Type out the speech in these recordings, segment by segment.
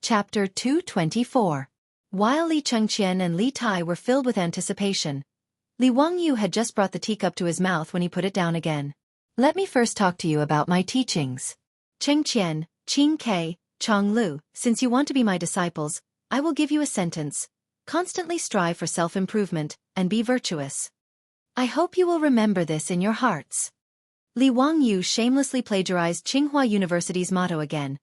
Chapter 224. While Li Chengqian and Li Tai were filled with anticipation, Li Wangyu had just brought the teacup to his mouth when he put it down again. Let me first talk to you about my teachings. Chengqian, Qing Ke, Chong Lu, since you want to be my disciples, I will give you a sentence. Constantly strive for self-improvement, and be virtuous. I hope you will remember this in your hearts. Li Wangyu shamelessly plagiarized Tsinghua University's motto again.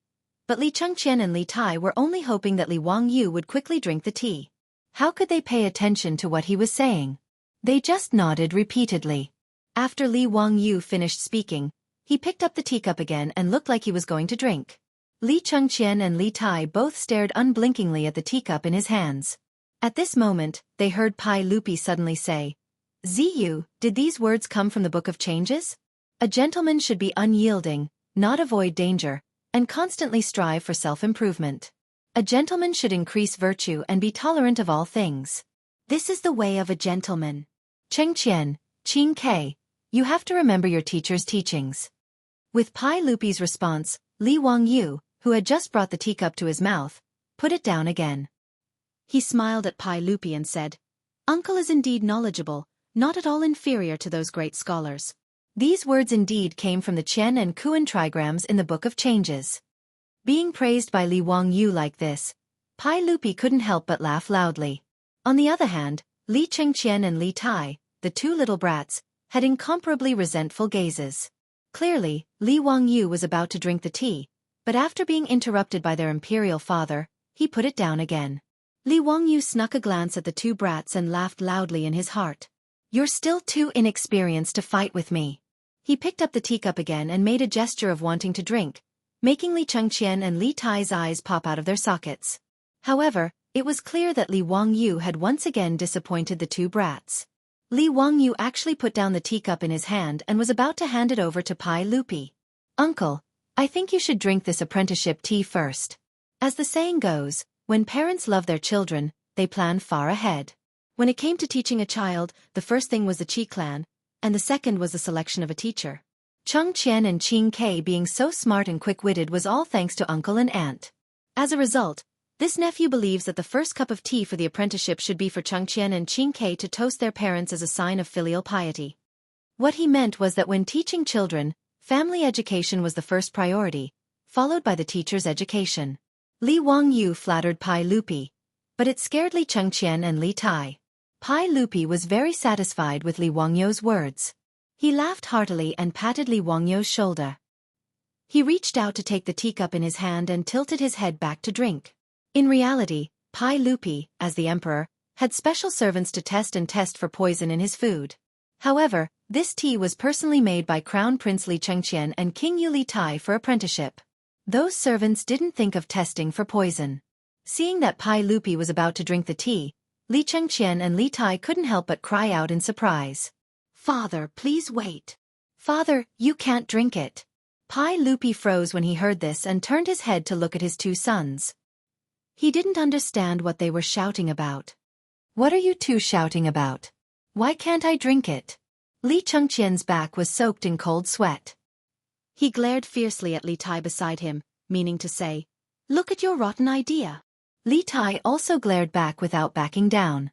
But Li Chengqian and Li Tai were only hoping that Li Wangyu would quickly drink the tea. How could they pay attention to what he was saying? They just nodded repeatedly. After Li Wangyu finished speaking, he picked up the teacup again and looked like he was going to drink. Li Chengqian and Li Tai both stared unblinkingly at the teacup in his hands. At this moment, they heard Pai Lupi suddenly say, "Ziyu, did these words come from the Book of Changes? A gentleman should be unyielding, not avoid danger, and constantly strive for self-improvement. A gentleman should increase virtue and be tolerant of all things. This is the way of a gentleman. Chengqian, Qing Ke, you have to remember your teacher's teachings." With Pai Lupi's response, Li Wangyu, who had just brought the teacup to his mouth, put it down again. He smiled at Pai Lupi and said, "Uncle is indeed knowledgeable, not at all inferior to those great scholars." These words indeed came from the Qian and Kuan trigrams in the Book of Changes. Being praised by Li Wangyu like this, Pai Lupi couldn't help but laugh loudly. On the other hand, Li Chengqian and Li Tai, the two little brats, had incomparably resentful gazes. Clearly, Li Wangyu was about to drink the tea, but after being interrupted by their imperial father, he put it down again. Li Wangyu snuck a glance at the two brats and laughed loudly in his heart. "You're still too inexperienced to fight with me." He picked up the teacup again and made a gesture of wanting to drink, making Li Chengqian and Li Tai's eyes pop out of their sockets. However, it was clear that Li Wangyu had once again disappointed the two brats. Li Wangyu actually put down the teacup in his hand and was about to hand it over to Pai Lupi. "Uncle, I think you should drink this apprenticeship tea first. As the saying goes, when parents love their children, they plan far ahead." When it came to teaching a child, the first thing was the Qi clan, and the second was the selection of a teacher. Chengqian and Qing Ke being so smart and quick-witted was all thanks to uncle and aunt. As a result, this nephew believes that the first cup of tea for the apprenticeship should be for Chengqian and Qing Ke to toast their parents as a sign of filial piety. What he meant was that when teaching children, family education was the first priority, followed by the teacher's education. Li Wangyu flattered Pai Lupi, but it scared Li Chengqian and Li Tai. Pai Lupi was very satisfied with Li Wangyu's words. He laughed heartily and patted Li Wangyu's shoulder. He reached out to take the teacup in his hand and tilted his head back to drink. In reality, Pai Lupi, as the emperor, had special servants to test for poison in his food. However, this tea was personally made by Crown Prince Li Chengqian and King Yu Li Tai for apprenticeship. Those servants didn't think of testing for poison. Seeing that Pai Lupi was about to drink the tea, Li Chengqian and Li Tai couldn't help but cry out in surprise. "Father, please wait. Father, you can't drink it." Pai Lupi froze when he heard this and turned his head to look at his two sons. He didn't understand what they were shouting about. "What are you two shouting about? Why can't I drink it?" Li Chengqian's back was soaked in cold sweat. He glared fiercely at Li Tai beside him, meaning to say, "Look at your rotten idea." Li Tai also glared back without backing down.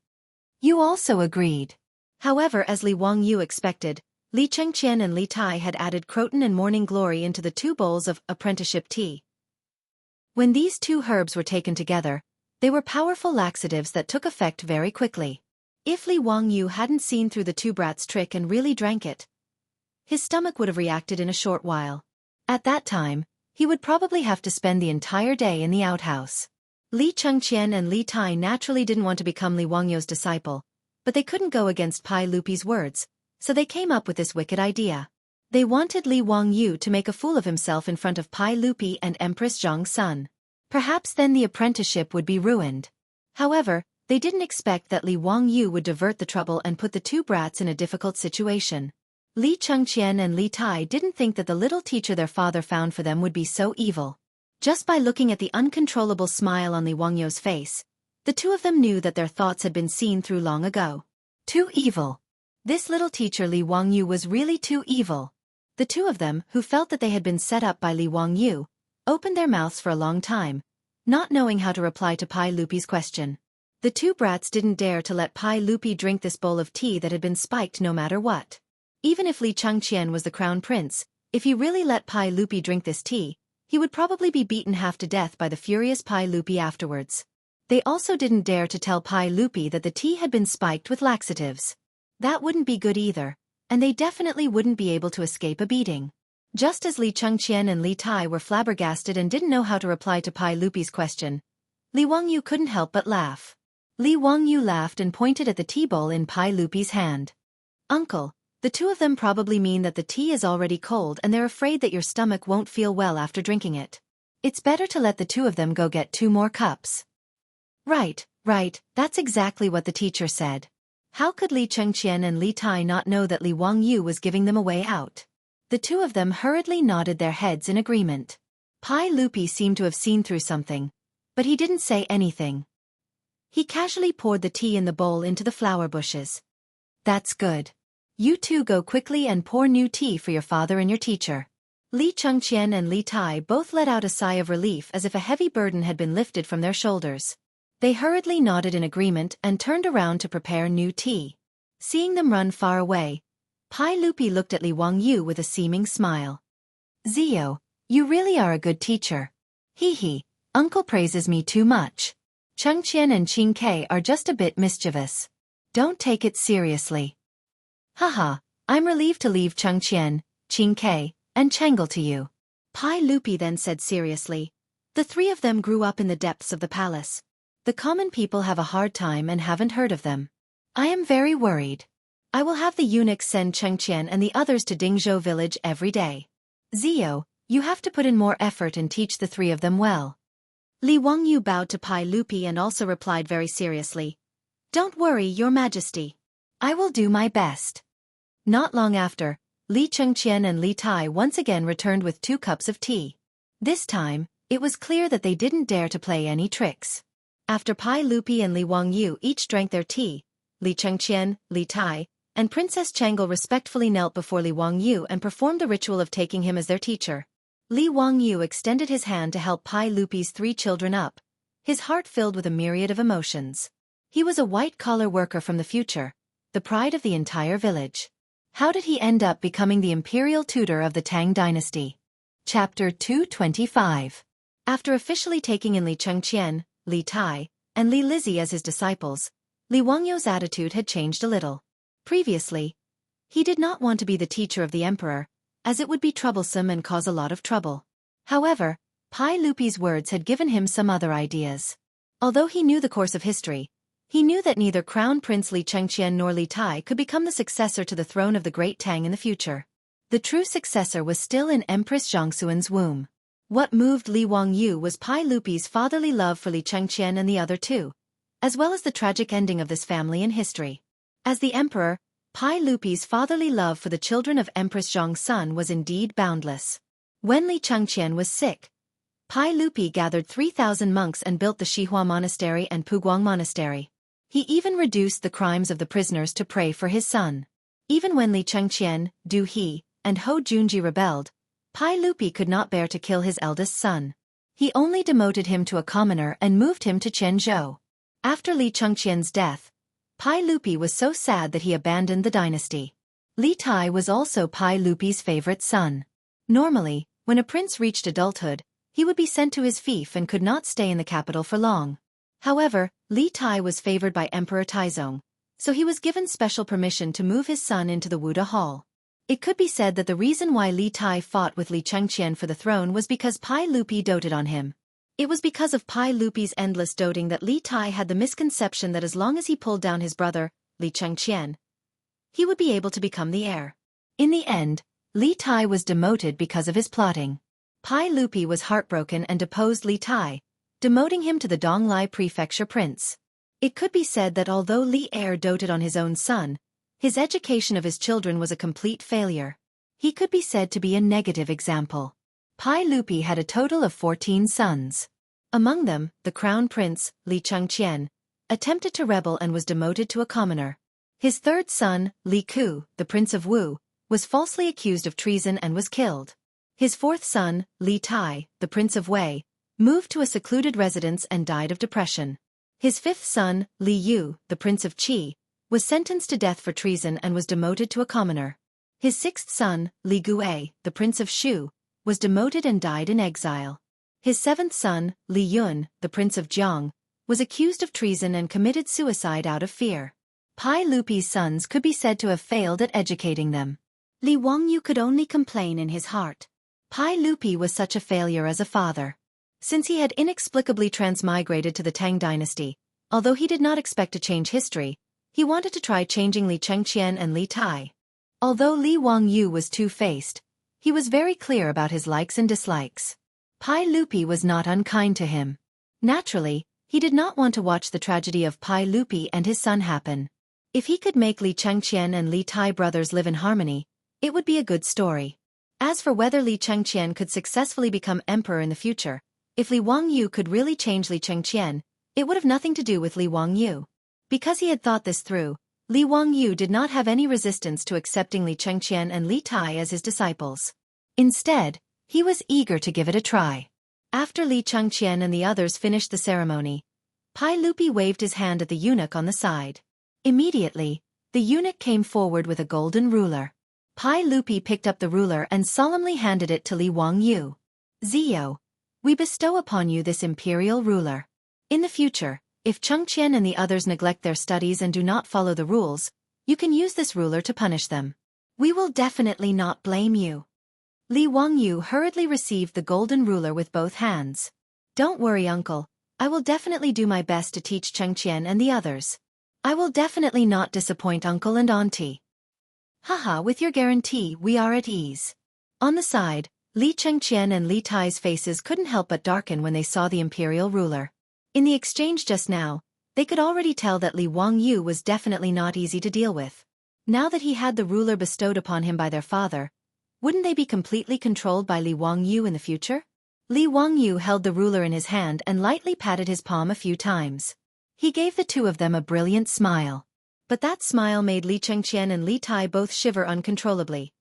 "You also agreed." However, as Li Wangyu expected, Li Chengqian and Li Tai had added croton and morning glory into the 2 bowls of apprenticeship tea. When these 2 herbs were taken together, they were powerful laxatives that took effect very quickly. If Li Wangyu hadn't seen through the 2 brats' trick and really drank it, his stomach would have reacted in a short while. At that time, he would probably have to spend the entire day in the outhouse. Li Chengqian and Li Tai naturally didn't want to become Li Wangyu's disciple, but they couldn't go against Pai Lupi's words, so they came up with this wicked idea. They wanted Li Wangyu to make a fool of himself in front of Pai Lupi and Empress Zhang's son. Perhaps then the apprenticeship would be ruined. However, they didn't expect that Li Wangyu would divert the trouble and put the 2 brats in a difficult situation. Li Chengqian and Li Tai didn't think that the little teacher their father found for them would be so evil. Just by looking at the uncontrollable smile on Li Wangyu's face, the 2 of them knew that their thoughts had been seen through long ago. Too evil. This little teacher Li Wangyu was really too evil. The 2 of them, who felt that they had been set up by Li Wangyu, opened their mouths for a long time, not knowing how to reply to Pai Lupi's question. The two brats didn't dare to let Pai Lupi drink this bowl of tea that had been spiked no matter what. Even if Li Changqian was the crown prince, if he really let Pai Lupi drink this tea, he would probably be beaten half to death by the furious Pai Lupi afterwards. They also didn't dare to tell Pai Lupi that the tea had been spiked with laxatives. That wouldn't be good either, and they definitely wouldn't be able to escape a beating. Just as Li Changqian and Li Tai were flabbergasted and didn't know how to reply to Pai Lupi's question, Li Wangyu couldn't help but laugh. Li Wangyu laughed and pointed at the tea bowl in Pai Lupi's hand. "Uncle, the two of them probably mean that the tea is already cold and they're afraid that your stomach won't feel well after drinking it. It's better to let the two of them go get 2 more cups." Right, that's exactly what the teacher said. How could Li Changqian and Li Tai not know that Li Wangyu was giving them a way out? The two of them hurriedly nodded their heads in agreement. Pai Lupi seemed to have seen through something, but he didn't say anything. He casually poured the tea in the bowl into the flower bushes. "That's good. You two go quickly and pour new tea for your father and your teacher." Li Changqian and Li Tai both let out a sigh of relief as if a heavy burden had been lifted from their shoulders. They hurriedly nodded in agreement and turned around to prepare new tea. Seeing them run far away, Pai Lupi looked at Li Wangyu with a seeming smile. "Zio, you really are a good teacher. Hee, Uncle praises me too much. Changqian and Qingke are just a bit mischievous. Don't take it seriously." "Haha, I'm relieved to leave Changqian, Qingke, and Changle to you," Pai Lupi then said seriously. "The 3 of them grew up in the depths of the palace. The common people have a hard time and haven't heard of them. I am very worried. I will have the eunuchs send Changqian and the others to Dingzhou village every day. Zio, you have to put in more effort and teach the 3 of them well." Li Wangyu bowed to Pai Lupi and also replied very seriously, "Don't worry, Your Majesty. I will do my best." Not long after, Li Changqian and Li Tai once again returned with 2 cups of tea. This time, it was clear that they didn't dare to play any tricks. After Pai Lupi and Li Wangyu each drank their tea, Li Changqian, Li Tai, and Princess Changle respectfully knelt before Li Wangyu and performed the ritual of taking him as their teacher. Li Wangyu extended his hand to help Pai Lupi's 3 children up, his heart filled with a myriad of emotions. He was a white-collar worker from the future, the pride of the entire village. How did he end up becoming the imperial tutor of the Tang dynasty? Chapter 225. After officially taking in Li Changqian, Li Tai, and Li Lizzie as his disciples, Li Wangyu's attitude had changed a little. Previously, he did not want to be the teacher of the emperor, as it would be troublesome and cause a lot of trouble. However, Pai Lupi's words had given him some other ideas. Although he knew the course of history, he knew that neither Crown Prince Li Changqian nor Li Tai could become the successor to the throne of the Great Tang in the future. The true successor was still in Empress Zhongxuan's womb. What moved Li Wangyu was Pai Lupi's fatherly love for Li Changqian and the other 2, as well as the tragic ending of this family in history. As the emperor, Pai Lupi's fatherly love for the children of Empress Zhongxun was indeed boundless. When Li Changqian was sick, Pai Lupi gathered 3,000 monks and built the Shihua Monastery and Puguang Monastery. He even reduced the crimes of the prisoners to pray for his son. Even when Li Changqian, Du He, and Ho Junji rebelled, Pai Lupi could not bear to kill his eldest son. He only demoted him to a commoner and moved him to Quanzhou. After Li Changqian's death, Pai Lupi was so sad that he abandoned the dynasty. Li Tai was also Pai Lupi's favorite son. Normally, when a prince reached adulthood, he would be sent to his fief and could not stay in the capital for long. However, Li Tai was favored by Emperor Taizong, so he was given special permission to move his son into the Wuda Hall. It could be said that the reason why Li Tai fought with Li Changqian for the throne was because Pai Lupi doted on him. It was because of Pai Lupi's endless doting that Li Tai had the misconception that as long as he pulled down his brother, Li Changqian, he would be able to become the heir. In the end, Li Tai was demoted because of his plotting. Pai Lupi was heartbroken and deposed Li Tai, demoting him to the Donglai Prefecture Prince. It could be said that although Li Heir doted on his own son, his education of his children was a complete failure. He could be said to be a negative example. Pai Lupi had a total of 14 sons. Among them, the crown prince, Li Changqian, attempted to rebel and was demoted to a commoner. His third son, Li Ku, the prince of Wu, was falsely accused of treason and was killed. His fourth son, Li Tai, the prince of Wei, moved to a secluded residence and died of depression. His fifth son, Li Yu, the Prince of Qi, was sentenced to death for treason and was demoted to a commoner. His sixth son, Li Gui, the Prince of Shu, was demoted and died in exile. His seventh son, Li Yun, the Prince of Jiang, was accused of treason and committed suicide out of fear. Pai Lupi's sons could be said to have failed at educating them. Li Wangyu could only complain in his heart. Pai Lupi was such a failure as a father. Since he had inexplicably transmigrated to the Tang dynasty, although he did not expect to change history, he wanted to try changing Li Chengqian and Li Tai. Although Li Wangyu was two-faced, he was very clear about his likes and dislikes. Pai Lupi was not unkind to him. Naturally, he did not want to watch the tragedy of Pai Lupi and his son happen. If he could make Li Chengqian and Li Tai brothers live in harmony, it would be a good story. As for whether Li Chengqian could successfully become emperor in the future, if Li Wangyu could really change Li Chengqian, it would have nothing to do with Li Wangyu. Because he had thought this through, Li Wangyu did not have any resistance to accepting Li Chengqian and Li Tai as his disciples. Instead, he was eager to give it a try. After Li Chengqian and the others finished the ceremony, Pai Lupi waved his hand at the eunuch on the side. Immediately, the eunuch came forward with a golden ruler. Pai Lupi picked up the ruler and solemnly handed it to Li Wangyu. Zio, we bestow upon you this imperial ruler. In the future, if Chengqian and the others neglect their studies and do not follow the rules, you can use this ruler to punish them. We will definitely not blame you. Li Wangyu hurriedly received the golden ruler with both hands. Don't worry, uncle. I will definitely do my best to teach Chengqian and the others. I will definitely not disappoint uncle and auntie. Haha, with your guarantee we are at ease. On the side, Li Chengqian and Li Tai's faces couldn't help but darken when they saw the imperial ruler. In the exchange just now, they could already tell that Li Wangyu was definitely not easy to deal with. Now that he had the ruler bestowed upon him by their father, wouldn't they be completely controlled by Li Wangyu in the future? Li Wangyu held the ruler in his hand and lightly patted his palm a few times. He gave the two of them a brilliant smile. But that smile made Li Chengqian and Li Tai both shiver uncontrollably.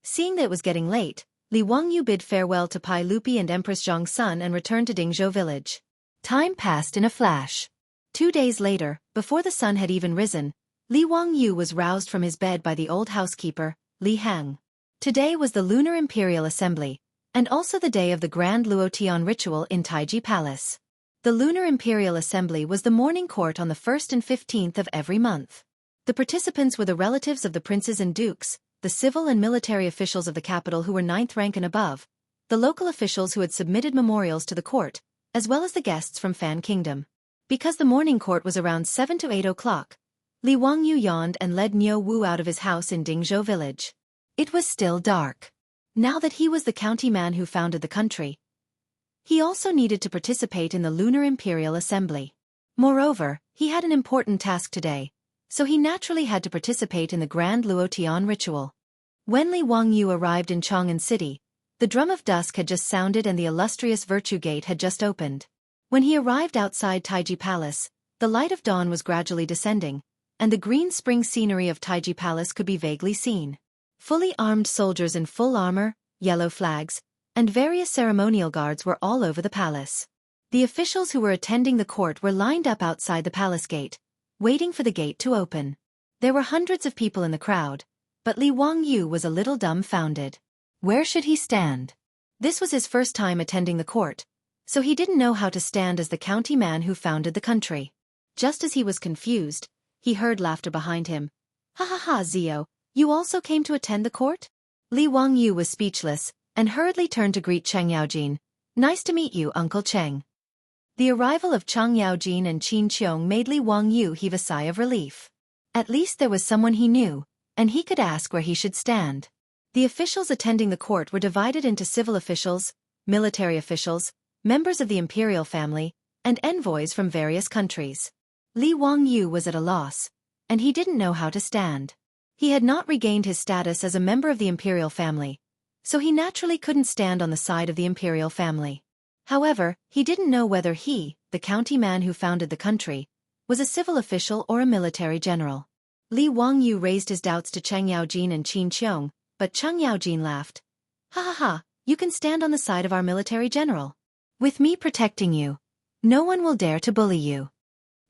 Seeing that it was getting late, Li Wangyu bid farewell to Pai Lupi and Empress Zhang's son and returned to Dingzhou village. Time passed in a flash. 2 days later, before the sun had even risen, Li Wangyu was roused from his bed by the old housekeeper, Li Hang. Today was the Lunar Imperial Assembly, and also the day of the Grand Luotian ritual in Taiji Palace. The Lunar Imperial Assembly was the morning court on the 1st and 15th of every month. The participants were the relatives of the princes and dukes, the civil and military officials of the capital who were 9th rank and above, the local officials who had submitted memorials to the court, as well as the guests from Fan Kingdom. Because the morning court was around 7 to 8 o'clock, Li Wangyu yawned and led Niu Wu out of his house in Dingzhou village. It was still dark. Now that he was the county man who founded the country, he also needed to participate in the Lunar Imperial Assembly. Moreover, he had an important task today, so he naturally had to participate in the Grand Luotian ritual. When Li Wangyu arrived in Chang'an City, the drum of dusk had just sounded and the illustrious Virtue Gate had just opened. When he arrived outside Taiji Palace, the light of dawn was gradually descending, and the green spring scenery of Taiji Palace could be vaguely seen. Fully armed soldiers in full armor, yellow flags, and various ceremonial guards were all over the palace. The officials who were attending the court were lined up outside the palace gate, waiting for the gate to open. There were hundreds of people in the crowd, but Li Wangyu was a little dumbfounded. Where should he stand? This was his first time attending the court, so he didn't know how to stand as the county man who founded the country. Just as he was confused, he heard laughter behind him. Ha ha ha, Zio, you also came to attend the court? Li Wangyu was speechless, and hurriedly turned to greet Cheng Yaojin. Nice to meet you, Uncle Cheng. The arrival of Cheng Yaojin and Qin Qiong made Li Wangyu heave a sigh of relief. At least there was someone he knew, and he could ask where he should stand. The officials attending the court were divided into civil officials, military officials, members of the imperial family, and envoys from various countries. Li Wangyu was at a loss, and he didn't know how to stand. He had not regained his status as a member of the imperial family, so he naturally couldn't stand on the side of the imperial family. However, he didn't know whether he, the county man who founded the country, was a civil official or a military general. Li Wangyu raised his doubts to Cheng Yaojin and Qin Qiong, but Cheng Yaojin laughed. Ha ha ha, you can stand on the side of our military general. With me protecting you, no one will dare to bully you.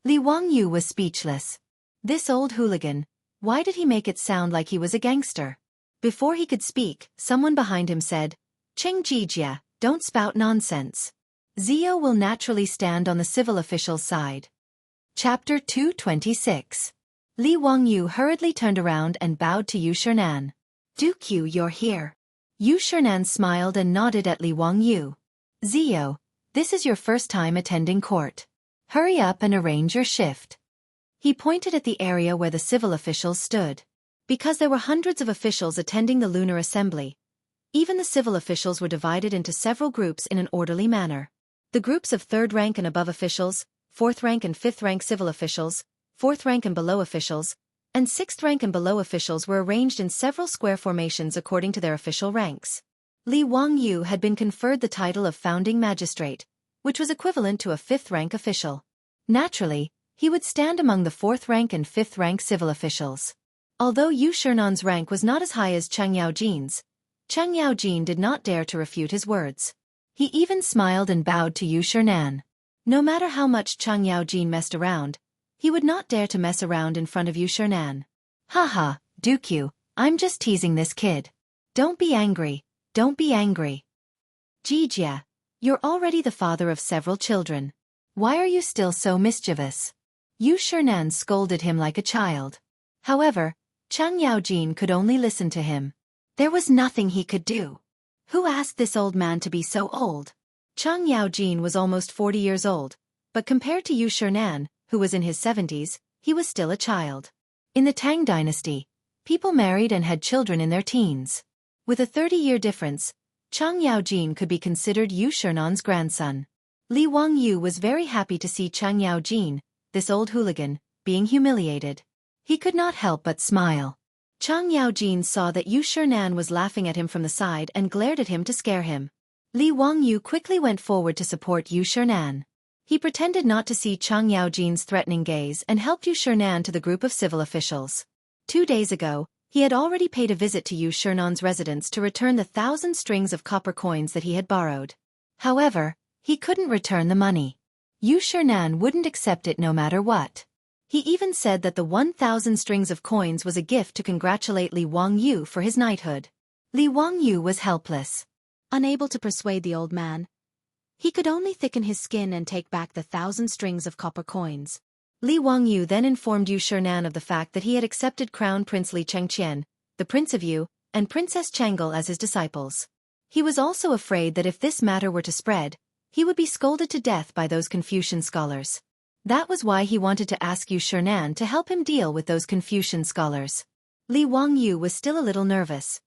Li Wangyu was speechless. This old hooligan, why did he make it sound like he was a gangster? Before he could speak, someone behind him said, Cheng Jijia, don't spout nonsense. Zio will naturally stand on the civil official's side. Chapter 226. Li Wangyu hurriedly turned around and bowed to Yu Shernan. Duke Yu, you're here. Yu Shernan smiled and nodded at Li Wangyu. Zio, this is your first time attending court. Hurry up and arrange your shift. He pointed at the area where the civil officials stood. Because there were hundreds of officials attending the lunar assembly, even the civil officials were divided into several groups in an orderly manner. The groups of 3rd rank and above officials, 4th rank and 5th rank civil officials, 4th rank and below officials, and 6th rank and below officials were arranged in several square formations according to their official ranks. Li Wangyu had been conferred the title of founding magistrate, which was equivalent to a 5th rank official. Naturally, he would stand among the 4th rank and 5th rank civil officials. Although Yu Shernan's rank was not as high as Chang Yaojin's, Chang Yaojin did not dare to refute his words. He even smiled and bowed to Yu Shernan. No matter how much Chang Yaojin messed around, he would not dare to mess around in front of Yu Shernan. Haha, Duke Yu, I'm just teasing this kid. Don't be angry, don't be angry. Jijia, you're already the father of several children. Why are you still so mischievous? Yu Shernan scolded him like a child. However, Chang Yaojin could only listen to him. There was nothing he could do. Who asked this old man to be so old? Chang Yaojin was almost 40 years old, but compared to Yu Shernan, who was in his 70s, he was still a child. In the Tang dynasty, people married and had children in their teens. With a 30-year difference, Chang Yaojin could be considered Yu Shernan's grandson. Li Wangyu was very happy to see Chang Yaojin, this old hooligan, being humiliated. He could not help but smile. Chang Yaojin saw that Yu Shernan was laughing at him from the side and glared at him to scare him. Li Wangyu quickly went forward to support Yu Shernan. He pretended not to see Chang Yaojin's threatening gaze and helped Yu Shernan to the group of civil officials. 2 days ago, he had already paid a visit to Yu Shernan's residence to return the 1,000 strings of copper coins that he had borrowed. However, he couldn't return the money. Yu Shernan wouldn't accept it no matter what. He even said that the 1,000 strings of coins was a gift to congratulate Li Wangyu for his knighthood. Li Wangyu was helpless. Unable to persuade the old man, he could only thicken his skin and take back the 1,000 strings of copper coins. Li Wangyu then informed Yu Shernan of the fact that he had accepted Crown Prince Li Chengqian, the Prince of Yu, and Princess Changel as his disciples. He was also afraid that if this matter were to spread, he would be scolded to death by those Confucian scholars. That was why he wanted to ask Yu Shernan to help him deal with those Confucian scholars. Li Wangyu was still a little nervous,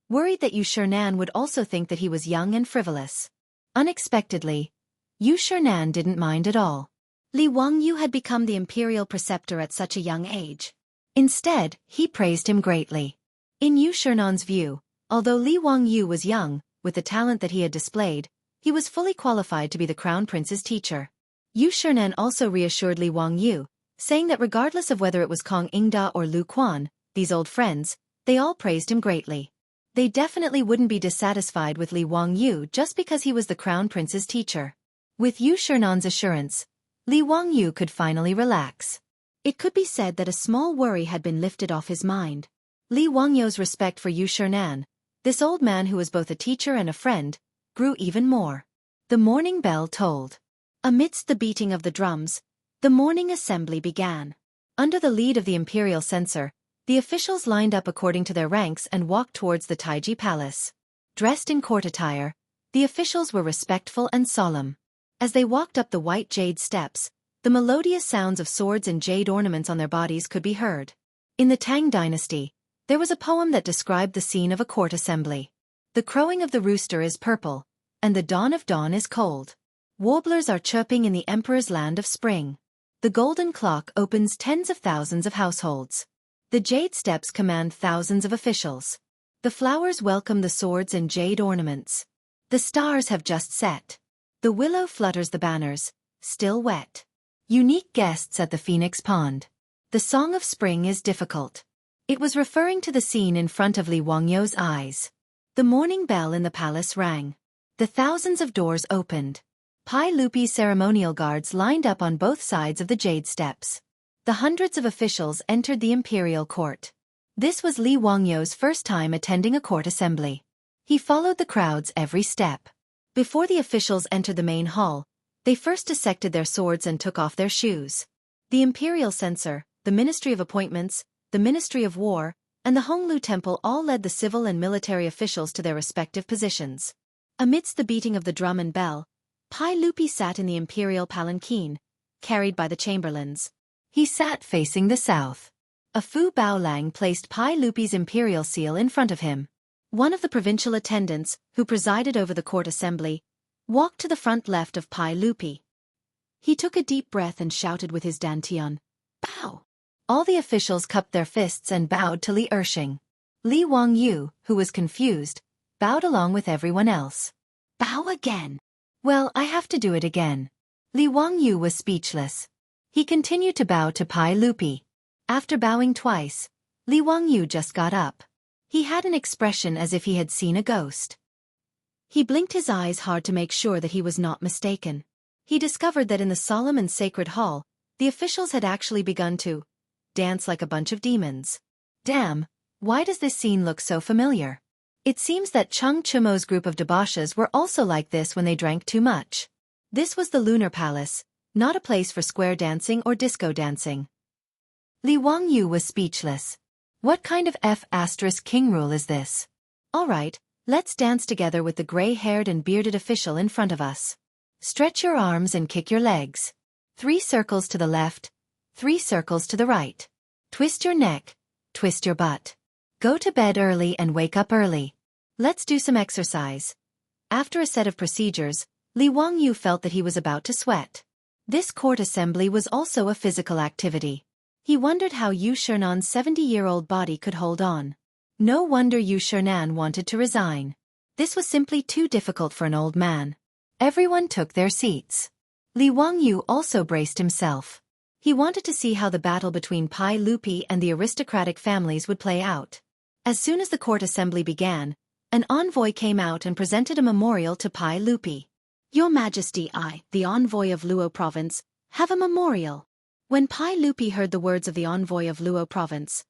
worried that Yu Shernan would also think that he was young and frivolous. Unexpectedly, Yu Shernan didn't mind at all. Li Wangyu had become the imperial preceptor at such a young age. Instead, he praised him greatly. In Yu Shernan's view, although Li Wangyu was young, with the talent that he had displayed, he was fully qualified to be the crown prince's teacher. Yu Shernan also reassured Li Wangyu, saying that regardless of whether it was Kong Ingda or Lu Quan, these old friends, they all praised him greatly. They definitely wouldn't be dissatisfied with Li Wangyu just because he was the crown prince's teacher. With Yu Shernan's assurance, Li Wangyu could finally relax. It could be said that a small worry had been lifted off his mind. Li Wangyu's respect for Yu Shernan, this old man who was both a teacher and a friend, grew even more. The morning bell tolled. Amidst the beating of the drums, the morning assembly began. Under the lead of the imperial censor, the officials lined up according to their ranks and walked towards the Taiji Palace. Dressed in court attire, the officials were respectful and solemn. As they walked up the white jade steps, the melodious sounds of swords and jade ornaments on their bodies could be heard. In the Tang dynasty, there was a poem that described the scene of a court assembly. The crowing of the rooster is purple, and the dawn of dawn is cold. Warblers are chirping in the emperor's land of spring. The golden clock opens tens of thousands of households. The jade steps command thousands of officials. The flowers welcome the swords and jade ornaments. The stars have just set. The willow flutters the banners, still wet. Unique guests at the Phoenix Pond. The song of spring is difficult. It was referring to the scene in front of Li Wangyu's eyes. The morning bell in the palace rang. The thousands of doors opened. Pai Lupi's ceremonial guards lined up on both sides of the jade steps. The hundreds of officials entered the imperial court. This was Li Wangyou's first time attending a court assembly. He followed the crowds every step. Before the officials entered the main hall, they first dissected their swords and took off their shoes. The imperial censor, the Ministry of Appointments, the Ministry of War, and the Honglu Temple all led the civil and military officials to their respective positions. Amidst the beating of the drum and bell, Pai Lupi sat in the imperial palanquin, carried by the chamberlains. He sat facing the south. A Fu Baolang placed Pai Lupi's imperial seal in front of him. One of the provincial attendants, who presided over the court assembly, walked to the front left of Pai Lupi. He took a deep breath and shouted with his dantian, "Bow!" All the officials cupped their fists and bowed to Li Ershing. Li Wangyou, who was confused, bowed along with everyone else. "Bow again." "Well, I have to do it again." Li Wangyou was speechless. He continued to bow to Pai Lupi. After bowing twice, Li Wangyou just got up. He had an expression as if he had seen a ghost. He blinked his eyes hard to make sure that he was not mistaken. He discovered that in the solemn and sacred hall, the officials had actually begun to dance like a bunch of demons. Damn, why does this scene look so familiar? It seems that Chung Chumo's group of debauches were also like this when they drank too much. This was the Lunar Palace, not a place for square dancing or disco dancing. Li Wangyou was speechless. What kind of F*king rule is this? All right, let's dance together with the gray-haired and bearded official in front of us. Stretch your arms and kick your legs. 3 circles to the left, 3 circles to the right. Twist your neck, twist your butt. Go to bed early and wake up early. Let's do some exercise. After a set of procedures, Li Wangyou felt that he was about to sweat. This court assembly was also a physical activity. He wondered how Yu Shernan's 70-year-old body could hold on. No wonder Yu Shernan wanted to resign. This was simply too difficult for an old man. Everyone took their seats. Li Wangyou also braced himself. He wanted to see how the battle between Pai Lupi and the aristocratic families would play out. As soon as the court assembly began, an envoy came out and presented a memorial to Pai Lupi. "Your Majesty, I, the envoy of Luo Province, have a memorial." When Pai Lupi heard the words of the envoy of Luo Province,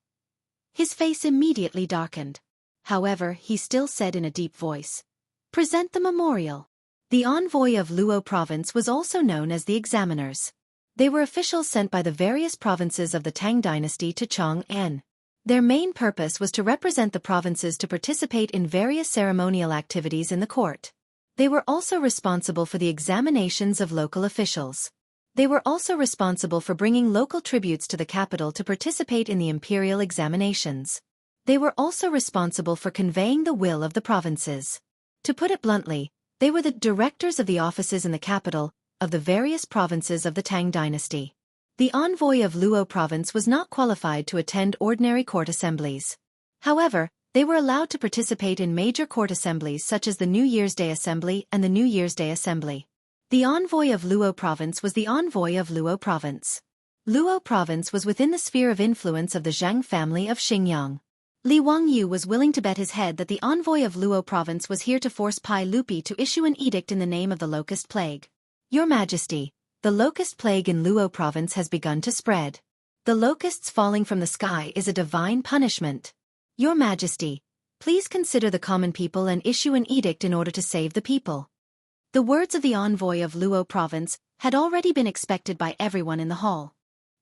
his face immediately darkened. However, he still said in a deep voice, "Present the memorial." The envoy of Luo Province was also known as the examiners. They were officials sent by the various provinces of the Tang dynasty to Chong'an. Their main purpose was to represent the provinces to participate in various ceremonial activities in the court. They were also responsible for the examinations of local officials. They were also responsible for bringing local tributes to the capital to participate in the imperial examinations. They were also responsible for conveying the will of the provinces. To put it bluntly, they were the directors of the offices in the capital, of the various provinces of the Tang dynasty. The envoy of Luo Province was not qualified to attend ordinary court assemblies. However, they were allowed to participate in major court assemblies such as the New Year's Day Assembly and the New Year's Day Assembly. The envoy of Luo Province was the envoy of Luo Province. Luo Province was within the sphere of influence of the Zhang family of Xingyang. Li Wangyou was willing to bet his head that the envoy of Luo Province was here to force Pai Lupi to issue an edict in the name of the locust plague. "Your Majesty, the locust plague in Luo Province has begun to spread. The locusts falling from the sky is a divine punishment. Your Majesty, please consider the common people and issue an edict in order to save the people." The words of the envoy of Luo Province had already been expected by everyone in the hall.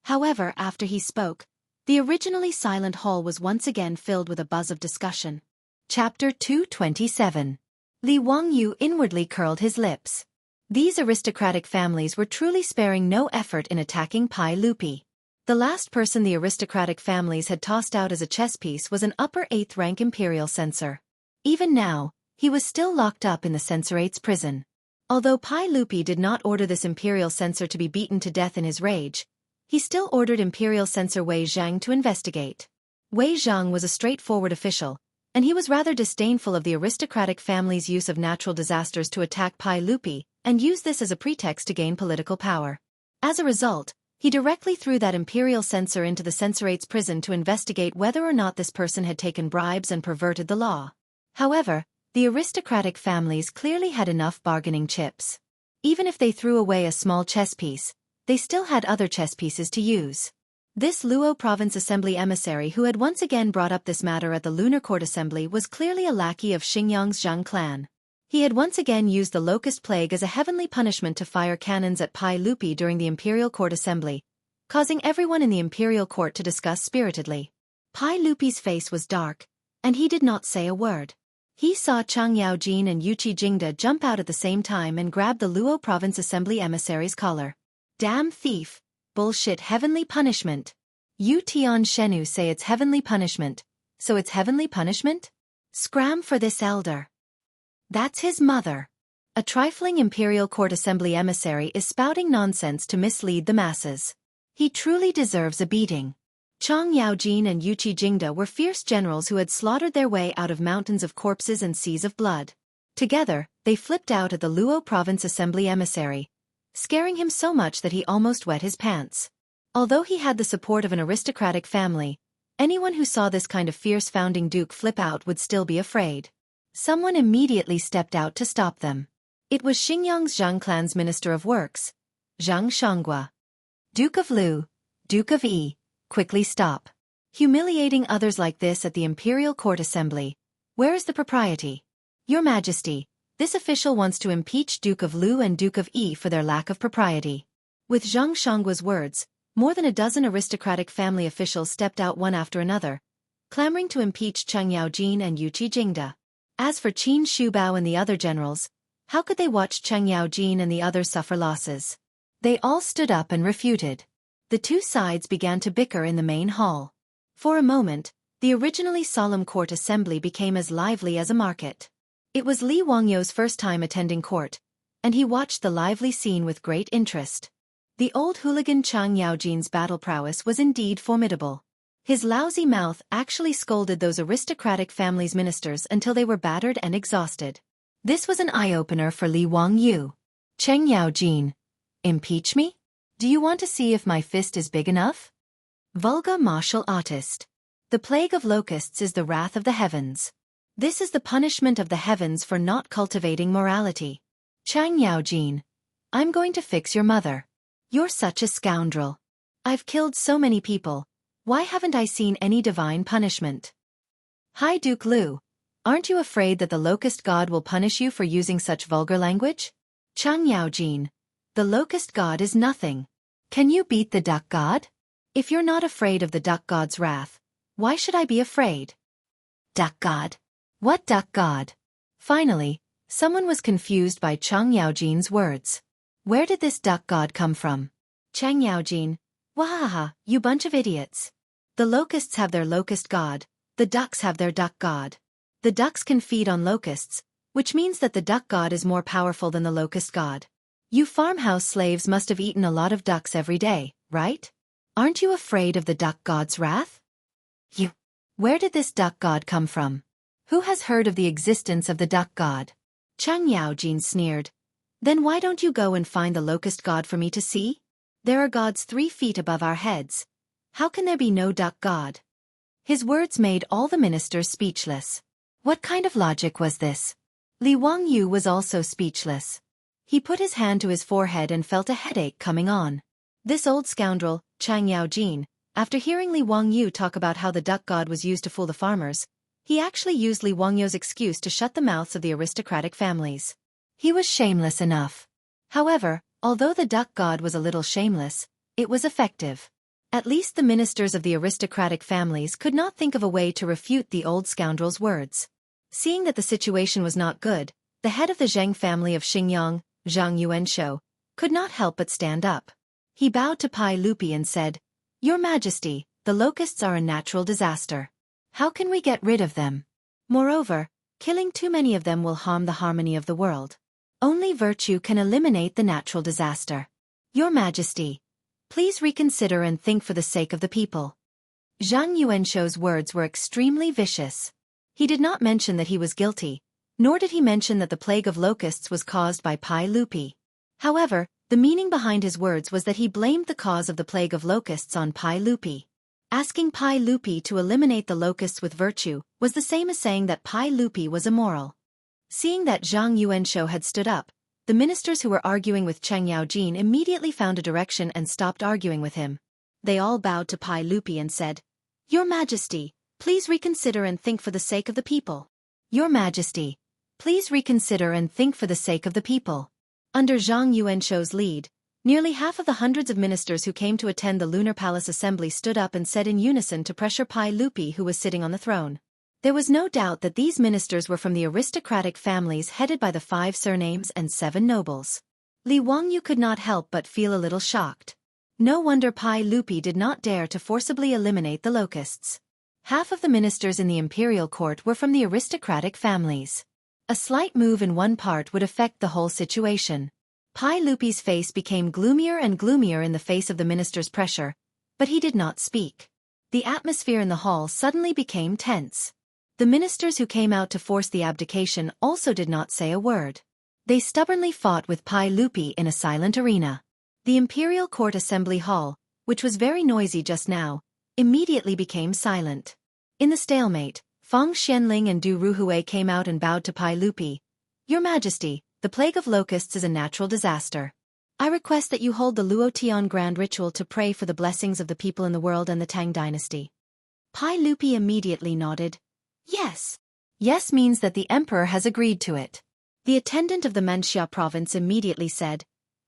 However, after he spoke, the originally silent hall was once again filled with a buzz of discussion. Chapter 227. Li Wangyou inwardly curled his lips. These aristocratic families were truly sparing no effort in attacking Pai Lupi. The last person the aristocratic families had tossed out as a chess piece was an upper 8th rank imperial censor. Even now, he was still locked up in the censorate's prison. Although Pai Lupi did not order this imperial censor to be beaten to death in his rage, he still ordered imperial censor Wei Zhang to investigate. Wei Zhang was a straightforward official, and he was rather disdainful of the aristocratic family's use of natural disasters to attack Pai Lupi, and used this as a pretext to gain political power. As a result, he directly threw that imperial censor into the censorate's prison to investigate whether or not this person had taken bribes and perverted the law. However, the aristocratic families clearly had enough bargaining chips. Even if they threw away a small chess piece, they still had other chess pieces to use. This Luo Province Assembly emissary who had once again brought up this matter at the Lunar Court Assembly was clearly a lackey of Xingyang's Zhang clan. He had once again used the Locust Plague as a heavenly punishment to fire cannons at Pai Lupi during the Imperial Court Assembly, causing everyone in the Imperial Court to discuss spiritedly. Pai Lupi's face was dark, and he did not say a word. He saw Chang Yaojin and Yuqi Jingda jump out at the same time and grab the Luo Province Assembly emissary's collar. Damn thief! Bullshit heavenly punishment! Yu Tian Shenu say it's heavenly punishment, so it's heavenly punishment? Scram for this elder. That's his mother. A trifling Imperial Court Assembly emissary is spouting nonsense to mislead the masses. He truly deserves a beating. Chang Yaojin and Yuqi Jingda were fierce generals who had slaughtered their way out of mountains of corpses and seas of blood. Together, they flipped out at the Luo Province Assembly emissary, scaring him so much that he almost wet his pants. Although he had the support of an aristocratic family, anyone who saw this kind of fierce founding duke flip out would still be afraid. Someone immediately stepped out to stop them. It was Xingyang's Zhang clan's Minister of Works, Zhang Shanghua. Duke of Lu, Duke of Yi, quickly stop. Humiliating others like this at the Imperial Court Assembly. Where is the propriety? Your Majesty, this official wants to impeach Duke of Lu and Duke of Yi for their lack of propriety. With Zhang Shanghua's words, more than a dozen aristocratic family officials stepped out one after another, clamoring to impeach Chang Yaojin and Yuqi Jingda. As for Qin Shubao and the other generals, how could they watch Chang Yaojin and the others suffer losses? They all stood up and refuted. The two sides began to bicker in the main hall. For a moment, the originally solemn court assembly became as lively as a market. It was Li Wangyou's first time attending court, and he watched the lively scene with great interest. The old hooligan Chang Yaojin's battle prowess was indeed formidable. His lousy mouth actually scolded those aristocratic family's ministers until they were battered and exhausted. This was an eye-opener for Li Wangyu. Cheng Yaojin. Impeach me? Do you want to see if my fist is big enough? Vulgar martial artist. The plague of locusts is the wrath of the heavens. This is the punishment of the heavens for not cultivating morality. Chang Yaojin. I'm going to fix your mother. You're such a scoundrel. I've killed so many people. Why haven't I seen any divine punishment? Hi Duke Lu. Aren't you afraid that the locust god will punish you for using such vulgar language? Chang Yaojin. The locust god is nothing. Can you beat the duck god? If you're not afraid of the duck god's wrath, why should I be afraid? Duck god? What duck god? Finally, someone was confused by Chang Yaojin's words. Where did this duck god come from? Chang Yaojin. Wahaha, you bunch of idiots. The locusts have their locust god, the ducks have their duck god. The ducks can feed on locusts, which means that the duck god is more powerful than the locust god. You farmhouse slaves must have eaten a lot of ducks every day, right? Aren't you afraid of the duck god's wrath? You. Where did this duck god come from? Who has heard of the existence of the duck god? Chang Yaojin sneered. Then why don't you go and find the locust god for me to see? There are gods 3 feet above our heads. How can there be no duck god? His words made all the ministers speechless. What kind of logic was this? Li Wangyu was also speechless. He put his hand to his forehead and felt a headache coming on. This old scoundrel, Chang Yaojin, after hearing Li Wangyu talk about how the duck god was used to fool the farmers, he actually used Li Wangyu's excuse to shut the mouths of the aristocratic families. He was shameless enough. However, although the duck god was a little shameless, it was effective. At least the ministers of the aristocratic families could not think of a way to refute the old scoundrel's words. Seeing that the situation was not good, the head of the Zheng family of Xingyang, Zhang Yuanshou, could not help but stand up. He bowed to Pai Lupi and said, Your Majesty, the locusts are a natural disaster. How can we get rid of them? Moreover, killing too many of them will harm the harmony of the world. Only virtue can eliminate the natural disaster. Your Majesty, please reconsider and think for the sake of the people. Zhang Yuanshou's words were extremely vicious. He did not mention that he was guilty, nor did he mention that the plague of locusts was caused by Pai Lupi. However, the meaning behind his words was that he blamed the cause of the plague of locusts on Pai Lupi. Asking Pai Lupi to eliminate the locusts with virtue was the same as saying that Pai Lupi was immoral. Seeing that Zhang Yuanshou had stood up, The ministers who were arguing with Cheng Yaojin immediately found a direction and stopped arguing with him. They all bowed to Pai Lupi and said, "Your Majesty, please reconsider and think for the sake of the people. Your Majesty, please reconsider and think for the sake of the people." Under Zhang Yuanshou's lead, nearly half of the hundreds of ministers who came to attend the Lunar Palace Assembly stood up and said in unison to pressure Pai Lupi, who was sitting on the throne. There was no doubt that these ministers were from the aristocratic families headed by the 5 surnames and 7 nobles. Li Wangyu could not help but feel a little shocked. No wonder Pai Lupi did not dare to forcibly eliminate the locusts. Half of the ministers in the imperial court were from the aristocratic families. A slight move in one part would affect the whole situation. Pai Lupi's face became gloomier and gloomier in the face of the minister's pressure, but he did not speak. The atmosphere in the hall suddenly became tense. The ministers who came out to force the abdication also did not say a word. They stubbornly fought with Pai Lupi in a silent arena. The Imperial Court Assembly Hall, which was very noisy just now, immediately became silent. In the stalemate, Feng Xianling and Du Ruhui came out and bowed to Pai Lupi. "Your Majesty, the plague of locusts is a natural disaster. I request that you hold the Luotian grand ritual to pray for the blessings of the people in the world and the Tang dynasty." Pai Lupi immediately nodded. "Yes." "Yes" means that the emperor has agreed to it. The attendant of the Manxia province immediately said,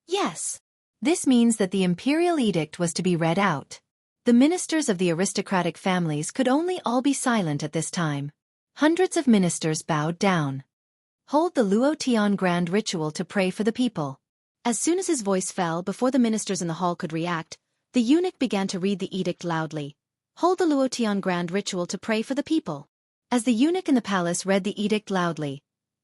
"Yes." This means that the imperial edict was to be read out. The ministers of the aristocratic families could only all be silent at this time. Hundreds of ministers bowed down. "Hold the Luotian grand ritual to pray for the people." As soon as his voice fell before the ministers in the hall could react, the eunuch began to read the edict loudly. "Hold the Luotian grand ritual to pray for the people." As the eunuch in the palace read the edict loudly,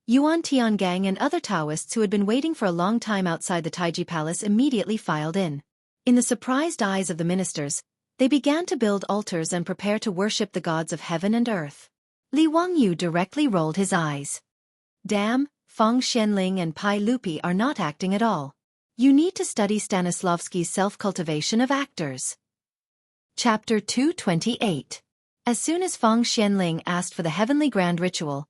Yuan Tiangang and other Taoists who had been waiting for a long time outside the Taiji Palace immediately filed in. In the surprised eyes of the ministers, they began to build altars and prepare to worship the gods of heaven and earth. Li Wangyu directly rolled his eyes. "Damn, Feng Xianling and Pai Lupi are not acting at all. You need to study Stanislavski's self-cultivation of actors." Chapter 228. As soon as Feng Xianling asked for the heavenly grand ritual,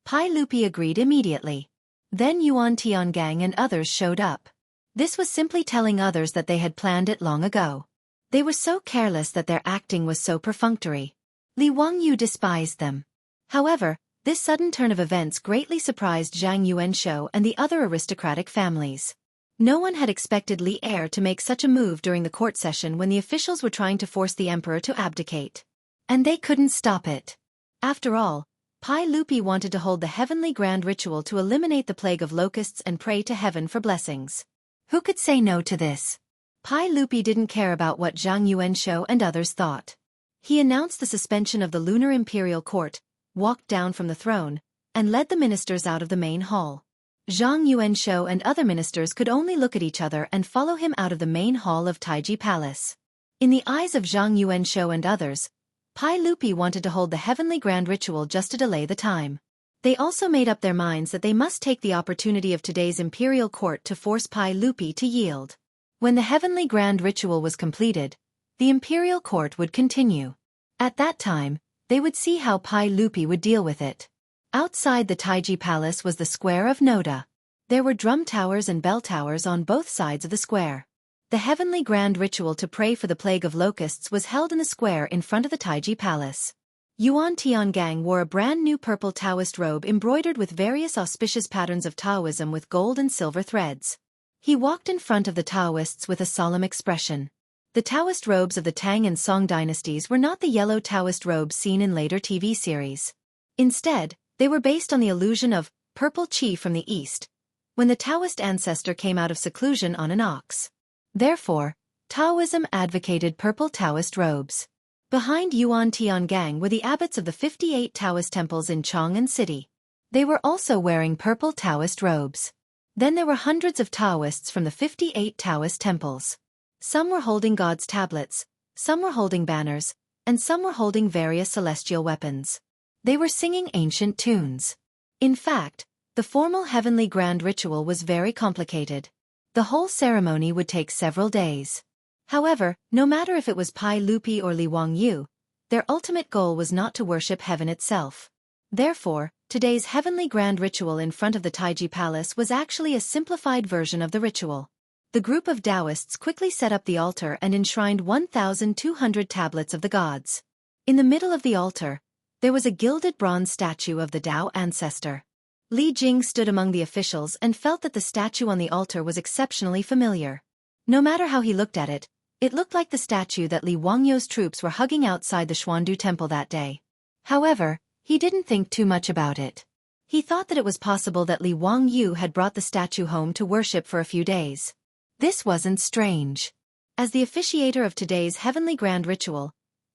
Pai Lupi agreed immediately. Then Yuan Tiangang and others showed up. This was simply telling others that they had planned it long ago. They were so careless that their acting was so perfunctory. Li Wangyu despised them. However, this sudden turn of events greatly surprised Zhang Yuanshou and the other aristocratic families. No one had expected Li Er to make such a move during the court session when the officials were trying to force the emperor to abdicate. And they couldn't stop it. After all, Pai Lupi wanted to hold the heavenly grand ritual to eliminate the plague of locusts and pray to heaven for blessings. Who could say no to this? Pai Lupi didn't care about what Zhang Yuanshou and others thought. He announced the suspension of the Lunar Imperial Court, walked down from the throne, and led the ministers out of the main hall. Zhang Yuanshou and other ministers could only look at each other and follow him out of the main hall of Taiji Palace. In the eyes of Zhang Yuanshou and others, Pai Lupi wanted to hold the heavenly grand ritual just to delay the time. They also made up their minds that they must take the opportunity of today's imperial court to force Pai Lupi to yield. When the heavenly grand ritual was completed, the imperial court would continue. At that time, they would see how Pai Lupi would deal with it. Outside the Taiji Palace was the square of Noda. There were drum towers and bell towers on both sides of the square. The heavenly grand ritual to pray for the plague of locusts was held in the square in front of the Taiji Palace. Yuan Tiangang wore a brand new purple Taoist robe embroidered with various auspicious patterns of Taoism with gold and silver threads. He walked in front of the Taoists with a solemn expression. The Taoist robes of the Tang and Song dynasties were not the yellow Taoist robes seen in later TV series. Instead, they were based on the illusion of purple qi from the east, when the Taoist ancestor came out of seclusion on an ox. Therefore, Taoism advocated purple Taoist robes. Behind Yuan Tiangang were the abbots of the 58 Taoist temples in Chang'an City. They were also wearing purple Taoist robes. Then there were hundreds of Taoists from the 58 Taoist temples. Some were holding God's tablets, some were holding banners, and some were holding various celestial weapons. They were singing ancient tunes. In fact, the formal heavenly grand ritual was very complicated. The whole ceremony would take several days. However, no matter if it was Pai Lupi or Li Wangyu, their ultimate goal was not to worship heaven itself. Therefore, today's heavenly grand ritual in front of the Taiji Palace was actually a simplified version of the ritual. The group of Taoists quickly set up the altar and enshrined 1,200 tablets of the gods. In the middle of the altar, there was a gilded bronze statue of the Tao ancestor. Li Jing stood among the officials and felt that the statue on the altar was exceptionally familiar. No matter how he looked at it, it looked like the statue that Li Wangyu's troops were hugging outside the Xuandu temple that day. However, he didn't think too much about it. He thought that it was possible that Li Wangyu had brought the statue home to worship for a few days. This wasn't strange. As the officiator of today's heavenly grand ritual,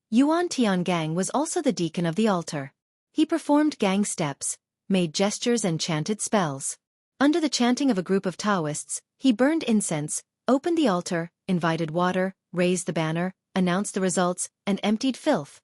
Yuan Tiangang was also the deacon of the altar. He performed gang steps, made gestures and chanted spells. Under the chanting of a group of Taoists, he burned incense, opened the altar, invited water, raised the banner, announced the results, and emptied filth.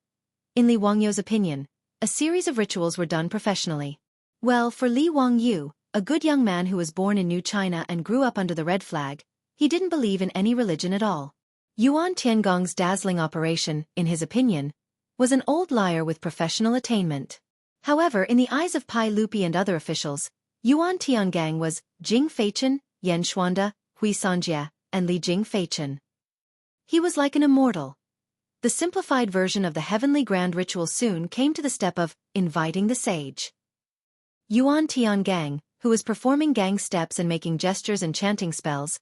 In Li Wangyu's opinion, a series of rituals were done professionally. Well, for Li Wangyu, a good young man who was born in New China and grew up under the red flag, he didn't believe in any religion at all. Yuan Tiangong's dazzling operation, in his opinion, was an old liar with professional attainment. However, in the eyes of Pai Lupi and other officials, Yuan Tiangang was Jing Feichen, Yan Xuanda, Hui Sanjie, and Li Jing Feichen. He was like an immortal. The simplified version of the heavenly grand ritual soon came to the step of inviting the sage. Yuan Tiangang, who was performing gang steps and making gestures and chanting spells,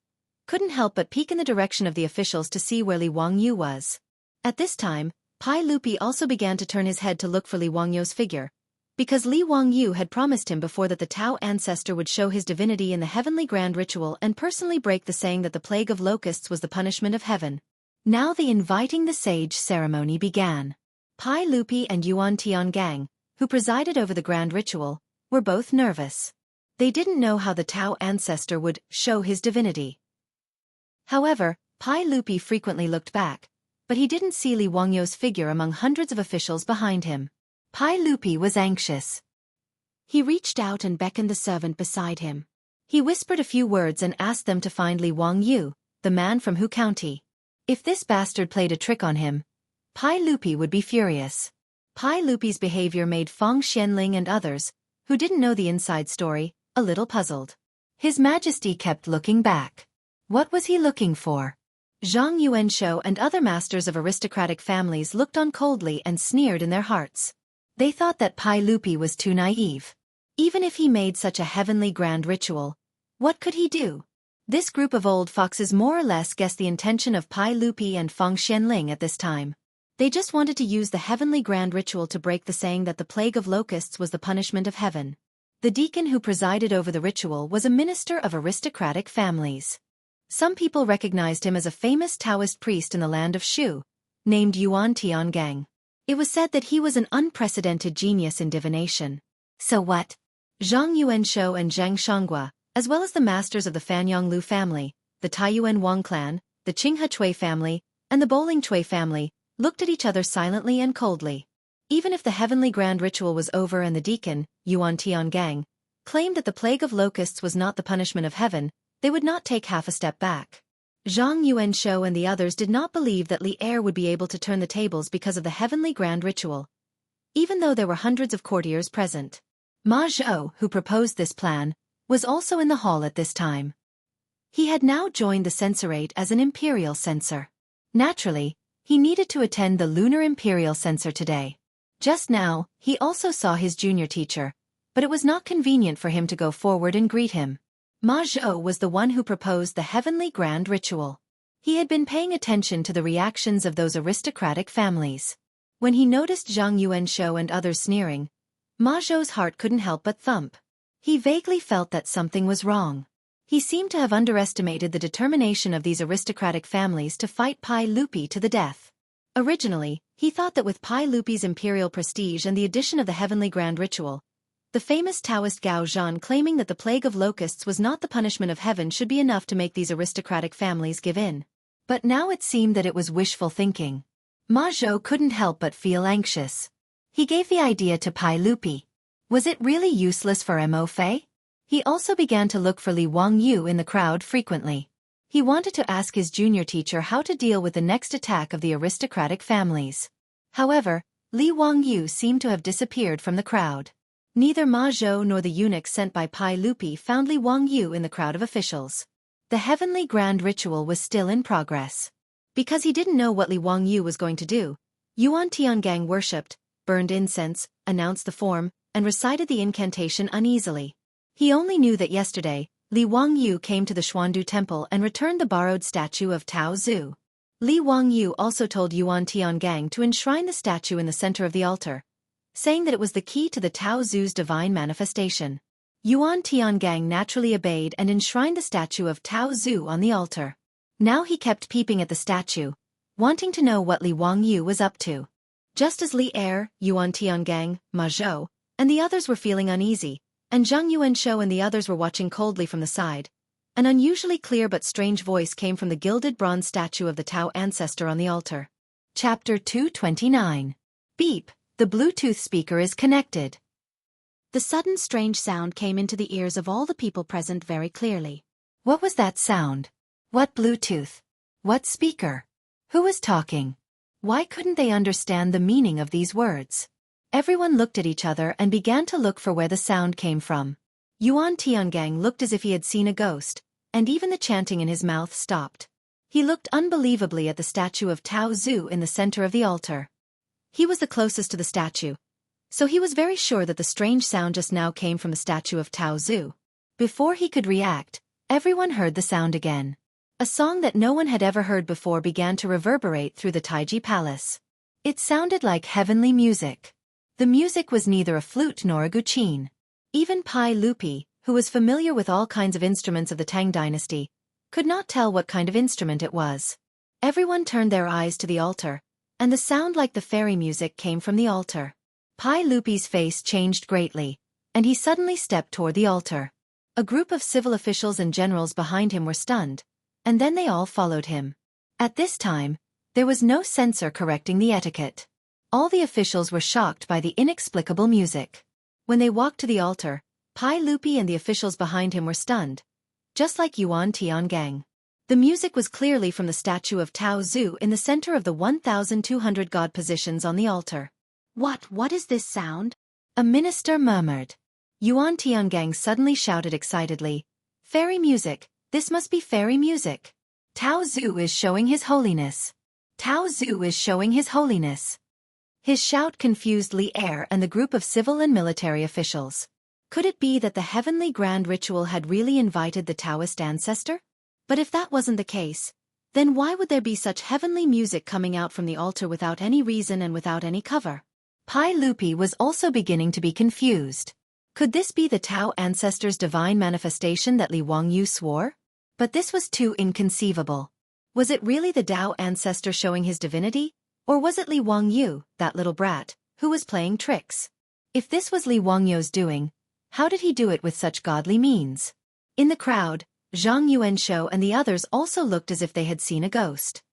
couldn't help but peek in the direction of the officials to see where Li Wangyu was. At this time, Pai Lupi also began to turn his head to look for Li Wangyu's figure, because Li Wangyu had promised him before that the Tao ancestor would show his divinity in the heavenly grand ritual and personally break the saying that the plague of locusts was the punishment of heaven. Now the inviting the sage ceremony began. Pai Lupi and Yuan Tiangang, who presided over the grand ritual, were both nervous. They didn't know how the Tao ancestor would show his divinity. However, Pai Lupi frequently looked back, but he didn't see Li Wangyu's figure among hundreds of officials behind him. Pai Lupi was anxious. He reached out and beckoned the servant beside him. He whispered a few words and asked them to find Li Wangyu, the man from Hu County. If this bastard played a trick on him, Pai Lupi would be furious. Pai Lupi's behavior made Feng Xianling and others, who didn't know the inside story, a little puzzled. His Majesty kept looking back. What was he looking for? Zhang Yuanshou and other masters of aristocratic families looked on coldly and sneered in their hearts. They thought that Pai Lupi was too naive. Even if he made such a heavenly grand ritual, what could he do? This group of old foxes more or less guessed the intention of Pai Lupi and Feng Xianling at this time. They just wanted to use the heavenly grand ritual to break the saying that the plague of locusts was the punishment of heaven. The deacon who presided over the ritual was a minister of aristocratic families. Some people recognized him as a famous Taoist priest in the land of Shu, named Yuan Tiangang. It was said that he was an unprecedented genius in divination. So what? Zhang Yuanshou and Zhang Shanghua, as well as the masters of the Fanyang Lu family, the Taiyuan Wang clan, the Qinghe Chui family, and the Bowling Chui family, looked at each other silently and coldly. Even if the heavenly grand ritual was over and the deacon, Yuan Tiangang, claimed that the plague of locusts was not the punishment of heaven, they would not take half a step back. Zhang Yuanshou and the others did not believe that Li Er would be able to turn the tables because of the heavenly grand ritual, even though there were hundreds of courtiers present. Ma Zhou, who proposed this plan, was also in the hall at this time. He had now joined the censorate as an imperial censor. Naturally, he needed to attend the lunar imperial censor today. Just now, he also saw his junior teacher, but it was not convenient for him to go forward and greet him. Ma Zhou was the one who proposed the heavenly grand ritual. He had been paying attention to the reactions of those aristocratic families. When he noticed Zhang Yuanshou and others sneering, Ma Zhou's heart couldn't help but thump. He vaguely felt that something was wrong. He seemed to have underestimated the determination of these aristocratic families to fight Pai Lupi to the death. Originally, he thought that with Pai Lupi's imperial prestige and the addition of the heavenly grand ritual, the famous Taoist Gao Zhan claiming that the plague of locusts was not the punishment of heaven should be enough to make these aristocratic families give in. But now it seemed that it was wishful thinking. Ma Zhou couldn't help but feel anxious. He gave the idea to Pai Lupi. Was it really useless for Mo Fei? He also began to look for Li Wangyu in the crowd frequently. He wanted to ask his junior teacher how to deal with the next attack of the aristocratic families. However, Li Wangyu seemed to have disappeared from the crowd. Neither Ma Zhou nor the eunuch sent by Pai Lupi found Li Wangyu in the crowd of officials. The heavenly grand ritual was still in progress. Because he didn't know what Li Wangyu was going to do, Yuan Tiangang worshipped, burned incense, announced the form, and recited the incantation uneasily. He only knew that yesterday, Li Wangyu came to the Xuandu temple and returned the borrowed statue of Tao Zhu. Li Wangyu also told Yuan Tiangang to enshrine the statue in the center of the altar, saying that it was the key to the Tao Zhu's divine manifestation. Yuan Tiangang naturally obeyed and enshrined the statue of Tao Zhu on the altar. Now he kept peeping at the statue, wanting to know what Li Wangyu was up to. Just as Li Er, Yuan Tiangang, Ma Zhou, and the others were feeling uneasy, and Zhang Yuanshou and the others were watching coldly from the side, an unusually clear but strange voice came from the gilded bronze statue of the Tao ancestor on the altar. Chapter 229. Beep, the Bluetooth speaker is connected. The sudden strange sound came into the ears of all the people present very clearly. What was that sound? What Bluetooth? What speaker? Who was talking? Why couldn't they understand the meaning of these words? Everyone looked at each other and began to look for where the sound came from. Yuan Tiangang looked as if he had seen a ghost, and even the chanting in his mouth stopped. He looked unbelievably at the statue of Tao Zhu in the center of the altar. He was the closest to the statue, so he was very sure that the strange sound just now came from the statue of Tao Zhu. Before he could react, everyone heard the sound again. A song that no one had ever heard before began to reverberate through the Taiji Palace. It sounded like heavenly music. The music was neither a flute nor a guqin. Even Pai Lupi, who was familiar with all kinds of instruments of the Tang dynasty, could not tell what kind of instrument it was. Everyone turned their eyes to the altar, and the sound like the fairy music came from the altar. Pai Lupi's face changed greatly, and he suddenly stepped toward the altar. A group of civil officials and generals behind him were stunned, and then they all followed him. At this time, there was no censor correcting the etiquette. All the officials were shocked by the inexplicable music. When they walked to the altar, Pai Lupi and the officials behind him were stunned, just like Yuan Tiangang. The music was clearly from the statue of Tao Zhu in the center of the 1,200 god positions on the altar. What is this sound? A minister murmured. Yuan Tiangang suddenly shouted excitedly, "Fairy music, this must be fairy music. Tao Zhu is showing his holiness. Tao Zhu is showing his holiness." His shout confused Li Er and the group of civil and military officials. Could it be that the heavenly grand ritual had really invited the Taoist ancestor? But if that wasn't the case, then why would there be such heavenly music coming out from the altar without any reason and without any cover? Pai Lupi was also beginning to be confused. Could this be the Tao ancestor's divine manifestation that Li Wangyu swore? But this was too inconceivable. Was it really the Tao ancestor showing his divinity? Or was it Li Wangyu, that little brat, who was playing tricks? If this was Li Wangyu's doing, how did he do it with such godly means? In the crowd, Zhang Yuanshou and the others also looked as if they had seen a ghost.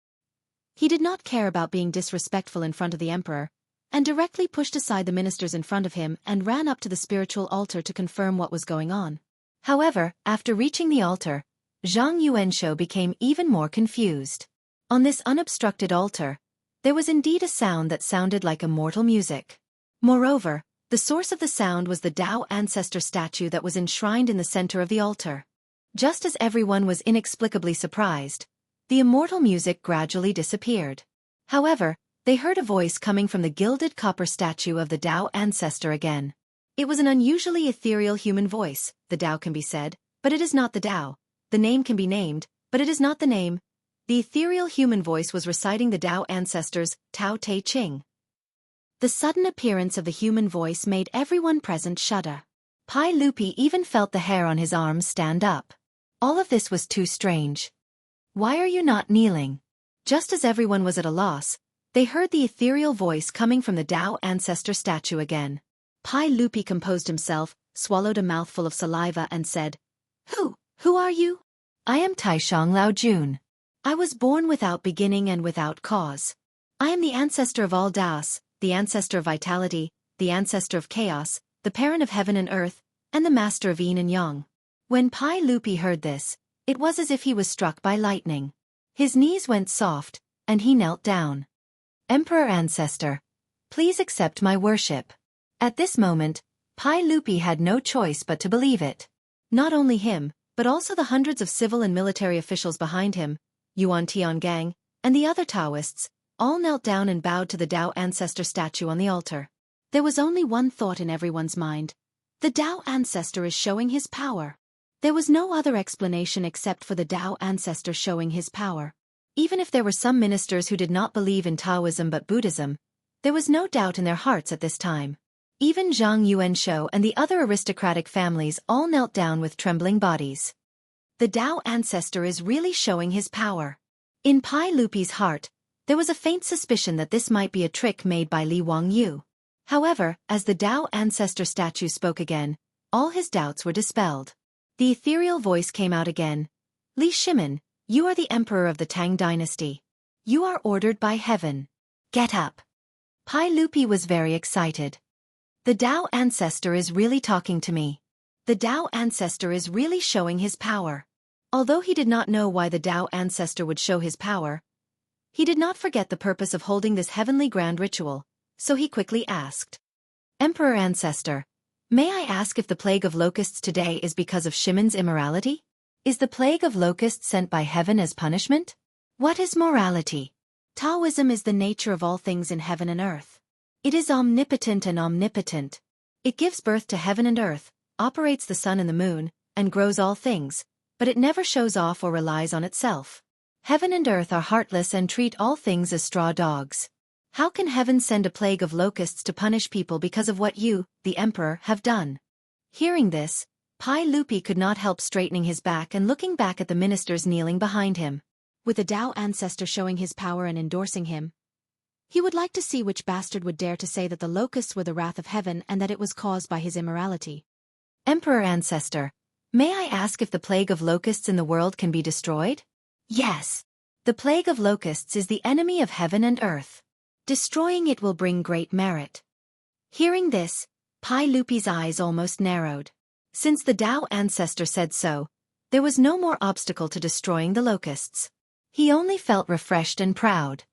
He did not care about being disrespectful in front of the emperor, and directly pushed aside the ministers in front of him and ran up to the spiritual altar to confirm what was going on. However, after reaching the altar, Zhang Yuanshou became even more confused. On this unobstructed altar, there was indeed a sound that sounded like immortal music. Moreover, the source of the sound was the Tao ancestor statue that was enshrined in the center of the altar. Just as everyone was inexplicably surprised, the immortal music gradually disappeared. However, they heard a voice coming from the gilded copper statue of the Tao ancestor again. It was an unusually ethereal human voice, the Tao can be said, but it is not the Tao. The name can be named, but it is not the name. The ethereal human voice was reciting the Tao ancestors, Tao Te Ching. The sudden appearance of the human voice made everyone present shudder. Pai Lupi even felt the hair on his arms stand up. All of this was too strange. "Why are you not kneeling?" Just as everyone was at a loss, they heard the ethereal voice coming from the Tao ancestor statue again. Pai Lupi composed himself, swallowed a mouthful of saliva and said, Who are you?" "I am Taishang Laojun. I was born without beginning and without cause. I am the ancestor of all Taos, the ancestor of vitality, the ancestor of chaos, the parent of heaven and earth, and the master of yin and yang." When Pai Lupi heard this, it was as if he was struck by lightning. His knees went soft, and he knelt down. "Emperor Ancestor, please accept my worship." At this moment, Pai Lupi had no choice but to believe it. Not only him, but also the hundreds of civil and military officials behind him, Yuan Tiangang, and the other Taoists, all knelt down and bowed to the Tao ancestor statue on the altar. There was only one thought in everyone's mind. The Tao ancestor is showing his power. There was no other explanation except for the Tao ancestor showing his power. Even if there were some ministers who did not believe in Taoism but Buddhism, there was no doubt in their hearts at this time. Even Zhang Yuanshou and the other aristocratic families all knelt down with trembling bodies. The Tao ancestor is really showing his power. In Pai Lupi's heart, there was a faint suspicion that this might be a trick made by Li Wangyu. However, as the Tao ancestor statue spoke again, all his doubts were dispelled. The ethereal voice came out again. Li Shimin, you are the emperor of the Tang dynasty. You are ordered by heaven. Get up. Pai Lupi was very excited. The Tao ancestor is really talking to me. The Tao ancestor is really showing his power. Although he did not know why the Tao ancestor would show his power, he did not forget the purpose of holding this heavenly grand ritual, so he quickly asked. Emperor Ancestor, may I ask if the plague of locusts today is because of Shimon's immorality? Is the plague of locusts sent by heaven as punishment? What is morality? Taoism is the nature of all things in heaven and earth. It is omnipotent and omnipotent. It gives birth to heaven and earth, operates the sun and the moon, and grows all things, but it never shows off or relies on itself. Heaven and earth are heartless and treat all things as straw dogs. How can heaven send a plague of locusts to punish people because of what you, the emperor, have done? Hearing this, Pai Lupi could not help straightening his back and looking back at the ministers kneeling behind him. With the Tao ancestor showing his power and endorsing him, he would like to see which bastard would dare to say that the locusts were the wrath of heaven and that it was caused by his immorality. Emperor Ancestor, may I ask if the plague of locusts in the world can be destroyed? Yes. The plague of locusts is the enemy of heaven and earth. Destroying it will bring great merit. Hearing this, Pai Lupi's eyes almost narrowed. Since the Tao ancestor said so, there was no more obstacle to destroying the locusts. He only felt refreshed and proud.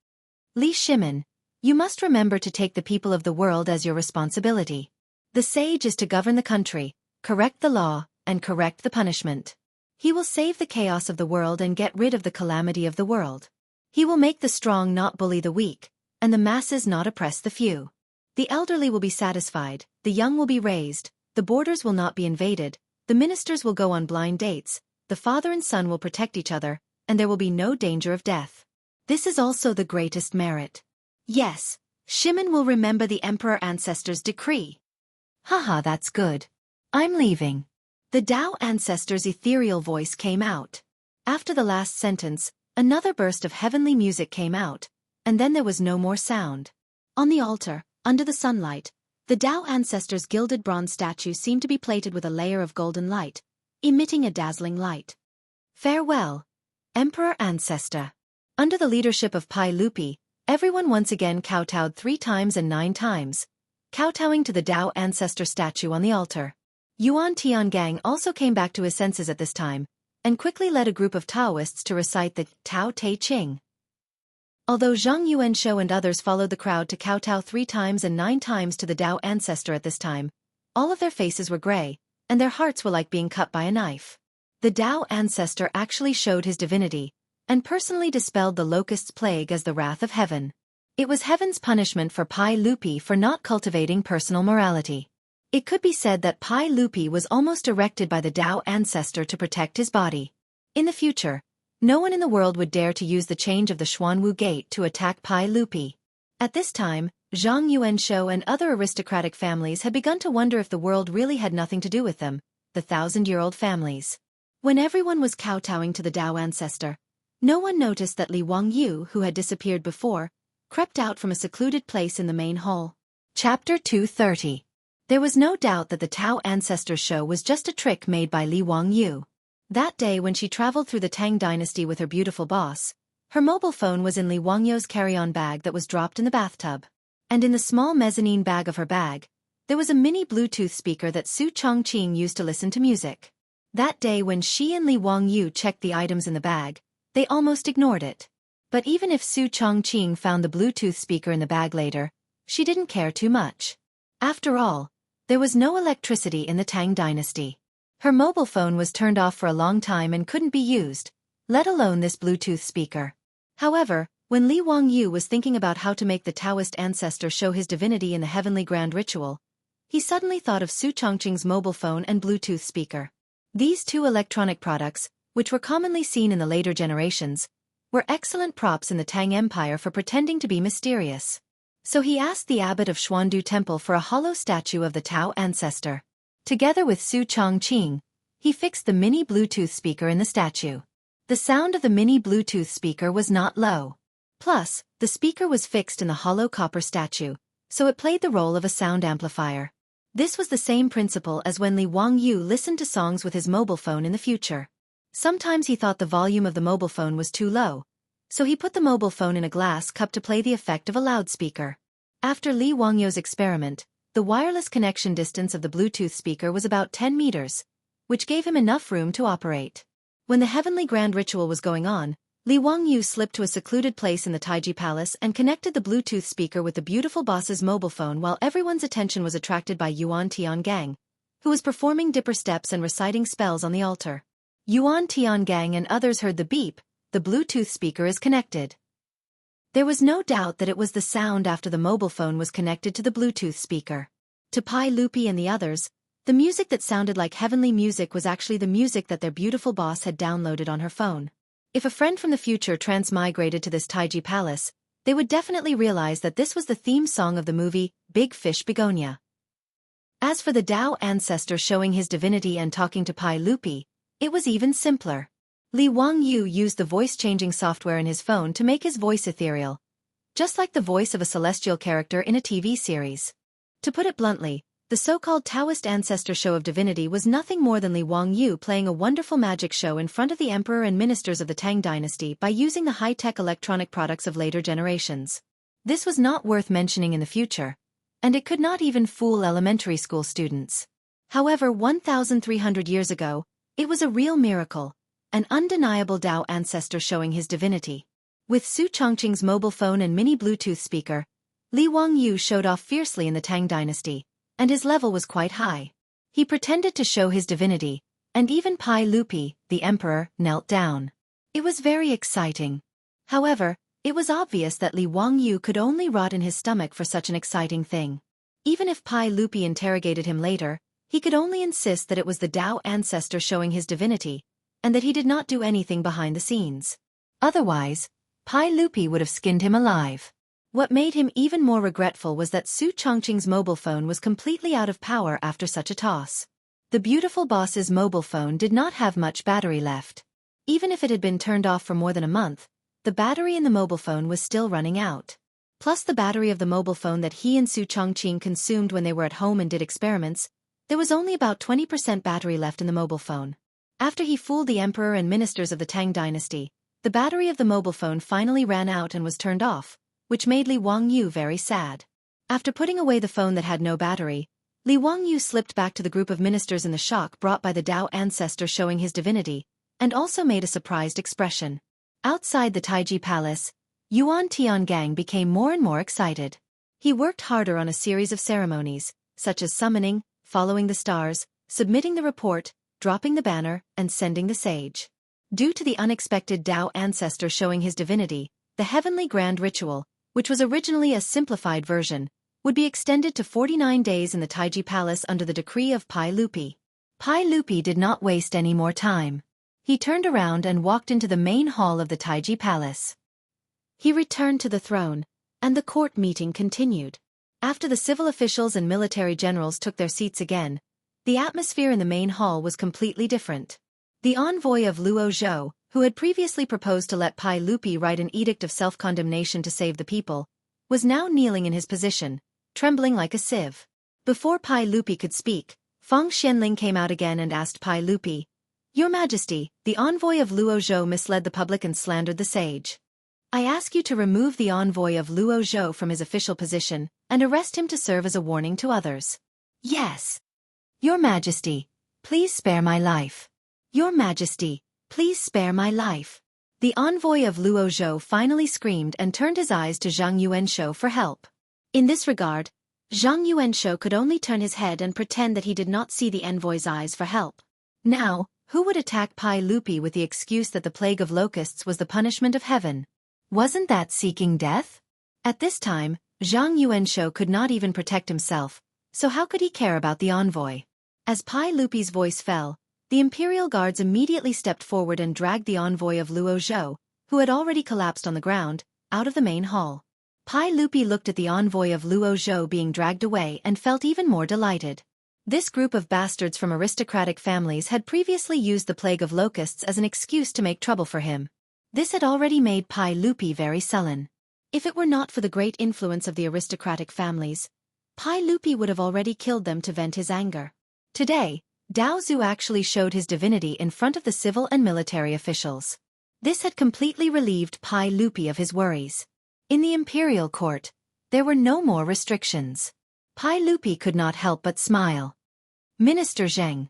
Li Shimin, you must remember to take the people of the world as your responsibility. The sage is to govern the country, correct the law, and correct the punishment. He will save the chaos of the world and get rid of the calamity of the world. He will make the strong not bully the weak, and the masses not oppress the few. The elderly will be satisfied, the young will be raised, the borders will not be invaded, the ministers will go on blind dates, the father and son will protect each other, and there will be no danger of death. This is also the greatest merit. Yes, Shimin will remember the Emperor Ancestor's decree. Haha, that's good. I'm leaving. The Tao Ancestor's ethereal voice came out. After the last sentence, another burst of heavenly music came out, and then there was no more sound. On the altar, under the sunlight, the Tao Ancestor's gilded bronze statue seemed to be plated with a layer of golden light, emitting a dazzling light. Farewell, Emperor Ancestor. Under the leadership of Pai Lupi, everyone once again kowtowed 3 times and 9 times, kowtowing to the Tao Ancestor statue on the altar. Yuan Tiangang also came back to his senses at this time, and quickly led a group of Taoists to recite the Tao Te Ching. Although Zhang Yuanshou and others followed the crowd to kowtow 3 times and 9 times to the Tao Ancestor at this time, all of their faces were gray, and their hearts were like being cut by a knife. The Tao Ancestor actually showed his divinity, and personally dispelled the locust's plague as the wrath of heaven. It was heaven's punishment for Pai Lupi for not cultivating personal morality. It could be said that Pai Lupi was almost erected by the Tao Ancestor to protect his body. In the future, no one in the world would dare to use the change of the Xuanwu Gate to attack Pai Lupi. At this time, Zhang Yuanshou and other aristocratic families had begun to wonder if the world really had nothing to do with them, the 1,000-year-old families. When everyone was kowtowing to the Tao Ancestor, no one noticed that Li Wangyu, who had disappeared before, crept out from a secluded place in the main hall. Chapter 230. There was no doubt that the Tao Ancestor's show was just a trick made by Li Wangyu. That day when she traveled through the Tang dynasty with her beautiful boss, her mobile phone was in Li Wangyu's carry-on bag that was dropped in the bathtub. And in the small mezzanine bag of her bag, there was a mini Bluetooth speaker that Su Chongqing used to listen to music. That day when she and Li Wangyu checked the items in the bag, they almost ignored it. But even if Su Chongqing found the Bluetooth speaker in the bag later, she didn't care too much. After all, There was no electricity in the Tang dynasty. Her mobile phone was turned off for a long time and couldn't be used, let alone this Bluetooth speaker. However, when Li Wangyu was thinking about how to make the Taoist ancestor show his divinity in the heavenly grand ritual, he suddenly thought of Su Chongqing's mobile phone and Bluetooth speaker. These two electronic products, which were commonly seen in the later generations, were excellent props in the Tang Empire for pretending to be mysterious. So he asked the abbot of Xuandu Temple for a hollow statue of the Tao ancestor. Together with Su Chongqing, he fixed the mini Bluetooth speaker in the statue. The sound of the mini Bluetooth speaker was not low. Plus, the speaker was fixed in the hollow copper statue, so it played the role of a sound amplifier. This was the same principle as when Li Wangyu listened to songs with his mobile phone in the future. Sometimes he thought the volume of the mobile phone was too low, so he put the mobile phone in a glass cup to play the effect of a loudspeaker. After Li Wangyu's experiment, the wireless connection distance of the Bluetooth speaker was about 10 meters, which gave him enough room to operate. When the heavenly grand ritual was going on, Li Wangyu slipped to a secluded place in the Taiji Palace and connected the Bluetooth speaker with the beautiful boss's mobile phone while everyone's attention was attracted by Yuan Tiangang, who was performing dipper steps and reciting spells on the altar. Yuan Tiangang and others heard the beep, the Bluetooth speaker is connected. There was no doubt that it was the sound after the mobile phone was connected to the Bluetooth speaker. To Pai Lupi and the others, the music that sounded like heavenly music was actually the music that their beautiful boss had downloaded on her phone. If a friend from the future transmigrated to this Taiji Palace, they would definitely realize that this was the theme song of the movie, Big Fish Begonia. As for the Tao ancestor showing his divinity and talking to Pai Lupi, it was even simpler. Li Wangyu used the voice-changing software in his phone to make his voice ethereal, just like the voice of a celestial character in a TV series. To put it bluntly, the so-called Taoist ancestor show of divinity was nothing more than Li Wangyu playing a wonderful magic show in front of the emperor and ministers of the Tang dynasty by using the high-tech electronic products of later generations. This was not worth mentioning in the future, and it could not even fool elementary school students. However, 1,300 years ago, it was a real miracle, an undeniable Tao ancestor showing his divinity. With Su Chongqing's mobile phone and mini Bluetooth speaker, Li Wangyu showed off fiercely in the Tang dynasty, and his level was quite high. He pretended to show his divinity, and even Pai Lupi, the emperor, knelt down. It was very exciting. However, it was obvious that Li Wangyu could only rot in his stomach for such an exciting thing. Even if Pai Lupi interrogated him later, he could only insist that it was the Tao ancestor showing his divinity, and that he did not do anything behind the scenes. Otherwise, Pai Lupi would have skinned him alive. What made him even more regretful was that Su Chongqing's mobile phone was completely out of power after such a toss. The beautiful boss's mobile phone did not have much battery left. Even if it had been turned off for more than a month, the battery in the mobile phone was still running out. Plus the battery of the mobile phone that he and Su Chongqing consumed when they were at home and did experiments, there was only about 20% battery left in the mobile phone. After he fooled the emperor and ministers of the Tang dynasty, the battery of the mobile phone finally ran out and was turned off, which made Li Wangyu very sad. After putting away the phone that had no battery, Li Wangyu slipped back to the group of ministers in the shock brought by the Tao ancestor showing his divinity, and also made a surprised expression. Outside the Taiji Palace, Yuan Tiangang became more and more excited. He worked harder on a series of ceremonies, such as summoning, following the stars, submitting the report, dropping the banner, and sending the sage. Due to the unexpected Tao ancestor showing his divinity, the heavenly grand ritual, which was originally a simplified version, would be extended to 49 days in the Taiji Palace under the decree of Pai Lupi. Pai Lupi did not waste any more time. He turned around and walked into the main hall of the Taiji Palace. He returned to the throne, and the court meeting continued. After the civil officials and military generals took their seats again, the atmosphere in the main hall was completely different. The envoy of Luo Zhou, who had previously proposed to let Pai Lupi write an edict of self-condemnation to save the people, was now kneeling in his position, trembling like a sieve. Before Pai Lupi could speak, Feng Xianling came out again and asked Pai Lupi, "Your Majesty, the envoy of Luo Zhou misled the public and slandered the sage. I ask you to remove the envoy of Luo Zhou from his official position and arrest him to serve as a warning to others." "Yes. Your Majesty, please spare my life. Your Majesty, please spare my life." The envoy of Luo Zhou finally screamed and turned his eyes to Zhang Yuanshou for help. In this regard, Zhang Yuanshou could only turn his head and pretend that he did not see the envoy's eyes for help. Now, who would attack Pai Lupi with the excuse that the plague of locusts was the punishment of heaven? Wasn't that seeking death? At this time, Zhang Yuanshou could not even protect himself, so how could he care about the envoy? As Pai Lupi's voice fell, the imperial guards immediately stepped forward and dragged the envoy of Luo Zhou, who had already collapsed on the ground, out of the main hall. Pai Lupi looked at the envoy of Luo Zhou being dragged away and felt even more delighted. This group of bastards from aristocratic families had previously used the plague of locusts as an excuse to make trouble for him. This had already made Pai Lupi very sullen. If it were not for the great influence of the aristocratic families, Pai Lupi would have already killed them to vent his anger. Today, Dao Zhu actually showed his divinity in front of the civil and military officials. This had completely relieved Pai Lupi of his worries. In the imperial court, there were no more restrictions. Pai Lupi could not help but smile. Minister Zheng,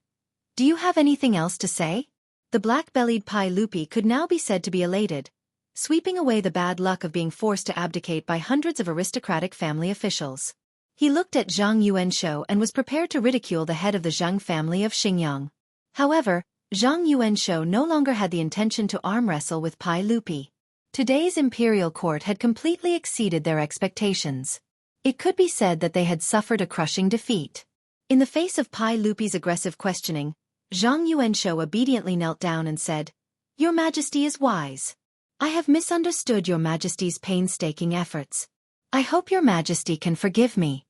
do you have anything else to say? The black-bellied Pai Lupi could now be said to be elated, sweeping away the bad luck of being forced to abdicate by hundreds of aristocratic family officials. He looked at Zhang Yuanshou and was prepared to ridicule the head of the Zheng family of Xingyang. However, Zhang Yuanshou no longer had the intention to arm wrestle with Pai Lupi. Today's imperial court had completely exceeded their expectations. It could be said that they had suffered a crushing defeat. In the face of Pai Lupi's aggressive questioning, Zhang Yuanshou obediently knelt down and said, "Your Majesty is wise. I have misunderstood Your Majesty's painstaking efforts. I hope Your Majesty can forgive me."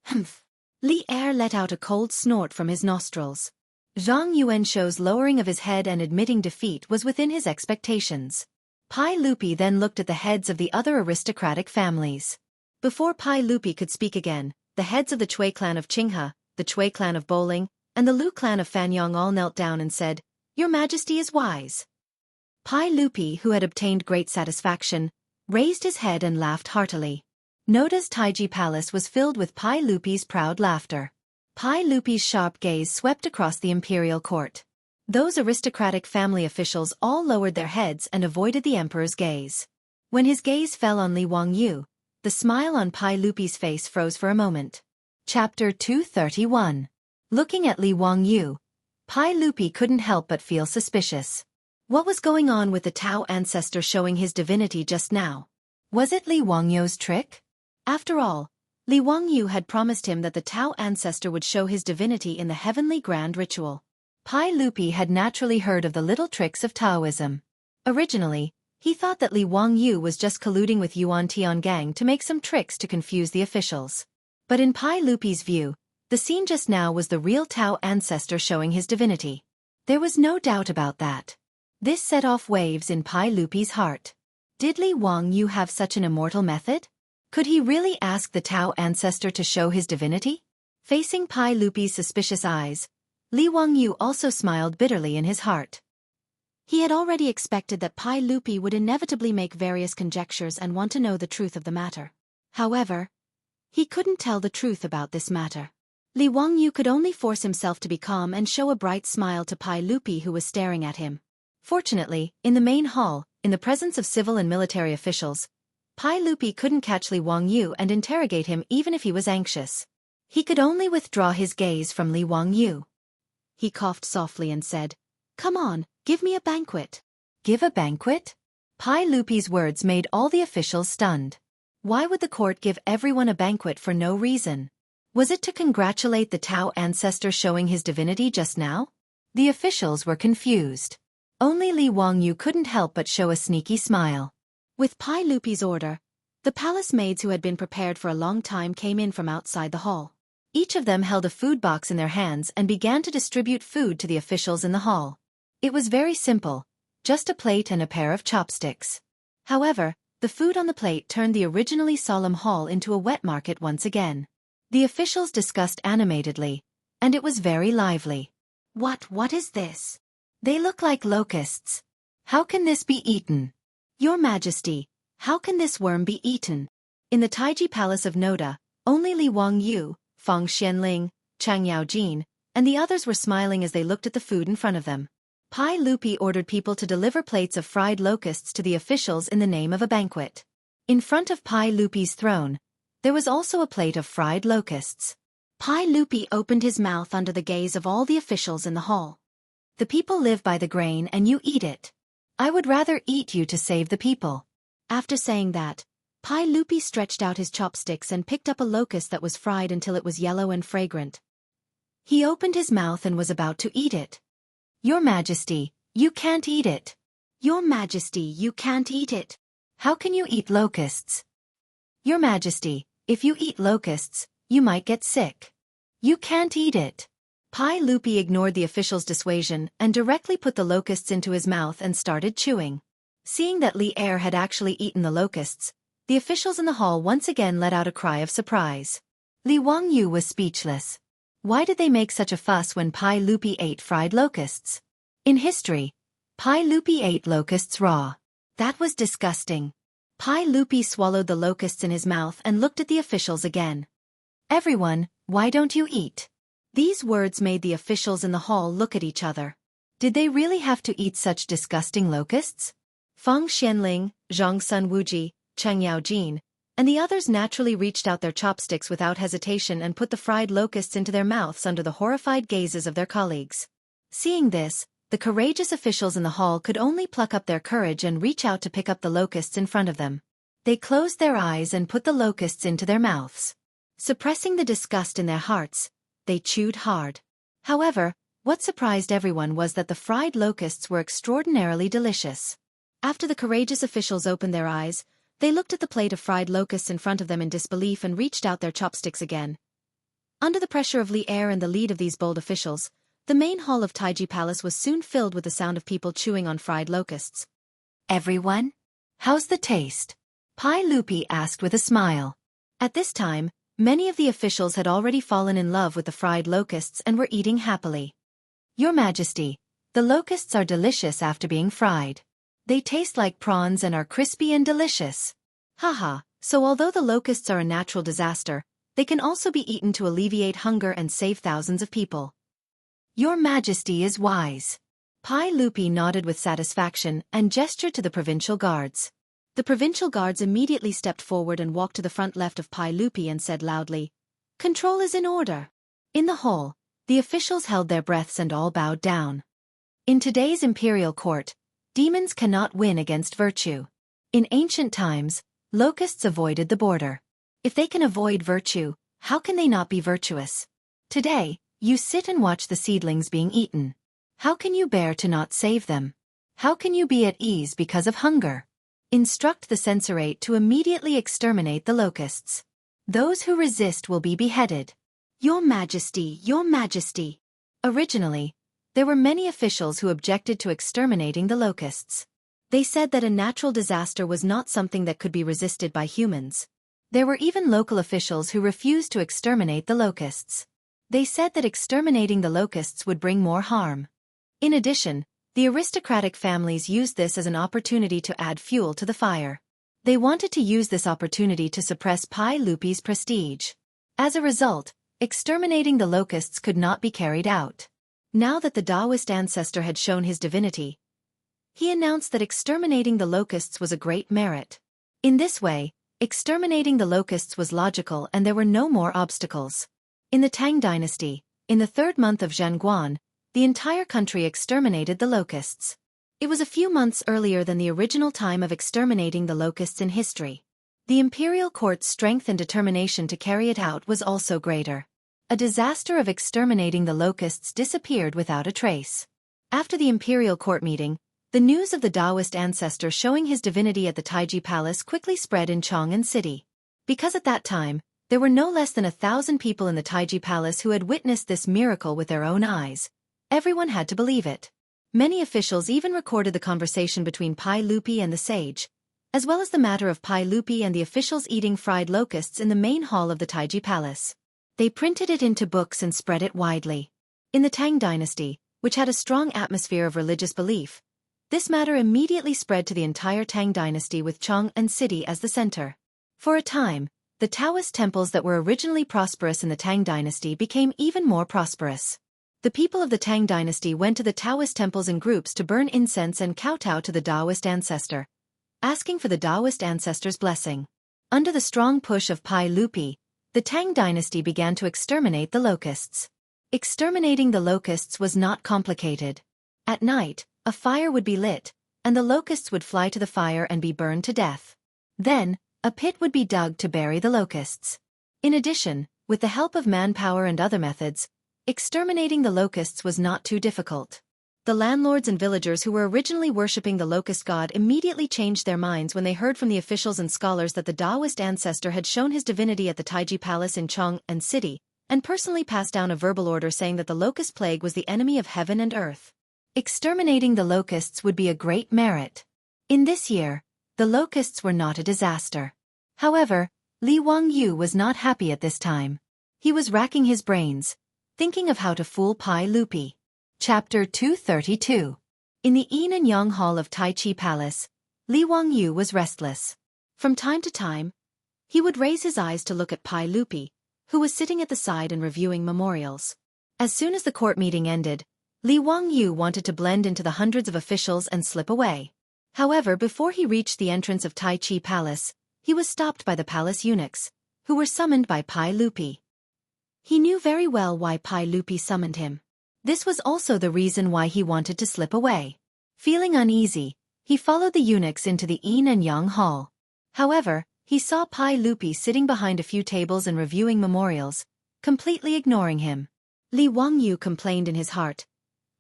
Humph. Li Er let out a cold snort from his nostrils. Zhang Yuanshou's lowering of his head and admitting defeat was within his expectations. Pai Lupi then looked at the heads of the other aristocratic families. Before Pai Lupi could speak again, the heads of the Chui clan of Qinghe, the Chui clan of Bowling, and the Lu clan of Fanyang all knelt down and said, "Your Majesty is wise." Pai Lupi, who had obtained great satisfaction, raised his head and laughed heartily. Noda's Taiji palace was filled with Pai Lupi's proud laughter. Pai Lupi's sharp gaze swept across the imperial court. Those aristocratic family officials all lowered their heads and avoided the emperor's gaze. When his gaze fell on Li Wangyu, the smile on Pai Lupi's face froze for a moment. Chapter 231. Looking at Li Wangyu, Pai Lupi couldn't help but feel suspicious. What was going on with the Tao ancestor showing his divinity just now? Was it Li Wangyu's trick? After all, Li Wangyu had promised him that the Tao ancestor would show his divinity in the heavenly grand ritual. Pai Lupi had naturally heard of the little tricks of Taoism. Originally, he thought that Li Wangyu was just colluding with Yuan Tiangang to make some tricks to confuse the officials. But in Pai Lupi's view, the scene just now was the real Tao ancestor showing his divinity. There was no doubt about that. This set off waves in Pai Lupi's heart. Did Li Wangyu have such an immortal method? Could he really ask the Tao ancestor to show his divinity? Facing Pai Lupi's suspicious eyes, Li Wangyu also smiled bitterly in his heart. He had already expected that Pai Lupi would inevitably make various conjectures and want to know the truth of the matter. However, he couldn't tell the truth about this matter. Li Wangyu could only force himself to be calm and show a bright smile to Pai Lupi, who was staring at him. Fortunately, in the main hall, in the presence of civil and military officials, Pai Lupi couldn't catch Li Wangyu and interrogate him even if he was anxious. He could only withdraw his gaze from Li Wangyu. He coughed softly and said, "Come on, give me a banquet." Give a banquet? Pai Lupi's words made all the officials stunned. Why would the court give everyone a banquet for no reason? Was it to congratulate the Tao ancestor showing his divinity just now? The officials were confused. Only Li Wangyu couldn't help but show a sneaky smile. With Pai Lupi's order, the palace maids who had been prepared for a long time came in from outside the hall. Each of them held a food box in their hands and began to distribute food to the officials in the hall. It was very simple, just a plate and a pair of chopsticks. However, the food on the plate turned the originally solemn hall into a wet market once again. The officials discussed animatedly, and it was very lively. What is this? They look like locusts. How can this be eaten? Your Majesty, how can this worm be eaten? In the Taiji Palace of Noda, only Li Wangyu, Fang Xianling, Chang Yaojin, and the others were smiling as they looked at the food in front of them. Pai Lupi ordered people to deliver plates of fried locusts to the officials in the name of a banquet. In front of Pai Lupi's throne, There was also a plate of fried locusts. Pai Lupi opened his mouth under the gaze of all the officials in the hall. The people live by the grain and you eat it. I would rather eat you to save the people. After saying that, Pai Lupi stretched out his chopsticks and picked up a locust that was fried until it was yellow and fragrant. He opened his mouth and was about to eat it. Your Majesty, you can't eat it. Your Majesty, you can't eat it. How can you eat locusts? Your Majesty, if you eat locusts, you might get sick. You can't eat it. Pai Lupi ignored the official's dissuasion and directly put the locusts into his mouth and started chewing. Seeing that Li Er had actually eaten the locusts, the officials in the hall once again let out a cry of surprise. Li Wangyu was speechless. Why did they make such a fuss when Pai Lupi ate fried locusts? In history, Pai Lupi ate locusts raw. That was disgusting. Pai Lupi swallowed the locusts in his mouth and looked at the officials again. Everyone, why don't you eat? These words made the officials in the hall look at each other. Did they really have to eat such disgusting locusts? Feng Xianling, Zhang Sun Wuji, Cheng Yaojin, and the others naturally reached out their chopsticks without hesitation and put the fried locusts into their mouths under the horrified gazes of their colleagues. Seeing this, the courageous officials in the hall could only pluck up their courage and reach out to pick up the locusts in front of them. They closed their eyes and put the locusts into their mouths. Suppressing the disgust in their hearts, they chewed hard. However, what surprised everyone was that the fried locusts were extraordinarily delicious. After the courageous officials opened their eyes, they looked at the plate of fried locusts in front of them in disbelief and reached out their chopsticks again. Under the pressure of Li Er and the lead of these bold officials, the main hall of Taiji Palace was soon filled with the sound of people chewing on fried locusts. Everyone? How's the taste? Pai Lupi asked with a smile. At this time, many of the officials had already fallen in love with the fried locusts and were eating happily. Your Majesty, the locusts are delicious after being fried. They taste like prawns and are crispy and delicious. Haha, so although the locusts are a natural disaster, they can also be eaten to alleviate hunger and save thousands of people. Your Majesty is wise. Pai Lupi nodded with satisfaction and gestured to the provincial guards. The provincial guards immediately stepped forward and walked to the front left of Pai Lupi and said loudly, "Control is in order." In the hall, the officials held their breaths and all bowed down. In today's imperial court, demons cannot win against virtue. In ancient times, locusts avoided the border. If they can avoid virtue, how can they not be virtuous? Today, you sit and watch the seedlings being eaten. How can you bear to not save them? How can you be at ease because of hunger? Instruct the censorate to immediately exterminate the locusts. Those who resist will be beheaded. Your Majesty, Your Majesty. Originally, there were many officials who objected to exterminating the locusts. They said that a natural disaster was not something that could be resisted by humans. There were even local officials who refused to exterminate the locusts. They said that exterminating the locusts would bring more harm. In addition, the aristocratic families used this as an opportunity to add fuel to the fire. They wanted to use this opportunity to suppress Pai Lupi's prestige. As a result, exterminating the locusts could not be carried out. Now that the Taoist ancestor had shown his divinity, he announced that exterminating the locusts was a great merit. In this way, exterminating the locusts was logical and there were no more obstacles. In the Tang dynasty, in the 3rd month of Zhanguan, the entire country exterminated the locusts. It was a few months earlier than the original time of exterminating the locusts in history. The imperial court's strength and determination to carry it out was also greater. A disaster of exterminating the locusts disappeared without a trace. After the imperial court meeting, the news of the Taoist ancestor showing his divinity at the Taiji Palace quickly spread in Chang'an City. Because at that time, there were no less than 1,000 people in the Taiji Palace who had witnessed this miracle with their own eyes. Everyone had to believe it. Many officials even recorded the conversation between Pai Lupi and the sage, as well as the matter of Pai Lupi and the officials eating fried locusts in the main hall of the Taiji Palace. They printed it into books and spread it widely. In the Tang dynasty, which had a strong atmosphere of religious belief, this matter immediately spread to the entire Tang dynasty with Chang'an City as the center. For a time, the Taoist temples that were originally prosperous in the Tang dynasty became even more prosperous. The people of the Tang dynasty went to the Taoist temples in groups to burn incense and kowtow to the Taoist ancestor, asking for the Taoist ancestor's blessing. Under the strong push of Pai Lupi, the Tang dynasty began to exterminate the locusts. Exterminating the locusts was not complicated. At night, a fire would be lit, and the locusts would fly to the fire and be burned to death. Then, a pit would be dug to bury the locusts. In addition, with the help of manpower and other methods, exterminating the locusts was not too difficult. The landlords and villagers who were originally worshipping the locust god immediately changed their minds when they heard from the officials and scholars that the Taoist ancestor had shown his divinity at the Taiji Palace in Chang'an City, and personally passed down a verbal order saying that the locust plague was the enemy of heaven and earth. Exterminating the locusts would be a great merit. In this year, the locusts were not a disaster. However, Li Wangyu was not happy at this time. He was racking his brains, thinking of how to fool Pai Lupi. Chapter 232. In the Yin and Yang Hall of Tai Chi Palace, Li Wangyu was restless. From time to time, he would raise his eyes to look at Pai Lupi, who was sitting at the side and reviewing memorials. As soon as the court meeting ended, Li Wangyu wanted to blend into the hundreds of officials and slip away. However, before he reached the entrance of Tai Chi Palace, he was stopped by the palace eunuchs, who were summoned by Pai Lupi. He knew very well why Pai Lupi summoned him. This was also the reason why he wanted to slip away. Feeling uneasy, he followed the eunuchs into the Yin and Yang Hall. However, he saw Pai Lupi sitting behind a few tables and reviewing memorials, completely ignoring him. Li Wangyu complained in his heart,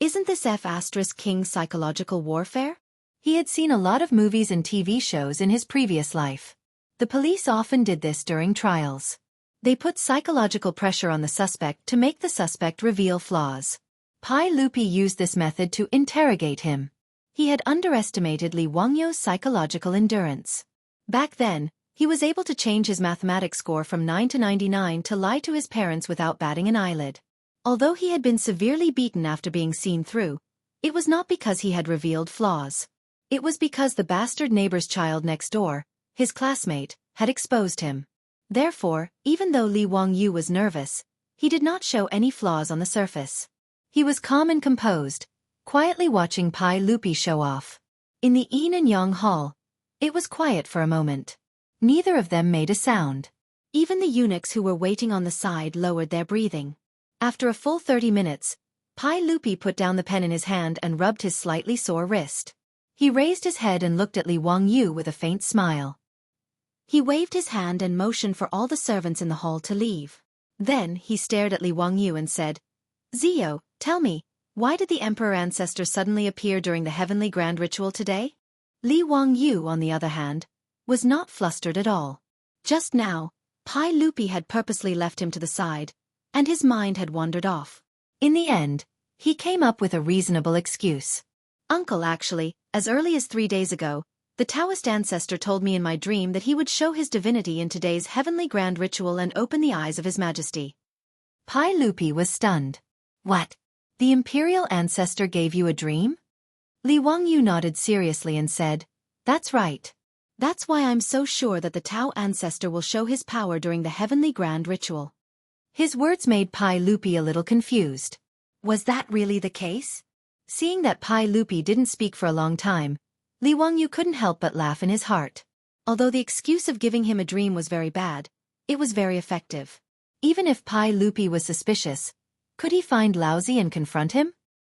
"Isn't this F*King psychological warfare?" He had seen a lot of movies and TV shows in his previous life. The police often did this during trials. They put psychological pressure on the suspect to make the suspect reveal flaws. Pai Lupi used this method to interrogate him. He had underestimated Li Wangyu's psychological endurance. Back then, he was able to change his mathematics score from 9 to 99 to lie to his parents without batting an eyelid. Although he had been severely beaten after being seen through, it was not because he had revealed flaws. It was because the bastard neighbor's child next door, his classmate, had exposed him. Therefore, even though Li Wangyu was nervous, he did not show any flaws on the surface. He was calm and composed, quietly watching Pai Lupi show off. In the Yin and Yang Hall, it was quiet for a moment. Neither of them made a sound. Even the eunuchs who were waiting on the side lowered their breathing. After a full 30 minutes, Pai Lupi put down the pen in his hand and rubbed his slightly sore wrist. He raised his head and looked at Li Wangyu with a faint smile. He waved his hand and motioned for all the servants in the hall to leave. Then he stared at Li Wangyu and said, "Zio, tell me, why did the Emperor Ancestor suddenly appear during the Heavenly Grand Ritual today?" Li Wangyu, on the other hand, was not flustered at all. Just now, Pai Lupi had purposely left him to the side, and his mind had wandered off. In the end, he came up with a reasonable excuse. "Uncle, actually, as early as 3 days ago, the Taoist ancestor told me in my dream that he would show his divinity in today's Heavenly Grand Ritual and open the eyes of His Majesty." Pai Lupi was stunned. "What? The imperial ancestor gave you a dream?" Li Wangyu nodded seriously and said, "That's right. That's why I'm so sure that the Tao ancestor will show his power during the Heavenly Grand Ritual." His words made Pai Lupi a little confused. Was that really the case? Seeing that Pai Lupi didn't speak for a long time, Li Wangyu couldn't help but laugh in his heart. Although the excuse of giving him a dream was very bad, it was very effective. Even if Pai Lupi was suspicious, could he find Laozi and confront him?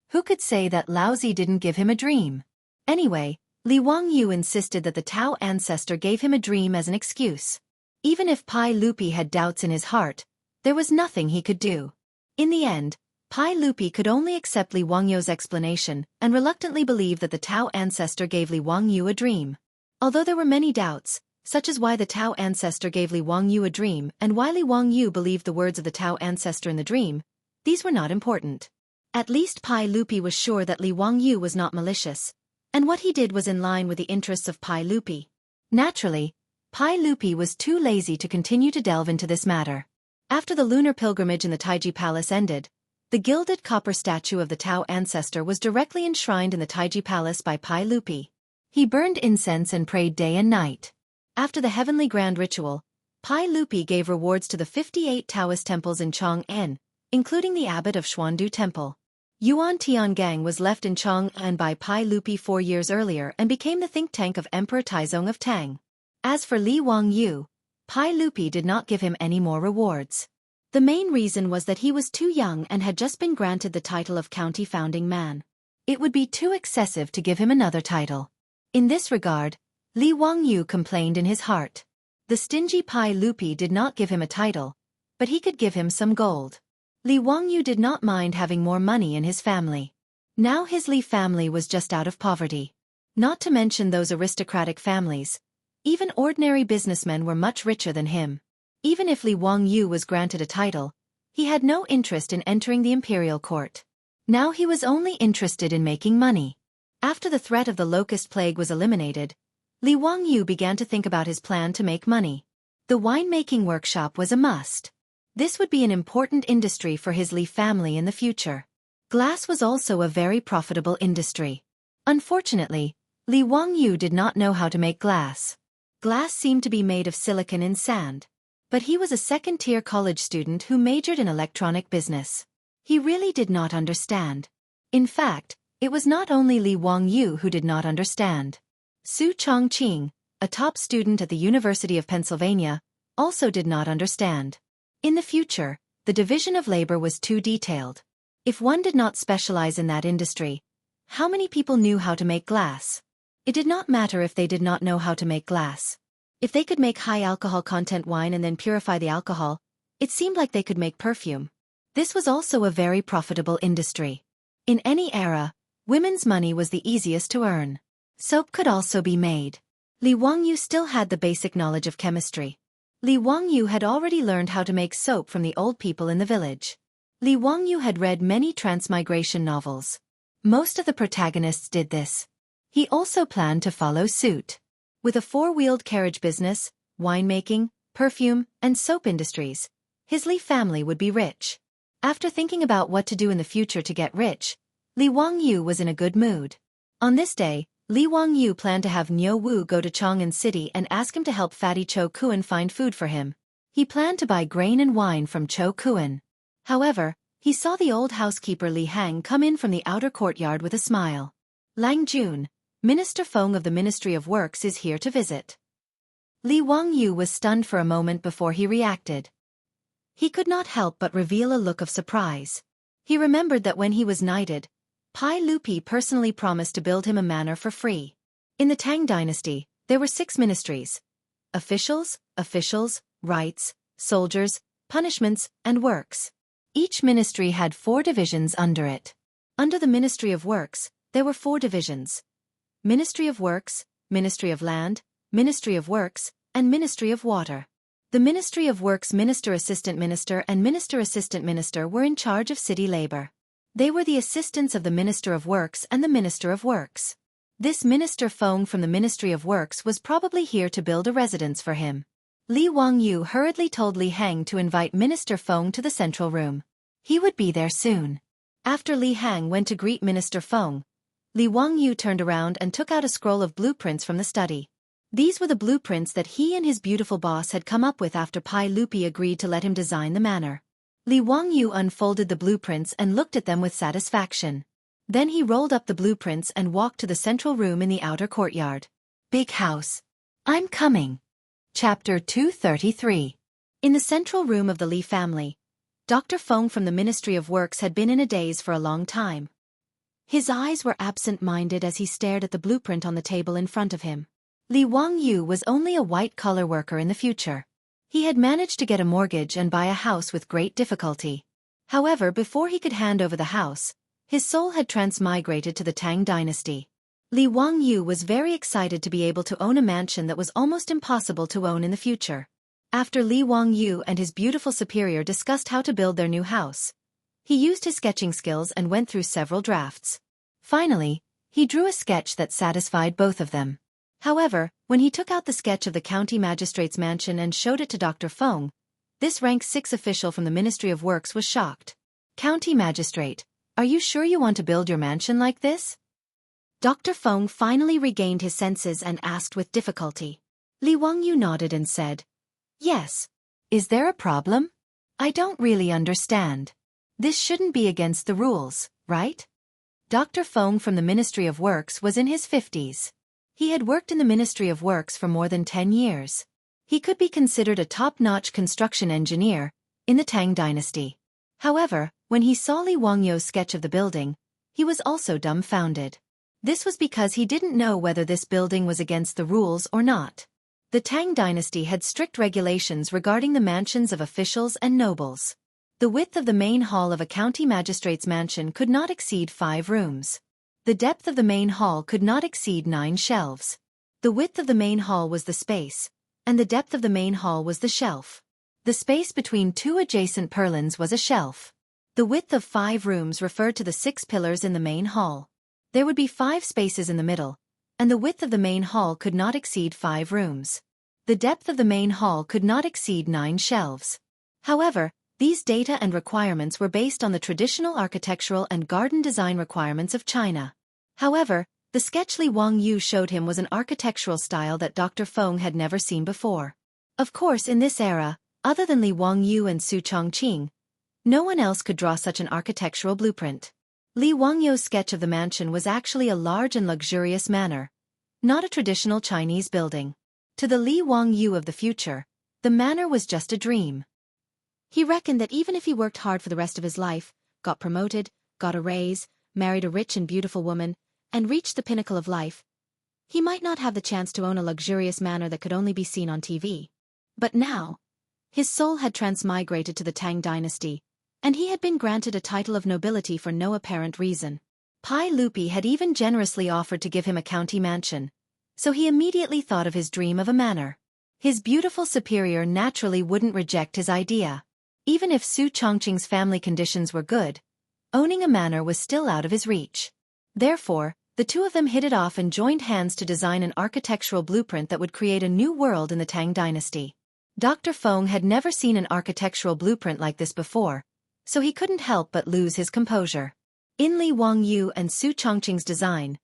Who could say that Laozi didn't give him a dream? Anyway, Li Wangyu insisted that the Tao ancestor gave him a dream as an excuse. Even if Pai Lupi had doubts in his heart, there was nothing he could do. In the end, Pai Lupi could only accept Li Wangyu's explanation and reluctantly believe that the Tao ancestor gave Li Wangyu a dream. Although there were many doubts, such as why the Tao ancestor gave Li Wangyu a dream and why Li Wangyu believed the words of the Tao ancestor in the dream, these were not important. At least Pai Lupi was sure that Li Wangyu was not malicious, and what he did was in line with the interests of Pai Lupi. Naturally, Pai Lupi was too lazy to continue to delve into this matter. After the lunar pilgrimage in the Taiji Palace ended, the gilded copper statue of the Tao ancestor was directly enshrined in the Taiji Palace by Pai Lupi. He burned incense and prayed day and night. After the Heavenly Grand Ritual, Pai Lupi gave rewards to the 58 Taoist temples in Chang'an, including the abbot of Xuandu Temple. Yuan Tiangang was left in Chang'an by Pai Lupi 4 years earlier and became the think tank of Emperor Taizong of Tang. As for Li Wangyu, Pai Lupi did not give him any more rewards. The main reason was that he was too young and had just been granted the title of county founding man. It would be too excessive to give him another title. In this regard, Li Wangyu complained in his heart. The stingy Pai Lupi did not give him a title, but he could give him some gold. Li Wangyu did not mind having more money in his family. Now his Li family was just out of poverty. Not to mention those aristocratic families. Even ordinary businessmen were much richer than him. Even if Li Wangyu was granted a title, he had no interest in entering the imperial court. Now he was only interested in making money. After the threat of the locust plague was eliminated, Li Wangyu began to think about his plan to make money. The winemaking workshop was a must. This would be an important industry for his Li family in the future. Glass was also a very profitable industry. Unfortunately, Li Wangyu did not know how to make glass. Glass seemed to be made of silicon and sand. But he was a second-tier college student who majored in electronic business. He really did not understand. In fact, it was not only Li Wangyu who did not understand. Su Chongqing, a top student at the University of Pennsylvania, also did not understand. In the future, the division of labor was too detailed. If one did not specialize in that industry, how many people knew how to make glass? It did not matter if they did not know how to make glass. If they could make high alcohol content wine and then purify the alcohol, it seemed like they could make perfume. This was also a very profitable industry. In any era, women's money was the easiest to earn. Soap could also be made. Li Wangyu still had the basic knowledge of chemistry. Li Wangyu had already learned how to make soap from the old people in the village. Li Wangyu had read many transmigration novels. Most of the protagonists did this. He also planned to follow suit. With a four-wheeled carriage business, winemaking, perfume, and soap industries, his Li family would be rich. After thinking about what to do in the future to get rich, Li Wangyu was in a good mood. On this day, Li Wangyu planned to have Niu Wu go to Chang'an City and ask him to help Fatty Cho Kuan find food for him. He planned to buy grain and wine from Cho Kuan. However, he saw the old housekeeper Li Hang come in from the outer courtyard with a smile. Lang Jun, Minister Feng of the Ministry of Works, is here to visit. Li Wangyu was stunned for a moment before he reacted. He could not help but reveal a look of surprise. He remembered that when he was knighted, Pai Lupi personally promised to build him a manor for free. In the Tang dynasty, there were 6 ministries: officials, rights, soldiers, punishments, and works. Each ministry had 4 divisions under it. Under the Ministry of Works, there were 4 divisions: Ministry of Works, Ministry of Land, Ministry of Works, and Ministry of Water. The Ministry of Works Minister Assistant Minister and Minister Assistant Minister were in charge of city labor. They were the assistants of the Minister of Works and the Minister of Works. This Minister Feng from the Ministry of Works was probably here to build a residence for him. Li Wangyu hurriedly told Li Hang to invite Minister Feng to the central room. He would be there soon. After Li Hang went to greet Minister Feng, Li Wangyu turned around and took out a scroll of blueprints from the study. These were the blueprints that he and his beautiful boss had come up with after Pai Lupi agreed to let him design the manor. Li Wangyu unfolded the blueprints and looked at them with satisfaction. Then he rolled up the blueprints and walked to the central room in the outer courtyard. Big house. I'm coming. Chapter 233. In the central room of the Li family, Dr. Feng from the Ministry of Works had been in a daze for a long time. His eyes were absent-minded as he stared at the blueprint on the table in front of him. Li Wangyu was only a white-collar worker in the future. He had managed to get a mortgage and buy a house with great difficulty. However, before he could hand over the house, his soul had transmigrated to the Tang dynasty. Li Wangyu was very excited to be able to own a mansion that was almost impossible to own in the future. After Li Wangyu and his beautiful superior discussed how to build their new house, he used his sketching skills and went through several drafts. Finally, he drew a sketch that satisfied both of them. However, when he took out the sketch of the county magistrate's mansion and showed it to Dr. Feng, this rank 6 official from the Ministry of Works was shocked. County magistrate, are you sure you want to build your mansion like this? Dr. Feng finally regained his senses and asked with difficulty. Li Wangyu nodded and said, Yes. Is there a problem? I don't really understand. This shouldn't be against the rules, right? Dr. Feng from the Ministry of Works was in his 50s. He had worked in the Ministry of Works for more than 10 years. He could be considered a top-notch construction engineer in the Tang dynasty. However, when he saw Li Wangyou's sketch of the building, he was also dumbfounded. This was because he didn't know whether this building was against the rules or not. The Tang dynasty had strict regulations regarding the mansions of officials and nobles. The width of the main hall of a county magistrate's mansion could not exceed 5 rooms. The depth of the main hall could not exceed 9 shelves. The width of the main hall was the space, and the depth of the main hall was the shelf. The space between 2 adjacent purlins was a shelf. The width of 5 rooms referred to the 6 pillars in the main hall. There would be 5 spaces in the middle, and the width of the main hall could not exceed 5 rooms. The depth of the main hall could not exceed 9 shelves. However, these data and requirements were based on the traditional architectural and garden design requirements of China. However, the sketch Li Wangyou showed him was an architectural style that Dr. Feng had never seen before. Of course, in this era, other than Li Wangyou and Su Chongqing, no one else could draw such an architectural blueprint. Li Wangyou's sketch of the mansion was actually a large and luxurious manor, not a traditional Chinese building. To the Li Wangyou of the future, the manor was just a dream. He reckoned that even if he worked hard for the rest of his life, got promoted, got a raise, married a rich and beautiful woman, and reached the pinnacle of life, he might not have the chance to own a luxurious manor that could only be seen on TV. But now, his soul had transmigrated to the Tang dynasty, and he had been granted a title of nobility for no apparent reason. Pai Lupi had even generously offered to give him a county mansion, so he immediately thought of his dream of a manor. His beautiful superior naturally wouldn't reject his idea. Even if Su Chongqing's family conditions were good, owning a manor was still out of his reach. Therefore, the two of them hit it off and joined hands to design an architectural blueprint that would create a new world in the Tang dynasty. Dr. Feng had never seen an architectural blueprint like this before, so he couldn't help but lose his composure. In Li Wangyou and Su Chongqing's design,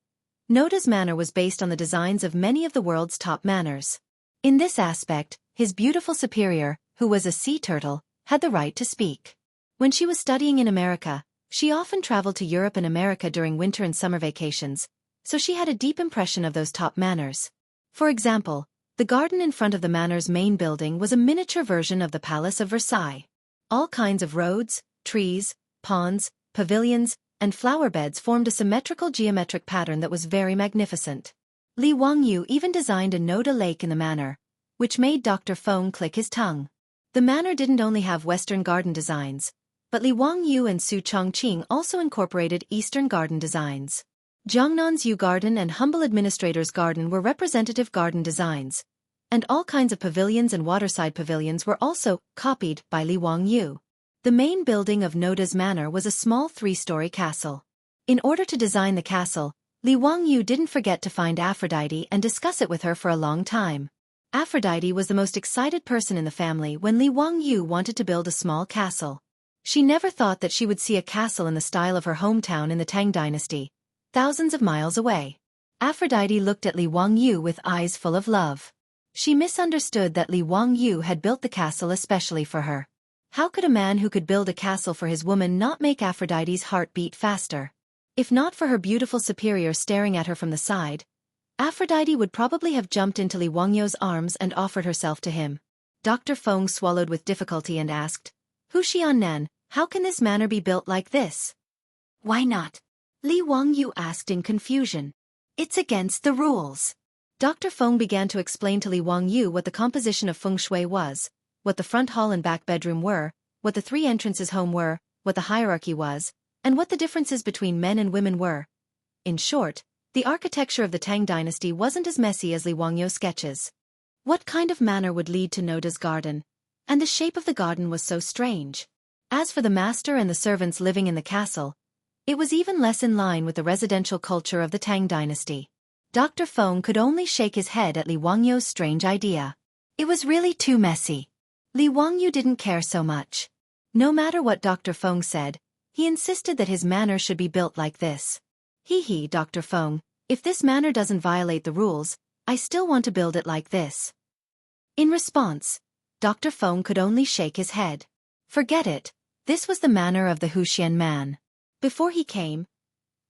Noda's manor was based on the designs of many of the world's top manors. In this aspect, his beautiful superior, who was a sea turtle, had the right to speak. When she was studying in America, she often traveled to Europe and America during winter and summer vacations, so she had a deep impression of those top manors. For example, the garden in front of the manor's main building was a miniature version of the Palace of Versailles. All kinds of roads, trees, ponds, pavilions, and flower beds formed a symmetrical geometric pattern that was very magnificent. Li Wangyou even designed a Noda lake in the manor, which made Dr. Feng click his tongue. The manor didn't only have Western garden designs, but Li Wangyou and Su Chongqing also incorporated Eastern garden designs. Jiangnan's Yu Garden and Humble Administrator's Garden were representative garden designs, and all kinds of pavilions and waterside pavilions were also copied by Li Wangyou. The main building of Noda's manor was a small 3-story castle. In order to design the castle, Li Wangyou didn't forget to find Aphrodite and discuss it with her for a long time. Aphrodite was the most excited person in the family when Li Wangyou wanted to build a small castle. She never thought that she would see a castle in the style of her hometown in the Tang dynasty, thousands of miles away. Aphrodite looked at Li Wangyou with eyes full of love. She misunderstood that Li Wangyou had built the castle especially for her. How could a man who could build a castle for his woman not make Aphrodite's heart beat faster? If not for her beautiful superior staring at her from the side, Aphrodite would probably have jumped into Li Wangyou's arms and offered herself to him. Dr. Feng swallowed with difficulty and asked, "Hu Xiannan, how can this manor be built like this?" Why not? Li Wangyou asked in confusion. It's against the rules. Dr. Feng began to explain to Li Wangyou what the composition of feng shui was, what the front hall and back bedroom were, what the 3 entrances home were, what the hierarchy was, and what the differences between men and women were. In short, the architecture of the Tang dynasty wasn't as messy as Li Wangyou's sketches. What kind of manor would lead to Noda's garden? And the shape of the garden was so strange. As for the master and the servants living in the castle, it was even less in line with the residential culture of the Tang dynasty. Dr. Feng could only shake his head at Li Wangyou's strange idea. It was really too messy. Li Wangyou didn't care so much. No matter what Dr. Feng said, he insisted that his manor should be built like this. Hee, Dr. Feng, if this manor doesn't violate the rules, I still want to build it like this. In response, Dr. Feng could only shake his head. Forget it, this was the manor of the Huxian man. Before he came,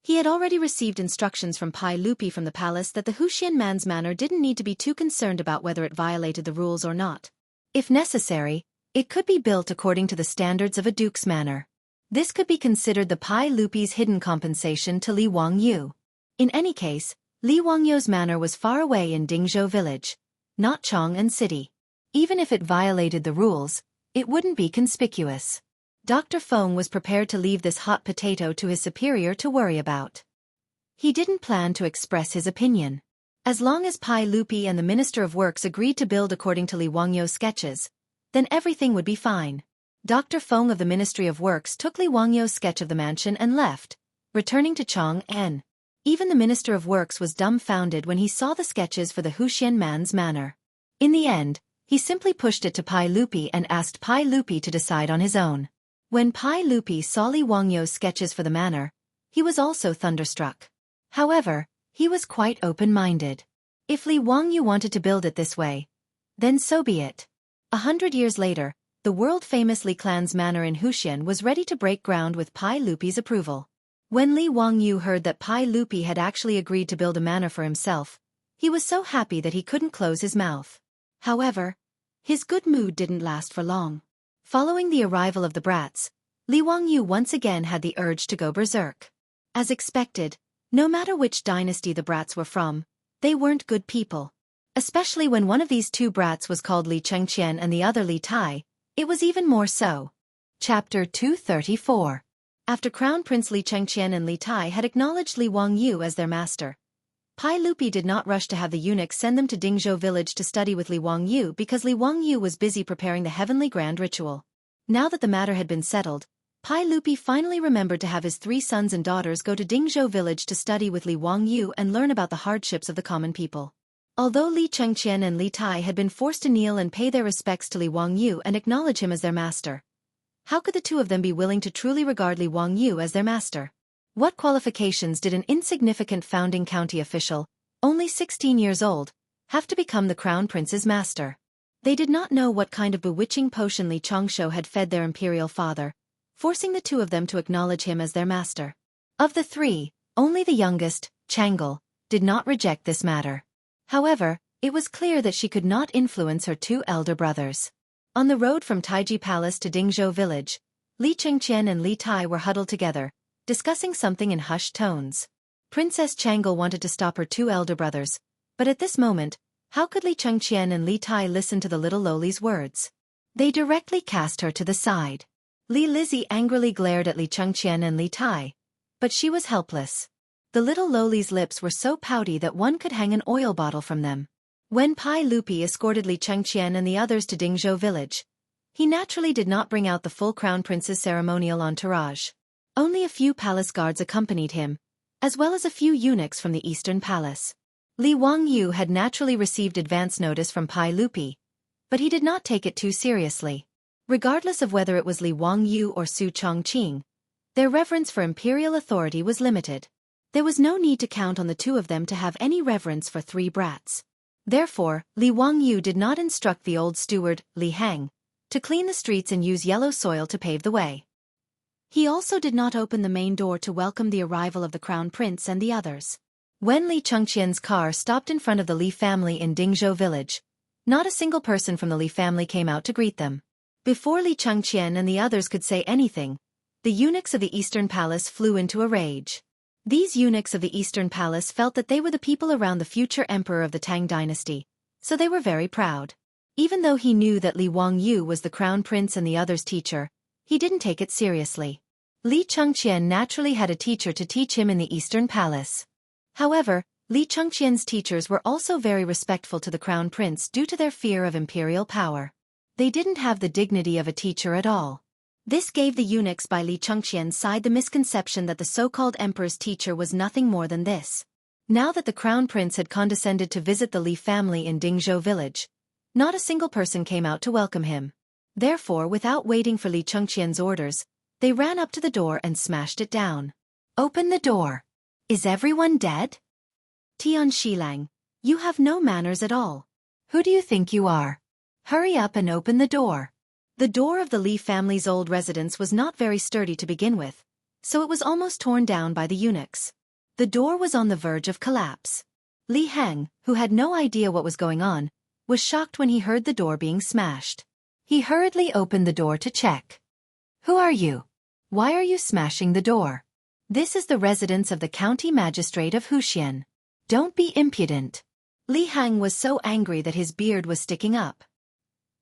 He had already received instructions from Pai Lupi from the palace that the Huxian man's manor didn't need to be too concerned about whether it violated the rules or not. If necessary, it could be built according to the standards of a duke's manor. This could be considered the Pai Lupi's hidden compensation to Li Wangyu. In any case, Li Wangyu's manor was far away in Dingzhou village, not Chang'an city. Even if it violated the rules, it wouldn't be conspicuous. Dr. Feng was prepared to leave this hot potato to his superior to worry about. He didn't plan to express his opinion. As long as Pai Lupi and the Minister of Works agreed to build according to Li Wangyu's sketches, then everything would be fine. Dr. Feng of the Ministry of Works took Li Wangyu's sketch of the mansion and left, returning to Chang'an. Even the Minister of Works was dumbfounded when he saw the sketches for the Huxian man's manor. In the end, he simply pushed it to Pai Lupi and asked Pai Lupi to decide on his own. When Pai Lupi saw Li Wangyu's sketches for the manor, he was also thunderstruck. However, he was quite open-minded. If Li Wangyu wanted to build it this way, then so be it. 100 years later, the world-famous Li clan's manor in Huxian was ready to break ground with Pai Lupi's approval. When Li Wangyu heard that Pai Lupi had actually agreed to build a manor for himself, he was so happy that he couldn't close his mouth. However, his good mood didn't last for long. Following the arrival of the brats, Li Wangyu once again had the urge to go berserk. As expected, no matter which dynasty the brats were from, they weren't good people. Especially when one of these two brats was called Li Chengqian and the other Li Tai, it was even more so. Chapter 234. After Crown Prince Li Chengqian and Li Tai had acknowledged Li Wangyu as their master, Pai Lupi did not rush to have the eunuchs send them to Dingzhou village to study with Li Wangyu because Li Wangyu was busy preparing the heavenly grand ritual. Now that the matter had been settled, Pai Lupi finally remembered to have his 3 sons and daughters go to Dingzhou village to study with Li Wangyu and learn about the hardships of the common people. Although Li Chengqian and Li Tai had been forced to kneel and pay their respects to Li Wangyu and acknowledge him as their master, how could the two of them be willing to truly regard Li Wangyu as their master? What qualifications did an insignificant founding county official, only 16 years old, have to become the crown prince's master? They did not know what kind of bewitching potion Li Chongshou had fed their imperial father, forcing the two of them to acknowledge him as their master. Of the 3, only the youngest, Changle, did not reject this matter. However, it was clear that she could not influence her 2 elder brothers. On the road from Taiji Palace to Dingzhou village, Li Chengqian and Li Tai were huddled together, discussing something in hushed tones. Princess Changle wanted to stop her 2 elder brothers, but at this moment, how could Li Chengqian and Li Tai listen to the little lowly's words? They directly cast her to the side. Li Lizzie angrily glared at Li Chengqian and Li Tai, but she was helpless. The little lowly's lips were so pouty that one could hang an oil bottle from them. When Pai Lupi escorted Li Chengqian and the others to Dingzhou village, he naturally did not bring out the full crown prince's ceremonial entourage. Only a few palace guards accompanied him, as well as a few eunuchs from the Eastern Palace. Li Wangyu had naturally received advance notice from Pai Lupi, but he did not take it too seriously. Regardless of whether it was Li Wangyu or Su Chongqing, their reverence for imperial authority was limited. There was no need to count on the 2 of them to have any reverence for 3 brats. Therefore, Li Wangyu did not instruct the old steward, Li Hang, to clean the streets and use yellow soil to pave the way. He also did not open the main door to welcome the arrival of the crown prince and the others. When Li Chengqian's car stopped in front of the Li family in Dingzhou village, not a single person from the Li family came out to greet them. Before Li Chengqian and the others could say anything, the eunuchs of the Eastern Palace flew into a rage. These eunuchs of the Eastern Palace felt that they were the people around the future emperor of the Tang dynasty, so they were very proud. Even though he knew that Li Wangyu was the crown prince and the others' teacher, he didn't take it seriously. Li Chengqian naturally had a teacher to teach him in the Eastern Palace. However, Li Chengqian's teachers were also very respectful to the crown prince due to their fear of imperial power. They didn't have the dignity of a teacher at all. This gave the eunuchs by Li Chengqian's side the misconception that the so-called emperor's teacher was nothing more than this. Now that the crown prince had condescended to visit the Li family in Dingzhou village, not a single person came out to welcome him. Therefore, without waiting for Li Chengqian's orders, they ran up to the door and smashed it down. "Open the door. Is everyone dead? Tian Shilang, you have no manners at all. Who do you think you are? Hurry up and open the door." The door of the Li family's old residence was not very sturdy to begin with, so it was almost torn down by the eunuchs. The door was on the verge of collapse. Li Hang, who had no idea what was going on, was shocked when he heard the door being smashed. He hurriedly opened the door to check. "Who are you? Why are you smashing the door? This is the residence of the county magistrate of Huxian. Don't be impudent." Li Hang was so angry that his beard was sticking up.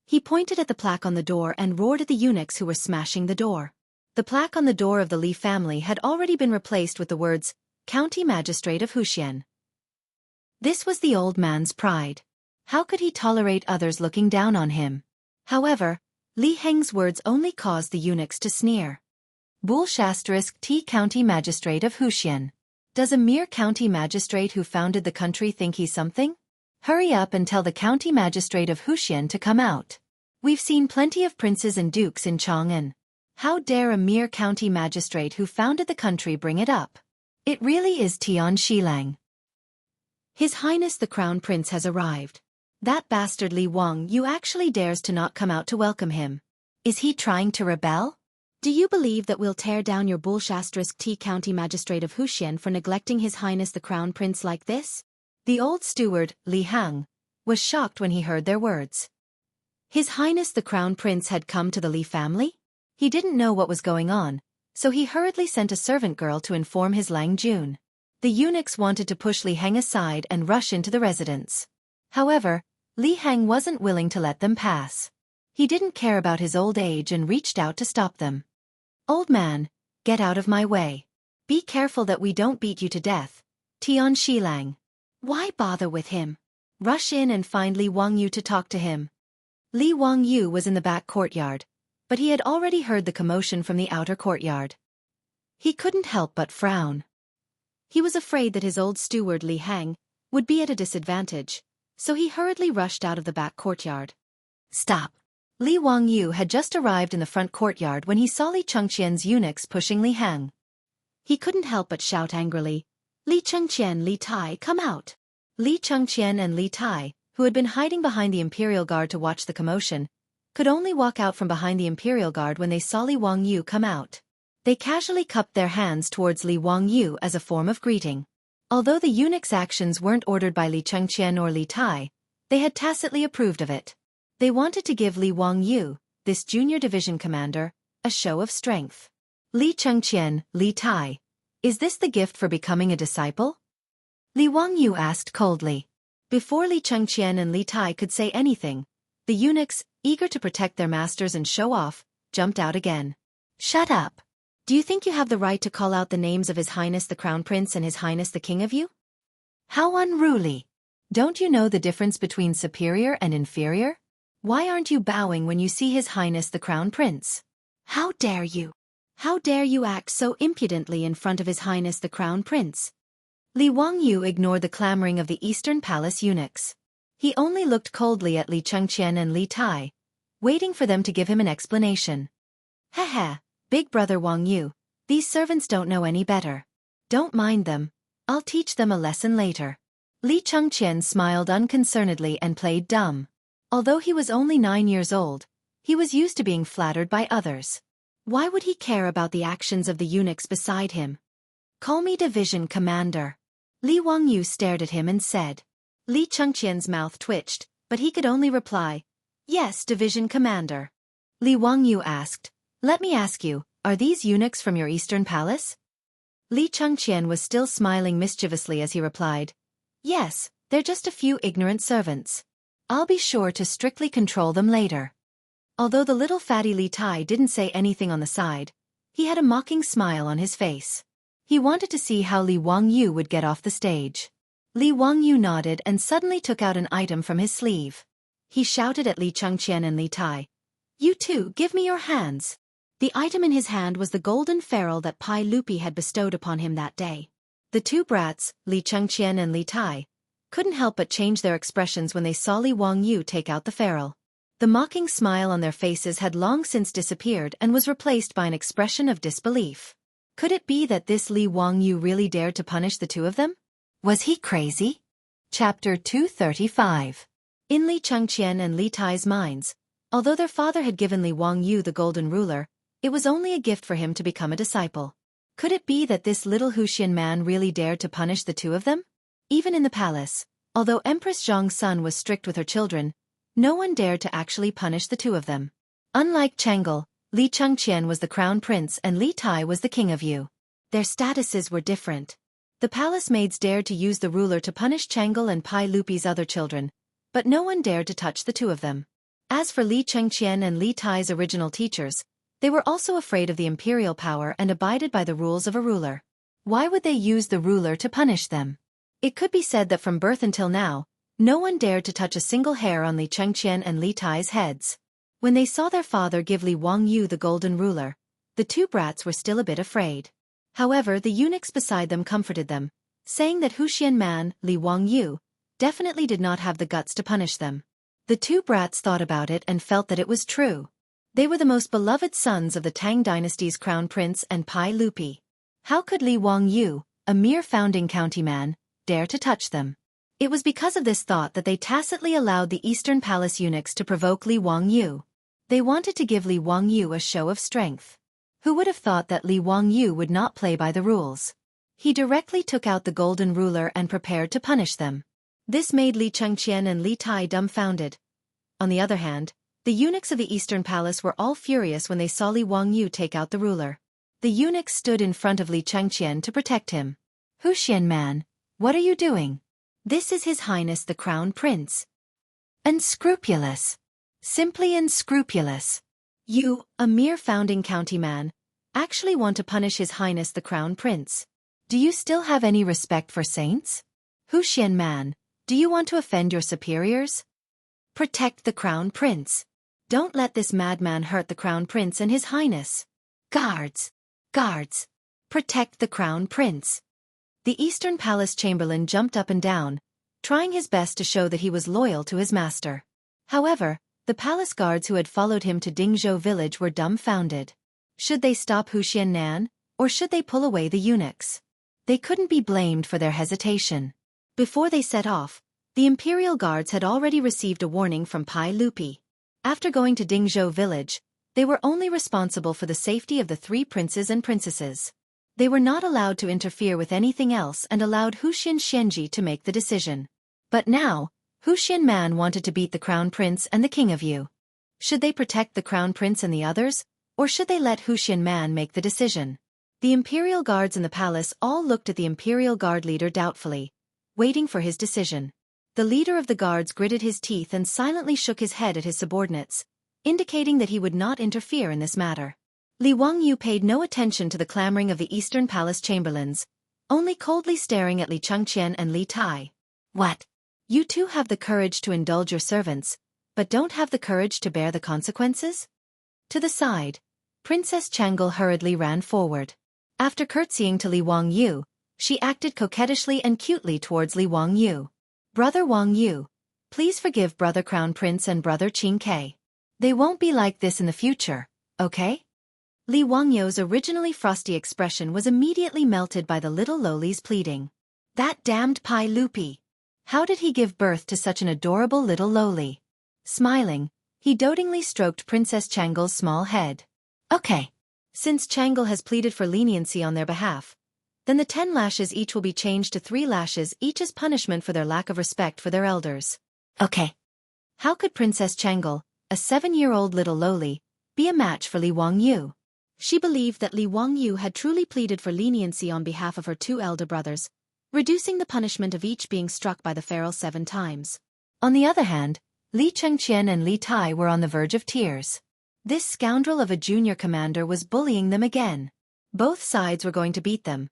He pointed at the plaque on the door and roared at the eunuchs who were smashing the door. The plaque on the door of the Li family had already been replaced with the words, "County Magistrate of Huxian." This was the old man's pride. How could he tolerate others looking down on him? However, Li Heng's words only caused the eunuchs to sneer. T County Magistrate of Huxian. Does a mere county magistrate who founded the country think he's something? Hurry up and tell the county magistrate of Huxian to come out. We've seen plenty of princes and dukes in Chang'an. How dare a mere county magistrate who founded the country bring it up? It really is Tian Shilang. His Highness the Crown Prince has arrived. That bastard Li Wangyu actually dares to not come out to welcome him. Is he trying to rebel? Do you believe that we'll tear down your T County Magistrate of Huxian for neglecting His Highness the Crown Prince like this? The old steward, Li Hang, was shocked when he heard their words. His Highness the Crown Prince had come to the Li family? He didn't know what was going on, so he hurriedly sent a servant girl to inform his Lang Jun. The eunuchs wanted to push Li Hang aside and rush into the residence. However, Li Hang wasn't willing to let them pass. He didn't care about his old age and reached out to stop them. "Old man, get out of my way. Be careful that we don't beat you to death, Tian Shilang." Why bother with him? Rush in and find Li Wangyu to talk to him. Li Wangyu was in the back courtyard, but he had already heard the commotion from the outer courtyard. He couldn't help but frown. He was afraid that his old steward Li Hang would be at a disadvantage, so he hurriedly rushed out of the back courtyard. "Stop!" Li Wangyu had just arrived in the front courtyard when he saw Li Chengqian's eunuchs pushing Li Hang. He couldn't help but shout angrily, "Li Chengqian, Li Tai, come out!" Li Chengqian and Li Tai, who had been hiding behind the Imperial Guard to watch the commotion, could only walk out from behind the Imperial Guard when they saw Li Wangyu come out. They casually cupped their hands towards Li Wangyu as a form of greeting. Although the eunuchs' actions weren't ordered by Li Chengqian or Li Tai, they had tacitly approved of it. They wanted to give Li Wangyu, this junior division commander, a show of strength. "Li Chengqian, Li Tai, is this the gift for becoming a disciple?" Li Wangyu asked coldly. Before Li Chengqian and Li Tai could say anything, the eunuchs, eager to protect their masters and show off, jumped out again. "Shut up! Do you think you have the right to call out the names of His Highness the Crown Prince and His Highness the King of you? How unruly! Don't you know the difference between superior and inferior? Why aren't you bowing when you see His Highness the Crown Prince? How dare you? How dare you act so impudently in front of His Highness the Crown Prince?" Li Wangyu ignored the clamoring of the Eastern Palace eunuchs. He only looked coldly at Li Chengqian and Li Tai, waiting for them to give him an explanation. "Heh, Big Brother Wangyu, these servants don't know any better. Don't mind them, I'll teach them a lesson later." Li Chengqian smiled unconcernedly and played dumb. Although he was only 9 years old, he was used to being flattered by others. Why would he care about the actions of the eunuchs beside him? "Call me Division Commander." Li Wangyu stared at him and said. Li Chengqian's mouth twitched, but he could only reply, "Yes, Division Commander." Li Wangyu asked, "Let me ask you, are these eunuchs from your Eastern Palace?" Li Chengqian was still smiling mischievously as he replied, "Yes, they're just a few ignorant servants. I'll be sure to strictly control them later." Although the little fatty Li Tai didn't say anything on the side, he had a mocking smile on his face. He wanted to see how Li Wangyu would get off the stage. Li Wangyu nodded and suddenly took out an item from his sleeve. He shouted at Li Chengqian and Li Tai, "You two, give me your hands." The item in his hand was the golden ferrule that Pai Lupi had bestowed upon him that day. The two brats, Li Chengqian and Li Tai, couldn't help but change their expressions when they saw Li Wangyu take out the ferrule. The mocking smile on their faces had long since disappeared and was replaced by an expression of disbelief. Could it be that this Li Wangyu really dared to punish the two of them? Was he crazy? Chapter 235. In Li Chengqian and Li Tai's minds, although their father had given Li Wangyu the golden ruler, it was only a gift for him to become a disciple. Could it be that this little Huxian man really dared to punish the two of them? Even in the palace, although Empress Zhang's son was strict with her children, no one dared to actually punish the two of them. Unlike Chang'e, Li Chengqian was the crown prince and Li Tai was the king of Yu. Their statuses were different. The palace maids dared to use the ruler to punish Chang'e and Pai Lupi's other children, but no one dared to touch the two of them. As for Li Chengqian and Li Tai's original teachers, they were also afraid of the imperial power and abided by the rules of a ruler. Why would they use the ruler to punish them? It could be said that from birth until now, no one dared to touch a single hair on Li Chengqian and Li Tai's heads. When they saw their father give Li Wangyu the golden ruler, the two brats were still a bit afraid. However, the eunuchs beside them comforted them, saying that Huxian man, Li Wangyu, definitely did not have the guts to punish them. The two brats thought about it and felt that it was true. They were the most beloved sons of the Tang dynasty's crown prince and Pai Lupi. How could Li Wangyu, a mere founding county man, dare to touch them? It was because of this thought that they tacitly allowed the Eastern Palace eunuchs to provoke Li Wangyu. They wanted to give Li Wangyu a show of strength. Who would have thought that Li Wangyu would not play by the rules? He directly took out the golden ruler and prepared to punish them. This made Li Chengqian and Li Tai dumbfounded. On the other hand, the eunuchs of the Eastern Palace were all furious when they saw Li Wangyu take out the ruler. The eunuchs stood in front of Li Chengqian to protect him. Huxian man, what are you doing? This is His Highness the Crown Prince. Unscrupulous. Simply unscrupulous. You, a mere founding county man, actually want to punish His Highness the Crown Prince. Do you still have any respect for saints? Huxian man, do you want to offend your superiors? Protect the Crown Prince. Don't let this madman hurt the Crown Prince and His Highness. Guards! Guards! Protect the Crown Prince. The Eastern Palace Chamberlain jumped up and down, trying his best to show that he was loyal to his master. However, the palace guards who had followed him to Dingzhou village were dumbfounded. Should they stop Huxian Nan, or should they pull away the eunuchs? They couldn't be blamed for their hesitation. Before they set off, the imperial guards had already received a warning from Pai Lupi. After going to Dingzhou village, they were only responsible for the safety of the three princes and princesses. They were not allowed to interfere with anything else and allowed Huxian Xianji to make the decision. But now, Huxian Man wanted to beat the Crown Prince and the King of Yu. Should they protect the Crown Prince and the others, or should they let Huxian Man make the decision? The imperial guards in the palace all looked at the imperial guard leader doubtfully, waiting for his decision. The leader of the guards gritted his teeth and silently shook his head at his subordinates, indicating that he would not interfere in this matter. Li Wangyu paid no attention to the clamoring of the Eastern Palace chamberlains, only coldly staring at Li Chengqian and Li Tai. What? You two have the courage to indulge your servants, but don't have the courage to bear the consequences? To the side, Princess Chang'e hurriedly ran forward. After curtsying to Li Wangyu, she acted coquettishly and cutely towards Li Wangyu. Brother Wangyu, please forgive Brother Crown Prince and Brother Qing Ke. They won't be like this in the future, okay? Li Wangyu's originally frosty expression was immediately melted by the little lowly's pleading. That damned Pai Lupi! How did he give birth to such an adorable little lowly? Smiling, he dotingly stroked Princess Chang'e's small head. Okay. Since Chang'e has pleaded for leniency on their behalf, then the 10 lashes each will be changed to 3 lashes each as punishment for their lack of respect for their elders. Okay. How could Princess Chang'e, a 7-year-old little lowly, be a match for Li Wangyu? She believed that Li Wangyu had truly pleaded for leniency on behalf of her 2 elder brothers, reducing the punishment of each being struck by the ferrule 7 times. On the other hand, Li Chengqian and Li Tai were on the verge of tears. This scoundrel of a junior commander was bullying them again. Both sides were going to beat them.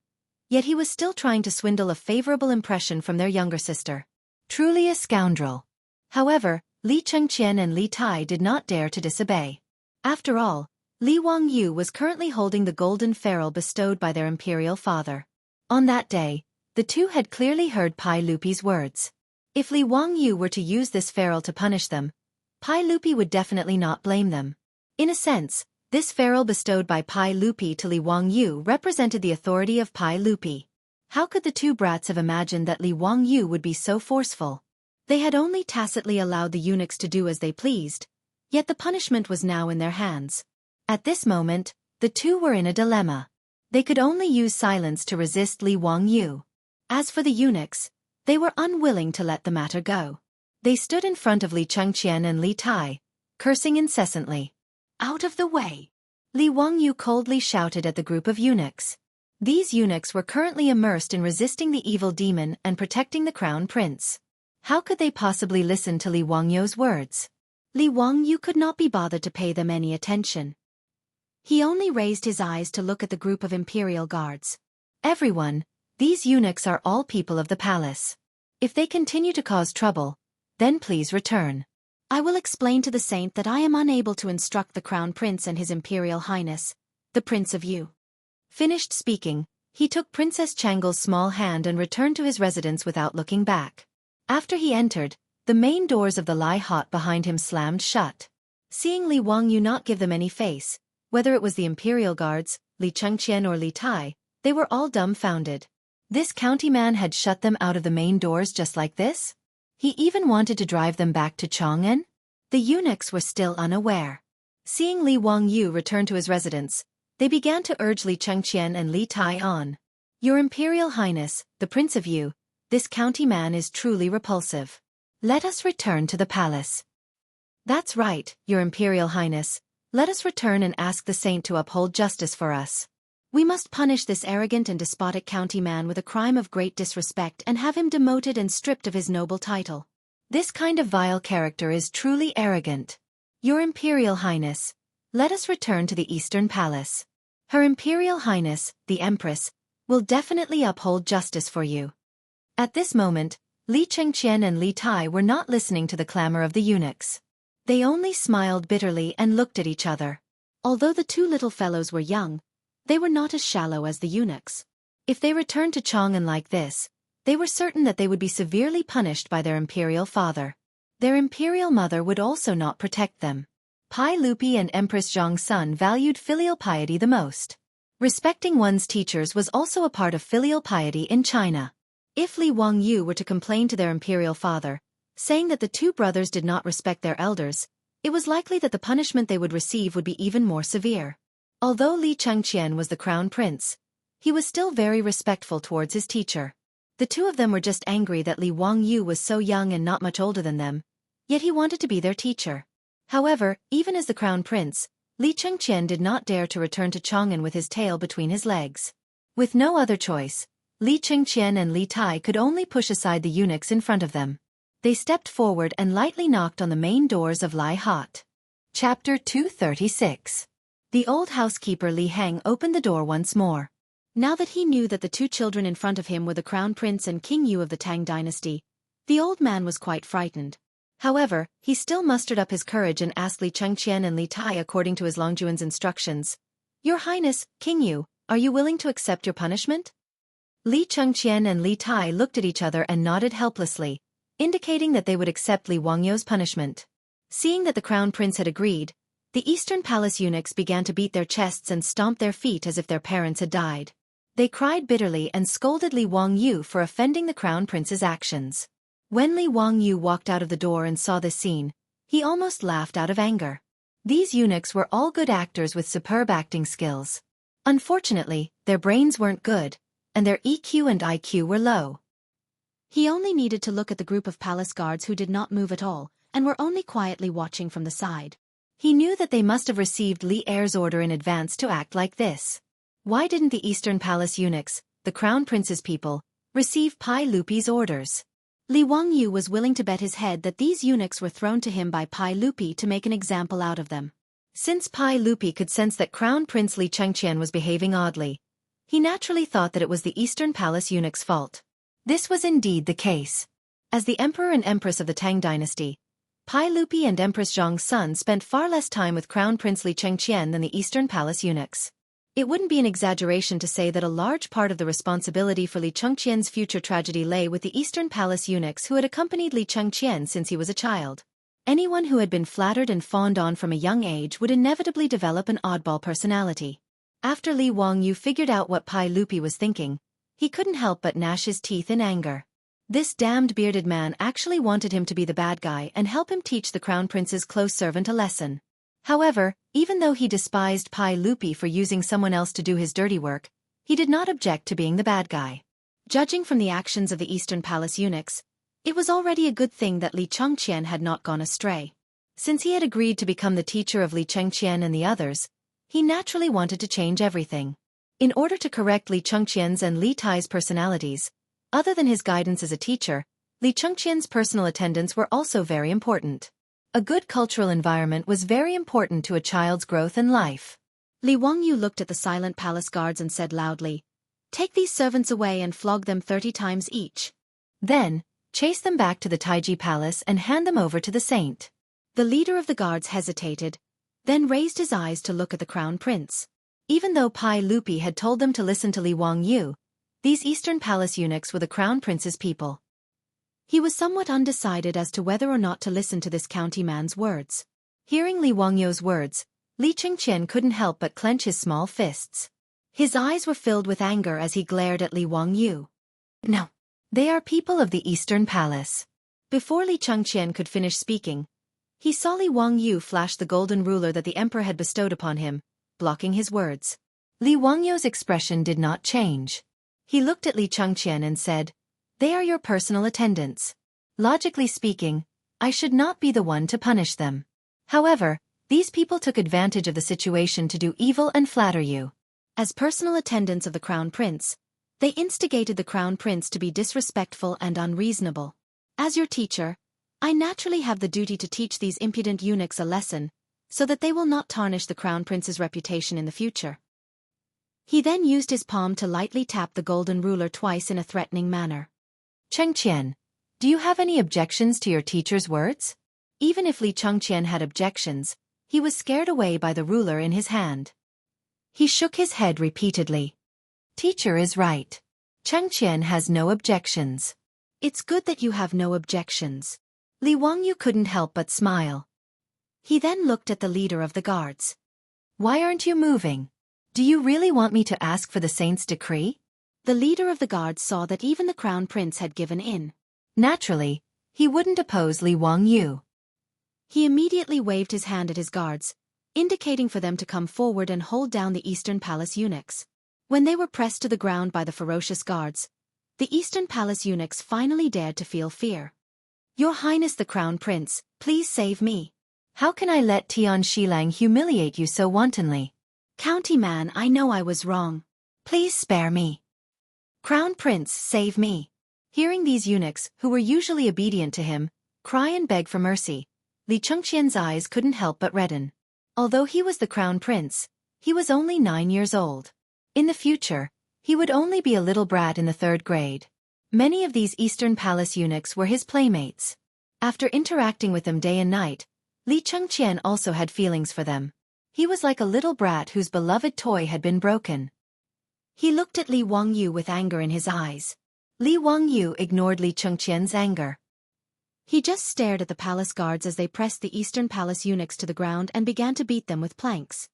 Yet he was still trying to swindle a favorable impression from their younger sister. Truly a scoundrel. However, Li Chengqian and Li Tai did not dare to disobey. After all, Li Wangyu was currently holding the golden ferrule bestowed by their imperial father. On that day, the two had clearly heard Pai Lupi's words. If Li Wangyu were to use this ferrule to punish them, Pai Lupi would definitely not blame them. In a sense, this ferrule bestowed by Pai Lupi to Li Wangyu represented the authority of Pai Lupi. How could the two brats have imagined that Li Wangyu would be so forceful? They had only tacitly allowed the eunuchs to do as they pleased, yet the punishment was now in their hands. At this moment, the two were in a dilemma. They could only use silence to resist Li Wangyu. As for the eunuchs, they were unwilling to let the matter go. They stood in front of Li Chengqian and Li Tai, cursing incessantly. "Out of the way!" Li Wangyu coldly shouted at the group of eunuchs. These eunuchs were currently immersed in resisting the evil demon and protecting the crown prince. How could they possibly listen to Li Wangyu's words? Li Wangyu could not be bothered to pay them any attention. He only raised his eyes to look at the group of imperial guards. "Everyone, these eunuchs are all people of the palace. If they continue to cause trouble, then please return. I will explain to the saint that I am unable to instruct the crown prince and his imperial highness, the Prince of Yu." Finished speaking, he took Princess Changle's small hand and returned to his residence without looking back. After he entered, the main doors of the Lai hut behind him slammed shut. Seeing Li Wangyu not give them any face, whether it was the imperial guards, Li Chengqian or Li Tai, they were all dumbfounded. This county man had shut them out of the main doors just like this? He even wanted to drive them back to Chang'an? The eunuchs were still unaware. Seeing Li Wangyu return to his residence, they began to urge Li Chengqian and Li Tai on. "Your Imperial Highness, the Prince of Yu, this county man is truly repulsive. Let us return to the palace." "That's right, Your Imperial Highness. Let us return and ask the saint to uphold justice for us. We must punish this arrogant and despotic county man with a crime of great disrespect and have him demoted and stripped of his noble title. This kind of vile character is truly arrogant. Your Imperial Highness, let us return to the Eastern Palace. Her Imperial Highness, the Empress, will definitely uphold justice for you." At this moment, Li Chengqian and Li Tai were not listening to the clamor of the eunuchs. They only smiled bitterly and looked at each other. Although the two little fellows were young, they were not as shallow as the eunuchs. If they returned to Chang'an like this, they were certain that they would be severely punished by their imperial father. Their imperial mother would also not protect them. Pai Lupi and Empress Zhang's son valued filial piety the most. Respecting one's teachers was also a part of filial piety in China. If Li Wangyu were to complain to their imperial father, saying that the two brothers did not respect their elders, it was likely that the punishment they would receive would be even more severe. Although Li Chengqian was the crown prince, he was still very respectful towards his teacher. The two of them were just angry that Li Wangyu was so young and not much older than them, yet he wanted to be their teacher. However, even as the crown prince, Li Chengqian did not dare to return to Chang'an with his tail between his legs. With no other choice, Li Chengqian and Li Tai could only push aside the eunuchs in front of them. They stepped forward and lightly knocked on the main doors of Lai hut. Chapter 236. The old housekeeper Li Heng opened the door once more. Now that he knew that the two children in front of him were the crown prince and King Yu of the Tang dynasty, the old man was quite frightened. However, he still mustered up his courage and asked Li Chengqian and Li Tai according to his Longjuan's instructions, "Your Highness, King Yu, are you willing to accept your punishment?" Li Chengqian and Li Tai looked at each other and nodded helplessly, indicating that they would accept Li Wangyu's punishment. Seeing that the crown prince had agreed, the Eastern Palace eunuchs began to beat their chests and stomp their feet as if their parents had died. They cried bitterly and scolded Li Wangyu for offending the crown prince's actions. When Li Wangyu walked out of the door and saw this scene, he almost laughed out of anger. These eunuchs were all good actors with superb acting skills. Unfortunately, their brains weren't good, and their EQ and IQ were low. He only needed to look at the group of palace guards who did not move at all, and were only quietly watching from the side. He knew that they must have received Li Er's order in advance to act like this. Why didn't the Eastern Palace eunuchs, the crown prince's people, receive Pai Lupi's orders? Li Wangyu was willing to bet his head that these eunuchs were thrown to him by Pai Lupi to make an example out of them. Since Pai Lupi could sense that Crown Prince Li Chengqian was behaving oddly, he naturally thought that it was the Eastern Palace eunuch's fault. This was indeed the case. As the Emperor and Empress of the Tang dynasty, Pai Lupi and Empress Zhang's son spent far less time with Crown Prince Li Chengqian than the Eastern Palace eunuchs. It wouldn't be an exaggeration to say that a large part of the responsibility for Li Chengqian's future tragedy lay with the Eastern Palace eunuchs who had accompanied Li Chengqian since he was a child. Anyone who had been flattered and fawned on from a young age would inevitably develop an oddball personality. After Li Wangyu figured out what Pai Lupi was thinking, he couldn't help but gnash his teeth in anger. This damned bearded man actually wanted him to be the bad guy and help him teach the Crown Prince's close servant a lesson. However, even though he despised Pai Lupi for using someone else to do his dirty work, He did not object to being the bad guy. Judging from the actions of the Eastern Palace eunuchs, it was already a good thing that Li Chengqian had not gone astray. Since he had agreed to become the teacher of Li Chengqian and the others, he naturally wanted to change everything. In order to correct Li Chengqian's and Li Tai's personalities, other than his guidance as a teacher, Li Chengqian's personal attendants were also very important. A good cultural environment was very important to a child's growth and life. Li Wangyu looked at the silent palace guards and said loudly, "Take these servants away and flog them 30 times each. Then, chase them back to the Taiji Palace and hand them over to the saint." The leader of the guards hesitated, then raised his eyes to look at the crown prince. Even though Pai Lupi had told them to listen to Li Wangyu, these Eastern Palace eunuchs were the crown prince's people. He was somewhat undecided as to whether or not to listen to this county man's words. Hearing Li Wangyu's words, Li Chengqian couldn't help but clench his small fists. His eyes were filled with anger as he glared at Li Wangyu. "No. They are people of the Eastern Palace." Before Li Chengqian could finish speaking, he saw Li Wangyu flash the golden ruler that the emperor had bestowed upon him, blocking his words. Li Wangyu's expression did not change. He looked at Li Chengqian and said, "They are your personal attendants. Logically speaking, I should not be the one to punish them. However, these people took advantage of the situation to do evil and flatter you." As personal attendants of the crown prince, they instigated the crown prince to be disrespectful and unreasonable. As your teacher, I naturally have the duty to teach these impudent eunuchs a lesson, so that they will not tarnish the crown prince's reputation in the future. He then used his palm to lightly tap the golden ruler twice in a threatening manner. "Chengqian, do you have any objections to your teacher's words?" Even if Li Chengqian had objections, he was scared away by the ruler in his hand. He shook his head repeatedly. "Teacher is right. Chengqian has no objections." "It's good that you have no objections." Li Wangyu couldn't help but smile. He then looked at the leader of the guards. "Why aren't you moving? Do you really want me to ask for the saint's decree?" The leader of the guards saw that even the crown prince had given in. Naturally, he wouldn't oppose Li Wangyu. He immediately waved his hand at his guards, indicating for them to come forward and hold down the Eastern Palace eunuchs. When they were pressed to the ground by the ferocious guards, the Eastern Palace eunuchs finally dared to feel fear. "Your Highness the Crown Prince, please save me. How can I let Tian Shilang humiliate you so wantonly?" "County man, I know I was wrong. Please spare me. Crown Prince, save me." Hearing these eunuchs, who were usually obedient to him, cry and beg for mercy, Li Chengqian's eyes couldn't help but redden. Although he was the Crown Prince, he was only 9 years old. In the future, he would only be a little brat in the 3rd grade. Many of these Eastern Palace eunuchs were his playmates. After interacting with them day and night, Li Chengqian also had feelings for them. He was like a little brat whose beloved toy had been broken. He looked at Li Wangyu with anger in his eyes. Li Wangyu ignored Li Chengqian's anger. He just stared at the palace guards as they pressed the Eastern Palace eunuchs to the ground and began to beat them with planks.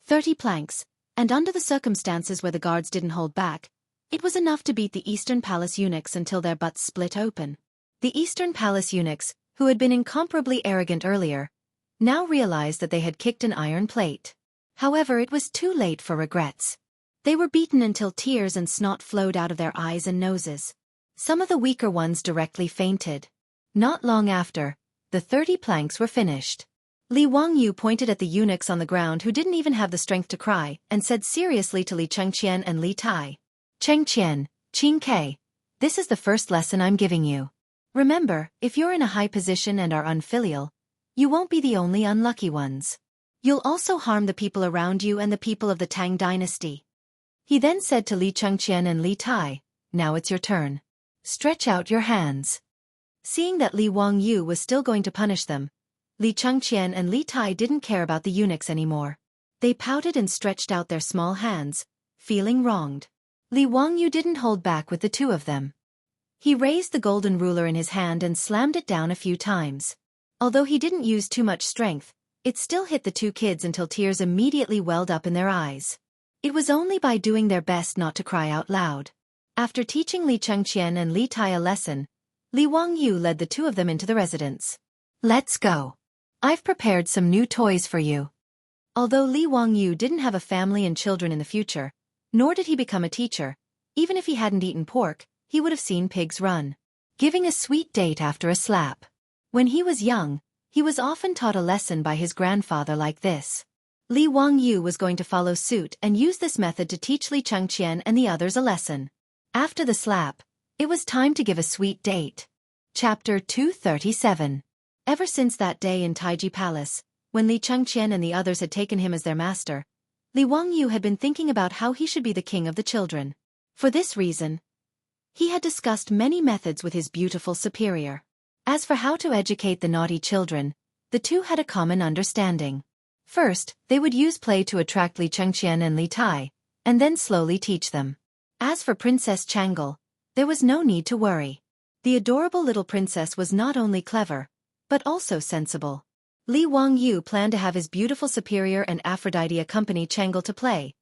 30 planks, and under the circumstances where the guards didn't hold back, it was enough to beat the Eastern Palace eunuchs until their butts split open. The Eastern Palace eunuchs, who had been incomparably arrogant earlier, now realized that they had kicked an iron plate. However, it was too late for regrets. They were beaten until tears and snot flowed out of their eyes and noses. Some of the weaker ones directly fainted. Not long after, the 30 planks were finished. Li Wangyu pointed at the eunuchs on the ground who didn't even have the strength to cry, and said seriously to Li Chengqian and Li Tai, "Chengqian, Qingke, this is the first lesson I'm giving you. Remember, if you're in a high position and are unfilial, you won't be the only unlucky ones. You'll also harm the people around you and the people of the Tang dynasty." He then said to Li Chengqian and Li Tai, "Now it's your turn. Stretch out your hands." Seeing that Li Wangyu was still going to punish them, Li Chengqian and Li Tai didn't care about the eunuchs anymore. They pouted and stretched out their small hands, feeling wronged. Li Wangyu didn't hold back with the 2 of them. He raised the golden ruler in his hand and slammed it down a few times. Although he didn't use too much strength, it still hit the 2 kids until tears immediately welled up in their eyes. It was only by doing their best not to cry out loud. After teaching Li Chengqian and Li Tai a lesson, Li Wangyu led the 2 of them into the residence. "Let's go. I've prepared some new toys for you." Although Li Wangyu didn't have a family and children in the future, Nor did he become a teacher. Even if he hadn't eaten pork, he would have seen pigs run. Giving a sweet date after a slap. When he was young, he was often taught a lesson by his grandfather like this. Li Wangyu was going to follow suit and use this method to teach Li Chengqian and the others a lesson. After the slap, it was time to give a sweet date. Chapter 237. Ever since that day in Taiji Palace, when Li Chengqian and the others had taken him as their master, Li Wangyu had been thinking about how he should be the king of the children. For this reason, he had discussed many methods with his beautiful superior. As for how to educate the naughty children, the two had a common understanding. First, they would use play to attract Li Chengqian and Li Tai, and then slowly teach them. As for Princess Changle, there was no need to worry. The adorable little princess was not only clever, but also sensible. Li Wangyu planned to have his beautiful superior and Aphrodite accompany Changle to play,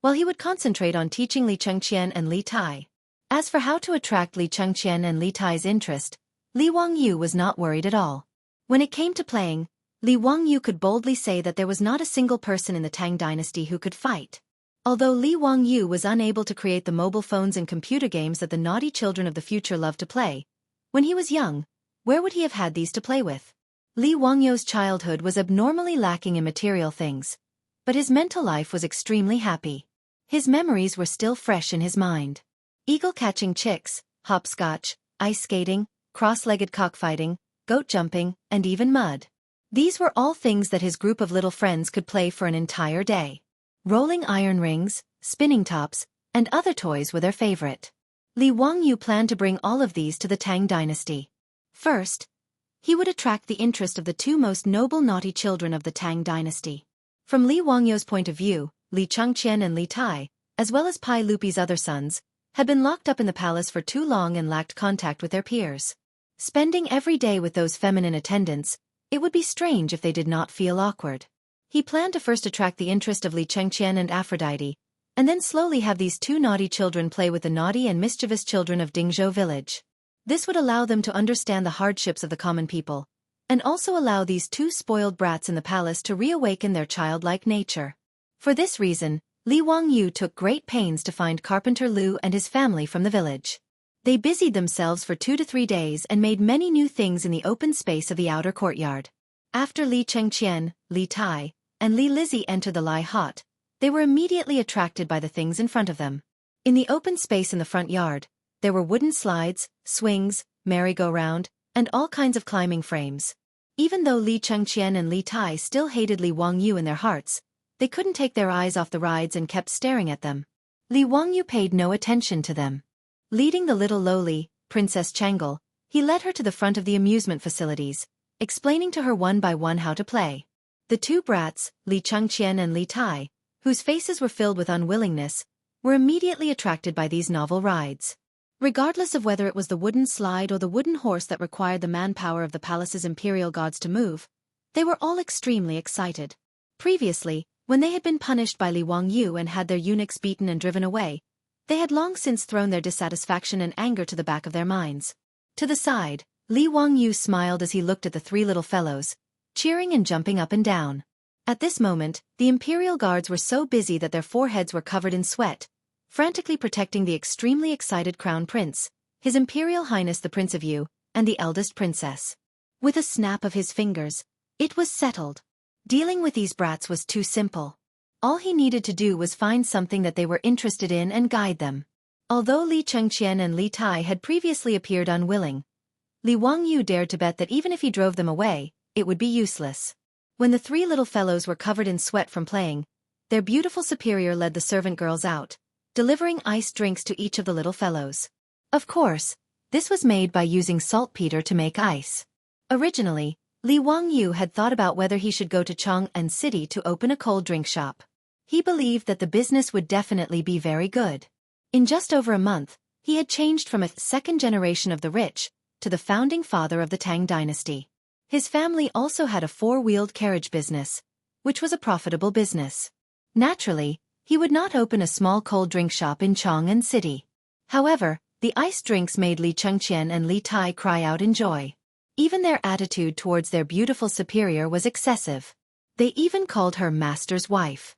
while he would concentrate on teaching Li Chengqian and Li Tai. As for how to attract Li Chengqian and Li Tai's interest, Li Wangyu was not worried at all. When it came to playing, Li Wangyu could boldly say that there was not a single person in the Tang dynasty who could fight. Although Li Wangyu was unable to create the mobile phones and computer games that the naughty children of the future loved to play, when he was young, where would he have had these to play with? Li Wangyu's childhood was abnormally lacking in material things, but his mental life was extremely happy. His memories were still fresh in his mind. Eagle-catching chicks, hopscotch, ice skating, cross-legged cockfighting, goat jumping, and even mud. These were all things that his group of little friends could play for an entire day. Rolling iron rings, spinning tops, and other toys were their favorite. Li Wangyu planned to bring all of these to the Tang dynasty. First, he would attract the interest of the two most noble naughty children of the Tang dynasty. From Li Wangyu's point of view, Li Chengqian and Li Tai, as well as Pai Lupi's other sons, had been locked up in the palace for too long and lacked contact with their peers. Spending every day with those feminine attendants, it would be strange if they did not feel awkward. He planned to first attract the interest of Li Chengqian and Aphrodite, and then slowly have these two naughty children play with the naughty and mischievous children of Dingzhou village. This would allow them to understand the hardships of the common people, and also allow these two spoiled brats in the palace to reawaken their childlike nature. For this reason, Li Wangyu took great pains to find Carpenter Lu and his family from the village. They busied themselves for 2 to 3 days and made many new things in the open space of the outer courtyard. After Li Chengqian, Li Tai, and Li Lizzie entered the Lai Hot, they were immediately attracted by the things in front of them. In the open space in the front yard, there were wooden slides, swings, merry-go-round, and all kinds of climbing frames. Even though Li Chengqian and Li Tai still hated Li Wangyu in their hearts, they couldn't take their eyes off the rides and kept staring at them. Li Wangyu paid no attention to them. Leading the little lowly, Princess Changle, he led her to the front of the amusement facilities, explaining to her one by one how to play. The two brats, Li Chengqian and Li Tai, whose faces were filled with unwillingness, were immediately attracted by these novel rides. Regardless of whether it was the wooden slide or the wooden horse that required the manpower of the palace's imperial gods to move, they were all extremely excited. Previously, when they had been punished by Li Wangyu and had their eunuchs beaten and driven away, they had long since thrown their dissatisfaction and anger to the back of their minds. To the side, Li Wangyu smiled as he looked at the three little fellows, cheering and jumping up and down. At this moment, the imperial guards were so busy that their foreheads were covered in sweat, frantically protecting the extremely excited crown prince, His Imperial Highness the Prince of Yu, and the eldest princess. With a snap of his fingers, it was settled. Dealing with these brats was too simple. All he needed to do was find something that they were interested in and guide them. Although Li Chengqian and Li Tai had previously appeared unwilling, Li Wangyu dared to bet that even if he drove them away, it would be useless. When the three little fellows were covered in sweat from playing, their beautiful superior led the servant girls out, delivering iced drinks to each of the little fellows. Of course, this was made by using saltpeter to make ice. Originally, Li Wangyu had thought about whether he should go to Chang'an City to open a cold drink shop. He believed that the business would definitely be very good. In just over a month, he had changed from a second generation of the rich to the founding father of the Tang dynasty. His family also had a four-wheeled carriage business, which was a profitable business. Naturally, he would not open a small cold drink shop in Chang'an City. However, the iced drinks made Li Chengqian and Li Tai cry out in joy. Even their attitude towards their beautiful superior was excessive. They even called her master's wife.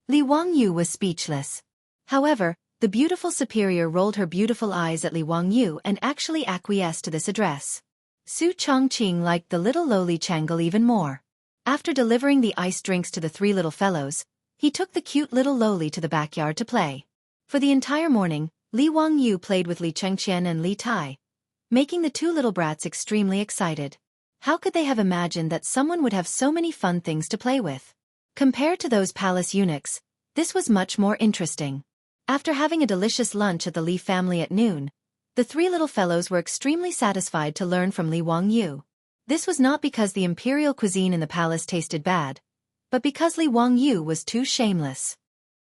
Li Wangyu was speechless. However, the beautiful superior rolled her beautiful eyes at Li Wangyu and actually acquiesced to this address. Su Chongqing liked the little lowly Changle even more. After delivering the iced drinks to the three little fellows, he took the cute little lowly to the backyard to play. For the entire morning, Li Wangyu played with Li Chengqian and Li Tai, making the two little brats extremely excited. How could they have imagined that someone would have so many fun things to play with? Compared to those palace eunuchs, this was much more interesting. After having a delicious lunch at the Li family at noon, the three little fellows were extremely satisfied to learn from Li Wangyu. This was not because the imperial cuisine in the palace tasted bad, but because Li Wangyu was too shameless.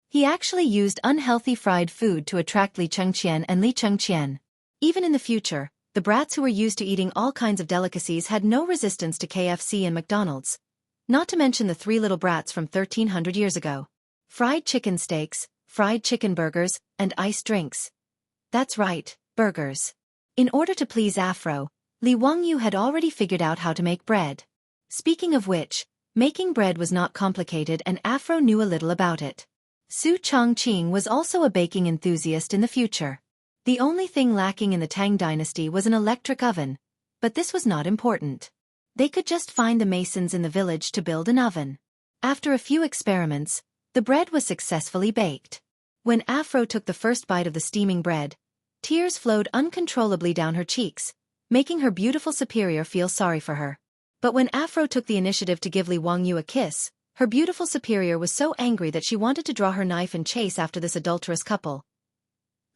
He actually used unhealthy fried food to attract Li Chengqian and Li Chengqian. Even in the future, the brats who were used to eating all kinds of delicacies had no resistance to KFC and McDonald's, not to mention the three little brats from 1300 years ago. Fried chicken steaks, fried chicken burgers, and iced drinks. That's right, burgers. In order to please Afro, Li Wangyu had already figured out how to make bread. Speaking of which, making bread was not complicated and Afro knew a little about it. Su Chongqing was also a baking enthusiast in the future. The only thing lacking in the Tang dynasty was an electric oven, but this was not important. They could just find the masons in the village to build an oven. After a few experiments, the bread was successfully baked. When Afro took the first bite of the steaming bread, tears flowed uncontrollably down her cheeks, making her beautiful superior feel sorry for her. But when Afro took the initiative to give Li Wangyu a kiss, her beautiful superior was so angry that she wanted to draw her knife and chase after this adulterous couple.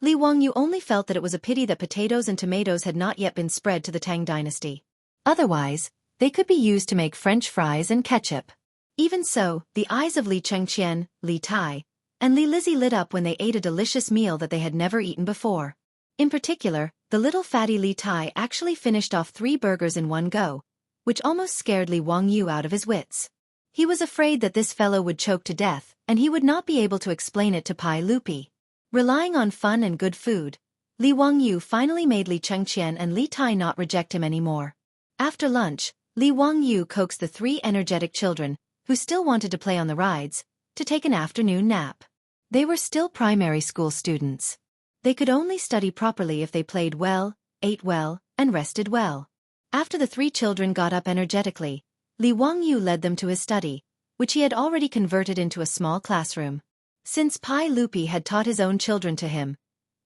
Li Wangyu only felt that it was a pity that potatoes and tomatoes had not yet been spread to the Tang dynasty. Otherwise, they could be used to make French fries and ketchup. Even so, the eyes of Li Chengqian, Li Tai, and Li Lizzie lit up when they ate a delicious meal that they had never eaten before. In particular, the little fatty Li Tai actually finished off 3 burgers in one go, which almost scared Li Wangyu out of his wits. He was afraid that this fellow would choke to death, and he would not be able to explain it to Pai Lupi. Relying on fun and good food, Li Wangyu finally made Li Chengqian and Li Tai not reject him anymore. After lunch, Li Wangyu coaxed the 3 energetic children, who still wanted to play on the rides, to take an afternoon nap. They were still primary school students. They could only study properly if they played well, ate well, and rested well. After the 3 children got up energetically, Li Wangyu led them to his study, which he had already converted into a small classroom. Since Pai Lupi had taught his own children to him,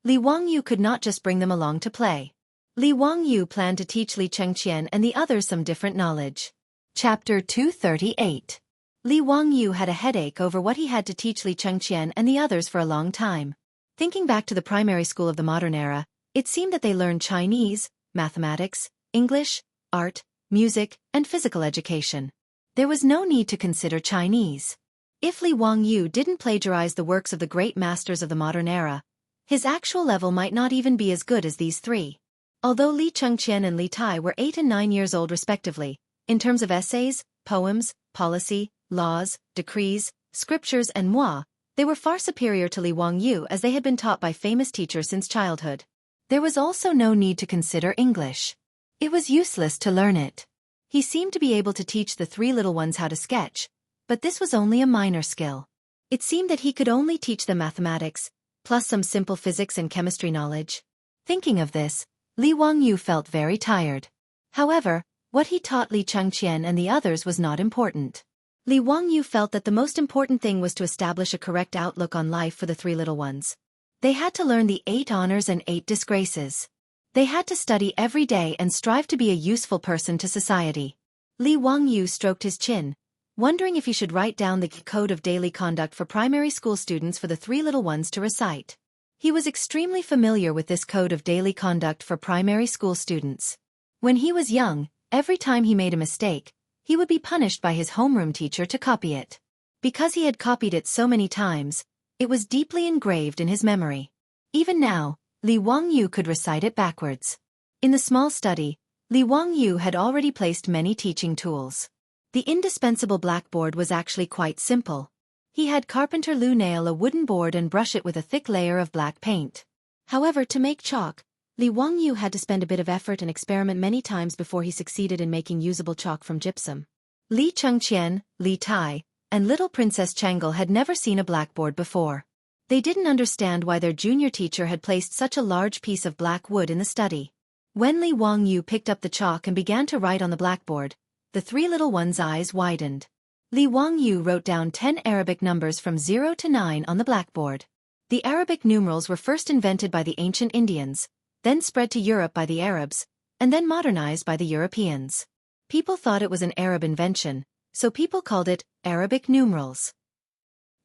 Li Wangyu could not just bring them along to play. Li Wangyu planned to teach Li Chengqian and the others some different knowledge. Chapter 238. Li Wangyu had a headache over what he had to teach Li Chengqian and the others for a long time. Thinking back to the primary school of the modern era, it seemed that they learned Chinese, mathematics, English, art, music, and physical education. There was no need to consider Chinese. If Li Wangyu didn't plagiarize the works of the great masters of the modern era, his actual level might not even be as good as these 3. Although Li Chengqian and Li Tai were 8 and 9 years old respectively, in terms of essays, poems, policy, laws, decrees, scriptures and moi, they were far superior to Li Wangyu as they had been taught by famous teachers since childhood. There was also no need to consider English. It was useless to learn it. He seemed to be able to teach the 3 little ones how to sketch, but this was only a minor skill. It seemed that he could only teach them mathematics, plus some simple physics and chemistry knowledge. Thinking of this, Li Wangyu felt very tired. However, what he taught Li Chengqian and the others was not important. Li Wangyu felt that the most important thing was to establish a correct outlook on life for the 3 little ones. They had to learn the 8 honors and 8 disgraces. They had to study every day and strive to be a useful person to society. Li Wangyu stroked his chin, wondering if he should write down the code of daily conduct for primary school students for the 3 little ones to recite. He was extremely familiar with this code of daily conduct for primary school students. When he was young, every time he made a mistake, he would be punished by his homeroom teacher to copy it. Because he had copied it so many times, it was deeply engraved in his memory. Even now, Li Wangyu could recite it backwards. In the small study, Li Wangyu had already placed many teaching tools. The indispensable blackboard was actually quite simple. He had Carpenter Lu nail a wooden board and brush it with a thick layer of black paint. However, to make chalk, Li Wangyu had to spend a bit of effort and experiment many times before he succeeded in making usable chalk from gypsum. Li Chengqian, Li Tai, and little Princess Changle had never seen a blackboard before. They didn't understand why their junior teacher had placed such a large piece of black wood in the study. When Li Wangyu picked up the chalk and began to write on the blackboard, the three little ones' eyes widened. Li Wangyu wrote down 10 Arabic numbers from 0 to 9 on the blackboard. The Arabic numerals were first invented by the ancient Indians, then spread to Europe by the Arabs, and then modernized by the Europeans. People thought it was an Arab invention, so people called it Arabic numerals.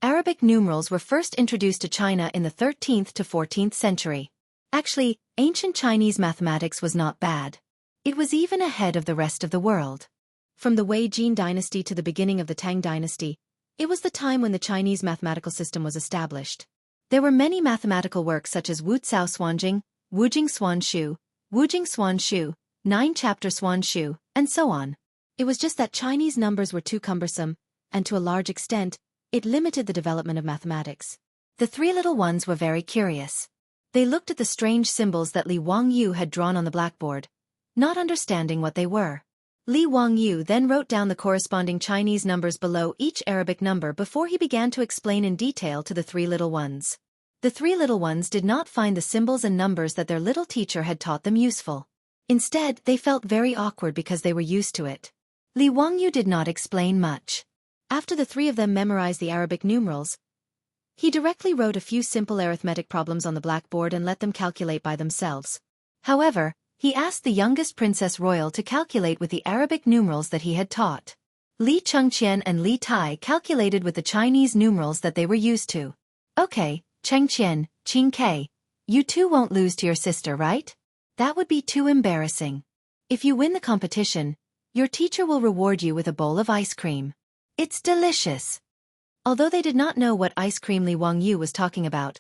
Arabic numerals were first introduced to China in the 13th to 14th century. Actually, ancient Chinese mathematics was not bad. It was even ahead of the rest of the world. From the Wei Jin dynasty to the beginning of the Tang dynasty, it was the time when the Chinese mathematical system was established. There were many mathematical works such as Wu Cao Xuanjing, Wujing Xuanshu, Wujing Xuanshu, 9-chapter Xuanshu, and so on. It was just that Chinese numbers were too cumbersome, and to a large extent, it limited the development of mathematics. The three little ones were very curious. They looked at the strange symbols that Li Wangyu had drawn on the blackboard, not understanding what they were. Li Wangyu then wrote down the corresponding Chinese numbers below each Arabic number before he began to explain in detail to the three little ones. The three little ones did not find the symbols and numbers that their little teacher had taught them useful. Instead, they felt very awkward because they were used to it. Li Wangyu did not explain much. After the three of them memorized the Arabic numerals, he directly wrote a few simple arithmetic problems on the blackboard and let them calculate by themselves. However, he asked the youngest Princess Royal to calculate with the Arabic numerals that he had taught. Li Chengqian and Li Tai calculated with the Chinese numerals that they were used to. Okay, Chengqian, Qingke, you two won't lose to your sister, right? That would be too embarrassing. If you win the competition, your teacher will reward you with a bowl of ice cream. It's delicious. Although they did not know what ice cream Li Wangyu was talking about,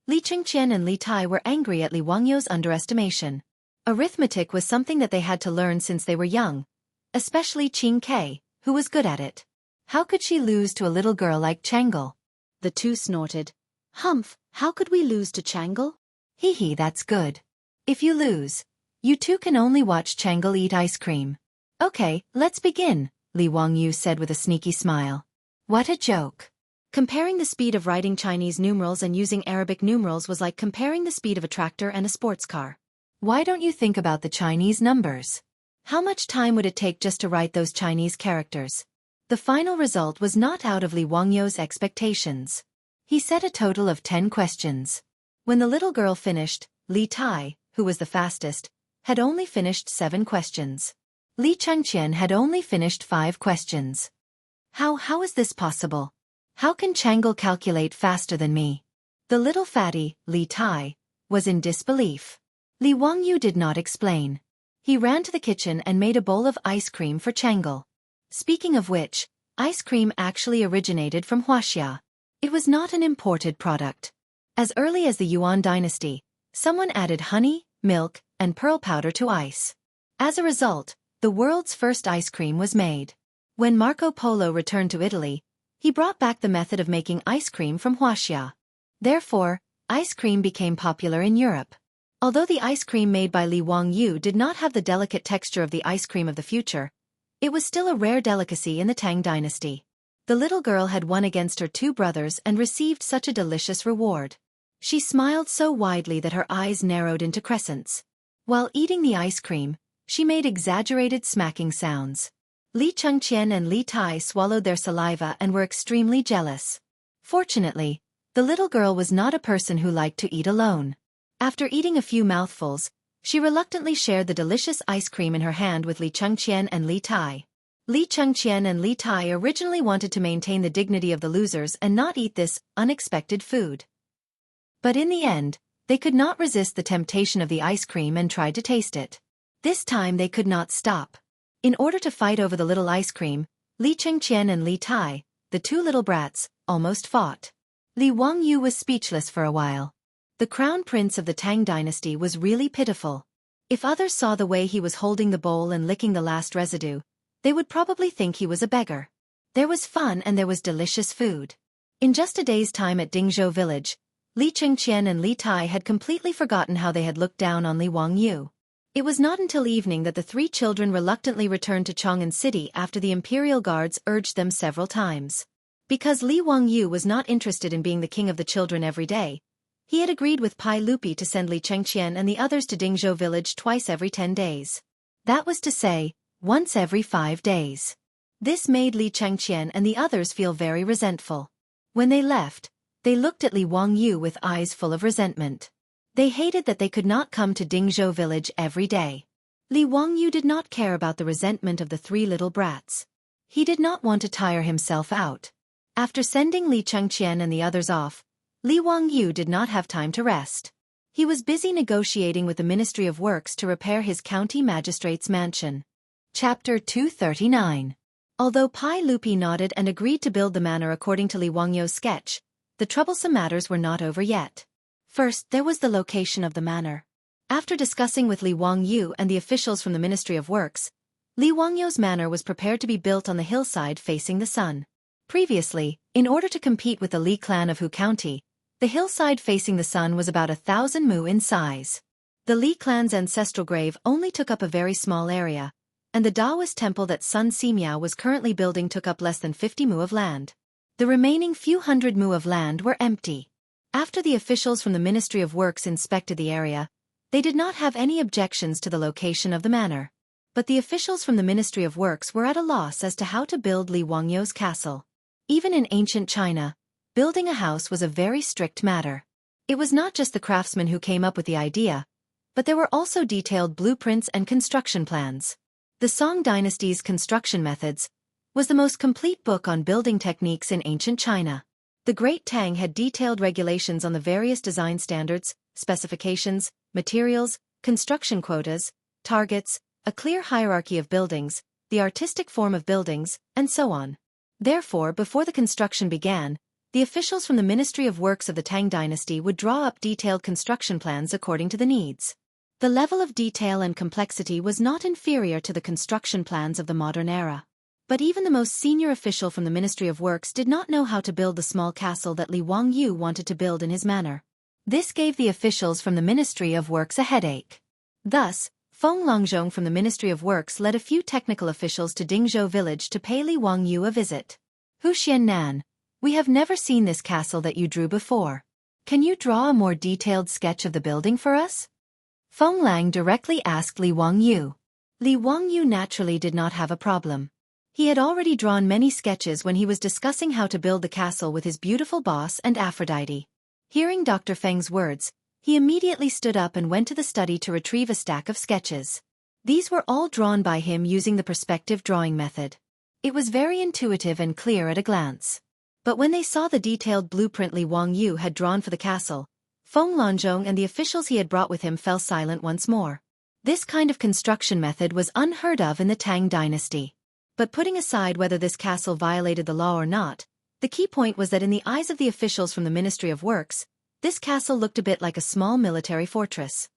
Li Chengqian and Li Tai were angry at Li Wangyu's underestimation. Arithmetic was something that they had to learn since they were young, especially Qingke, who was good at it. How could she lose to a little girl like Changle? The two snorted. Humph, how could we lose to Changle? Hee hee, that's good. If you lose, you two can only watch Changle eat ice cream. Okay, let's begin, Li Wangyu said with a sneaky smile. What a joke. Comparing the speed of writing Chinese numerals and using Arabic numerals was like comparing the speed of a tractor and a sports car. Why don't you think about the Chinese numbers? How much time would it take just to write those Chinese characters? The final result was not out of Li Wangyu's expectations. He set a total of 10 questions. When the little girl finished, Li Tai, who was the fastest, had only finished 7 questions. Li Chengqian had only finished 5 questions. How is this possible? How can Changle calculate faster than me? The little fatty, Li Tai, was in disbelief. Li Wangyu did not explain. He ran to the kitchen and made a bowl of ice cream for Changle. Speaking of which, ice cream actually originated from Huaxia. It was not an imported product. As early as the Yuan dynasty, someone added honey, milk, and pearl powder to ice. As a result, the world's first ice cream was made. When Marco Polo returned to Italy, he brought back the method of making ice cream from Huaxia. Therefore, ice cream became popular in Europe. Although the ice cream made by Li Wangyu did not have the delicate texture of the ice cream of the future, it was still a rare delicacy in the Tang dynasty. The little girl had won against her 2 brothers and received such a delicious reward. She smiled so widely that her eyes narrowed into crescents. While eating the ice cream, she made exaggerated smacking sounds. Li Chengqian and Li Tai swallowed their saliva and were extremely jealous. Fortunately, the little girl was not a person who liked to eat alone. After eating a few mouthfuls, she reluctantly shared the delicious ice cream in her hand with Li Chengqian and Li Tai. Li Chengqian and Li Tai originally wanted to maintain the dignity of the losers and not eat this unexpected food. But in the end, they could not resist the temptation of the ice cream and tried to taste it. This time they could not stop. In order to fight over the little ice cream, Li Chengqian and Li Tai, the 2 little brats, almost fought. Li Wangyu was speechless for a while. The crown prince of the Tang dynasty was really pitiful. If others saw the way he was holding the bowl and licking the last residue, they would probably think he was a beggar. There was fun and there was delicious food. In just a day's time at Dingzhou village, Li Chengqian and Li Tai had completely forgotten how they had looked down on Li Wangyu. It was not until evening that the 3 children reluctantly returned to Chang'an City after the imperial guards urged them several times. Because Li Wangyu was not interested in being the king of the children every day, he had agreed with Pai Lupi to send Li Chengqian and the others to Dingzhou village twice every 10 days. That was to say, once every 5 days. This made Li Chengqian and the others feel very resentful. When they left, they looked at Li Wangyu with eyes full of resentment. They hated that they could not come to Dingzhou village every day. Li Wangyu did not care about the resentment of the 3 little brats. He did not want to tire himself out. After sending Li Chengqian and the others off, Li Wangyu did not have time to rest. He was busy negotiating with the Ministry of Works to repair his county magistrate's mansion. Chapter 239. Although Pai Lupi nodded and agreed to build the manor according to Li Wangyu's sketch, the troublesome matters were not over yet. First, there was the location of the manor. After discussing with Li Wangyu and the officials from the Ministry of Works, Li Wangyu's manor was prepared to be built on the hillside facing the sun. Previously, in order to compete with the Li clan of Hu County, the hillside facing the sun was about 1,000 mu in size. The Li clan's ancestral grave only took up a very small area, and the Taoist temple that Sun Simiao was currently building took up less than 50 mu of land. The remaining few hundred mu of land were empty. After the officials from the Ministry of Works inspected the area, they did not have any objections to the location of the manor. But the officials from the Ministry of Works were at a loss as to how to build Li Wangyu's castle. Even in ancient China, building a house was a very strict matter. It was not just the craftsmen who came up with the idea, but there were also detailed blueprints and construction plans. The Song Dynasty's Construction Methods was the most complete book on building techniques in ancient China. The Great Tang had detailed regulations on the various design standards, specifications, materials, construction quotas, targets, a clear hierarchy of buildings, the artistic form of buildings, and so on. Therefore, before the construction began, the officials from the Ministry of Works of the Tang dynasty would draw up detailed construction plans according to the needs. The level of detail and complexity was not inferior to the construction plans of the modern era. But even the most senior official from the Ministry of Works did not know how to build the small castle that Li Wangyu wanted to build in his manor. This gave the officials from the Ministry of Works a headache. Thus, Feng Longzhong from the Ministry of Works led a few technical officials to Dingzhou village to pay Li Wangyu a visit. Hu Xiannan, we have never seen this castle that you drew before. Can you draw a more detailed sketch of the building for us? Feng Lang directly asked Li Wangyu. Li Wangyu naturally did not have a problem. He had already drawn many sketches when he was discussing how to build the castle with his beautiful boss and Aphrodite. Hearing Dr. Feng's words, he immediately stood up and went to the study to retrieve a stack of sketches. These were all drawn by him using the perspective drawing method. It was very intuitive and clear at a glance. But when they saw the detailed blueprint Li Wangyu had drawn for the castle, Feng Longzhong and the officials he had brought with him fell silent once more. This kind of construction method was unheard of in the Tang dynasty. But putting aside whether this castle violated the law or not, the key point was that in the eyes of the officials from the Ministry of Works, this castle looked a bit like a small military fortress.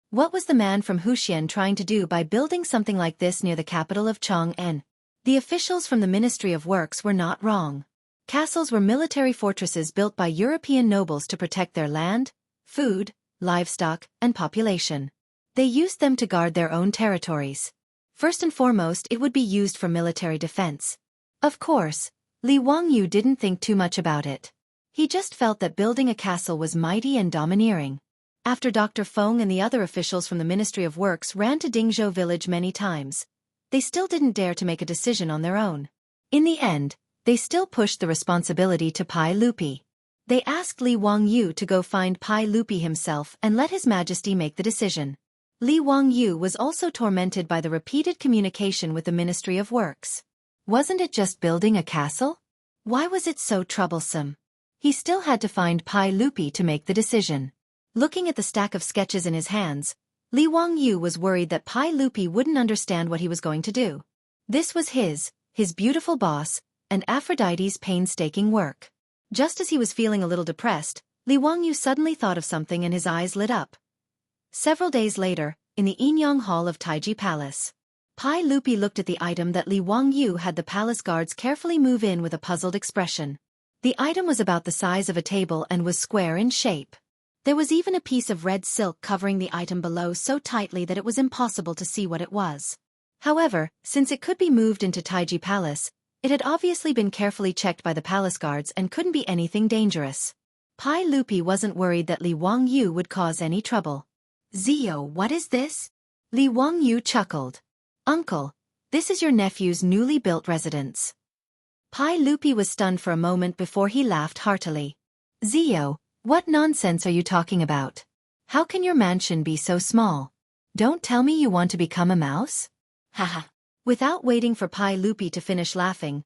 What was the man from Huxian trying to do by building something like this near the capital of Chang'an? The officials from the Ministry of Works were not wrong. Castles were military fortresses built by European nobles to protect their land, food, livestock, and population. They used them to guard their own territories. First and foremost, it would be used for military defense. Of course, Li Wangyu didn't think too much about it. He just felt that building a castle was mighty and domineering. After Dr. Feng and the other officials from the Ministry of Works ran to Dingzhou village many times, they still didn't dare to make a decision on their own. In the end, they still pushed the responsibility to Pai Lupi. They asked Li Wangyu to go find Pai Lupi himself and let His Majesty make the decision. Li Wangyu was also tormented by the repeated communication with the Ministry of Works. Wasn't it just building a castle? Why was it so troublesome? He still had to find Pai Lupi to make the decision. Looking at the stack of sketches in his hands, Li Wangyu was worried that Pai Lupi wouldn't understand what he was going to do. This was his beautiful boss, and Aphrodite's painstaking work. Just as he was feeling a little depressed, Li Wangyu suddenly thought of something and his eyes lit up. Several days later, in the Yinyang Hall of Taiji Palace, Pai Lupi looked at the item that Li Wangyu had the palace guards carefully move in with a puzzled expression. The item was about the size of a table and was square in shape. There was even a piece of red silk covering the item below so tightly that it was impossible to see what it was. However, since it could be moved into Taiji Palace, It had obviously been carefully checked by the palace guards and couldn't be anything dangerous. Pai Lupi wasn't worried that Li Wangyu would cause any trouble. "Zio, what is this?" Li Wangyu chuckled. "Uncle, this is your nephew's newly built residence." Pai Lupi was stunned for a moment before he laughed heartily. "Zio, what nonsense are you talking about? How can your mansion be so small? Don't tell me you want to become a mouse?" Haha. Without waiting for Pai Lupi to finish laughing,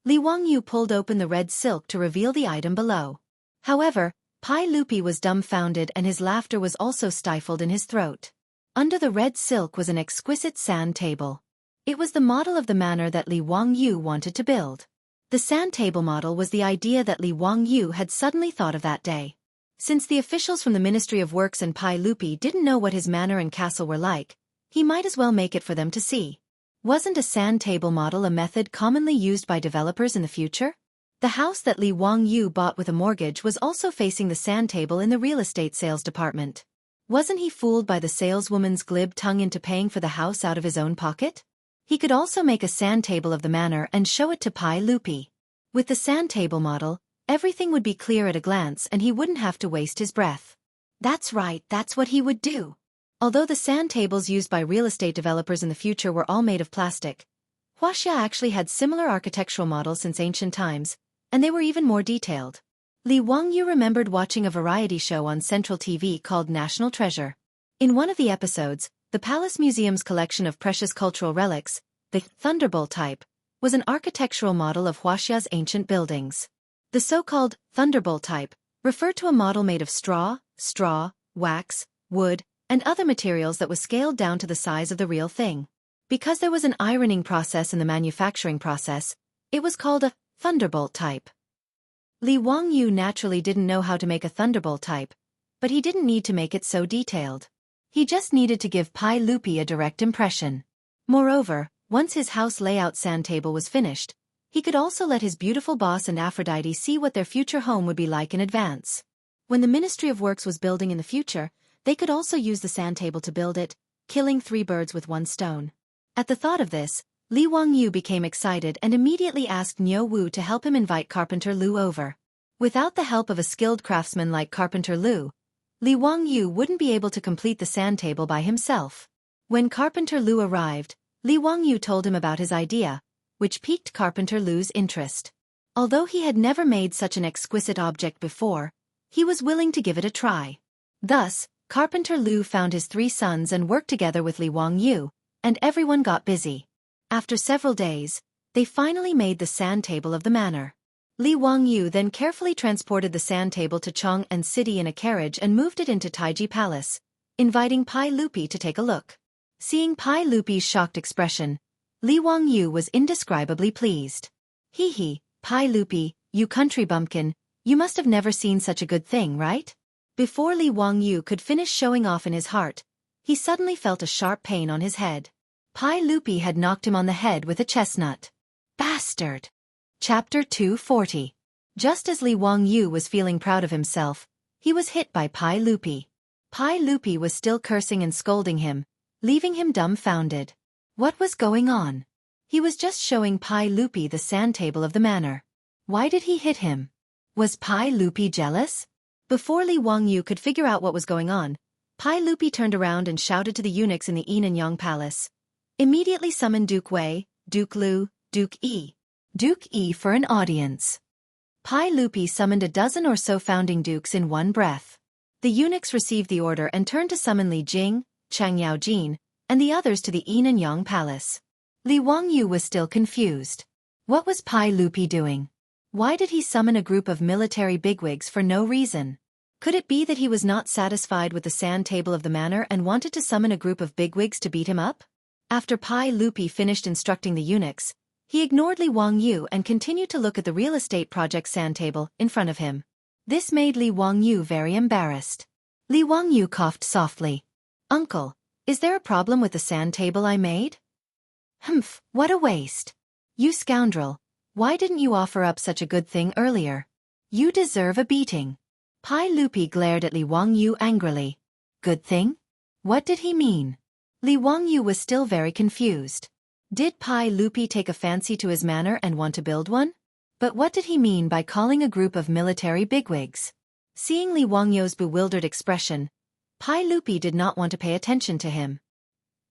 Li Wangyu pulled open the red silk to reveal the item below. However, Pai Lupi was dumbfounded and his laughter was also stifled in his throat. Under the red silk was an exquisite sand table. It was the model of the manor that Li Wangyu wanted to build. The sand table model was the idea that Li Wangyu had suddenly thought of that day. Since the officials from the Ministry of Works and Pai Lupi didn't know what his manor and castle were like, he might as well make it for them to see. Wasn't a sand table model a method commonly used by developers in the future? The house that Li Wangyu bought with a mortgage was also facing the sand table in the real estate sales department. Wasn't he fooled by the saleswoman's glib tongue into paying for the house out of his own pocket? He could also make a sand table of the manor and show it to Pai Lupi. With the sand table model, everything would be clear at a glance and he wouldn't have to waste his breath. That's right, that's what he would do. Although the sand tables used by real estate developers in the future were all made of plastic, Huaxia actually had similar architectural models since ancient times, and they were even more detailed. Li Wangyu remembered watching a variety show on Central TV called National Treasure. In one of the episodes, the Palace Museum's collection of precious cultural relics, the Thunderbolt type, was an architectural model of Huaxia's ancient buildings. The so-called Thunderbolt type referred to a model made of straw, wax, wood, and other materials that was scaled down to the size of the real thing. Because there was an ironing process in the manufacturing process, it was called a Thunderbolt type. Li Wangyu naturally didn't know how to make a Thunderbolt type, but he didn't need to make it so detailed. He just needed to give Pai Lupi a direct impression. Moreover, once his house layout sand table was finished, he could also let his beautiful boss and Aphrodite see what their future home would be like in advance. When the Ministry of Works was building in the future, they could also use the sand table to build it, killing 3 birds with 1 stone. At the thought of this, Li Wangyu became excited and immediately asked Niu Wu to help him invite Carpenter Lu over. Without the help of a skilled craftsman like Carpenter Lu, Li Wangyu wouldn't be able to complete the sand table by himself. When Carpenter Lu arrived, Li Wangyu told him about his idea, which piqued Carpenter Lu's interest. Although he had never made such an exquisite object before, he was willing to give it a try. Thus, Carpenter Lu found his 3 sons and worked together with Li Wangyu, and everyone got busy. After several days, they finally made the sand table of the manor. Li Wangyu then carefully transported the sand table to Chang'an City in a carriage and moved it into Taiji Palace, inviting Pai Lupi to take a look. Seeing Pai Lupi's shocked expression, Li Wangyu was indescribably pleased. "Hee, Pai Lupi, you country bumpkin, you must have never seen such a good thing, right?" Before Li Wangyu could finish showing off in his heart, he suddenly felt a sharp pain on his head. Pai Lupi had knocked him on the head with a chestnut. Bastard! Chapter 240. Just as Li Wangyu was feeling proud of himself, he was hit by Pai Lupi. Pai Lupi was still cursing and scolding him, leaving him dumbfounded. What was going on? He was just showing Pai Lupi the sand table of the manor. Why did he hit him? Was Pai Lupi jealous? Before Li Wangyu could figure out what was going on, Pai Lupi turned around and shouted to the eunuchs in the Yin Palace. "Immediately summon Duke Wei, Duke Lu, Duke Yi. Duke Yi for an audience." Pai Lupi summoned a dozen or so founding dukes in one breath. The eunuchs received the order and turned to summon Li Jing, Chang Yaojin, and the others to the Yin Palace. Li Wangyu was still confused. What was Pai Lupi doing? Why did he summon a group of military bigwigs for no reason? Could it be that he was not satisfied with the sand table of the manor and wanted to summon a group of bigwigs to beat him up? After Pai Lupi finished instructing the eunuchs, he ignored Li Wangyu and continued to look at the real estate project sand table in front of him. This made Li Wangyu very embarrassed. Li Wangyu coughed softly. "Uncle, is there a problem with the sand table I made?" "Humph, what a waste. You scoundrel, why didn't you offer up such a good thing earlier? You deserve a beating." Pai Lupi glared at Li Wangyu angrily. Good thing? What did he mean? Li Wangyu was still very confused. Did Pai Lupi take a fancy to his manor and want to build one? But what did he mean by calling a group of military bigwigs? Seeing Li Wangyou's bewildered expression, Pai Lupi did not want to pay attention to him.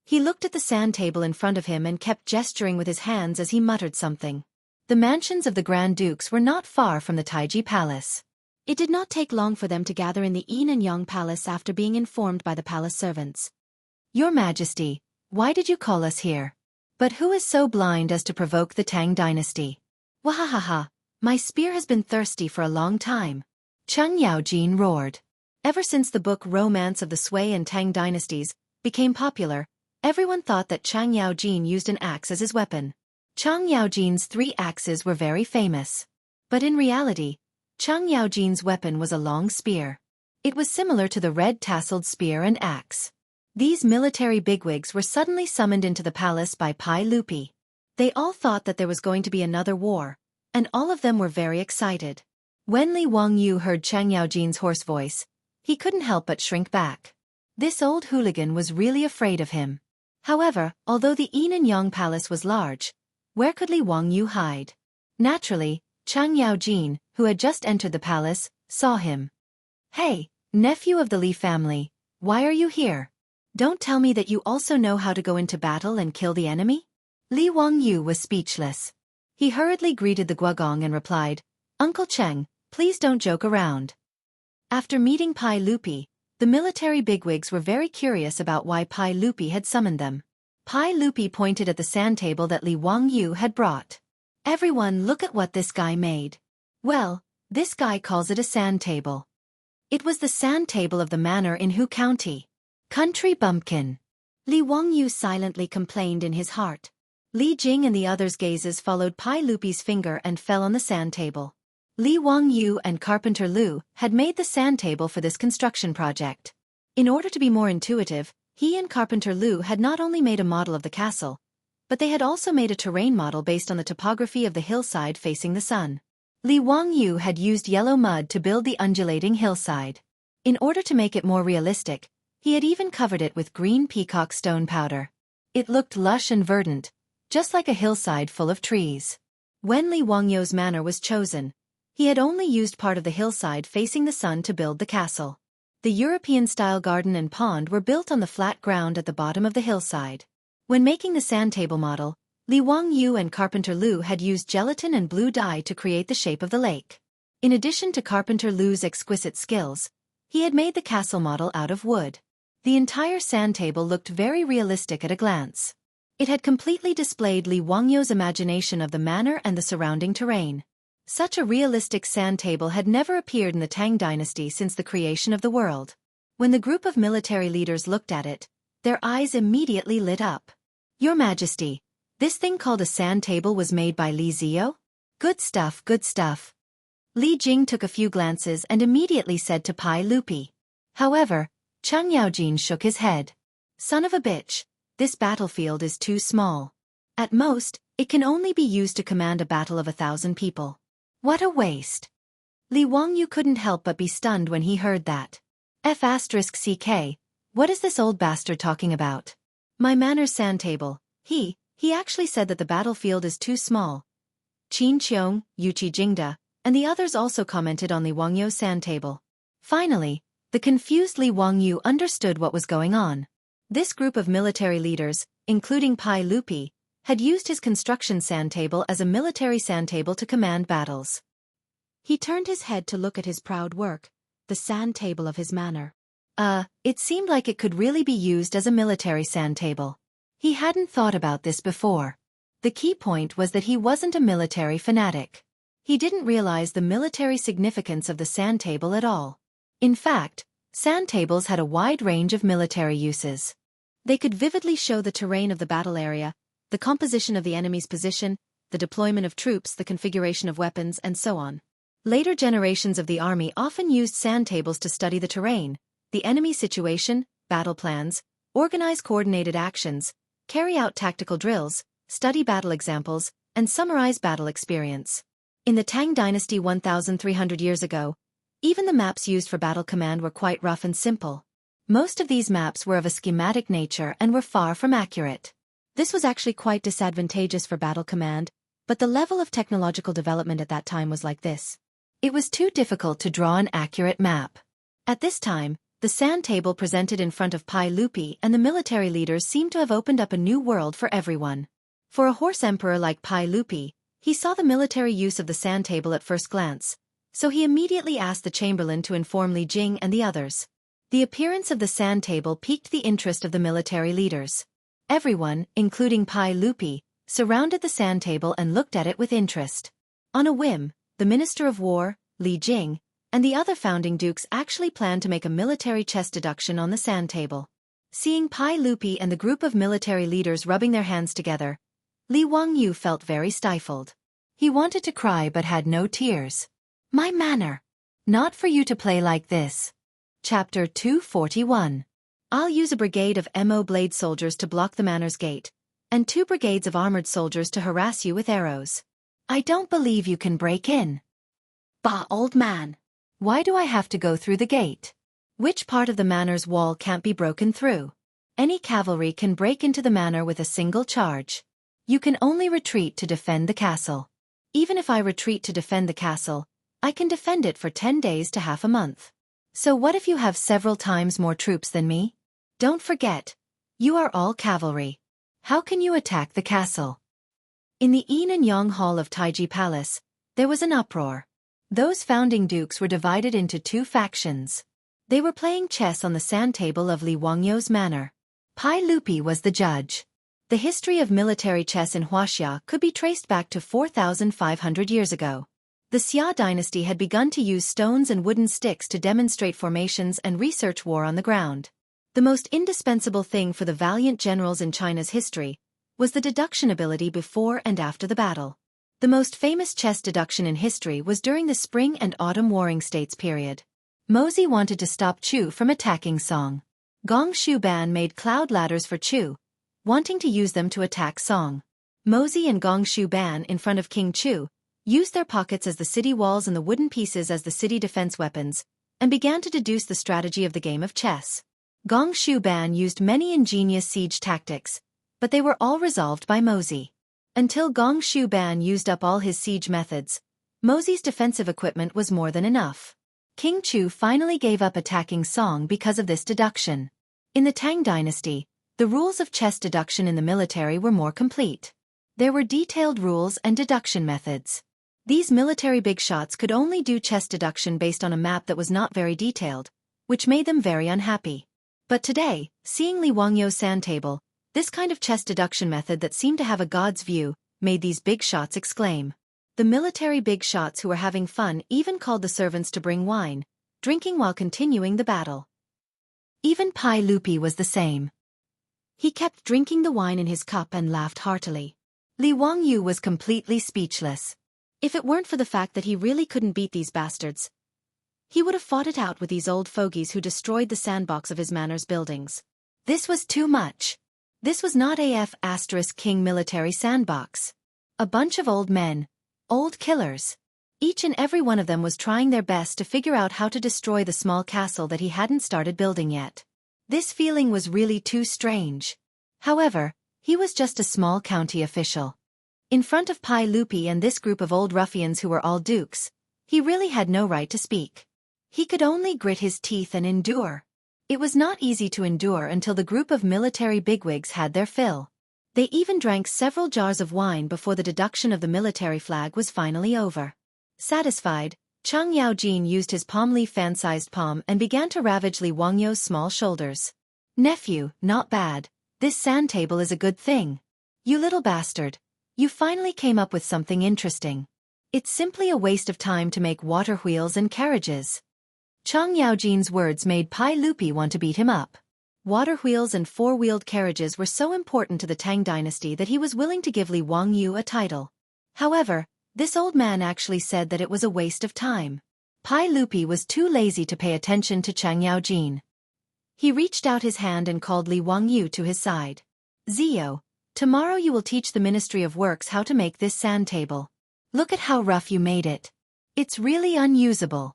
He looked at the sand table in front of him and kept gesturing with his hands as he muttered something. The mansions of the Grand Dukes were not far from the Taiji Palace. It did not take long for them to gather in the Yin and Yang Palace after being informed by the palace servants. Your Majesty, why did you call us here? But who is so blind as to provoke the Tang dynasty? Wahahaha, my spear has been thirsty for a long time. Cheng Yaojin roared. Ever since the book Romance of the Sui and Tang Dynasties became popular, everyone thought that Cheng Yaojin used an axe as his weapon. Cheng Yaojin's 3 axes were very famous. But in reality, Cheng Yaojin's weapon was a long spear. It was similar to the red tasseled spear and axe. These military bigwigs were suddenly summoned into the palace by Pai Lupi. They all thought that there was going to be another war, and all of them were very excited. When Li Wangyou heard Cheng Yaojin's hoarse voice, he couldn't help but shrink back. This old hooligan was really afraid of him. However, although the Yin and Yang Palace was large, where could Li Wangyou hide? Naturally, Cheng Yaojin, who had just entered the palace, saw him. Hey, nephew of the Li family, why are you here? Don't tell me that you also know how to go into battle and kill the enemy? Li Wangyou was speechless. He hurriedly greeted the Guogong and replied, Uncle Cheng, please don't joke around. After meeting Pai Lupi, the military bigwigs were very curious about why Pai Lupi had summoned them. Pai Lupi pointed at the sand table that Li Wangyou had brought. Everyone, look at what this guy made. Well, this guy calls it a sand table. It was the sand table of the manor in Hu County. Country bumpkin. Li Wangyou silently complained in his heart. Li Jing and the others' gazes followed Pai Lupi's finger and fell on the sand table. Li Wangyou and Carpenter Lu had made the sand table for this construction project. In order to be more intuitive, he and Carpenter Lu had not only made a model of the castle, but they had also made a terrain model based on the topography of the hillside facing the sun. Li Wangyou had used yellow mud to build the undulating hillside. In order to make it more realistic, he had even covered it with green peacock stone powder. It looked lush and verdant, just like a hillside full of trees. When Li Wangyou's manor was chosen, he had only used part of the hillside facing the sun to build the castle. The European-style garden and pond were built on the flat ground at the bottom of the hillside. When making the sand table model, Li Wangyou and Carpenter Lu had used gelatin and blue dye to create the shape of the lake. In addition to Carpenter Lu's exquisite skills, he had made the castle model out of wood. The entire sand table looked very realistic at a glance. It had completely displayed Li Wangyou's imagination of the manor and the surrounding terrain. Such a realistic sand table had never appeared in the Tang dynasty since the creation of the world. When the group of military leaders looked at it, their eyes immediately lit up. Your Majesty, this thing called a sand table was made by Li Zio? Good stuff, good stuff. Li Jing took a few glances and immediately said to Pai Lupi. However, Cheng Yaojin shook his head. Son of a bitch, this battlefield is too small. At most, it can only be used to command a battle of 1,000 people. What a waste. Li Wangyou couldn't help but be stunned when he heard that. F***CK, what is this old bastard talking about? My manor's sand table, he actually said that the battlefield is too small. Qin Qiong, Yuqi Jingda, and the others also commented on Li Wangyou's sand table. Finally, the confused Li Wangyou understood what was going on. This group of military leaders, including Pai Lupi, had used his construction sand table as a military sand table to command battles. He turned his head to look at his proud work, the sand table of his manor. It seemed like it could really be used as a military sand table. He hadn't thought about this before. The key point was that he wasn't a military fanatic. He didn't realize the military significance of the sand table at all. In fact, sand tables had a wide range of military uses. They could vividly show the terrain of the battle area, the composition of the enemy's position, the deployment of troops, the configuration of weapons, and so on. Later generations of the army often used sand tables to study the terrain, the enemy situation, battle plans, organize coordinated actions, carry out tactical drills, study battle examples, and summarize battle experience. In the Tang dynasty 1,300 years ago, even the maps used for battle command were quite rough and simple. Most of these maps were of a schematic nature and were far from accurate. This was actually quite disadvantageous for battle command, but the level of technological development at that time was like this. It was too difficult to draw an accurate map. At this time, the sand table presented in front of Pai Lupi and the military leaders seemed to have opened up a new world for everyone. For a horse emperor like Pai Lupi, he saw the military use of the sand table at first glance, so he immediately asked the chamberlain to inform Li Jing and the others. The appearance of the sand table piqued the interest of the military leaders. Everyone, including Pai Lupi, surrounded the sand table and looked at it with interest. On a whim, the Minister of War, Li Jing, and the other founding dukes actually planned to make a military chess deduction on the sand table. Seeing Pai Lupi and the group of military leaders rubbing their hands together, Li Wangyu felt very stifled. He wanted to cry but had no tears. My manor. Not for you to play like this. Chapter 241. I'll use a brigade of Mo blade soldiers to block the manor's gate, and 2 brigades of armored soldiers to harass you with arrows. I don't believe you can break in. Bah, old man. Why do I have to go through the gate? Which part of the manor's wall can't be broken through? Any cavalry can break into the manor with a single charge. You can only retreat to defend the castle. Even if I retreat to defend the castle, I can defend it for 10 days to half a month. So what if you have several times more troops than me? Don't forget, you are all cavalry. How can you attack the castle? In the Yin and Yang Hall of Taiji Palace, there was an uproar. Those founding dukes were divided into 2 factions. They were playing chess on the sand table of Li Wangyu's manor. Pai Lupi was the judge. The history of military chess in Huaxia could be traced back to 4,500 years ago. The Xia dynasty had begun to use stones and wooden sticks to demonstrate formations and research war on the ground. The most indispensable thing for the valiant generals in China's history was the deduction ability before and after the battle. The most famous chess deduction in history was during the Spring and Autumn Warring States period. Mozi wanted to stop Chu from attacking Song. Gong Shuban made cloud ladders for Chu, wanting to use them to attack Song. Mozi and Gong Shuban in front of King Chu used their pockets as the city walls and the wooden pieces as the city defense weapons, and began to deduce the strategy of the game of chess. Gong Shuban used many ingenious siege tactics, but they were all resolved by Mozi. Until Gong Shuban used up all his siege methods, Mozi's defensive equipment was more than enough. King Chu finally gave up attacking Song because of this deduction. In the Tang dynasty, the rules of chess deduction in the military were more complete. There were detailed rules and deduction methods. These military big shots could only do chess deduction based on a map that was not very detailed, which made them very unhappy. But today, seeing Li Wangyu's sand table, this kind of chess deduction method that seemed to have a god's view, made these big shots exclaim. The military big shots who were having fun even called the servants to bring wine, drinking while continuing the battle. Even Pai Lupi was the same. He kept drinking the wine in his cup and laughed heartily. Li Wangyu was completely speechless. If it weren't for the fact that he really couldn't beat these bastards, he would have fought it out with these old fogies who destroyed the sandbox of his manor's buildings. This was too much. This was not King military sandbox. A bunch of old men. Old killers. Each and every one of them was trying their best to figure out how to destroy the small castle that he hadn't started building yet. This feeling was really too strange. However, he was just a small county official. In front of Pai Lupi and this group of old ruffians who were all dukes, he really had no right to speak. He could only grit his teeth and endure. It was not easy to endure until the group of military bigwigs had their fill. They even drank several jars of wine before the deduction of the military flag was finally over. Satisfied, Chang Yaojin used his palm leaf fan-sized palm and began to ravage Li Wangyu's small shoulders. Nephew, not bad. This sand table is a good thing. You little bastard. You finally came up with something interesting. It's simply a waste of time to make water wheels and carriages. Chang Yaojin's words made Pai Lupi want to beat him up. Water wheels and four-wheeled carriages were so important to the Tang dynasty that he was willing to give Li Wangyu a title. However, this old man actually said that it was a waste of time. Pai Lupi was too lazy to pay attention to Chang Yaojin. He reached out his hand and called Li Wangyu to his side. Zio, tomorrow you will teach the Ministry of Works how to make this sand table. Look at how rough you made it. It's really unusable.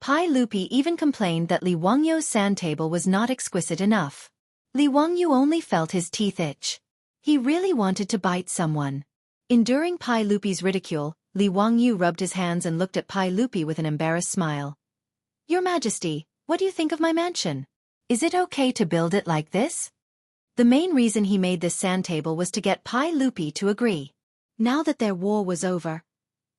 Pai Lupi even complained that Li Wangyu's sand table was not exquisite enough. Li Wangyu only felt his teeth itch. He really wanted to bite someone. Enduring Pai Lupi's ridicule, Li Wangyu rubbed his hands and looked at Pai Lupi with an embarrassed smile. Your Majesty, what do you think of my mansion? Is it okay to build it like this? The main reason he made this sand table was to get Pai Lupi to agree. Now that their war was over,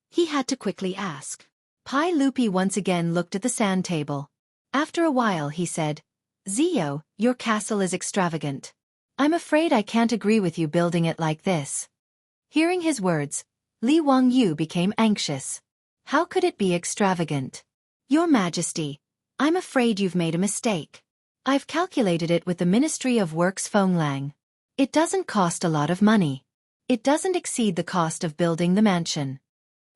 he had to quickly ask. Pai Lupi once again looked at the sand table. After a while he said, Zio, your castle is extravagant. I'm afraid I can't agree with you building it like this. Hearing his words, Li Wangyu became anxious. How could it be extravagant? Your Majesty, I'm afraid you've made a mistake. I've calculated it with the Ministry of Works Fenglang. It doesn't cost a lot of money. It doesn't exceed the cost of building the mansion.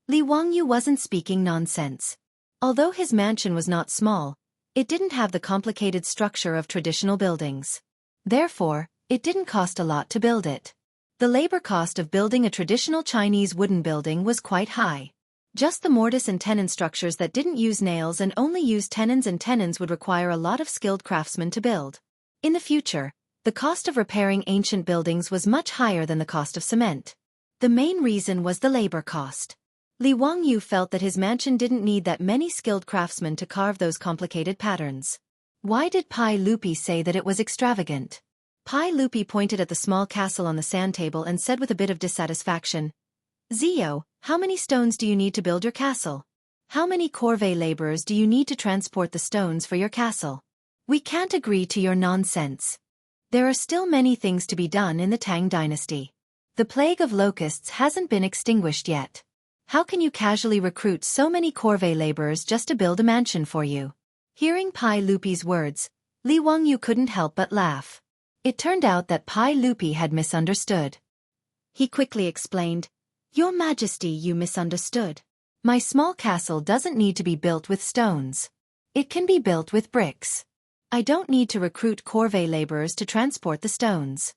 Li Wangyu wasn't speaking nonsense. Although his mansion was not small, it didn't have the complicated structure of traditional buildings. Therefore, it didn't cost a lot to build it. The labor cost of building a traditional Chinese wooden building was quite high. Just the mortise and tenon structures that didn't use nails and only used tenons would require a lot of skilled craftsmen to build. In the future, the cost of repairing ancient buildings was much higher than the cost of cement. The main reason was the labor cost. Li Wangyu felt that his mansion didn't need that many skilled craftsmen to carve those complicated patterns. Why did Pai Lupi say that it was extravagant? Pai Lupi pointed at the small castle on the sand table and said with a bit of dissatisfaction, Zio, how many stones do you need to build your castle? How many corvée laborers do you need to transport the stones for your castle? We can't agree to your nonsense. There are still many things to be done in the Tang dynasty. The plague of locusts hasn't been extinguished yet. How can you casually recruit so many corvée laborers just to build a mansion for you? Hearing Pai Lupi's words, Li Wangyu couldn't help but laugh. It turned out that Pai Lupi had misunderstood. He quickly explained, Your Majesty, you misunderstood. My small castle doesn't need to be built with stones. It can be built with bricks. I don't need to recruit corvée laborers to transport the stones.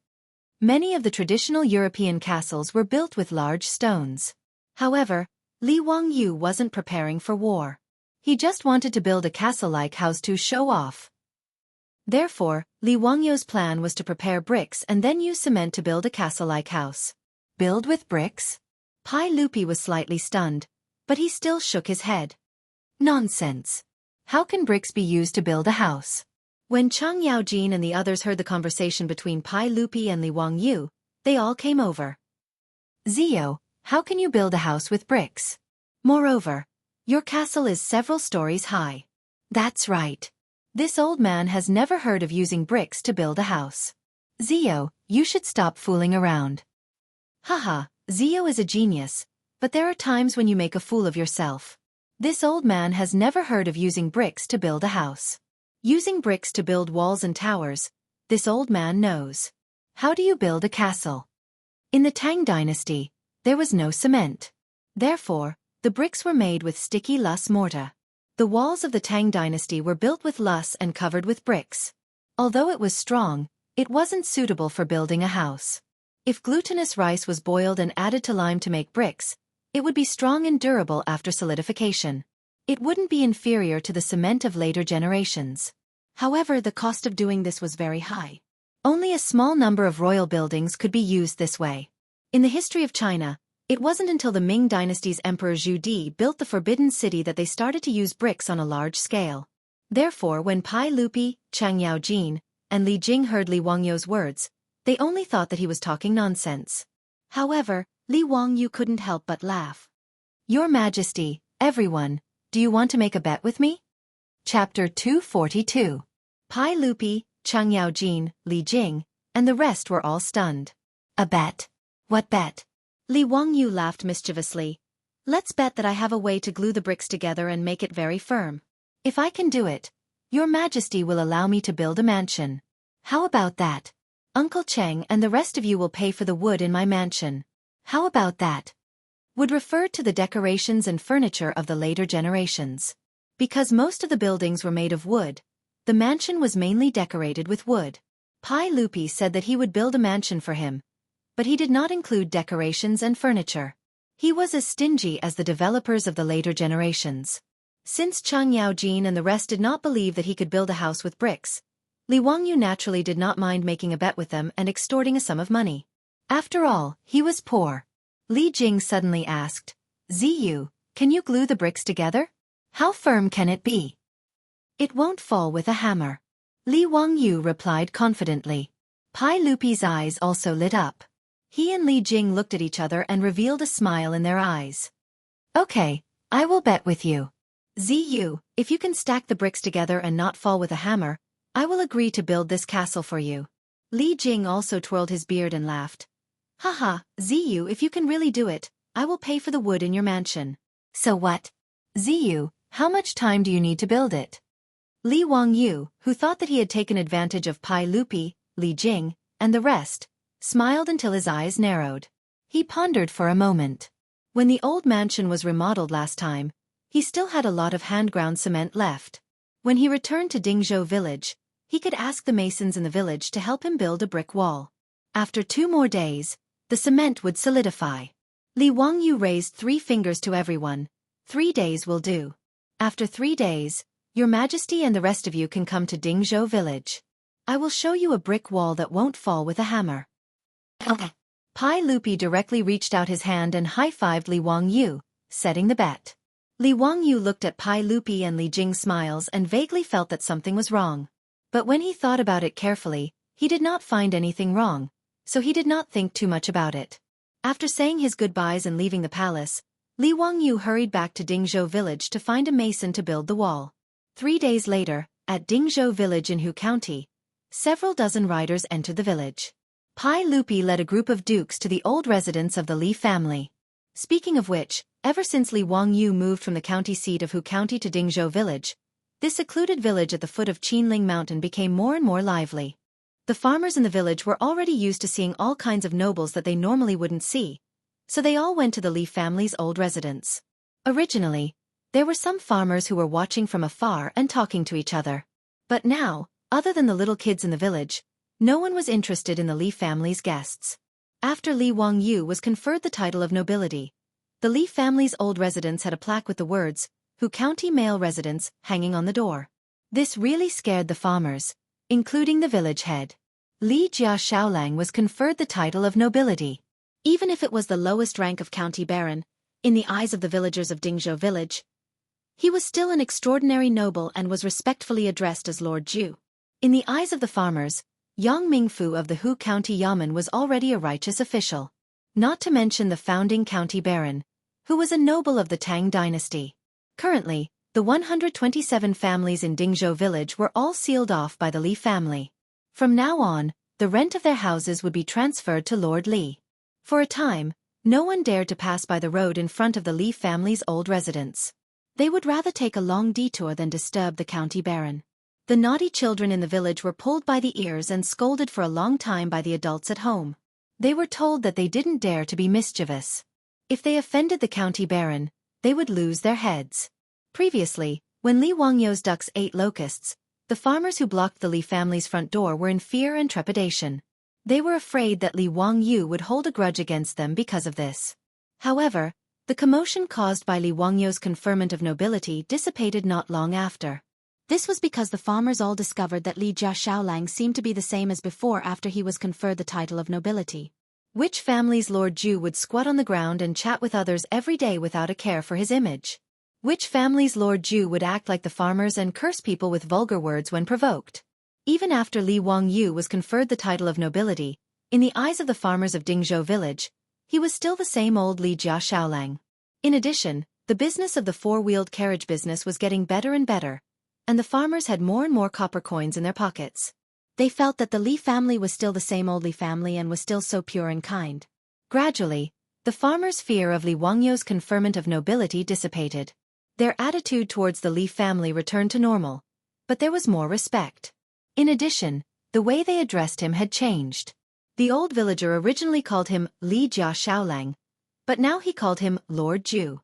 Many of the traditional European castles were built with large stones. However, Li Wangyu wasn't preparing for war. He just wanted to build a castle-like house to show off. Therefore, Li Wangyu's plan was to prepare bricks and then use cement to build a castle-like house. Build with bricks? Pai Lupi was slightly stunned, but he still shook his head. Nonsense. How can bricks be used to build a house? When Chang Yaojin and the others heard the conversation between Pai Lupi and Li Wangyu, they all came over. Zio, how can you build a house with bricks? Moreover, your castle is several stories high. That's right. This old man has never heard of using bricks to build a house. Zio, you should stop fooling around. Haha, Zio is a genius, but there are times when you make a fool of yourself. This old man has never heard of using bricks to build a house. Using bricks to build walls and towers, this old man knows. How do you build a castle? In the Tang dynasty, there was no cement. Therefore, the bricks were made with sticky loess mortar. The walls of the Tang dynasty were built with loess and covered with bricks. Although it was strong, it wasn't suitable for building a house. If glutinous rice was boiled and added to lime to make bricks, it would be strong and durable after solidification. It wouldn't be inferior to the cement of later generations. However, the cost of doing this was very high. Only a small number of royal buildings could be used this way. In the history of China, it wasn't until the Ming dynasty's Emperor Zhu Di built the Forbidden City that they started to use bricks on a large scale. Therefore, when Pai Lupi, Chang Yaojin, and Li Jing heard Li Wangyu's words, they only thought that he was talking nonsense. However, Li Wangyu couldn't help but laugh. Your Majesty, everyone, do you want to make a bet with me? Chapter 242. Pai Lupi, Chang Yaojin, Li Jing, and the rest were all stunned. A bet? What bet? Li Wangyu laughed mischievously. Let's bet that I have a way to glue the bricks together and make it very firm. If I can do it, Your Majesty will allow me to build a mansion. How about that? Uncle Cheng and the rest of you will pay for the wood in my mansion. How about that? Would refer to the decorations and furniture of the later generations. Because most of the buildings were made of wood, the mansion was mainly decorated with wood. Pai Lupi said that he would build a mansion for him, but he did not include decorations and furniture. He was as stingy as the developers of the later generations. Since Chang Yaojin and the rest did not believe that he could build a house with bricks, Li Wangyu naturally did not mind making a bet with them and extorting a sum of money. After all, he was poor. Li Jing suddenly asked, Ziyu, can you glue the bricks together? How firm can it be? It won't fall with a hammer. Li Wangyu replied confidently. Pai Lupi's eyes also lit up. He and Li Jing looked at each other and revealed a smile in their eyes. Okay, I will bet with you. Ziyu, if you can stack the bricks together and not fall with a hammer, I will agree to build this castle for you. Li Jing also twirled his beard and laughed. Haha, Ziyu, if you can really do it, I will pay for the wood in your mansion. So what? Ziyu, how much time do you need to build it? Li Wangyu, who thought that he had taken advantage of Pai Lupi, Li Jing, and the rest, smiled until his eyes narrowed. He pondered for a moment. When the old mansion was remodeled last time, he still had a lot of hand-ground cement left. When he returned to Dingzhou village, he could ask the masons in the village to help him build a brick wall. After 2 more days, the cement would solidify. Li Wangyu raised 3 fingers to everyone. 3 days will do. After 3 days, Your Majesty and the rest of you can come to Dingzhou village. I will show you a brick wall that won't fall with a hammer. Pai Lupi directly reached out his hand and high-fived Li Wangyu, setting the bet. Li Wangyu looked at Pai Lupi and Li Jing's smiles and vaguely felt that something was wrong. But when he thought about it carefully, he did not find anything wrong, so he did not think too much about it. After saying his goodbyes and leaving the palace, Li Wangyu hurried back to Dingzhou village to find a mason to build the wall. 3 days later, at Dingzhou village in Hu County, several dozen riders entered the village. Pai Lupi led a group of dukes to the old residence of the Li family. Speaking of which, ever since Li Wangyu moved from the county seat of Hu County to Dingzhou village, this secluded village at the foot of Qinling Mountain became more and more lively. The farmers in the village were already used to seeing all kinds of nobles that they normally wouldn't see, so they all went to the Li family's old residence. Originally, there were some farmers who were watching from afar and talking to each other. But now, other than the little kids in the village, no one was interested in the Li family's guests. After Li Wangyu was conferred the title of nobility, the Li family's old residence had a plaque with the words, Hu County Male Residence, hanging on the door. This really scared the farmers, including the village head. Li Jia Shaolang was conferred the title of nobility. Even if it was the lowest rank of county baron, in the eyes of the villagers of Dingzhou village, he was still an extraordinary noble and was respectfully addressed as Lord Ju. In the eyes of the farmers, Yang Mingfu of the Hu County Yamen was already a righteous official. Not to mention the founding county baron, who was a noble of the Tang dynasty. Currently, the 127 families in Dingzhou village were all sealed off by the Li family. From now on, the rent of their houses would be transferred to Lord Li. For a time, no one dared to pass by the road in front of the Li family's old residence. They would rather take a long detour than disturb the county baron. The naughty children in the village were pulled by the ears and scolded for a long time by the adults at home. They were told that they didn't dare to be mischievous. If they offended the county baron, they would lose their heads. Previously, when Li Wangyu's ducks ate locusts, the farmers who blocked the Li family's front door were in fear and trepidation. They were afraid that Li Wangyu would hold a grudge against them because of this. However, the commotion caused by Li Wangyu's conferment of nobility dissipated not long after. This was because the farmers all discovered that Li Jia Shaolang seemed to be the same as before after he was conferred the title of nobility. Which family's Lord Ju would squat on the ground and chat with others every day without a care for his image? Which family's Lord Ju would act like the farmers and curse people with vulgar words when provoked? Even after Li Wangyu was conferred the title of nobility, in the eyes of the farmers of Dingzhou village, he was still the same old Li Jia Shaolang. In addition, the business of the four-wheeled carriage business was getting better and better, and the farmers had more and more copper coins in their pockets. They felt that the Li family was still the same old Li family and was still so pure and kind. Gradually, the farmers' fear of Li Wangyu's conferment of nobility dissipated. Their attitude towards the Li family returned to normal, but there was more respect. In addition, the way they addressed him had changed. The old villager originally called him Li Jia Shaolang, but now he called him Lord Ju.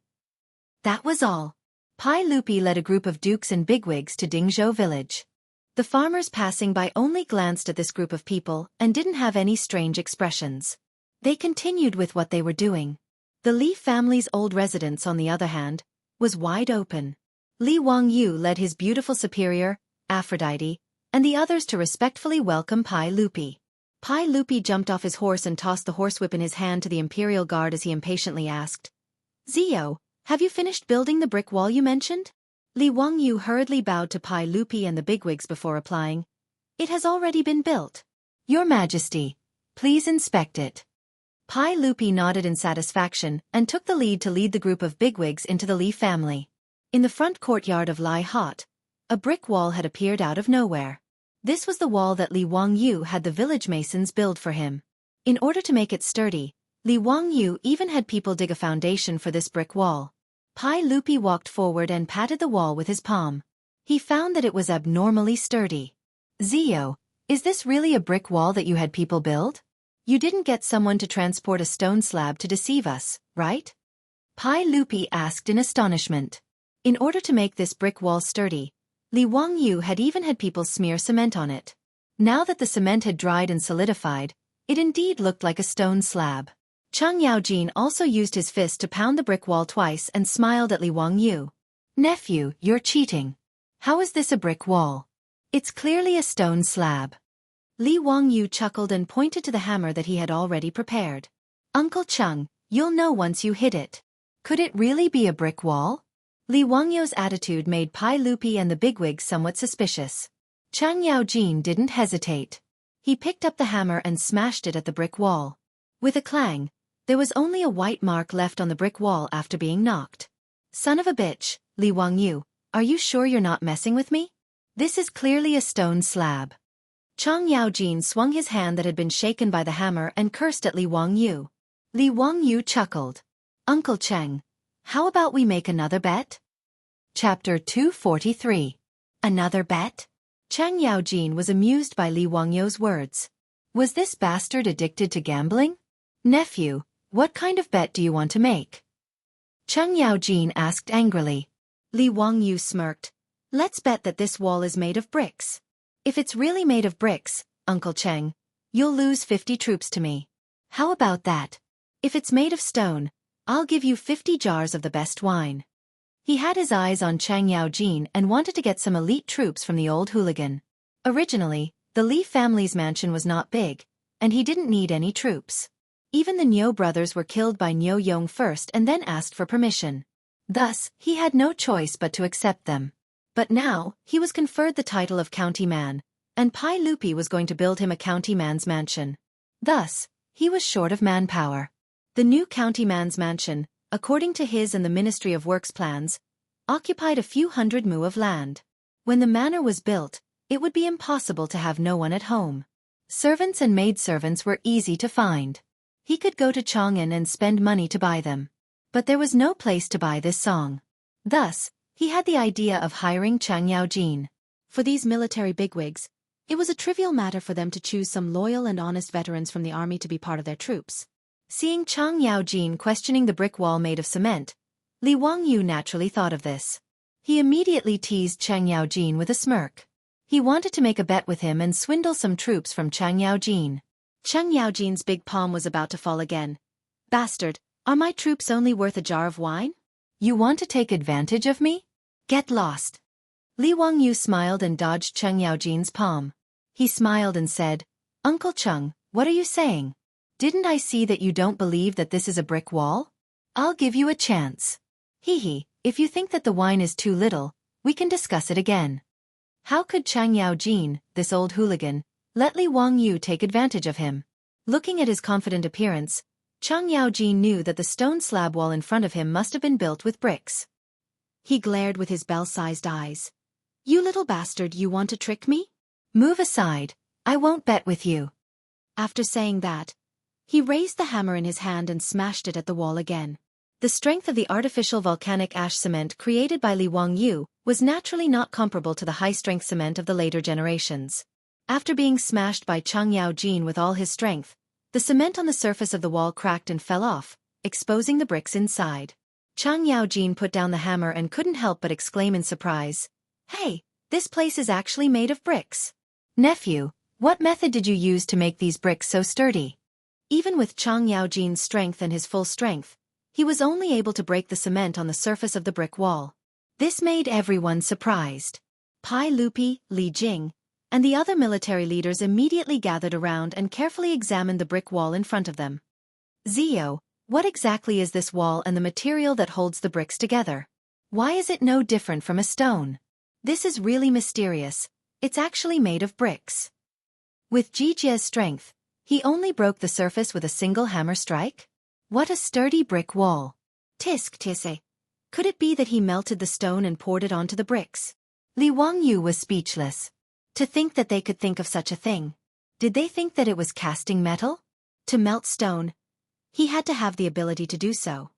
That was all. Pai Lupi led a group of dukes and bigwigs to Dingzhou village. The farmers passing by only glanced at this group of people and didn't have any strange expressions. They continued with what they were doing. The Li family's old residence, on the other hand, was wide open. Li Wangyu led his beautiful superior, Aphrodite, and the others to respectfully welcome Pai Lupi. Pai Lupi jumped off his horse and tossed the horsewhip in his hand to the Imperial Guard as he impatiently asked, "Zio, have you finished building the brick wall you mentioned?" Li Wangyu hurriedly bowed to Pai Lupi and the bigwigs before replying, "It has already been built. Your Majesty, please inspect it." Pai Lupi nodded in satisfaction and took the lead to lead the group of bigwigs into the Li family. In the front courtyard of Lai Hot, a brick wall had appeared out of nowhere. This was the wall that Li Wangyu had the village masons build for him. In order to make it sturdy, Li Wangyu even had people dig a foundation for this brick wall. Pai Lupi walked forward and patted the wall with his palm. He found that it was abnormally sturdy. "Zio, is this really a brick wall that you had people build? You didn't get someone to transport a stone slab to deceive us, right?" Pai Lupi asked in astonishment. In order to make this brick wall sturdy, Li Wangyu had even had people smear cement on it. Now that the cement had dried and solidified, it indeed looked like a stone slab. Cheng Yaojin also used his fist to pound the brick wall twice and smiled at Li Wangyu. "Nephew, you're cheating. How is this a brick wall? It's clearly a stone slab." Li Wangyu chuckled and pointed to the hammer that he had already prepared. "Uncle Cheng, you'll know once you hit it. Could it really be a brick wall?" Li Wangyu's attitude made Pai Lupi and the bigwigs somewhat suspicious. Cheng Yaojin didn't hesitate. He picked up the hammer and smashed it at the brick wall. With a clang, there was only a white mark left on the brick wall after being knocked. "Son of a bitch, Li Wangyu, are you sure you're not messing with me? This is clearly a stone slab." Cheng Yaojin swung his hand that had been shaken by the hammer and cursed at Li Wangyu. Li Wangyu chuckled. "Uncle Cheng, how about we make another bet?" Chapter 243. Another bet? Cheng Yaojin was amused by Li Wangyu's words. Was this bastard addicted to gambling? "Nephew, what kind of bet do you want to make?" Cheng Yaojin asked angrily. Li Wangyu smirked. "Let's bet that this wall is made of bricks. If it's really made of bricks, Uncle Cheng, you'll lose 50 troops to me. How about that? If it's made of stone, I'll give you 50 jars of the best wine." He had his eyes on Cheng Yaojin and wanted to get some elite troops from the old hooligan. Originally, the Li family's mansion was not big, and he didn't need any troops. Even the Niu brothers were killed by Niu Yong first and then asked for permission. Thus, he had no choice but to accept them. But now, he was conferred the title of county man, and Pai Lupi was going to build him a county man's mansion. Thus, he was short of manpower. The new county man's mansion, according to his and the Ministry of Works plans, occupied a few hundred mu of land. When the manor was built, it would be impossible to have no one at home. Servants and maidservants were easy to find. He could go to Chang'an and spend money to buy them. But there was no place to buy this song. Thus, he had the idea of hiring Cheng Yaojin. For these military bigwigs, it was a trivial matter for them to choose some loyal and honest veterans from the army to be part of their troops. Seeing Cheng Yaojin questioning the brick wall made of cement, Li Wangyu naturally thought of this. He immediately teased Cheng Yaojin with a smirk. He wanted to make a bet with him and swindle some troops from Cheng Yaojin. Cheng Yaojin's big palm was about to fall again. "Bastard, are my troops only worth a jar of wine? You want to take advantage of me? Get lost." Li Wangyu smiled and dodged Cheng Yaojin's palm. He smiled and said, "Uncle Cheng, what are you saying? Didn't I see that you don't believe that this is a brick wall? I'll give you a chance. Hee, if you think that the wine is too little, we can discuss it again." How could Cheng Yaojin, this old hooligan, let Li Wangyu take advantage of him? Looking at his confident appearance, Cheng Yaojin knew that the stone slab wall in front of him must have been built with bricks. He glared with his bell-sized eyes. "You little bastard, you want to trick me? Move aside, I won't bet with you." After saying that, he raised the hammer in his hand and smashed it at the wall again. The strength of the artificial volcanic ash cement created by Li Wangyu was naturally not comparable to the high-strength cement of the later generations. After being smashed by Cheng Yaojin with all his strength, the cement on the surface of the wall cracked and fell off, exposing the bricks inside. Cheng Yaojin put down the hammer and couldn't help but exclaim in surprise, "Hey, this place is actually made of bricks. Nephew, what method did you use to make these bricks so sturdy?" Even with Cheng Yaojin's strength and his full strength, he was only able to break the cement on the surface of the brick wall. This made everyone surprised. Pai Lupi, Li Jing, and the other military leaders immediately gathered around and carefully examined the brick wall in front of them. Zio, what exactly is this wall and the material that holds the bricks together? Why is it no different from a stone? This is really mysterious. It's actually made of bricks. With Jijie's strength, he only broke the surface with a single hammer strike? What a sturdy brick wall. Tisk tisse. Could it be that he melted the stone and poured it onto the bricks? Li Wangyu was speechless. To think that they could think of such a thing. Did they think that it was casting metal? To melt stone, he had to have the ability to do so.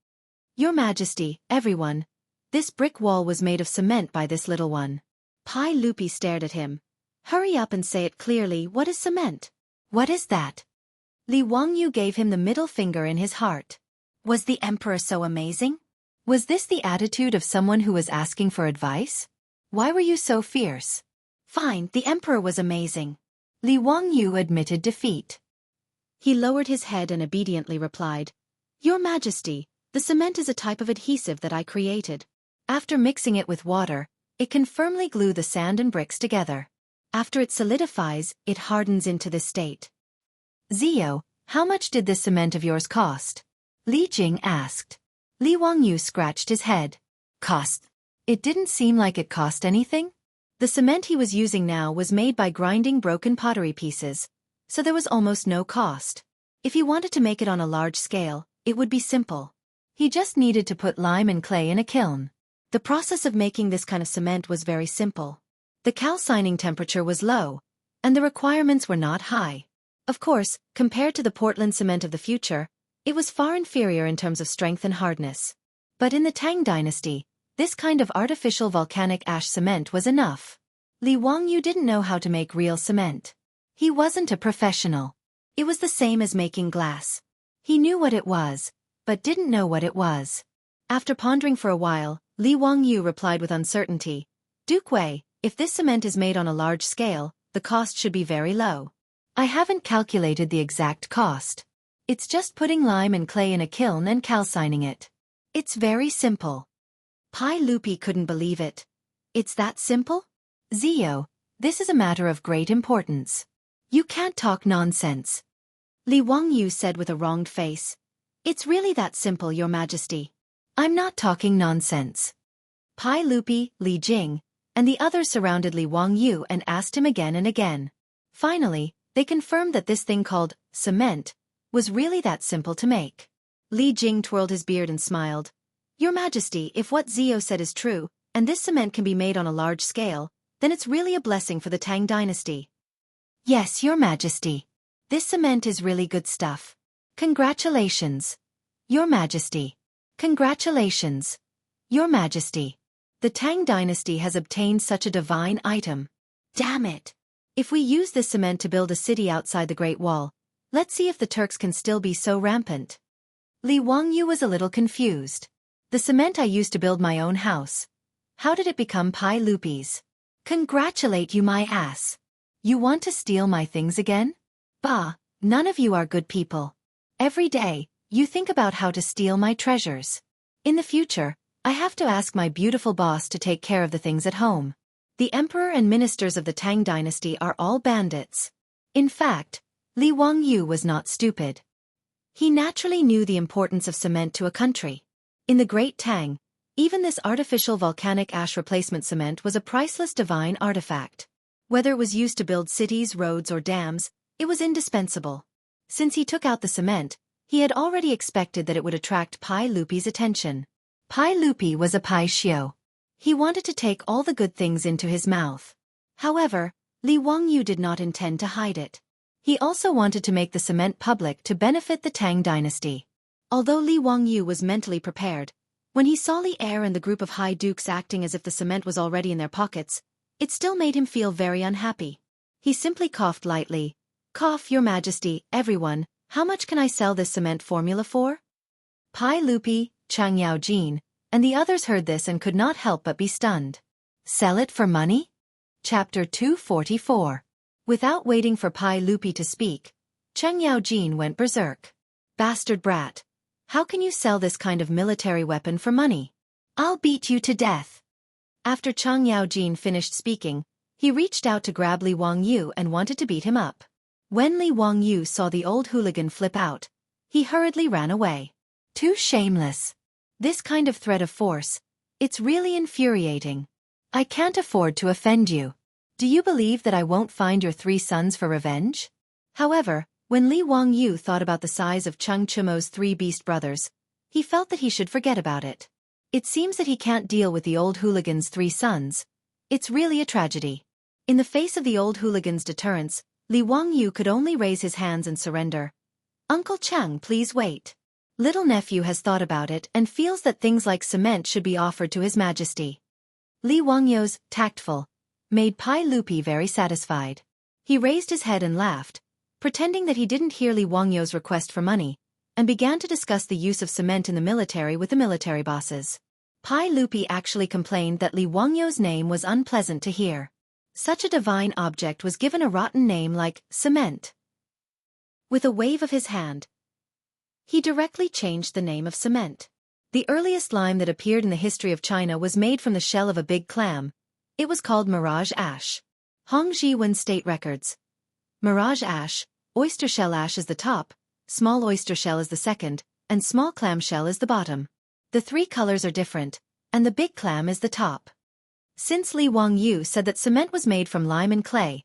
Your Majesty, everyone, this brick wall was made of cement by this little one. Pai Lupi stared at him. Hurry up and say it clearly. What is cement? What is that? Li Wangyu gave him the middle finger in his heart. Was the emperor so amazing? Was this the attitude of someone who was asking for advice? Why were you so fierce? Fine, the emperor was amazing. Li Wangyu admitted defeat. He lowered his head and obediently replied, Your Majesty, the cement is a type of adhesive that I created. After mixing it with water, it can firmly glue the sand and bricks together. After it solidifies, it hardens into this state. Zio, how much did this cement of yours cost? Li Jing asked. Li Wangyu scratched his head. Cost? It didn't seem like it cost anything. The cement he was using now was made by grinding broken pottery pieces, so there was almost no cost. If he wanted to make it on a large scale, it would be simple. He just needed to put lime and clay in a kiln. The process of making this kind of cement was very simple. The calcining temperature was low, and the requirements were not high. Of course, compared to the Portland cement of the future, it was far inferior in terms of strength and hardness. But in the Tang dynasty, this kind of artificial volcanic ash cement was enough. Li Wangyu didn't know how to make real cement. He wasn't a professional. It was the same as making glass. He knew what it was, but didn't know what it was. After pondering for a while, Li Wangyu replied with uncertainty, Duke Wei, if this cement is made on a large scale, the cost should be very low. I haven't calculated the exact cost. It's just putting lime and clay in a kiln and calcining it. It's very simple. Pai Lupi couldn't believe it. It's that simple? Zio, this is a matter of great importance. You can't talk nonsense. Li Wangyu said with a wronged face. It's really that simple, Your Majesty. I'm not talking nonsense. Pai Lupi, Li Jing, and the others surrounded Li Wangyu and asked him again and again. Finally, they confirmed that this thing called cement was really that simple to make. Li Jing twirled his beard and smiled. Your Majesty, if what Zio said is true, and this cement can be made on a large scale, then it's really a blessing for the Tang dynasty. Yes, Your Majesty. This cement is really good stuff. Congratulations. Your Majesty. Congratulations. Your Majesty. The Tang dynasty has obtained such a divine item. Damn it. If we use this cement to build a city outside the Great Wall, let's see if the Turks can still be so rampant. Li Wangyu was a little confused. The cement I used to build my own house. How did it become Pai Lupi's? Congratulate you, my ass. You want to steal my things again? Bah, none of you are good people. Every day, you think about how to steal my treasures. In the future, I have to ask my beautiful boss to take care of the things at home. The emperor and ministers of the Tang dynasty are all bandits. In fact, Li Wangyu was not stupid. He naturally knew the importance of cement to a country. In the Great Tang, even this artificial volcanic ash replacement cement was a priceless divine artifact. Whether it was used to build cities, roads, or dams, it was indispensable. Since he took out the cement, he had already expected that it would attract Pai Lupi's attention. Pai Lupi was a Pai Xiao. He wanted to take all the good things into his mouth. However, Li Wangyu did not intend to hide it. He also wanted to make the cement public to benefit the Tang dynasty. Although Li Wangyu was mentally prepared, when he saw Li Er and the group of high dukes acting as if the cement was already in their pockets, it still made him feel very unhappy. He simply coughed lightly. Cough, Your Majesty, everyone, how much can I sell this cement formula for? Pai Lupi, Chang Yaojin, and the others heard this and could not help but be stunned. Sell it for money? Chapter 244. Without waiting for Pai Lupi to speak, Chang Yaojin went berserk. Bastard brat. How can you sell this kind of military weapon for money? I'll beat you to death. After Chang Yaojin finished speaking, He reached out to grab Li Wangyu and wanted to beat him up. When Li Wangyu saw the old hooligan flip out, he hurriedly ran away. Too shameless. This kind of threat of force, it's really infuriating. I can't afford to offend you. Do you believe that I won't find your 3 sons for revenge? However, when Li Wangyu thought about the size of Cheng Chumo's 3 beast brothers, he felt that he should forget about it. It seems that he can't deal with the old hooligan's 3 sons. It's really a tragedy. In the face of the old hooligan's deterrence, Li Wangyu could only raise his hands and surrender. Uncle Chang, please wait. Little nephew has thought about it and feels that things like cement should be offered to His Majesty. Li Wangyu's tactful made Pai Lupi very satisfied. He raised his head and laughed, pretending that he didn't hear Li Wangyu's request for money, and began to discuss the use of cement in the military with the military bosses. Pai Lupi actually complained that Li Wangyu's name was unpleasant to hear. Such a divine object was given a rotten name like cement. With a wave of his hand, he directly changed the name of cement. The earliest lime that appeared in the history of China was made from the shell of a big clam. It was called mirage ash. Hong Jiwen State Records. Mirage ash, oyster shell ash is the top, small oyster shell is the second, and small clam shell is the bottom. The 3 colors are different, and the big clam is the top. Since Li Wangyu said that cement was made from lime and clay,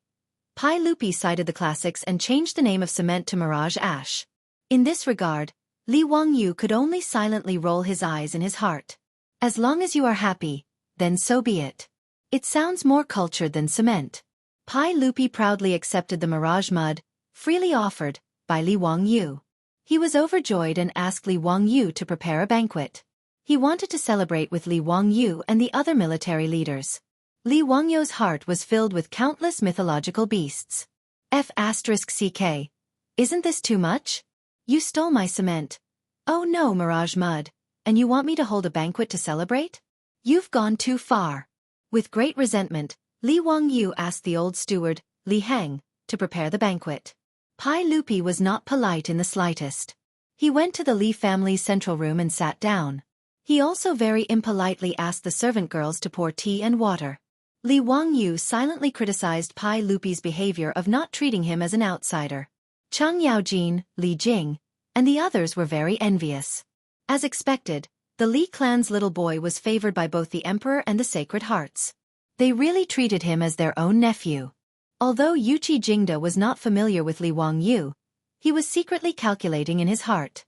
Pai Lupi cited the classics and changed the name of cement to mirage ash. In this regard, Li Wangyu could only silently roll his eyes in his heart. As long as you are happy, then so be it. It sounds more cultured than cement. Pai Lupi proudly accepted the mirage mud, freely offered, by Li Wangyu. He was overjoyed and asked Li Wangyu to prepare a banquet. He wanted to celebrate with Li Wangyu and the other military leaders. Li Wangyu's heart was filled with countless mythological beasts. F***ck. Isn't this too much? You stole my cement. Oh no, mirage mud. And you want me to hold a banquet to celebrate? You've gone too far. With great resentment, Li Wangyu asked the old steward, Li Heng, to prepare the banquet. Pai Lupi was not polite in the slightest. He went to the Li family's central room and sat down. He also very impolitely asked the servant girls to pour tea and water. Li Wangyu silently criticized Pai Lupi's behavior of not treating him as an outsider. Cheng Yaojin, Li Jing, and the others were very envious. As expected, the Li clan's little boy was favored by both the emperor and the Sacred Hearts. They really treated him as their own nephew. Although Yuqi Jingda was not familiar with Li Wangyu, he was secretly calculating in his heart.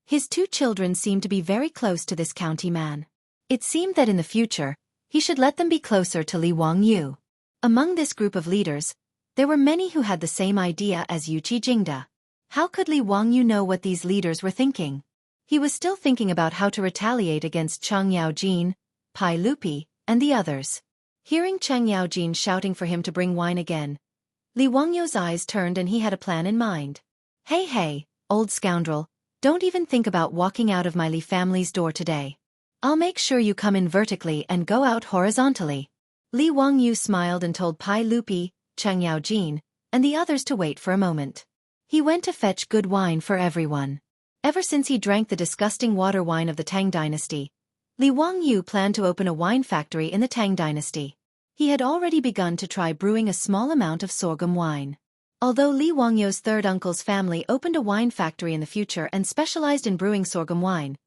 His 2 children seemed to be very close to this county man. It seemed that in the future, he should let them be closer to Li Wangyu. Among this group of leaders, there were many who had the same idea as Yuqi Jingda. How could Li Wangyu know what these leaders were thinking? He was still thinking about how to retaliate against Cheng Yaojin, Pai Lupi, and the others. Hearing Cheng Yaojin shouting for him to bring wine again, Li Wangyu's eyes turned and he had a plan in mind. Hey, old scoundrel, don't even think about walking out of my Li family's door today. I'll make sure you come in vertically and go out horizontally. Li Wangyu smiled and told Pai Lupi, Cheng Yaojin, and the others to wait for a moment. He went to fetch good wine for everyone. Ever since he drank the disgusting water wine of the Tang dynasty, Li Wangyu planned to open a wine factory in the Tang dynasty. He had already begun to try brewing a small amount of sorghum wine. Although Li Wangyu's 3rd uncle's family opened a wine factory in the future and specialized in brewing sorghum wine,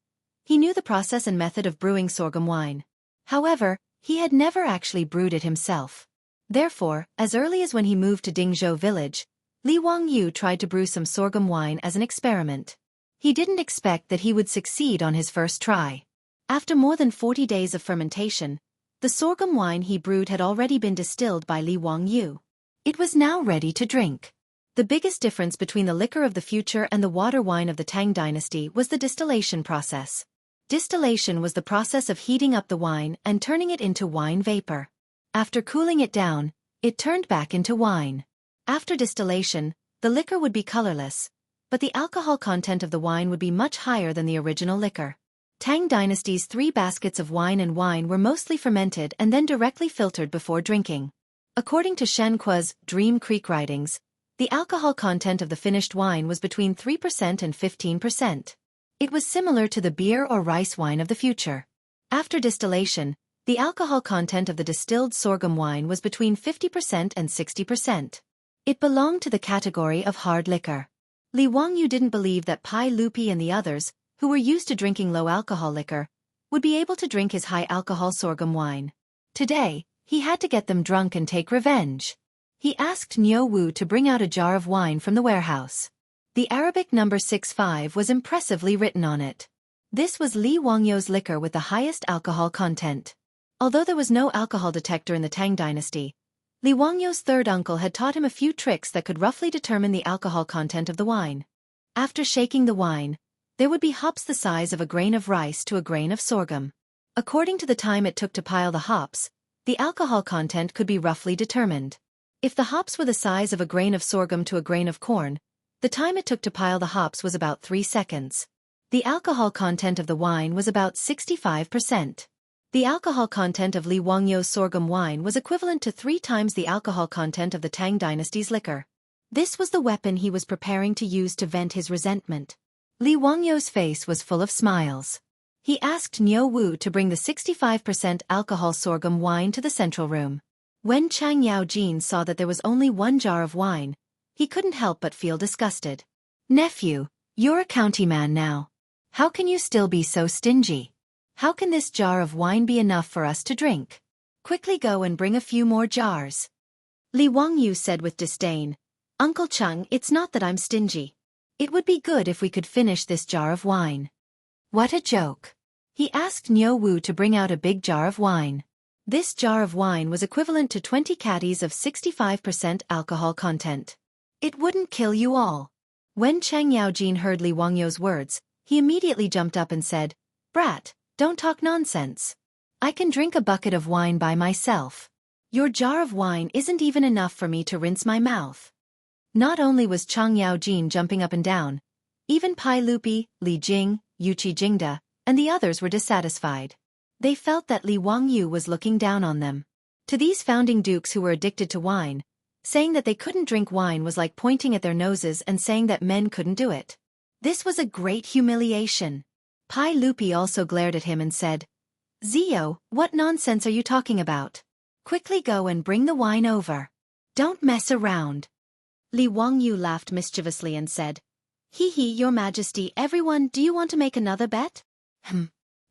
he knew the process and method of brewing sorghum wine. However, he had never actually brewed it himself. Therefore, as early as when he moved to Dingzhou village, Li Wangyu tried to brew some sorghum wine as an experiment. He didn't expect that he would succeed on his first try. After more than 40 days of fermentation, the sorghum wine he brewed had already been distilled by Li Wangyu. It was now ready to drink. The biggest difference between the liquor of the future and the water wine of the Tang dynasty was the distillation process. Distillation was the process of heating up the wine and turning it into wine vapor. After cooling it down, it turned back into wine. After distillation, the liquor would be colorless, but the alcohol content of the wine would be much higher than the original liquor. Tang dynasty's 3 baskets of wine were mostly fermented and then directly filtered before drinking. According to Shen Kuo's Dream Creek writings, the alcohol content of the finished wine was between 3% and 15%. It was similar to the beer or rice wine of the future. After distillation, The alcohol content of the distilled sorghum wine was between 50% and 60%. It belonged to the category of hard liquor. Li Wangyu didn't believe that Pai Lupi and the others, who were used to drinking low-alcohol liquor, would be able to drink his high-alcohol sorghum wine. Today, he had to get them drunk and take revenge. He asked Niu Wu to bring out a jar of wine from the warehouse. The Arabic number 65 was impressively written on it. This was Li Wangyu's liquor with the highest alcohol content. Although there was no alcohol detector in the Tang dynasty, Li Wangyu's third uncle had taught him a few tricks that could roughly determine the alcohol content of the wine. After shaking the wine, there would be hops the size of a grain of rice to a grain of sorghum. According to the time it took to pile the hops, the alcohol content could be roughly determined. If the hops were the size of a grain of sorghum to a grain of corn, the time it took to pile the hops was about 3 seconds. The alcohol content of the wine was about 65%. The alcohol content of Li Wangyu's sorghum wine was equivalent to 3 times the alcohol content of the Tang dynasty's liquor. This was the weapon he was preparing to use to vent his resentment. Li Wangyu's face was full of smiles. He asked Niu Wu to bring the 65% alcohol sorghum wine to the central room. When Chang Yaojin saw that there was only 1 jar of wine, he couldn't help but feel disgusted. "Nephew, you're a county man now. How can you still be so stingy? How can this jar of wine be enough for us to drink? Quickly go and bring a few more jars." Li Wangyu said with disdain, "Uncle Chung, it's not that I'm stingy. It would be good if we could finish this jar of wine." What a joke. He asked Niu Wu to bring out a big jar of wine. This jar of wine was equivalent to 20 caddies of 65% alcohol content. "It wouldn't kill you all." When Chang Yaojin heard Li Wangyu's words, he immediately jumped up and said, "Brat, don't talk nonsense. I can drink a bucket of wine by myself. Your jar of wine isn't even enough for me to rinse my mouth." Not only was Chang Yaojin jumping up and down, even Pai Lupi, Li Jing, Yuqi Jingda, and the others were dissatisfied. They felt that Li Wangyu was looking down on them. To these founding dukes who were addicted to wine, saying that they couldn't drink wine was like pointing at their noses and saying that men couldn't do it. This was a great humiliation. Pai Lupi also glared at him and said, "Zio, what nonsense are you talking about? Quickly go and bring the wine over. Don't mess around." Li Wangyu laughed mischievously and said, "Hee, your majesty, everyone, do you want to make another bet?"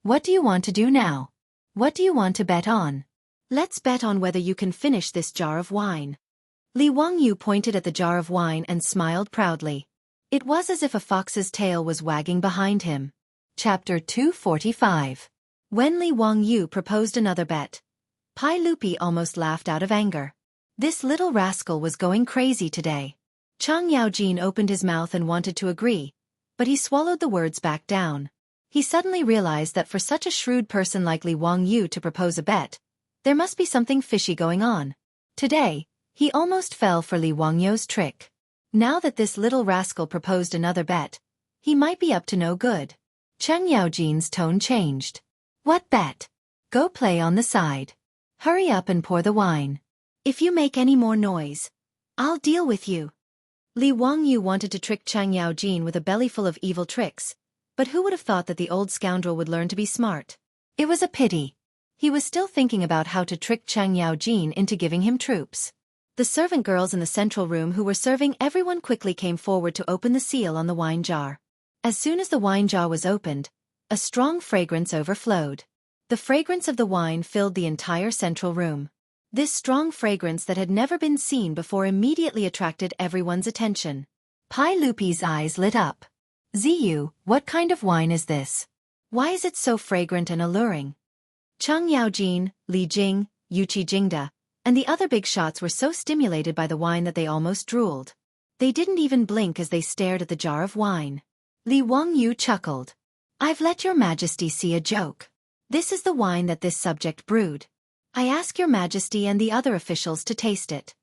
What do you want to do now? What do you want to bet on?" "Let's bet on whether you can finish this jar of wine." Li Wangyu pointed at the jar of wine and smiled proudly. It was as if a fox's tail was wagging behind him. Chapter 245. When Li Wangyu proposed another bet, Pai Lupi almost laughed out of anger. This little rascal was going crazy today. Chang Yaojin opened his mouth and wanted to agree, but he swallowed the words back down. He suddenly realized that for such a shrewd person like Li Wangyu to propose a bet, there must be something fishy going on. Today, he almost fell for Li Wangyu's trick. Now that this little rascal proposed another bet, he might be up to no good. Chang Yaojin's tone changed. "What bet? Go play on the side. Hurry up and pour the wine. If you make any more noise, I'll deal with you." Li Wangyu wanted to trick Chang Yaojin with a belly full of evil tricks, but who would have thought that the old scoundrel would learn to be smart? It was a pity. He was still thinking about how to trick Chang Yaojin into giving him troops. The servant girls in the central room who were serving everyone quickly came forward to open the seal on the wine jar. As soon as the wine jar was opened, a strong fragrance overflowed. The fragrance of the wine filled the entire central room. This strong fragrance that had never been seen before immediately attracted everyone's attention. Pai Lupi's eyes lit up. "Ziyu, what kind of wine is this? Why is it so fragrant and alluring?" Chang Yaojin, Li Jing, Yuqi Jingda, and the other big shots were so stimulated by the wine that they almost drooled. They didn't even blink as they stared at the jar of wine. Li Wangyu chuckled. "I've let your majesty see a joke. This is the wine that this subject brewed. I ask your majesty and the other officials to taste it."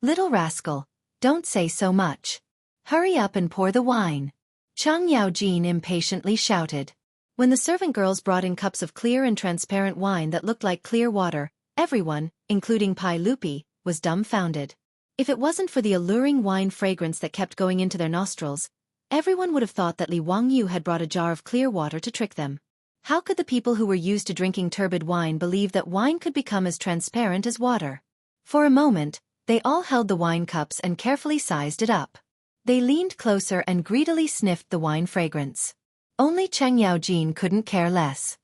"Little rascal, don't say so much. Hurry up and pour the wine," Chang Yaojin impatiently shouted. When the servant girls brought in cups of clear and transparent wine that looked like clear water, everyone, including Pai Lupi, was dumbfounded. If it wasn't for the alluring wine fragrance that kept going into their nostrils, everyone would have thought that Li Wangyu had brought a jar of clear water to trick them. How could the people who were used to drinking turbid wine believe that wine could become as transparent as water? For a moment, they all held the wine cups and carefully sized it up. They leaned closer and greedily sniffed the wine fragrance. Only Cheng Yaojin couldn't care less.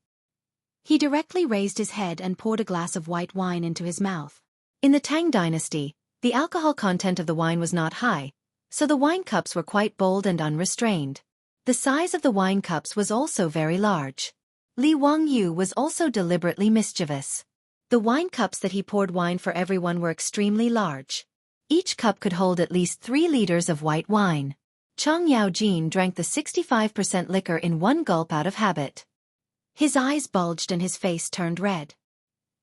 He directly raised his head and poured a glass of white wine into his mouth. In the Tang dynasty, the alcohol content of the wine was not high, so the wine cups were quite bold and unrestrained. The size of the wine cups was also very large. Li Wangyu was also deliberately mischievous. The wine cups that he poured wine for everyone were extremely large. Each cup could hold at least 3 liters of white wine. Cheng Yaojin drank the 65% liquor in one gulp out of habit. His eyes bulged and his face turned red.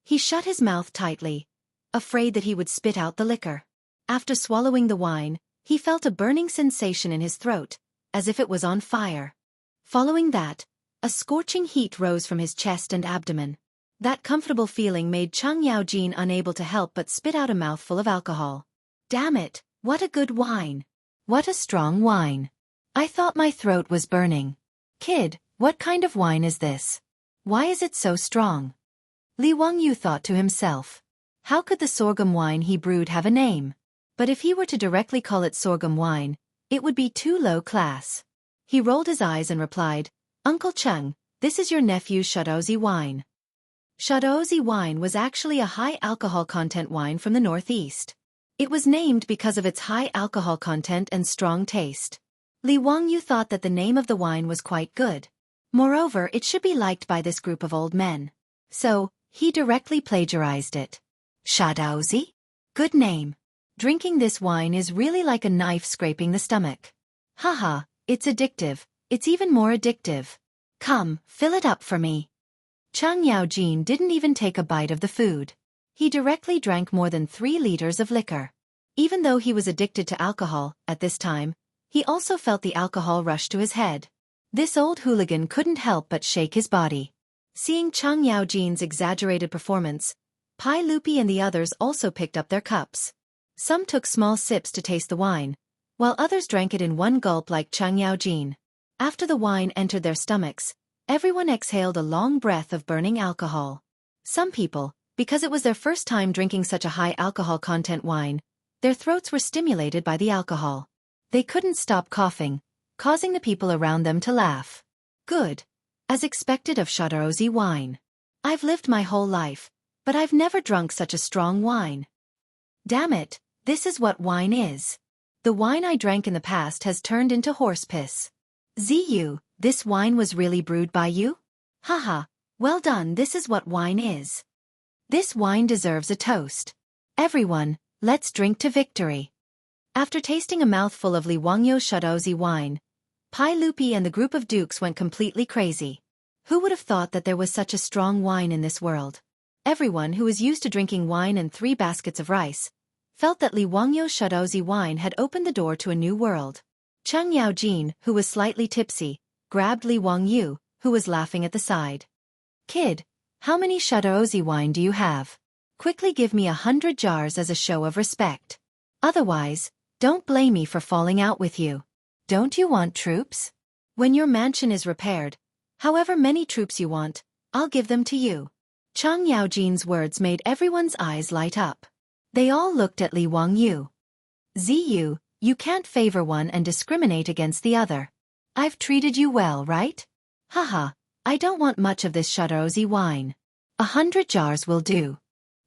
He shut his mouth tightly, afraid that he would spit out the liquor. After swallowing the wine, he felt a burning sensation in his throat, as if it was on fire. Following that, a scorching heat rose from his chest and abdomen. That comfortable feeling made Cheng Yaojin unable to help but spit out a mouthful of alcohol. Damn it, what a good wine! What a strong wine! I thought my throat was burning. Kid, what kind of wine is this? Why is it so strong? Li Wangyu thought to himself. How could the sorghum wine he brewed have a name? But if he were to directly call it sorghum wine, it would be too low class. He rolled his eyes and replied, Uncle Cheng, this is your nephew's Shadozi wine. Shadozi wine was actually a high alcohol content wine from the northeast. It was named because of its high alcohol content and strong taste. Li Wangyu thought that the name of the wine was quite good. Moreover, it should be liked by this group of old men. So, he directly plagiarized it. Shadozi? Good name. Drinking this wine is really like a knife scraping the stomach. Haha, it's addictive. It's even more addictive. Come, fill it up for me. Cheng Yaojin didn't even take a bite of the food. He directly drank more than 3 liters of liquor. Even though he was addicted to alcohol, at this time, he also felt the alcohol rush to his head. This old hooligan couldn't help but shake his body. Seeing Cheng Yaojin's exaggerated performance, Pai Lupi and the others also picked up their cups. Some took small sips to taste the wine, while others drank it in one gulp like Cheng Yaojin. After the wine entered their stomachs, everyone exhaled a long breath of burning alcohol. Some people, because it was their first time drinking such a high alcohol content wine, their throats were stimulated by the alcohol. They couldn't stop coughing, causing the people around them to laugh. Good. As expected of Shadozi wine. I've lived my whole life, but I've never drunk such a strong wine. Damn it, this is what wine is. The wine I drank in the past has turned into horse piss. Ziyu, this wine was really brewed by you? Haha, well done, this is what wine is. This wine deserves a toast. Everyone, let's drink to victory. After tasting a mouthful of Li Wangyu's Shadozi wine, Pai Lupi and the group of dukes went completely crazy. Who would have thought that there was such a strong wine in this world? Everyone who was used to drinking wine and 3 baskets of rice felt that Li Wangyu's Shadozi wine had opened the door to a new world. Cheng Yaojin, who was slightly tipsy, grabbed Li Wangyu, who was laughing at the side. Kid, how many Shadozi wine do you have? Quickly give me 100 jars as a show of respect. Otherwise, don't blame me for falling out with you. Don't you want troops? When your mansion is repaired, however many troops you want, I'll give them to you. Cheng Yaojin's words made everyone's eyes light up. They all looked at Li Wangyu. Ziyu, you can't favor one and discriminate against the other. I've treated you well, right? Haha, I don't want much of this Shadozi wine. 100 jars will do.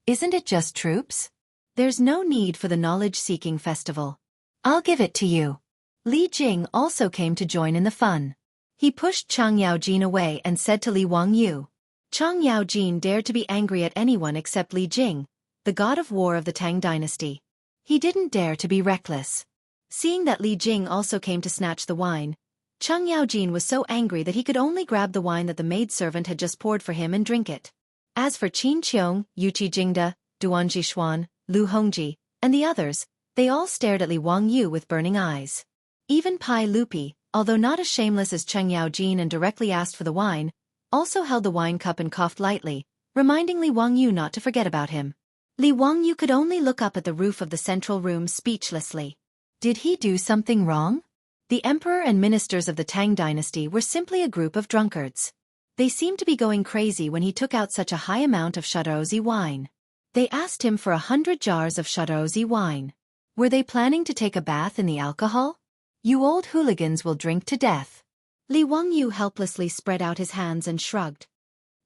Isn't it just troops? There's no need for the knowledge-seeking festival. I'll give it to you. Li Jing also came to join in the fun. He pushed Cheng Yaojin away and said to Li Wangyu. Cheng Yaojin dared to be angry at anyone except Li Jing, the god of war of the Tang dynasty. He didn't dare to be reckless. Seeing that Li Jing also came to snatch the wine, Cheng Yaojin was so angry that he could only grab the wine that the maidservant had just poured for him and drink it. As for Qin Qiong, Yuqi Jingda, Duan Jishuan, Lu Hongji, and the others, they all stared at Li Wangyu with burning eyes. Even Pai Lupi, although not as shameless as Cheng Yaojin and directly asked for the wine, also held the wine cup and coughed lightly, reminding Li Wangyu not to forget about him. Li Wangyu could only look up at the roof of the central room speechlessly. Did he do something wrong? The emperor and ministers of the Tang dynasty were simply a group of drunkards. They seemed to be going crazy when he took out such a high amount of Chateauzy wine. They asked him for 100 jars of Chateauzy wine. Were they planning to take a bath in the alcohol? You old hooligans will drink to death. Li Wangyu helplessly spread out his hands and shrugged.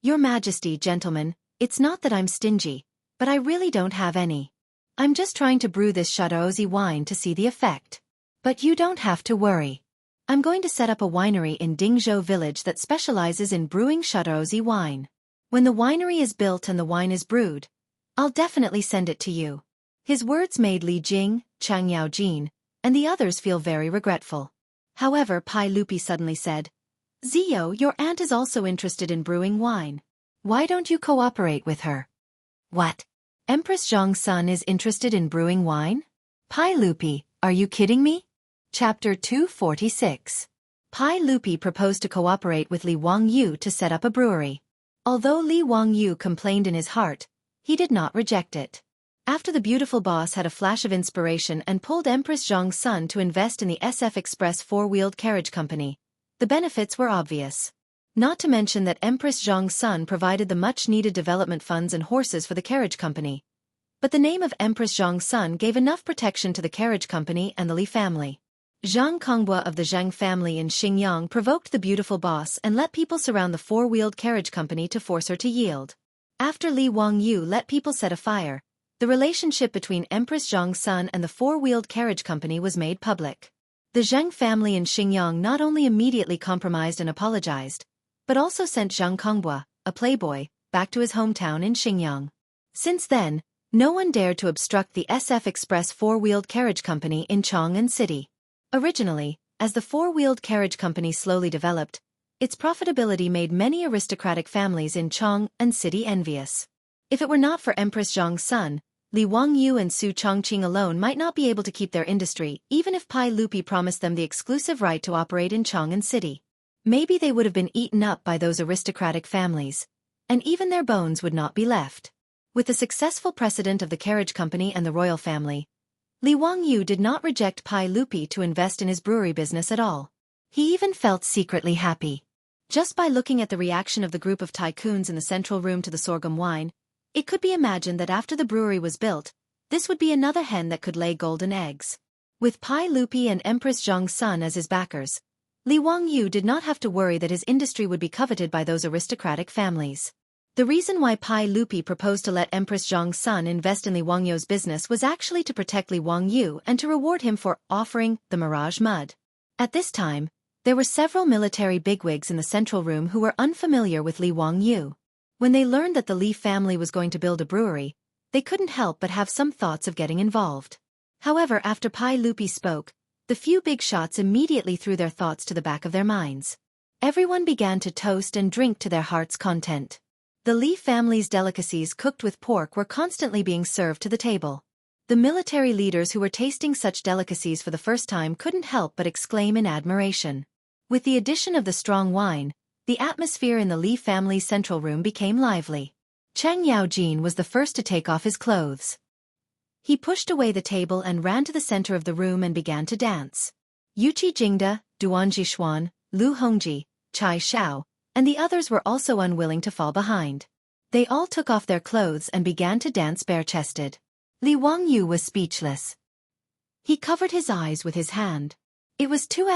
Your Majesty, gentlemen, it's not that I'm stingy, but I really don't have any. I'm just trying to brew this Chateauzy wine to see the effect. But you don't have to worry. I'm going to set up a winery in Dingzhou village that specializes in brewing Chateauzy wine. When the winery is built and the wine is brewed, I'll definitely send it to you. His words made Li Jing, Chang Yaojin, and the others feel very regretful. However, Pai Lupi suddenly said, Zio, your aunt is also interested in brewing wine. Why don't you cooperate with her? What? Empress Zhong's son is interested in brewing wine? Pai Lupi, are you kidding me? Chapter 246. Pai Lupi proposed to cooperate with Li Wangyu to set up a brewery. Although Li Wangyu complained in his heart, he did not reject it. After the beautiful boss had a flash of inspiration and pulled Empress Zhong's son to invest in the SF Express four-wheeled carriage company, the benefits were obvious. Not to mention that Empress Zhong's son provided the much-needed development funds and horses for the carriage company. But the name of Empress Zhong's son gave enough protection to the carriage company and the Li family. Zhang Kongbua of the Zhang family in Xinjiang provoked the beautiful boss and let people surround the four-wheeled carriage company to force her to yield. After Li Wangyu let people set a fire, the relationship between Empress Zhong's son and the four-wheeled carriage company was made public. The Zhang family in Xinjiang not only immediately compromised and apologized, but also sent Zhang Kongbua, a playboy, back to his hometown in Xinjiang. Since then, no one dared to obstruct the SF Express four-wheeled carriage company in Chang'an City. Originally, as the four-wheeled carriage company slowly developed, its profitability made many aristocratic families in Chang'an City envious. If it were not for Empress Zhong's son, Li Wangyu and Su Chongqing alone might not be able to keep their industry even if Pai Lupi promised them the exclusive right to operate in Chang'an City. Maybe they would have been eaten up by those aristocratic families, and even their bones would not be left. With the successful precedent of the carriage company and the royal family, Li Wangyu did not reject Pai Lupi to invest in his brewery business at all. He even felt secretly happy. Just by looking at the reaction of the group of tycoons in the central room to the sorghum wine, it could be imagined that after the brewery was built, this would be another hen that could lay golden eggs. With Pai Lupi and Empress Zhong's son as his backers, Li Wangyu did not have to worry that his industry would be coveted by those aristocratic families. The reason why Pai Lupi proposed to let Empress Zhong's son invest in Li Wangyu's business was actually to protect Li Wangyu and to reward him for offering the Mirage Mud. At this time, there were several military bigwigs in the central room who were unfamiliar with Li Wangyu. When they learned that the Li family was going to build a brewery, they couldn't help but have some thoughts of getting involved. However, after Pai Lupi spoke, the few big shots immediately threw their thoughts to the back of their minds. Everyone began to toast and drink to their heart's content. The Li family's delicacies cooked with pork were constantly being served to the table. The military leaders who were tasting such delicacies for the first time couldn't help but exclaim in admiration. With the addition of the strong wine, the atmosphere in the Li family's central room became lively. Chang Yaojin was the first to take off his clothes. He pushed away the table and ran to the center of the room and began to dance. Yuqi Jingda, Duan Jishuan, Lu Hongji, Chai Xiao, and the others were also unwilling to fall behind. They all took off their clothes and began to dance bare-chested. Li Wangyu was speechless. He covered his eyes with his hand. It was too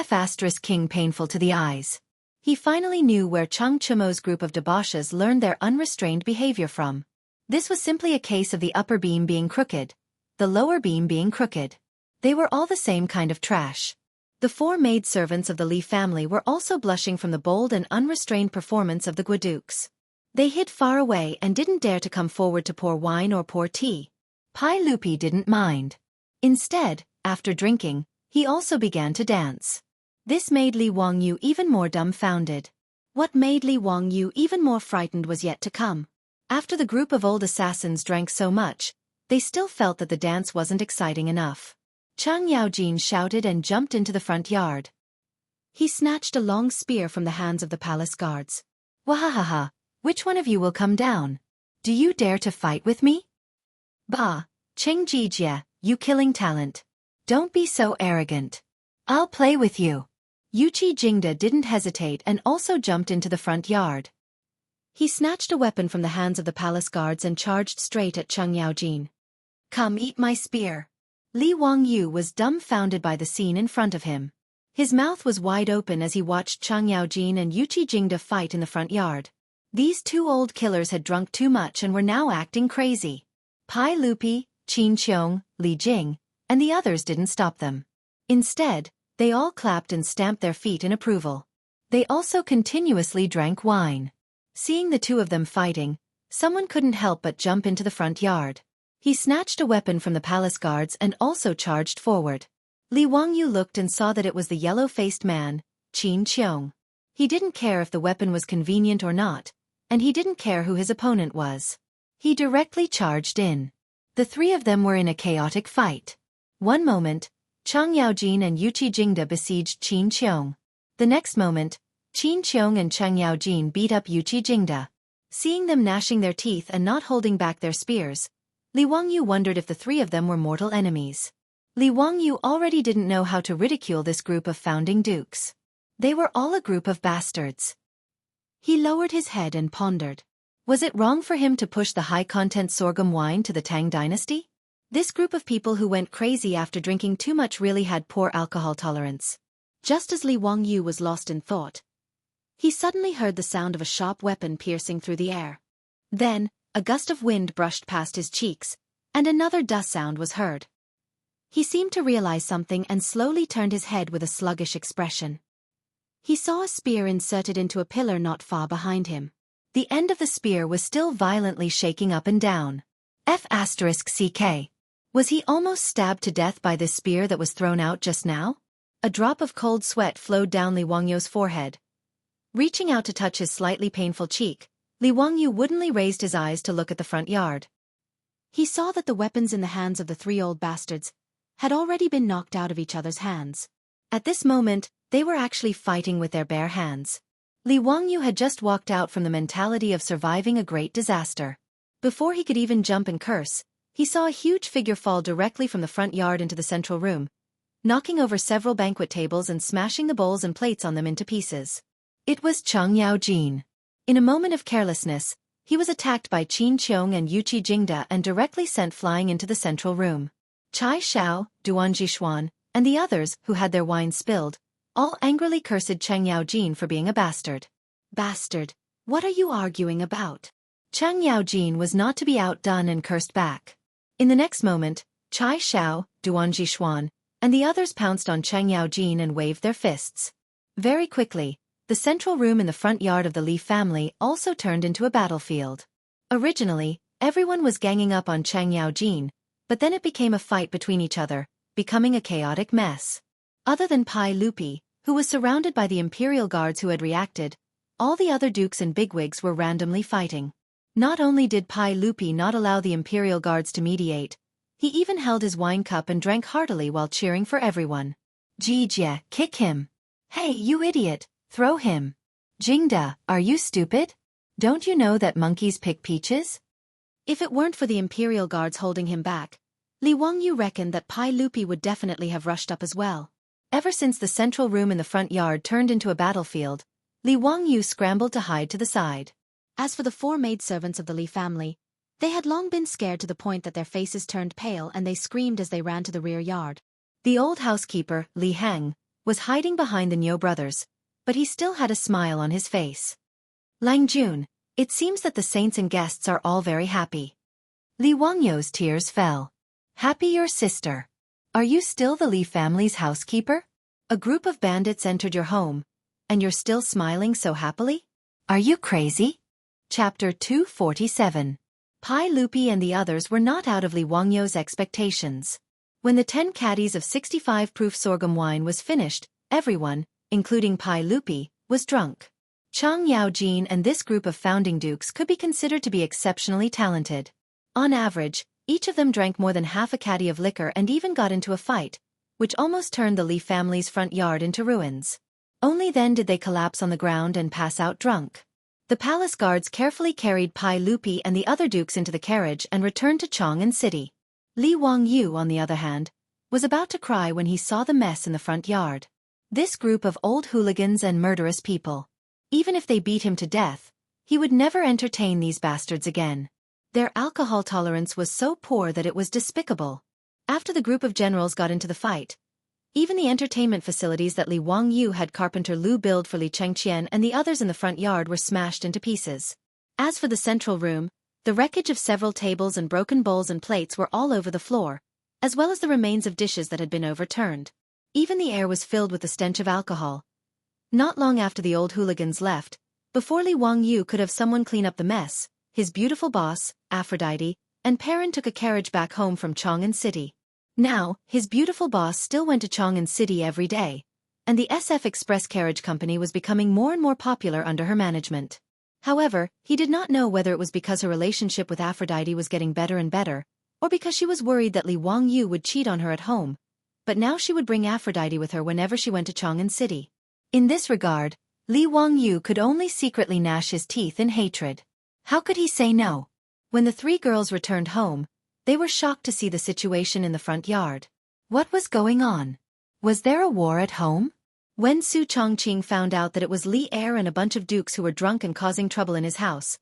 *king painful to the eyes. He finally knew where Chang Chumo's group of debauches learned their unrestrained behavior from. This was simply a case of the upper beam being crooked, the lower beam being crooked. They were all the same kind of trash. The four maidservants of the Li family were also blushing from the bold and unrestrained performance of the Guadukes. They hid far away and didn't dare to come forward to pour wine or pour tea. Pai Lupi didn't mind. Instead, after drinking, he also began to dance. This made Li Wangyu even more dumbfounded. What made Li Wangyu even more frightened was yet to come. After the group of old assassins drank so much, they still felt that the dance wasn't exciting enough. Chang Yaojin shouted and jumped into the front yard. He snatched a long spear from the hands of the palace guards. Wahahaha, which one of you will come down? Do you dare to fight with me? Bah, Cheng Jijie, you killing talent. Don't be so arrogant. I'll play with you. Yuqi Jingda didn't hesitate and also jumped into the front yard. He snatched a weapon from the hands of the palace guards and charged straight at Cheng Yaojin. Come eat my spear. Li Wangyu was dumbfounded by the scene in front of him. His mouth was wide open as he watched Cheng Yaojin and Yuqi Jingda fight in the front yard. These two old killers had drunk too much and were now acting crazy. Pai Lupi, Qin Qiong, Li Jing, and the others didn't stop them. Instead, they all clapped and stamped their feet in approval. They also continuously drank wine. Seeing the two of them fighting, someone couldn't help but jump into the front yard. He snatched a weapon from the palace guards and also charged forward. Li Wangyu looked and saw that it was the yellow-faced man, Qin Qiong. He didn't care if the weapon was convenient or not, and he didn't care who his opponent was. He directly charged in. The three of them were in a chaotic fight. One moment, Cheng Yaojin and Yuqi Jingda besieged Qin Qiong. The next moment, Qin Qiong and Cheng Yaojin beat up Yuqi Jingda. Seeing them gnashing their teeth and not holding back their spears, Li Wangyu wondered if the three of them were mortal enemies. Li Wangyu already didn't know how to ridicule this group of founding dukes. They were all a group of bastards. He lowered his head and pondered. Was it wrong for him to push the high-content sorghum wine to the Tang dynasty? This group of people who went crazy after drinking too much really had poor alcohol tolerance. Just as Li Wangyu was lost in thought, he suddenly heard the sound of a sharp weapon piercing through the air. Then, a gust of wind brushed past his cheeks, and another dust sound was heard. He seemed to realize something and slowly turned his head with a sluggish expression. He saw a spear inserted into a pillar not far behind him. The end of the spear was still violently shaking up and down. F***CK. Was he almost stabbed to death by this spear that was thrown out just now? A drop of cold sweat flowed down Li Wangyu's forehead. Reaching out to touch his slightly painful cheek, Li Wangyu woodenly raised his eyes to look at the front yard. He saw that the weapons in the hands of the three old bastards had already been knocked out of each other's hands. At this moment, they were actually fighting with their bare hands. Li Wangyu had just walked out from the mentality of surviving a great disaster. Before he could even jump and curse, he saw a huge figure fall directly from the front yard into the central room, knocking over several banquet tables and smashing the bowls and plates on them into pieces. It was Cheng Yaojin. In a moment of carelessness, he was attacked by Qin Qiong and Yuqi Jingda and directly sent flying into the central room. Chai Xiao, Duan Jishuan, and the others, who had their wine spilled, all angrily cursed Cheng Yaojin for being a bastard. Bastard, what are you arguing about? Cheng Yaojin was not to be outdone and cursed back. In the next moment, Chai Xiao, Duan Jishuan, and the others pounced on Cheng Yaojin and waved their fists. Very quickly, the central room in the front yard of the Li family also turned into a battlefield. Originally, everyone was ganging up on Cheng Yaojin, but then it became a fight between each other, becoming a chaotic mess. Other than Pai Lupi, who was surrounded by the imperial guards who had reacted, all the other dukes and bigwigs were randomly fighting. Not only did Pai Lupi not allow the imperial guards to mediate, he even held his wine cup and drank heartily while cheering for everyone. Jijie, kick him. Hey, you idiot, throw him. Jingda, are you stupid? Don't you know that monkeys pick peaches? If it weren't for the imperial guards holding him back, Li Wangyu reckoned that Pai Lupi would definitely have rushed up as well. Ever since the central room in the front yard turned into a battlefield, Li Wangyu scrambled to hide to the side. As for the four maidservants of the Li family, they had long been scared to the point that their faces turned pale and they screamed as they ran to the rear yard. The old housekeeper, Li Hang, was hiding behind the Niu brothers, but he still had a smile on his face. Lang Jun, it seems that the saints and guests are all very happy. Li Wangyu's tears fell. Happy your sister. Are you still the Li family's housekeeper? A group of bandits entered your home, and you're still smiling so happily? Are you crazy? Chapter 247. Pai Lupi and the others were not out of Li Wangyu's expectations. When the 10 caddies of 65 proof sorghum wine was finished, everyone, including Pai Lupi, was drunk. Cheng Yaojin and this group of founding dukes could be considered to be exceptionally talented. On average, each of them drank more than half a caddy of liquor and even got into a fight, which almost turned the Li family's front yard into ruins. Only then did they collapse on the ground and pass out drunk. The palace guards carefully carried Pai Lupi and the other dukes into the carriage and returned to Chang'an City. Li Wangyu, on the other hand, was about to cry when he saw the mess in the front yard. This group of old hooligans and murderous people. Even if they beat him to death, he He would never entertain these bastards again. Their alcohol tolerance was so poor that it was despicable. After the group of generals got into the fight, even the entertainment facilities that Li Wangyu had carpenter Lu build for Li Chengqian and the others in the front yard were smashed into pieces. As for the central room, the wreckage of several tables and broken bowls and plates were all over the floor, as well as the remains of dishes that had been overturned. Even the air was filled with the stench of alcohol. Not long after the old hooligans left, before Li Wangyu could have someone clean up the mess, his beautiful boss, Aphrodite, and Perrin took a carriage back home from Chang'an City. Now, his beautiful boss still went to Chang'an City every day, and the SF Express Carriage Company was becoming more and more popular under her management. However, he did not know whether it was because her relationship with Aphrodite was getting better and better, or because she was worried that Li Wangyu would cheat on her at home, but now she would bring Aphrodite with her whenever she went to Chang'an City. In this regard, Li Wangyu could only secretly gnash his teeth in hatred. How could he say no? When the three girls returned home, they were shocked to see the situation in the front yard. What was going on? Was there a war at home? When Su Chongqing found out that it was Li Er and a bunch of dukes who were drunk and causing trouble in his house,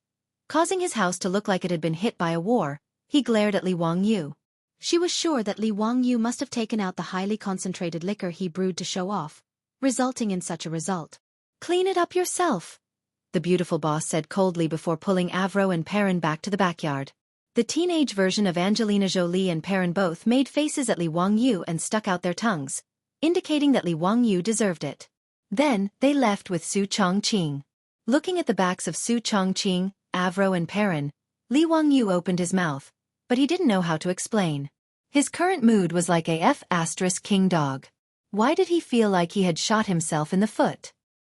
causing his house to look like it had been hit by a war, he glared at Li Wangyu. She was sure that Li Wangyu must have taken out the highly concentrated liquor he brewed to show off, resulting in such a result. "Clean it up yourself," the beautiful boss said coldly before pulling Avro and Perrin back to the backyard. The teenage version of Angelina Jolie and Perrin both made faces at Li Wangyu and stuck out their tongues, indicating that Li Wangyu deserved it. Then, they left with Su Chongqing. Looking at the backs of Su Chongqing, Avro and Perrin, Li Wangyu opened his mouth, but he didn't know how to explain. His current mood was like a F***king dog. Why did he feel like he had shot himself in the foot?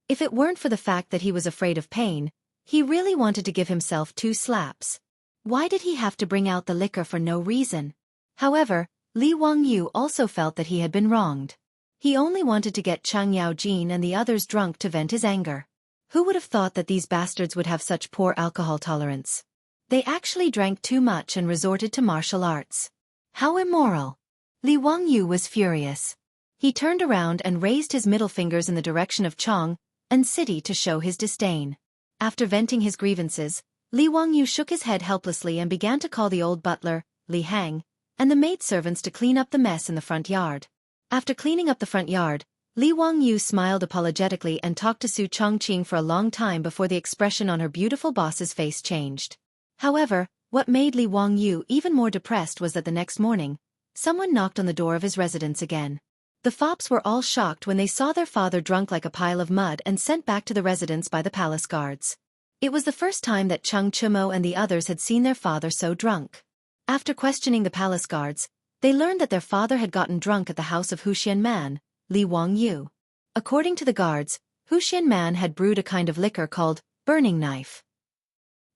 If it weren't for the fact that he was afraid of pain, he really wanted to give himself 2 slaps. Why did he have to bring out the liquor for no reason? However, Li Wangyu also felt that he had been wronged. He only wanted to get Chang Yaojin and the others drunk to vent his anger. Who would have thought that these bastards would have such poor alcohol tolerance? They actually drank too much and resorted to martial arts. How immoral! Li Wangyu was furious. He turned around and raised his middle fingers in the direction of Chang'an City to show his disdain. After venting his grievances, Li Wangyu shook his head helplessly and began to call the old butler, Li Hang, and the maidservants to clean up the mess in the front yard. After cleaning up the front yard, Li Wangyu smiled apologetically and talked to Su Chongqing for a long time before the expression on her beautiful boss's face changed. However, what made Li Wangyu even more depressed was that the next morning, someone knocked on the door of his residence again. The fops were all shocked when they saw their father drunk like a pile of mud and sent back to the residence by the palace guards. It was the first time that Cheng Chumo and the others had seen their father so drunk. After questioning the palace guards, they learned that their father had gotten drunk at the house of Huxian Man, Li Wangyu. According to the guards, Huxian Man had brewed a kind of liquor called burning knife.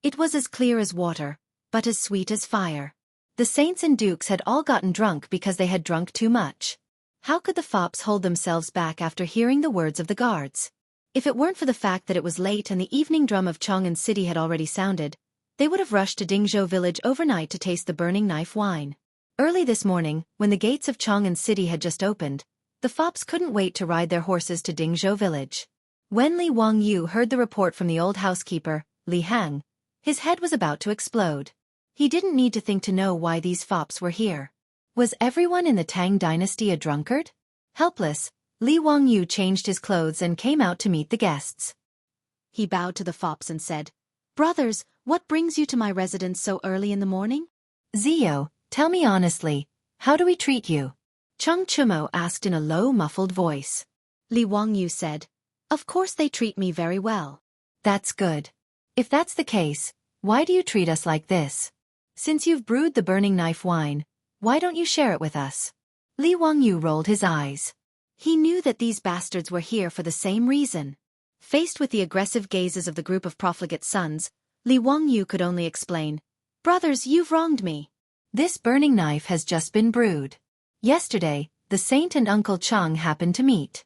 It was as clear as water, but as sweet as fire. The saints and dukes had all gotten drunk because they had drunk too much. How could the fops hold themselves back after hearing the words of the guards? If it weren't for the fact that it was late and the evening drum of Chang'an City had already sounded, they would have rushed to Dingzhou village overnight to taste the burning knife wine. Early this morning, when the gates of Chang'an City had just opened, the fops couldn't wait to ride their horses to Dingzhou village. When Li Wangyu heard the report from the old housekeeper, Li Hang, his head was about to explode. He didn't need to think to know why these fops were here. Was everyone in the Tang dynasty a drunkard? Helpless, Li Wangyu changed his clothes and came out to meet the guests. He bowed to the fops and said, "Brothers, what brings you to my residence so early in the morning?" "Zio, tell me honestly, how do we treat you?" Cheng Chumo asked in a low, muffled voice. Li Wangyu said, "Of course they treat me very well." "That's good. If that's the case, why do you treat us like this? Since you've brewed the burning knife wine, why don't you share it with us?" Li Wangyu rolled his eyes. He knew that these bastards were here for the same reason. Faced with the aggressive gazes of the group of profligate sons, Li Wangyu could only explain, "Brothers, you've wronged me. This burning knife has just been brewed. Yesterday, the saint and Uncle Chang happened to meet.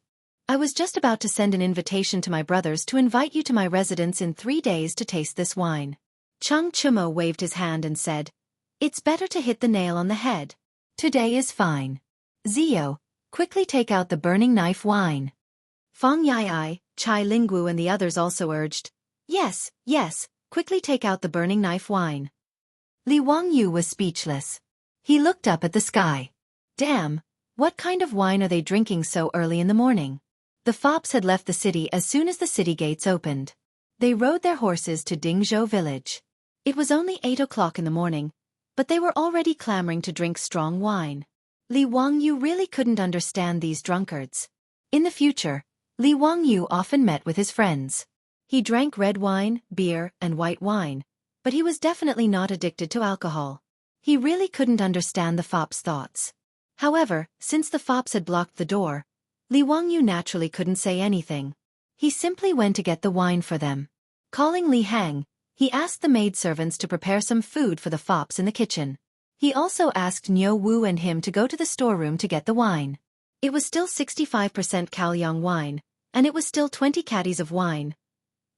I was just about to send an invitation to my brothers to invite you to my residence in 3 days to taste this wine." Cheng Chumo waved his hand and said, "It's better to hit the nail on the head. Today is fine. Zio, quickly take out the burning knife wine." Fang Yai, Chai Lingwu and the others also urged, Yes, quickly take out the burning knife wine. Li Wangyu was speechless. He looked up at the sky. Damn, what kind of wine are they drinking so early in the morning? The fops had left the city as soon as the city gates opened. They rode their horses to Dingzhou village. It was only 8 o'clock in the morning, but they were already clamoring to drink strong wine. Li Wangyu really couldn't understand these drunkards. In the future, Li Wangyu often met with his friends. He drank red wine, beer, and white wine, but he was definitely not addicted to alcohol. He really couldn't understand the fops' thoughts. However, since the fops had blocked the door, Li Wangyu naturally couldn't say anything. He simply went to get the wine for them. Calling Li Hang, he asked the maidservants to prepare some food for the fops in the kitchen. He also asked Niu Wu and him to go to the storeroom to get the wine. It was still 65% Caoyang wine, and it was still 20 caddies of wine.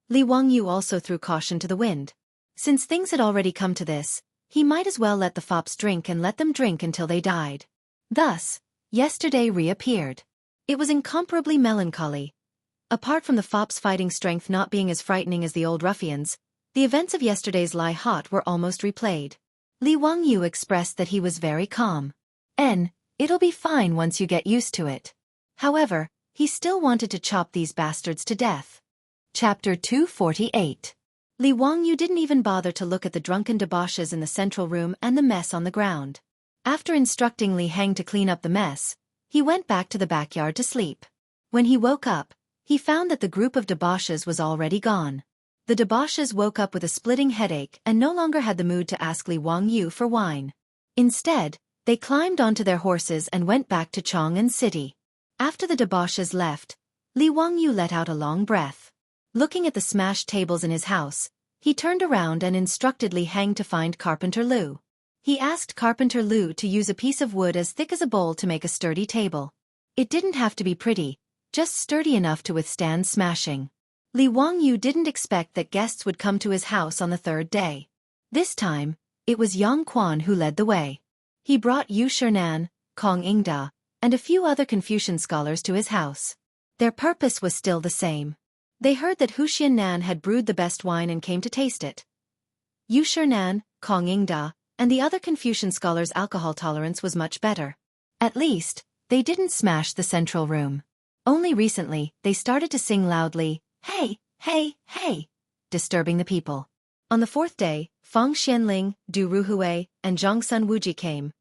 Li Wangyu also threw caution to the wind. Since things had already come to this, he might as well let the fops drink and let them drink until they died. Thus, yesterday reappeared. It was incomparably melancholy. Apart from the fops' fighting strength not being as frightening as the old ruffians, the events of yesterday's Lai Hot were almost replayed. Li Wangyu expressed that he was very calm. It'll be fine once you get used to it. However, he still wanted to chop these bastards to death. Chapter 248. Li Wangyu didn't even bother to look at the drunken debauches in the central room and the mess on the ground. After instructing Li Hang to clean up the mess, he went back to the backyard to sleep. When he woke up, he found that the group of debauches was already gone. The debauches woke up with a splitting headache and no longer had the mood to ask Li Wangyu for wine. Instead, they climbed onto their horses and went back to Chang'an City. After the debauches left, Li Wangyu let out a long breath. Looking at the smashed tables in his house, he turned around and instructed Li Hang to find Carpenter Lu. He asked Carpenter Lu to use a piece of wood as thick as a bowl to make a sturdy table. It didn't have to be pretty, just sturdy enough to withstand smashing. Li Wangyu didn't expect that guests would come to his house on the third day. This time, it was Yang Quan who led the way. He brought Yu Shernan, Kong Ingda, and a few other Confucian scholars to his house. Their purpose was still the same. They heard that Hu Xiannan had brewed the best wine and came to taste it. Yu Shernan, Kong Ingda, and the other Confucian scholars' alcohol tolerance was much better. At least, they didn't smash the central room. Only recently, they started to sing loudly, "Hey, hey, hey," disturbing the people. On the fourth day, Fang Xianling, Du Ruhui, and Zhang Sun Wuji came.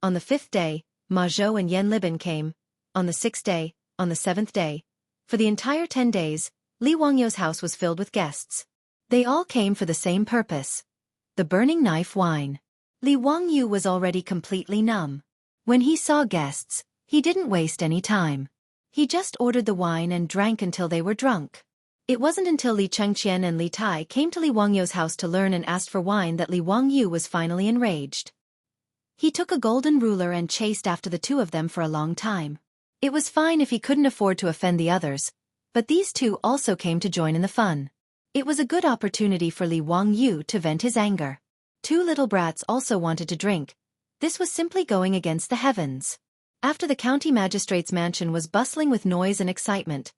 On the fifth day, Ma Zhou and Yan Libin came. On the sixth day, on the seventh day. For the entire 10 days, Li Wangyu's house was filled with guests. They all came for the same purpose. The burning knife wine. Li Wangyu was already completely numb. When he saw guests, he didn't waste any time. He just ordered the wine and drank until they were drunk. It wasn't until Li Chengqian and Li Tai came to Li Wangyu's house to learn and asked for wine that Li Wangyu was finally enraged. He took a golden ruler and chased after the two of them for a long time. It was fine if he couldn't afford to offend the others, but these two also came to join in the fun. It was a good opportunity for Li Wangyu to vent his anger. Two little brats also wanted to drink. This was simply going against the heavens. After the county magistrate's mansion was bustling with noise and excitement,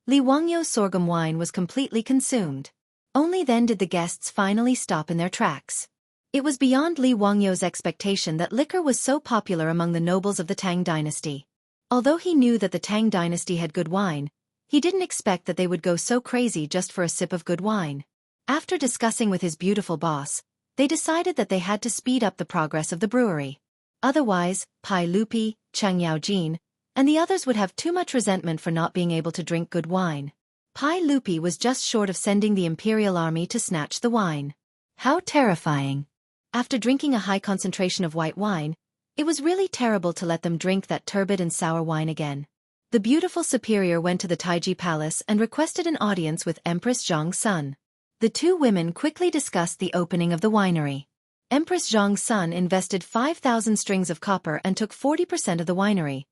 Li Wangyu's sorghum wine was completely consumed. Only then did the guests finally stop in their tracks. It was beyond Li Wangyu's expectation that liquor was so popular among the nobles of the Tang dynasty. Although he knew that the Tang dynasty had good wine, he didn't expect that they would go so crazy just for a sip of good wine. After discussing with his beautiful boss, they decided that they had to speed up the progress of the brewery. Otherwise, Pai Lupi, Cheng Yaojin, and the others would have too much resentment for not being able to drink good wine. Pai Lupi was just short of sending the imperial army to snatch the wine. How terrifying! After drinking a high concentration of white wine, it was really terrible to let them drink that turbid and sour wine again. The beautiful superior went to the Taiji Palace and requested an audience with Empress Zhang Sun. The two women quickly discussed the opening of the winery. Empress Zhang Sun invested 5,000 strings of copper and took 40% of the winery,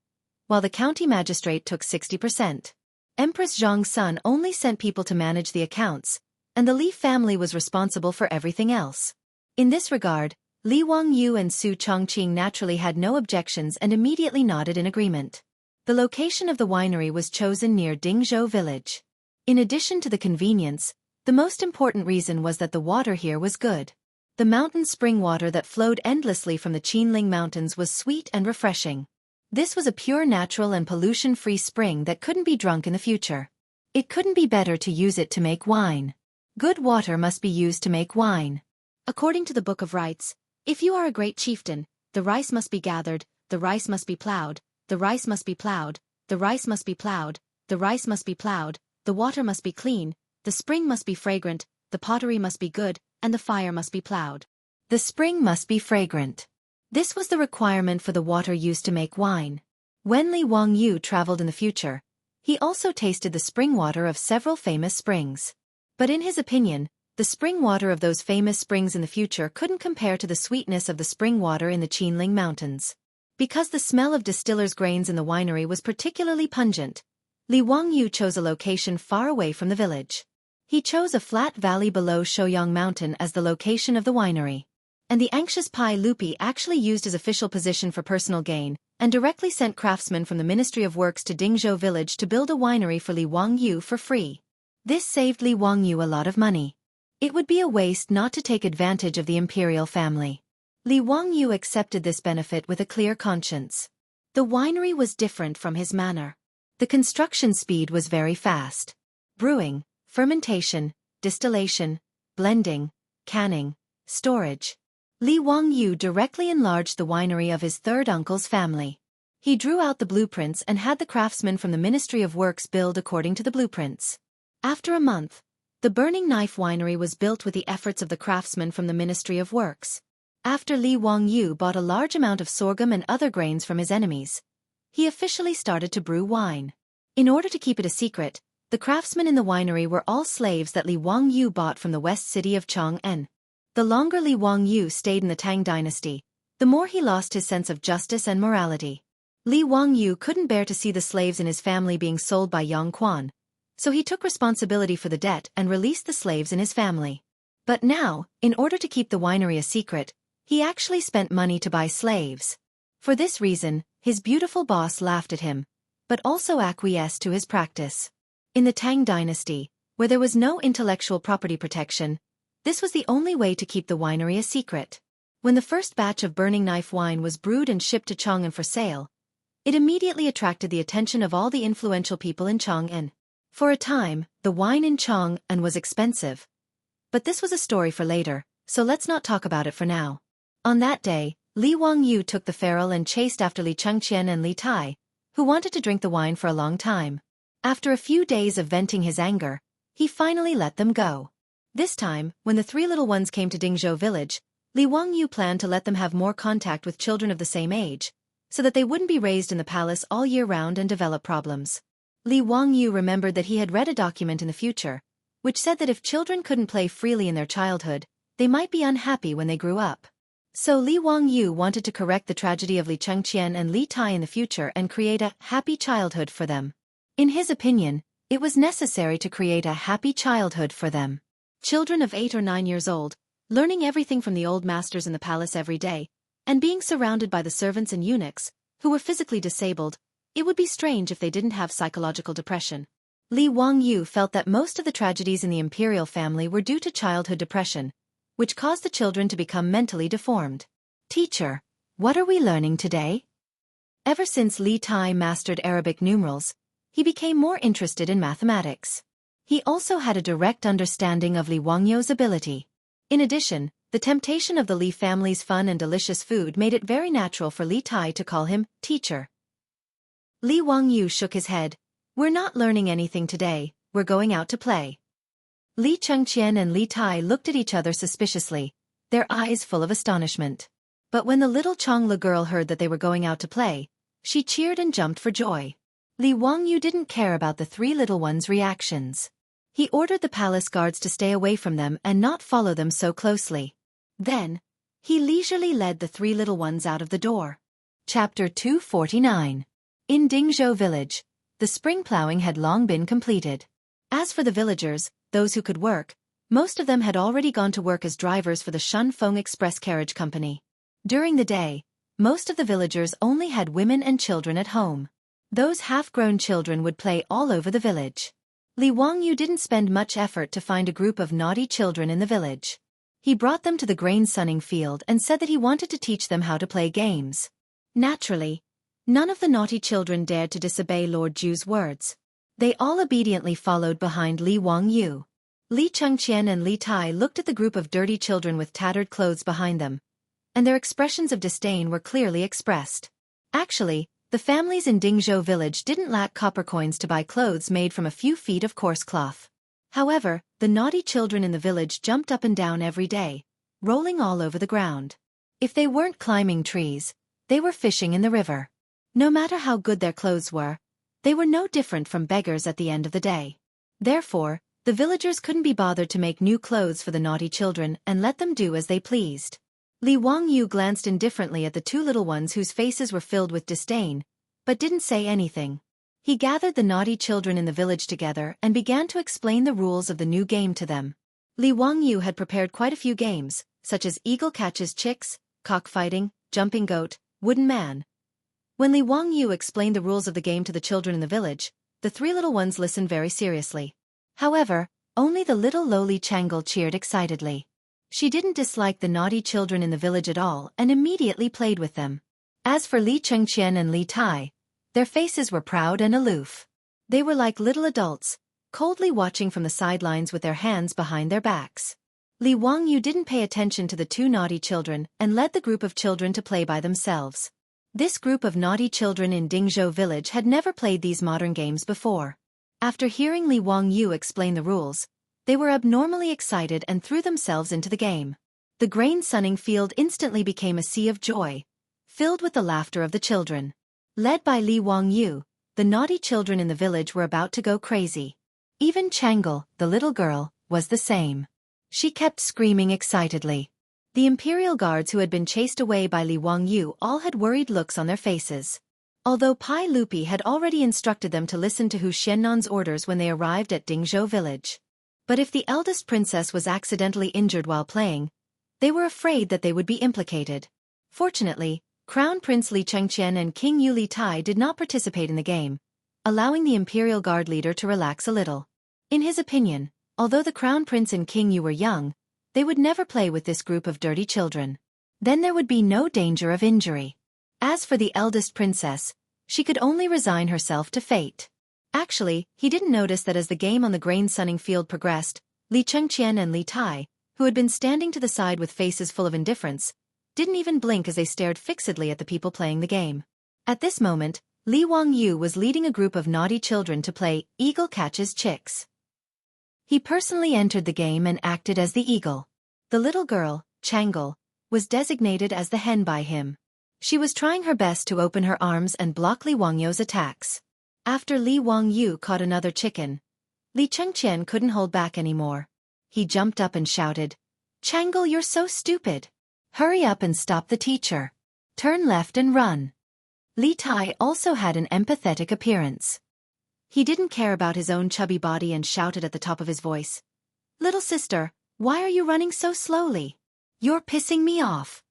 while the county magistrate took 60%. Empress Zhang Sun only sent people to manage the accounts, and the Li family was responsible for everything else. In this regard, Li Wangyu and Su Chongqing naturally had no objections and immediately nodded in agreement. The location of the winery was chosen near Dingzhou village. In addition to the convenience, the The most important reason was that the water here was good. The mountain spring water that flowed endlessly from the Qinling Mountains was sweet and refreshing. This was a pure natural and pollution-free spring that couldn't be drunk in the future. It couldn't be better to use it to make wine. Good water must be used to make wine. According to the Book of Rites, if you are a great chieftain, the rice must be gathered, the rice must be plowed, the rice must be plowed, the rice must be plowed, the rice must be plowed, the water must be clean, the spring must be fragrant, the pottery must be good, and the fire must be plowed. The spring must be fragrant. This was the requirement for the water used to make wine. When Li Wangyu traveled in the future, he also tasted the spring water of several famous springs. But in his opinion, the spring water of those famous springs in the future couldn't compare to the sweetness of the spring water in the Qinling Mountains. Because the smell of distillers' grains in the winery was particularly pungent, Li Wangyu chose a location far away from the village. He chose a flat valley below Shouyang Mountain as the location of the winery. And the anxious Pai Lupi actually used his official position for personal gain, and directly sent craftsmen from the Ministry of Works to Dingzhou village to build a winery for Li Wangyu for free. This saved Li Wangyu a lot of money. It would be a waste not to take advantage of the imperial family. Li Wangyu accepted this benefit with a clear conscience. The winery was different from his manor. The construction speed was very fast. Brewing, fermentation, distillation, blending, canning, storage. Li Wangyu directly enlarged the winery of his third uncle's family. He drew out the blueprints and had the craftsmen from the Ministry of Works build according to the blueprints. After a month, the Burning Knife Winery was built with the efforts of the craftsmen from the Ministry of Works. After Li Wangyu bought a large amount of sorghum and other grains from his enemies, he officially started to brew wine. In order to keep it a secret, the craftsmen in the winery were all slaves that Li Wangyu bought from the west city of Chang'an. The longer Li Wangyu stayed in the Tang dynasty, the more he lost his sense of justice and morality. Li Wangyu couldn't bear to see the slaves in his family being sold by Yang Quan, so he took responsibility for the debt and released the slaves in his family. But now, in order to keep the winery a secret, he actually spent money to buy slaves. For this reason, his beautiful boss laughed at him, but also acquiesced to his practice. In the Tang dynasty, where there was no intellectual property protection, this was the only way to keep the winery a secret. When the first batch of Burning Knife wine was brewed and shipped to Chang'an for sale, it immediately attracted the attention of all the influential people in Chang'an. For a time, the wine in Chang'an was expensive. But this was a story for later, so let's not talk about it for now. On that day, Li Wangyu took the feral and chased after Li Chengqian and Li Tai, who wanted to drink the wine for a long time. After a few days of venting his anger, he finally let them go. This time, when the three little ones came to Dingzhou village, Li Wangyu planned to let them have more contact with children of the same age, so that they wouldn't be raised in the palace all year round and develop problems. Li Wangyu remembered that he had read a document in the future, which said that if children couldn't play freely in their childhood, they might be unhappy when they grew up. So Li Wangyu wanted to correct the tragedy of Li Chengqian and Li Tai in the future and create a happy childhood for them. In his opinion, it was necessary to create a happy childhood for them. Children of 8 or 9 years old, learning everything from the old masters in the palace every day, and being surrounded by the servants and eunuchs, who were physically disabled, it would be strange if they didn't have psychological depression. Li Wangyu felt that most of the tragedies in the imperial family were due to childhood depression, which caused the children to become mentally deformed. Teacher, what are we learning today? Ever since Li Tai mastered Arabic numerals, he became more interested in mathematics. He also had a direct understanding of Li Wangyu's ability. In addition, the temptation of the Li family's fun and delicious food made it very natural for Li Tai to call him teacher. Li Wangyu shook his head. We're not learning anything today, we're going out to play. Li Chengqian and Li Tai looked at each other suspiciously, their eyes full of astonishment. But when the little Changla girl heard that they were going out to play, she cheered and jumped for joy. Li Wangyu didn't care about the three little ones' reactions. He ordered the palace guards to stay away from them and not follow them so closely. Then, he leisurely led the three little ones out of the door. Chapter 249. In Dingzhou village, the spring plowing had long been completed. As for the villagers, those who could work, most of them had already gone to work as drivers for the Shunfeng Express Carriage Company. During the day, most of the villagers only had women and children at home. Those half-grown children would play all over the village. Li Wangyu didn't spend much effort to find a group of naughty children in the village. He brought them to the grain sunning field and said that he wanted to teach them how to play games. Naturally, none of the naughty children dared to disobey Lord Ju's words. They all obediently followed behind Li Wangyu. Li Chengqian and Li Tai looked at the group of dirty children with tattered clothes behind them, and their expressions of disdain were clearly expressed. Actually, the families in Dingzhou village didn't lack copper coins to buy clothes made from a few feet of coarse cloth. However, the naughty children in the village jumped up and down every day, rolling all over the ground. If they weren't climbing trees, they were fishing in the river. No matter how good their clothes were, they were no different from beggars at the end of the day. Therefore, the villagers couldn't be bothered to make new clothes for the naughty children and let them do as they pleased. Li Wangyu glanced indifferently at the two little ones whose faces were filled with disdain, but didn't say anything. He gathered the naughty children in the village together and began to explain the rules of the new game to them. Li Wangyu had prepared quite a few games, such as Eagle Catches Chicks, Cockfighting, Jumping Goat, Wooden Man. When Li Wangyu explained the rules of the game to the children in the village, the three little ones listened very seriously. However, only the little lowly Changle cheered excitedly. She didn't dislike the naughty children in the village at all and immediately played with them. As for Li Chengqian and Li Tai, their faces were proud and aloof. They were like little adults, coldly watching from the sidelines with their hands behind their backs. Li Wangyu didn't pay attention to the two naughty children and led the group of children to play by themselves. This group of naughty children in Dingzhou village had never played these modern games before. After hearing Li Wangyu explain the rules, they were abnormally excited and threw themselves into the game. The grain sunning field instantly became a sea of joy, filled with the laughter of the children. Led by Li Wangyu, the naughty children in the village were about to go crazy. Even Changle, the little girl, was the same. She kept screaming excitedly. The imperial guards who had been chased away by Li Wangyu all had worried looks on their faces. Although Pai Lupi had already instructed them to listen to Hu Xiannan's orders when they arrived at Dingzhou village. But if the eldest princess was accidentally injured while playing, they were afraid that they would be implicated. Fortunately, Crown Prince Li Chengqian and King Yu Li Tai did not participate in the game, allowing the imperial guard leader to relax a little. In his opinion, although the Crown Prince and King Yu were young, they would never play with this group of dirty children. Then there would be no danger of injury. As for the eldest princess, she could only resign herself to fate. Actually, he didn't notice that as the game on the grain sunning field progressed, Li Chengqian and Li Tai, who had been standing to the side with faces full of indifference, didn't even blink as they stared fixedly at the people playing the game. At this moment, Li Wangyu was leading a group of naughty children to play Eagle Catches Chicks. He personally entered the game and acted as the eagle. The little girl, Changle, was designated as the hen by him. She was trying her best to open her arms and block Li Wangyu's attacks. After Li Wangyu caught another chicken, Li Chengqian couldn't hold back anymore. He jumped up and shouted, "Changle, you're so stupid! Hurry up and stop the teacher. Turn left and run." Li Tai also had an empathetic appearance. He didn't care about his own chubby body and shouted at the top of his voice, "Little sister, why are you running so slowly? You're pissing me off."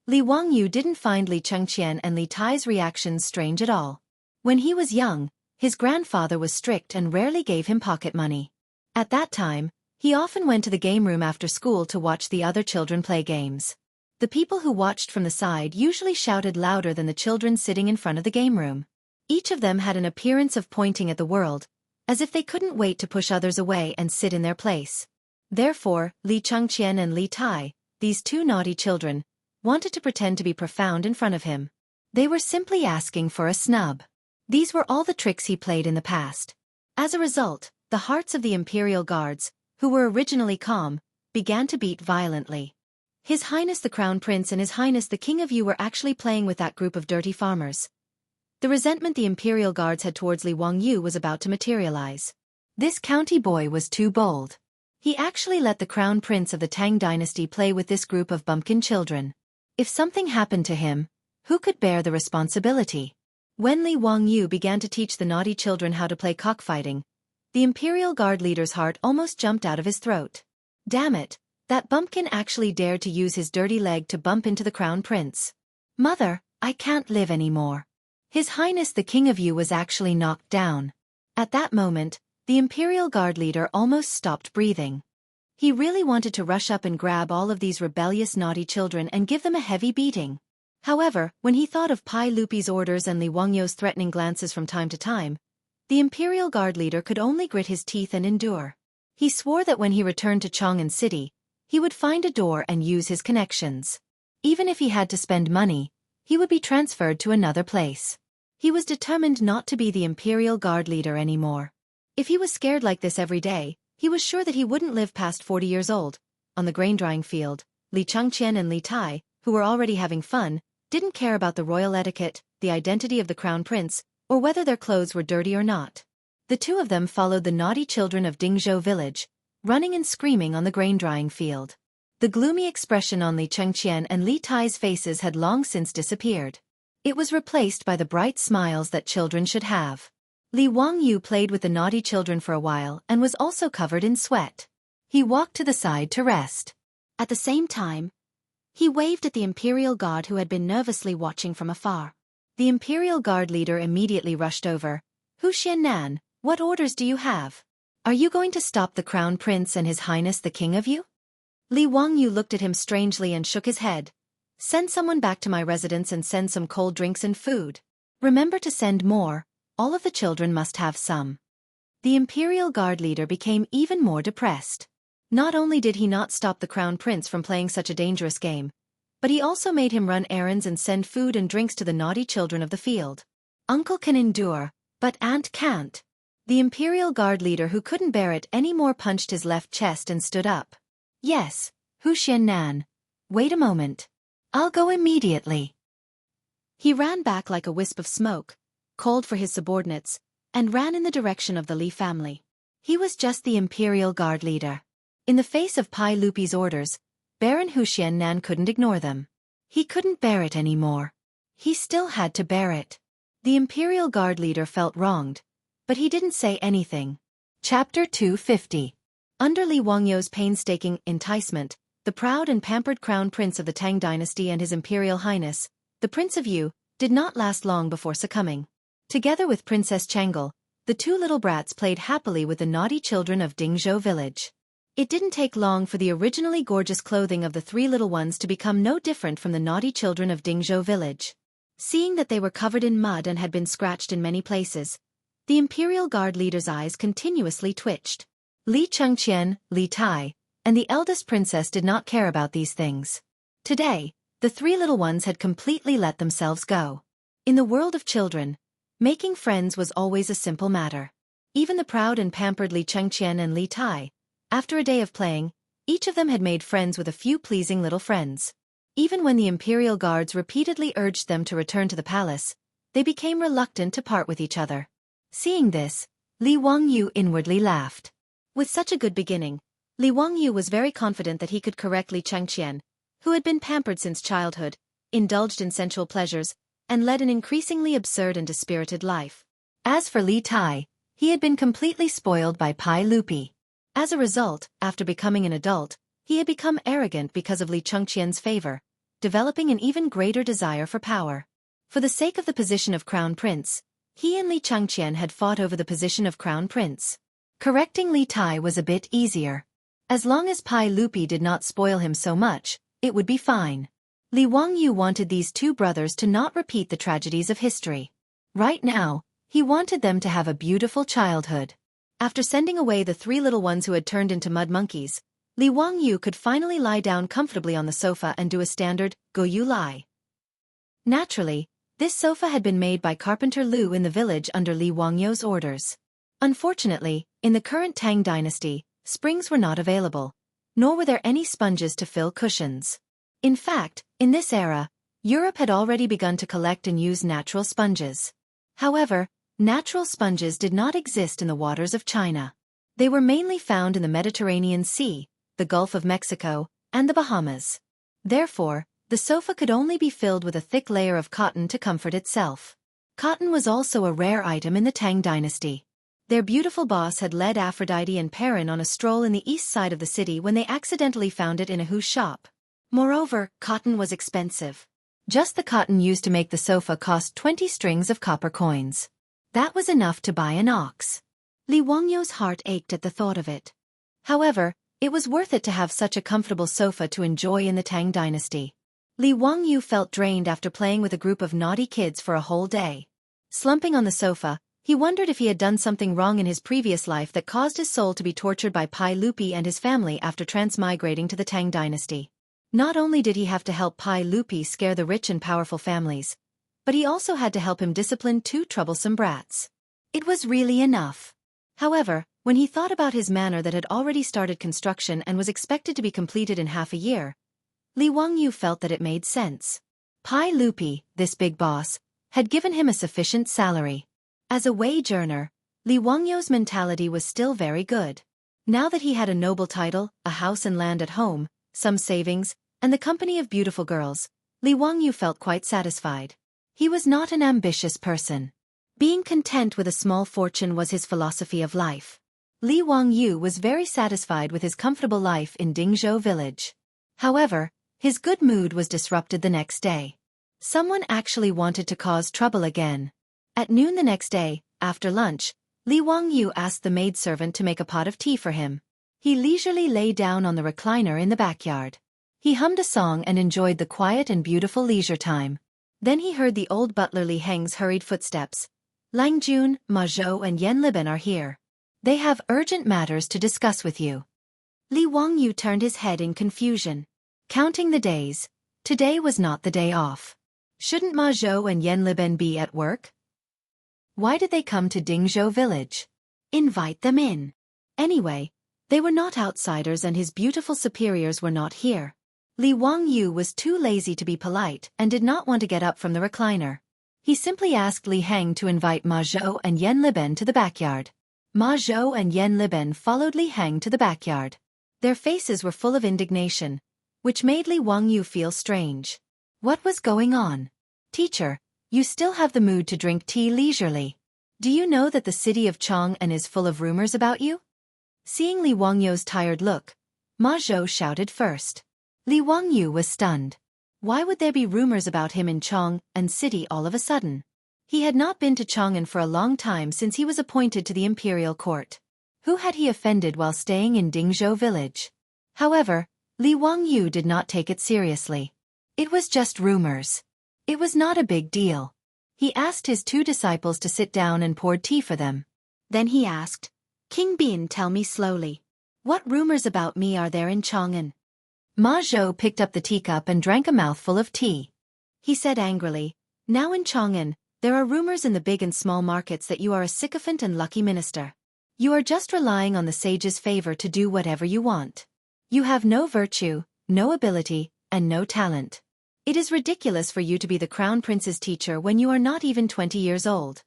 Li Wangyu didn't find Li Chengqian and Li Tai's reactions strange at all. When he was young, his grandfather was strict and rarely gave him pocket money. At that time, he often went to the game room after school to watch the other children play games. The people who watched from the side usually shouted louder than the children sitting in front of the game room. Each of them had an appearance of pointing at the world, as if they couldn't wait to push others away and sit in their place. Therefore, Li Chengqian and Li Tai, these two naughty children, wanted to pretend to be profound in front of him. They were simply asking for a snub. These were all the tricks he played in the past. As a result, the hearts of the imperial guards, who were originally calm, began to beat violently. His Highness the Crown Prince and His Highness the King of Yu were actually playing with that group of dirty farmers. The resentment the imperial guards had towards Li Wangyu was about to materialize. This county boy was too bold. He actually let the Crown Prince of the Tang dynasty play with this group of bumpkin children. If something happened to him, who could bear the responsibility? When Li Wangyu began to teach the naughty children how to play cockfighting, the imperial guard leader's heart almost jumped out of his throat. Damn it, that bumpkin actually dared to use his dirty leg to bump into the Crown Prince. Mother, I can't live anymore. His Highness the King of Yu was actually knocked down. At that moment, The Imperial Guard leader almost stopped breathing. He really wanted to rush up and grab all of these rebellious naughty children and give them a heavy beating. However, when he thought of Pai Lupi's orders and Li Wangyou's threatening glances from time to time, the Imperial Guard leader could only grit his teeth and endure. He swore that when he returned to Chang'an City, he would find a door and use his connections. Even if he had to spend money, he would be transferred to another place. He was determined not to be the Imperial Guard leader anymore. If he was scared like this every day, he was sure that he wouldn't live past 40 years old. On the grain-drying field, Li Changqian and Li Tai, who were already having fun, didn't care about the royal etiquette, the identity of the crown prince, or whether their clothes were dirty or not. The two of them followed the naughty children of Dingzhou village, running and screaming on the grain-drying field. The gloomy expression on Li Changqian and Li Tai's faces had long since disappeared. It was replaced by the bright smiles that children should have. Li Wangyu played with the naughty children for a while and was also covered in sweat. He walked to the side to rest. At the same time, he waved at the Imperial Guard who had been nervously watching from afar. The Imperial Guard leader immediately rushed over. "Hu Xiannan, what orders do you have? Are you going to stop the Crown Prince and His Highness the King of you?" Li Wangyu looked at him strangely and shook his head. "Send someone back to my residence and send some cold drinks and food. Remember to send more, all of the children must have some." The Imperial Guard leader became even more depressed. Not only did he not stop the Crown Prince from playing such a dangerous game, but he also made him run errands and send food and drinks to the naughty children of the field. Uncle can endure, but Aunt can't. The Imperial Guard leader who couldn't bear it anymore punched his left chest and stood up. "Yes, Hu Xiannan. Wait a moment. I'll go immediately." He ran back like a wisp of smoke, called for his subordinates, and ran in the direction of the Li family. He was just the Imperial Guard leader. In the face of Pai Lupi's orders, Baron Hu Xiannan couldn't ignore them. He couldn't bear it anymore. He still had to bear it. The Imperial Guard leader felt wronged, but he didn't say anything. Chapter 250. Under Li Wangyou's painstaking enticement, the proud and pampered crown prince of the Tang dynasty and His Imperial Highness, the Prince of Yu, did not last long before succumbing. Together with Princess Changle, the two little brats played happily with the naughty children of Dingzhou village. It didn't take long for the originally gorgeous clothing of the three little ones to become no different from the naughty children of Dingzhou village. Seeing that they were covered in mud and had been scratched in many places, the Imperial Guard leader's eyes continuously twitched. Li Changqian, Li Tai, and the eldest princess did not care about these things. Today, the three little ones had completely let themselves go. In the world of children, making friends was always a simple matter. Even the proud and pampered Li Changqian and Li Tai, after a day of playing, each of them had made friends with a few pleasing little friends. Even when the Imperial Guards repeatedly urged them to return to the palace, they became reluctant to part with each other. Seeing this, Li Wangyu inwardly laughed. With such a good beginning, Li Wangyu was very confident that he could correct Li Changqian, who had been pampered since childhood, indulged in sensual pleasures, and led an increasingly absurd and dispirited life. As for Li Tai, he had been completely spoiled by Pai Lupi. As a result, after becoming an adult, he had become arrogant because of Li Changqian's favor, developing an even greater desire for power. For the sake of the position of Crown Prince, he and Li Changqian had fought over the position of Crown Prince. Correcting Li Tai was a bit easier. As long as Pai Lupi did not spoil him so much, it would be fine. Li Wangyu wanted these two brothers to not repeat the tragedies of history. Right now, he wanted them to have a beautiful childhood. After sending away the three little ones who had turned into mud monkeys, Li Wangyu could finally lie down comfortably on the sofa and do a standard Goyu lie. Naturally, this sofa had been made by Carpenter Lu in the village under Li Wangyou's orders. Unfortunately, in the current Tang dynasty, springs were not available, nor were there any sponges to fill cushions. In fact, in this era, Europe had already begun to collect and use natural sponges. However, natural sponges did not exist in the waters of China. They were mainly found in the Mediterranean Sea, the Gulf of Mexico, and the Bahamas. Therefore, the sofa could only be filled with a thick layer of cotton to comfort itself. Cotton was also a rare item in the Tang dynasty. Their beautiful boss had led Aphrodite and Perrin on a stroll in the east side of the city when they accidentally found it in a Hu's shop. Moreover, cotton was expensive. Just the cotton used to make the sofa cost 20 strings of copper coins. That was enough to buy an ox. Li Wangyu's heart ached at the thought of it. However, it was worth it to have such a comfortable sofa to enjoy in the Tang dynasty. Li Wangyu felt drained after playing with a group of naughty kids for a whole day. Slumping on the sofa, he wondered if he had done something wrong in his previous life that caused his soul to be tortured by Pai Lupi and his family after transmigrating to the Tang dynasty. Not only did he have to help Pai Lupi scare the rich and powerful families, but he also had to help him discipline two troublesome brats. It was really enough. However, when he thought about his manor that had already started construction and was expected to be completed in half a year, Li Wangyu felt that it made sense. Pai Lupi, this big boss, had given him a sufficient salary. As a wage earner, Li Wangyu's mentality was still very good. Now that he had a noble title, a house and land at home, some savings, and the company of beautiful girls, Li Wangyu felt quite satisfied. He was not an ambitious person. Being content with a small fortune was his philosophy of life. Li Wangyu was very satisfied with his comfortable life in Dingzhou village. However, his good mood was disrupted the next day. Someone actually wanted to cause trouble again. At noon the next day, after lunch, Li Wangyu asked the maidservant to make a pot of tea for him. He leisurely lay down on the recliner in the backyard. He hummed a song and enjoyed the quiet and beautiful leisure time. Then he heard the old butler Li Heng's hurried footsteps. Lang Jun, Ma Zhou and Yan Liben are here. They have urgent matters to discuss with you. Li Wangyu turned his head in confusion. Counting the days, today was not the day off. Shouldn't Ma Zhou and Yan Liben be at work? Why did they come to Dingzhou village? Invite them in. Anyway, they were not outsiders and his beautiful superiors were not here. Li Wangyu was too lazy to be polite and did not want to get up from the recliner. He simply asked Li Heng to invite Ma Zhou and Yan Liben to the backyard. Ma Zhou and Yan Liben followed Li Heng to the backyard. Their faces were full of indignation, which made Li Wangyu feel strange. What was going on? Teacher, you still have the mood to drink tea leisurely. Do you know that the city of Chang'an is full of rumors about you? Seeing Li Wangyu's tired look, Ma Zhou shouted first. Li Wangyu was stunned. Why would there be rumors about him in Chang'an city all of a sudden? He had not been to Chang'an for a long time since he was appointed to the imperial court. Who had he offended while staying in Dingzhou village? However, Li Wangyu did not take it seriously. It was just rumors. It was not a big deal. He asked his two disciples to sit down and poured tea for them. Then he asked, King Bin, tell me slowly. What rumors about me are there in Chang'an? Ma Zhou picked up the teacup and drank a mouthful of tea. He said angrily, Now in Chang'an, there are rumors in the big and small markets that you are a sycophant and lucky minister. You are just relying on the sage's favor to do whatever you want. You have no virtue, no ability, and no talent. It is ridiculous for you to be the crown prince's teacher when you are not even 20 years old.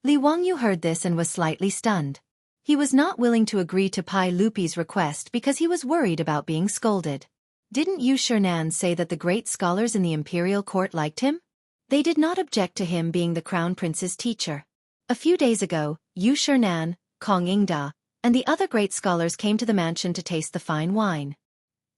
Li Wangyu heard this and was slightly stunned. He was not willing to agree to Pai Lupi's request because he was worried about being scolded. Didn't Yu Shernan say that the great scholars in the imperial court liked him? They did not object to him being the crown prince's teacher. A few days ago, Yu Shernan, Kong Yingda, and the other great scholars came to the mansion to taste the fine wine.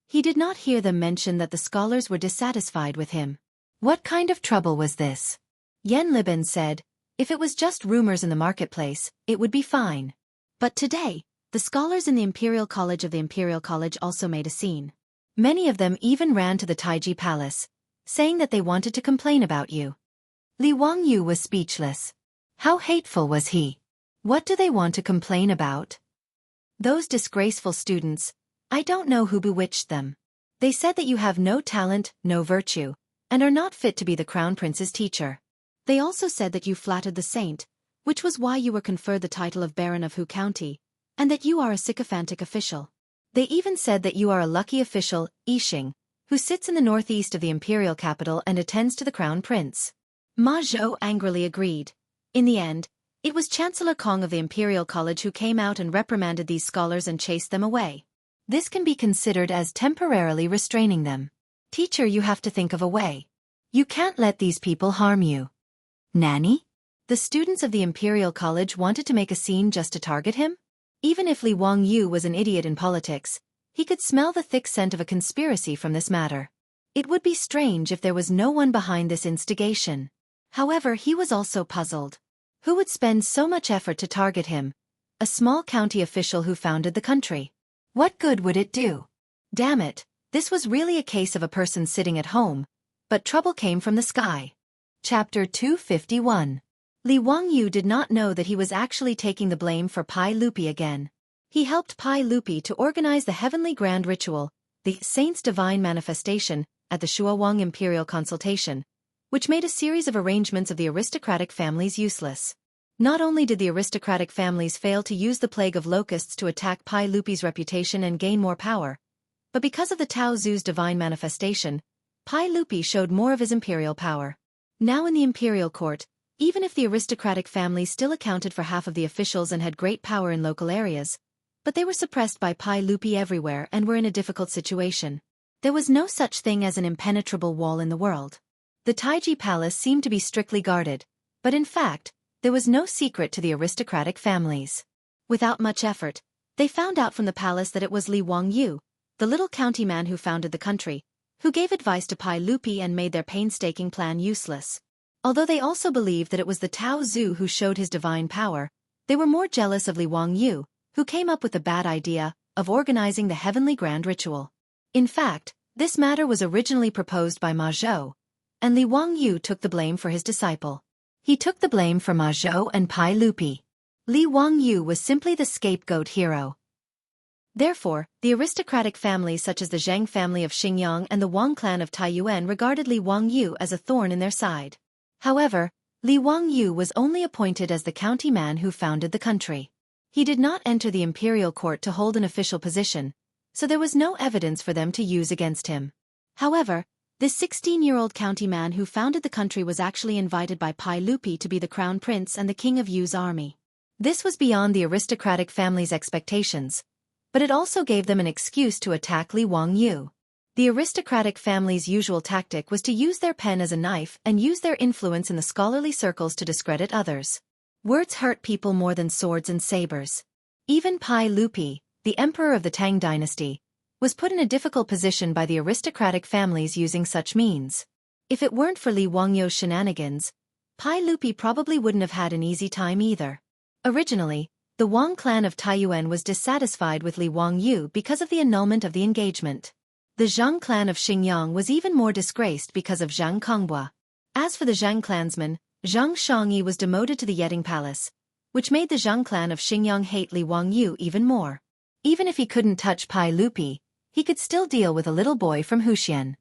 He did not hear them mention that the scholars were dissatisfied with him. What kind of trouble was this? Yan Liben said, if it was just rumors in the marketplace, it would be fine. But today, the scholars in the Imperial College of the Imperial College also made a scene. Many of them even ran to the Taiji Palace, saying that they wanted to complain about you. Li Wangyu was speechless. How hateful was he? What do they want to complain about? Those disgraceful students, I don't know who bewitched them. They said that you have no talent, no virtue, and are not fit to be the crown prince's teacher. They also said that you flattered the saint, which was why you were conferred the title of Baron of Hu County, and that you are a sycophantic official. They even said that you are a lucky official, Yixing, who sits in the northeast of the imperial capital and attends to the crown prince. Ma Zhou angrily agreed. In the end, it was Chancellor Kong of the Imperial College who came out and reprimanded these scholars and chased them away. This can be considered as temporarily restraining them. Teacher, you have to think of a way. You can't let these people harm you. Nanny? The students of the Imperial College wanted to make a scene just to target him? Even if Li Wangyu was an idiot in politics, he could smell the thick scent of a conspiracy from this matter. It would be strange if there was no one behind this instigation. However, he was also puzzled. Who would spend so much effort to target him, a small county official who founded the country. What good would it do? Damn it, this was really a case of a person sitting at home, but trouble came from the sky. Chapter 251. Li Wangyu did not know that he was actually taking the blame for Pai Lupi again. He helped Pai Lupi to organize the heavenly grand ritual, the Saint's Divine Manifestation, at the Shuawang Imperial Consultation, which made a series of arrangements of the aristocratic families useless. Not only did the aristocratic families fail to use the plague of locusts to attack Pai Lupi's reputation and gain more power, but because of the Tao Zu's divine manifestation, Pai Lupi showed more of his imperial power. Now in the imperial court, even if the aristocratic families still accounted for half of the officials and had great power in local areas, but they were suppressed by Pai Lupi everywhere and were in a difficult situation. There was no such thing as an impenetrable wall in the world. The Taiji Palace seemed to be strictly guarded, but in fact, there was no secret to the aristocratic families. Without much effort, they found out from the palace that it was Li Wangyu, the little county man who founded the country, who gave advice to Pai Lupi and made their painstaking plan useless. Although they also believed that it was the Tao Zu who showed his divine power, they were more jealous of Li Wangyu, who came up with the bad idea of organizing the heavenly grand ritual. In fact, this matter was originally proposed by Ma Zhou, and Li Wangyu took the blame for his disciple. He took the blame for Ma Zhou and Pai Lupi. Li Wangyu was simply the scapegoat hero. Therefore, the aristocratic families such as the Zheng family of Xingyang and the Wang clan of Taiyuan regarded Li Wangyu as a thorn in their side. However, Li Wangyu was only appointed as the county man who founded the country. He did not enter the imperial court to hold an official position, so there was no evidence for them to use against him. However, this 16-year-old county man who founded the country was actually invited by Pai Lupi to be the crown prince and the king of Yu's army. This was beyond the aristocratic family's expectations, but it also gave them an excuse to attack Li Wangyu. The aristocratic family's usual tactic was to use their pen as a knife and use their influence in the scholarly circles to discredit others. Words hurt people more than swords and sabers. Even Pai Lupi, the emperor of the Tang dynasty, was put in a difficult position by the aristocratic families using such means. If it weren't for Li Wangyu's shenanigans, Pai Lupi probably wouldn't have had an easy time either. Originally, the Wang clan of Taiyuan was dissatisfied with Li Wangyu because of the annulment of the engagement. The Zhang clan of Xingyang was even more disgraced because of Zhang Kongbua. As for the Zhang clansman, Zhang Shangyi was demoted to the Yeting Palace, which made the Zhang clan of Xingyang hate Li Wangyu even more. Even if he couldn't touch Pai Lupi, he could still deal with a little boy from Huxian.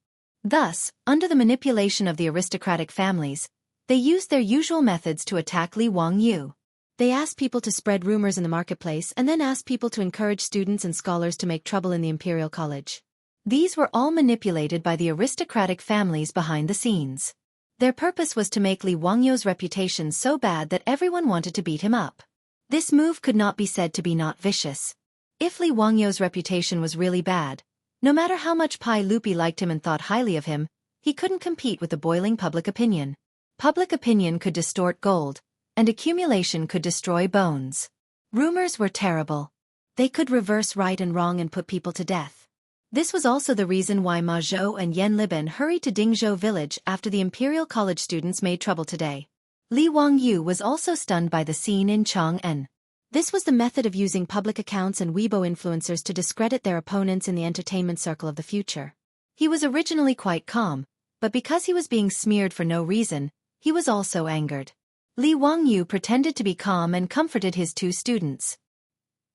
Thus, under the manipulation of the aristocratic families, they used their usual methods to attack Li Wangyu. They asked people to spread rumors in the marketplace and then asked people to encourage students and scholars to make trouble in the Imperial College. These were all manipulated by the aristocratic families behind the scenes. Their purpose was to make Li Wangyu's reputation so bad that everyone wanted to beat him up. This move could not be said to be not vicious. If Li Wangyu's reputation was really bad, no matter how much Pai Lupi liked him and thought highly of him, he couldn't compete with the boiling public opinion. Public opinion could distort gold, and accumulation could destroy bones. Rumors were terrible. They could reverse right and wrong and put people to death. This was also the reason why Ma Zhou and Yan Liben hurried to Dingzhou village after the Imperial College students made trouble today. Li Wangyu was also stunned by the scene in Chang'an. This was the method of using public accounts and Weibo influencers to discredit their opponents in the entertainment circle of the future. He was originally quite calm, but because he was being smeared for no reason, he was also angered. Li Wangyu pretended to be calm and comforted his two students.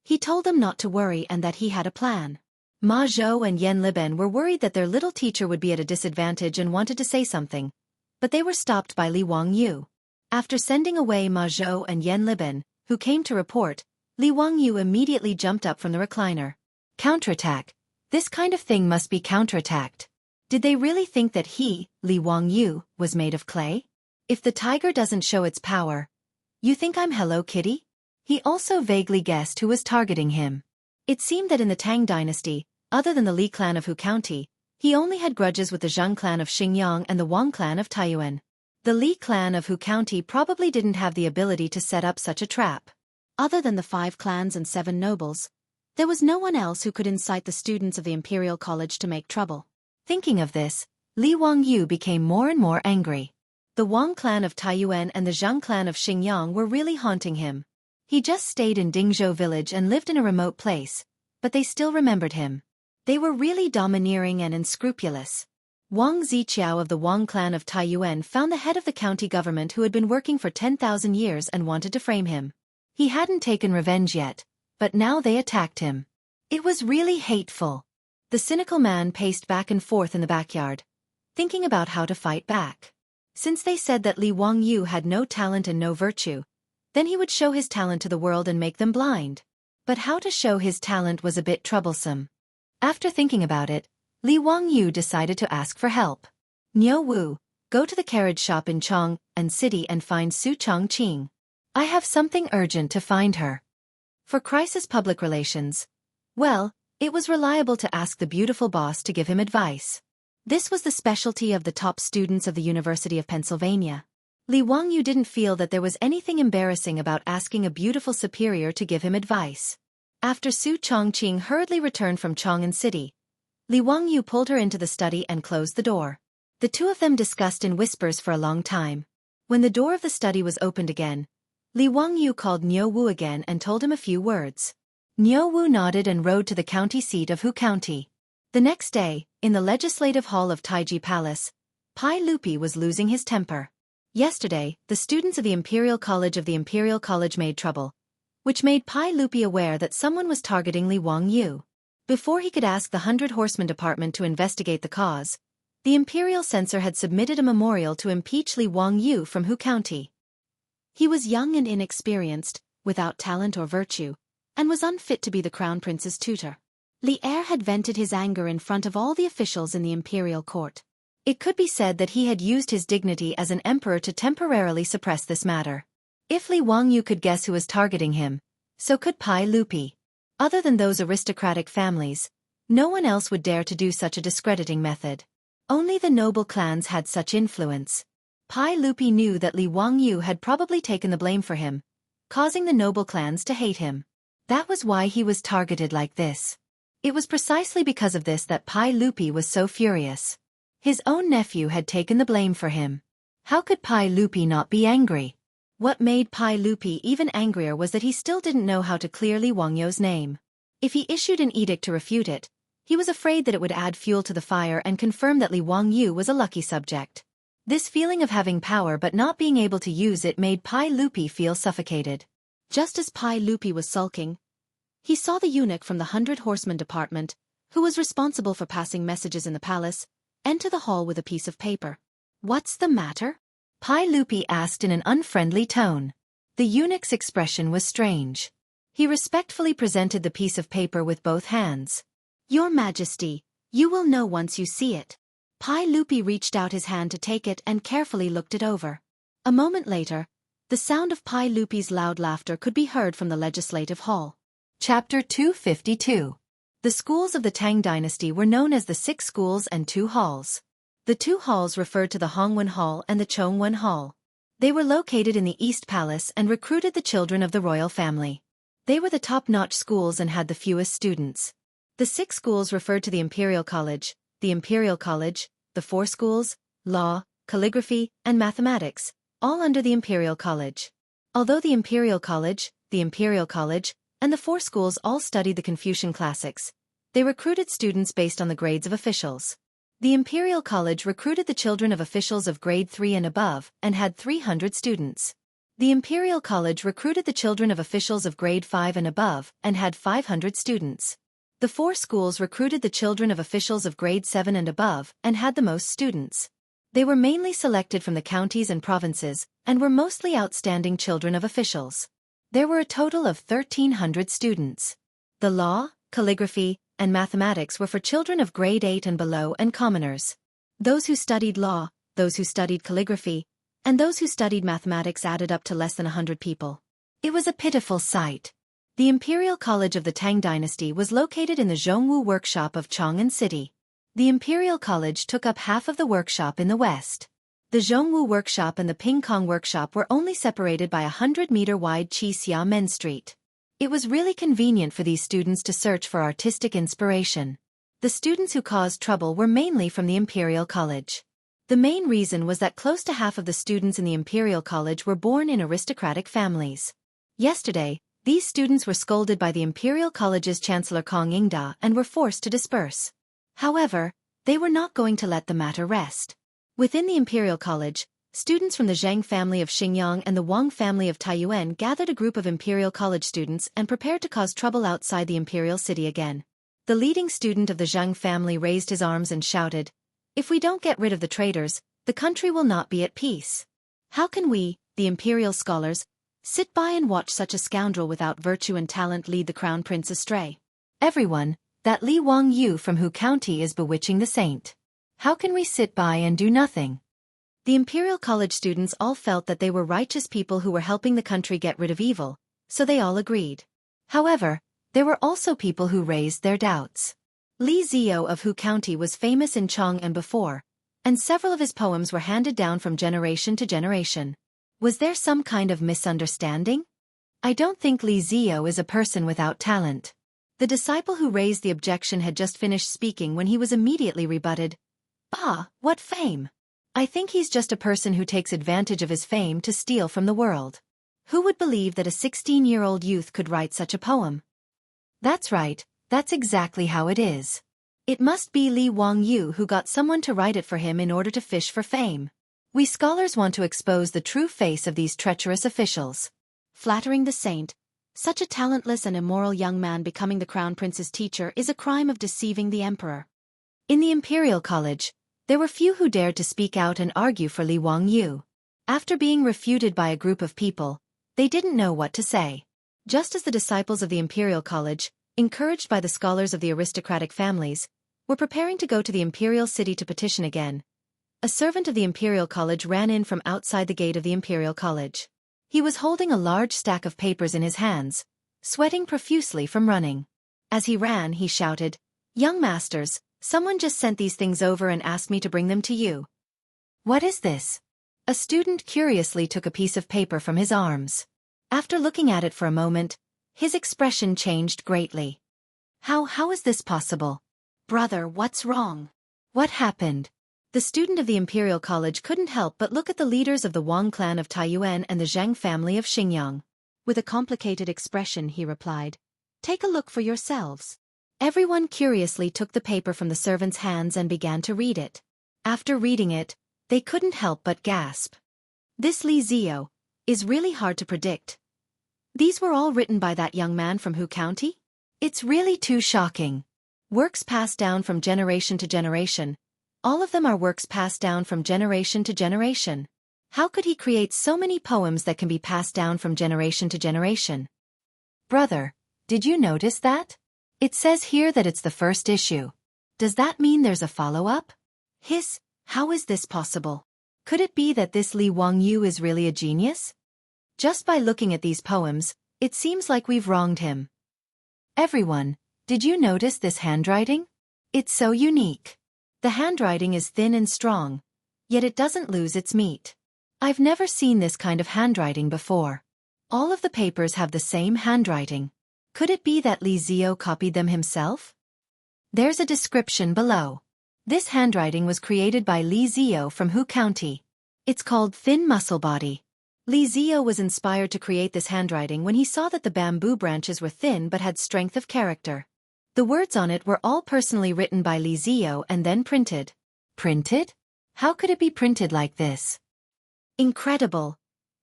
He told them not to worry and that he had a plan. Ma Zhou and Yan Liben were worried that their little teacher would be at a disadvantage and wanted to say something, but they were stopped by Li Wangyu. After sending away Ma Zhou and Yan Liben, who came to report, Li Wangyu immediately jumped up from the recliner. Counterattack. This kind of thing must be counterattacked. Did they really think that he, Li Wangyu, was made of clay? If the tiger doesn't show its power, you think I'm Hello Kitty? He also vaguely guessed who was targeting him. It seemed that in the Tang dynasty, other than the Li clan of Hu County, he only had grudges with the Zhang clan of Xingyang and the Wang clan of Taiyuan. The Li clan of Hu County probably didn't have the ability to set up such a trap. Other than the 5 clans and 7 nobles, there was no one else who could incite the students of the Imperial College to make trouble. Thinking of this, Li Wangyu became more and more angry. The Wang clan of Taiyuan and the Zhang clan of Xingyang were really haunting him. He just stayed in Dingzhou village and lived in a remote place, but they still remembered him. They were really domineering and unscrupulous. Wang Ziqiao of the Wang clan of Taiyuan found the head of the county government who had been working for 10,000 years and wanted to frame him. He hadn't taken revenge yet, but now they attacked him. It was really hateful. The cynical man paced back and forth in the backyard, thinking about how to fight back. Since they said that Li Wangyu had no talent and no virtue, then he would show his talent to the world and make them blind. But how to show his talent was a bit troublesome. After thinking about it, Li Wangyu decided to ask for help. Niu Wu, go to the carriage shop in Chong and City and find Su Chongqing. I have something urgent to find her. For crisis public relations, well, it was reliable to ask the beautiful boss to give him advice. This was the specialty of the top students of the University of Pennsylvania. Li Wangyu didn't feel that there was anything embarrassing about asking a beautiful superior to give him advice. After Su Chongqing hurriedly returned from Chong'an City, Li Wangyu pulled her into the study and closed the door. The two of them discussed in whispers for a long time. When the door of the study was opened again, Li Wangyu called Niu Wu again and told him a few words. Niu Wu nodded and rode to the county seat of Hu County. The next day, in the legislative hall of Taiji Palace, Pai Lupi was losing his temper. Yesterday, the students of the Imperial College made trouble, which made Pai Lupi aware that someone was targeting Li Wangyu. Before he could ask the 100 Horsemen Department to investigate the cause, the Imperial Censor had submitted a memorial to impeach Li Wangyu from Hu County. He was young and inexperienced, without talent or virtue, and was unfit to be the Crown Prince's tutor. Li Er had vented his anger in front of all the officials in the Imperial Court. It could be said that he had used his dignity as an emperor to temporarily suppress this matter. If Li Wangyu could guess who was targeting him, so could Pai Lupi. Other than those aristocratic families, no one else would dare to do such a discrediting method. Only the noble clans had such influence. Pai Lupi knew that Li Wangyu had probably taken the blame for him, causing the noble clans to hate him. That was why he was targeted like this. It was precisely because of this that Pai Lupi was so furious. His own nephew had taken the blame for him. How could Pai Lupi not be angry? What made Pai Lupi even angrier was that he still didn't know how to clear Li Wangyu's name. If he issued an edict to refute it, he was afraid that it would add fuel to the fire and confirm that Li Wangyu was a lucky subject. This feeling of having power but not being able to use it made Pai Lupi feel suffocated. Just as Pai Lupi was sulking, he saw the eunuch from the 100 Horsemen Department, who was responsible for passing messages in the palace, enter the hall with a piece of paper. "What's the matter?" Pai Lupi asked in an unfriendly tone. The eunuch's expression was strange. He respectfully presented the piece of paper with both hands. "Your Majesty, you will know once you see it." Pai Lupi reached out his hand to take it and carefully looked it over. A moment later, the sound of Pai Lupi's loud laughter could be heard from the legislative hall. Chapter 252. The schools of the Tang dynasty were known as the 6 schools and 2 halls. The 2 halls referred to the Hongwen Hall and the Chongwen Hall. They were located in the East Palace and recruited the children of the royal family. They were the top-notch schools and had the fewest students. The 6 schools referred to the Imperial College, the 4 schools, law, calligraphy, and mathematics, all under the Imperial College. Although the Imperial College, and the 4 schools all studied the Confucian classics, they recruited students based on the grades of officials. The Imperial College recruited the children of officials of grade 3 and above and had 300 students. The Imperial College recruited the children of officials of grade 5 and above and had 500 students. The 4 schools recruited the children of officials of grade 7 and above and had the most students. They were mainly selected from the counties and provinces and were mostly outstanding children of officials. There were a total of 1,300 students. The law, calligraphy, and mathematics were for children of grade 8 and below and commoners. Those who studied law, those who studied calligraphy, and those who studied mathematics added up to less than 100 people. It was a pitiful sight. The Imperial College of the Tang dynasty was located in the Zhongwu workshop of Chong'an City. The Imperial College took up half of the workshop in the west. The Zhongwu workshop and the Pingkong workshop were only separated by a 100-meter-wide Qixia Main Street. It was really convenient for these students to search for artistic inspiration. The students who caused trouble were mainly from the Imperial College. The main reason was that close to half of the students in the Imperial College were born in aristocratic families. Yesterday, these students were scolded by the Imperial College's Chancellor Kong Ingda and were forced to disperse. However, they were not going to let the matter rest. Within the Imperial College, students from the Zhang family of Xingyang and the Wang family of Taiyuan gathered a group of Imperial College students and prepared to cause trouble outside the Imperial City again. The leading student of the Zhang family raised his arms and shouted, "If we don't get rid of the traitors, the country will not be at peace. How can we, the Imperial scholars, sit by and watch such a scoundrel without virtue and talent lead the Crown Prince astray? Everyone, that Li Wangyu from Hu County is bewitching the saint. How can we sit by and do nothing?" The Imperial College students all felt that they were righteous people who were helping the country get rid of evil, so they all agreed. However, there were also people who raised their doubts. Li Zio of Hu County was famous in Chong and before, and several of his poems were handed down from generation to generation. Was there some kind of misunderstanding? I don't think Li Zio is a person without talent. The disciple who raised the objection had just finished speaking when he was immediately rebutted. "Ah, what fame! I think he's just a person who takes advantage of his fame to steal from the world. Who would believe that a 16-year-old youth could write such a poem?" "That's right, that's exactly how it is. It must be Li Wangyu who got someone to write it for him in order to fish for fame. We scholars want to expose the true face of these treacherous officials." Flattering the saint, such a talentless and immoral young man becoming the Crown Prince's teacher is a crime of deceiving the emperor. In the Imperial College, there were few who dared to speak out and argue for Li Wangyu. After being refuted by a group of people, they didn't know what to say. Just as the disciples of the Imperial College, encouraged by the scholars of the aristocratic families, were preparing to go to the Imperial City to petition again, a servant of the Imperial College ran in from outside the gate of the Imperial College. He was holding a large stack of papers in his hands, sweating profusely from running. As he ran, he shouted, "Young masters, someone just sent these things over and asked me to bring them to you." "What is this?" A student curiously took a piece of paper from his arms. After looking at it for a moment, his expression changed greatly. How is this possible? "Brother, what's wrong?" "What happened?" The student of the Imperial College couldn't help but look at the leaders of the Wang clan of Taiyuan and the Zhang family of Xingyang. With a complicated expression, he replied, "Take a look for yourselves." Everyone curiously took the paper from the servant's hands and began to read it. After reading it, they couldn't help but gasp. This Li Zio is really hard to predict. These were all written by that young man from Hu County? It's really too shocking. Works passed down from generation to generation. All of them are works passed down from generation to generation. How could he create so many poems that can be passed down from generation to generation? Brother, did you notice that? It says here that it's the first issue. Does that mean there's a follow-up? How is this possible? Could it be that this Li Wangyu is really a genius? Just by looking at these poems, it seems like we've wronged him. Everyone, did you notice this handwriting? It's so unique. The handwriting is thin and strong, yet it doesn't lose its meat. I've never seen this kind of handwriting before. All of the papers have the same handwriting. Could it be that Li Zio copied them himself? There's a description below. This handwriting was created by Li Zio from Hu County. It's called Thin Muscle Body. Li Zio was inspired to create this handwriting when he saw that the bamboo branches were thin but had strength of character. The words on it were all personally written by Li Zio and then printed. Printed? How could it be printed like this? Incredible.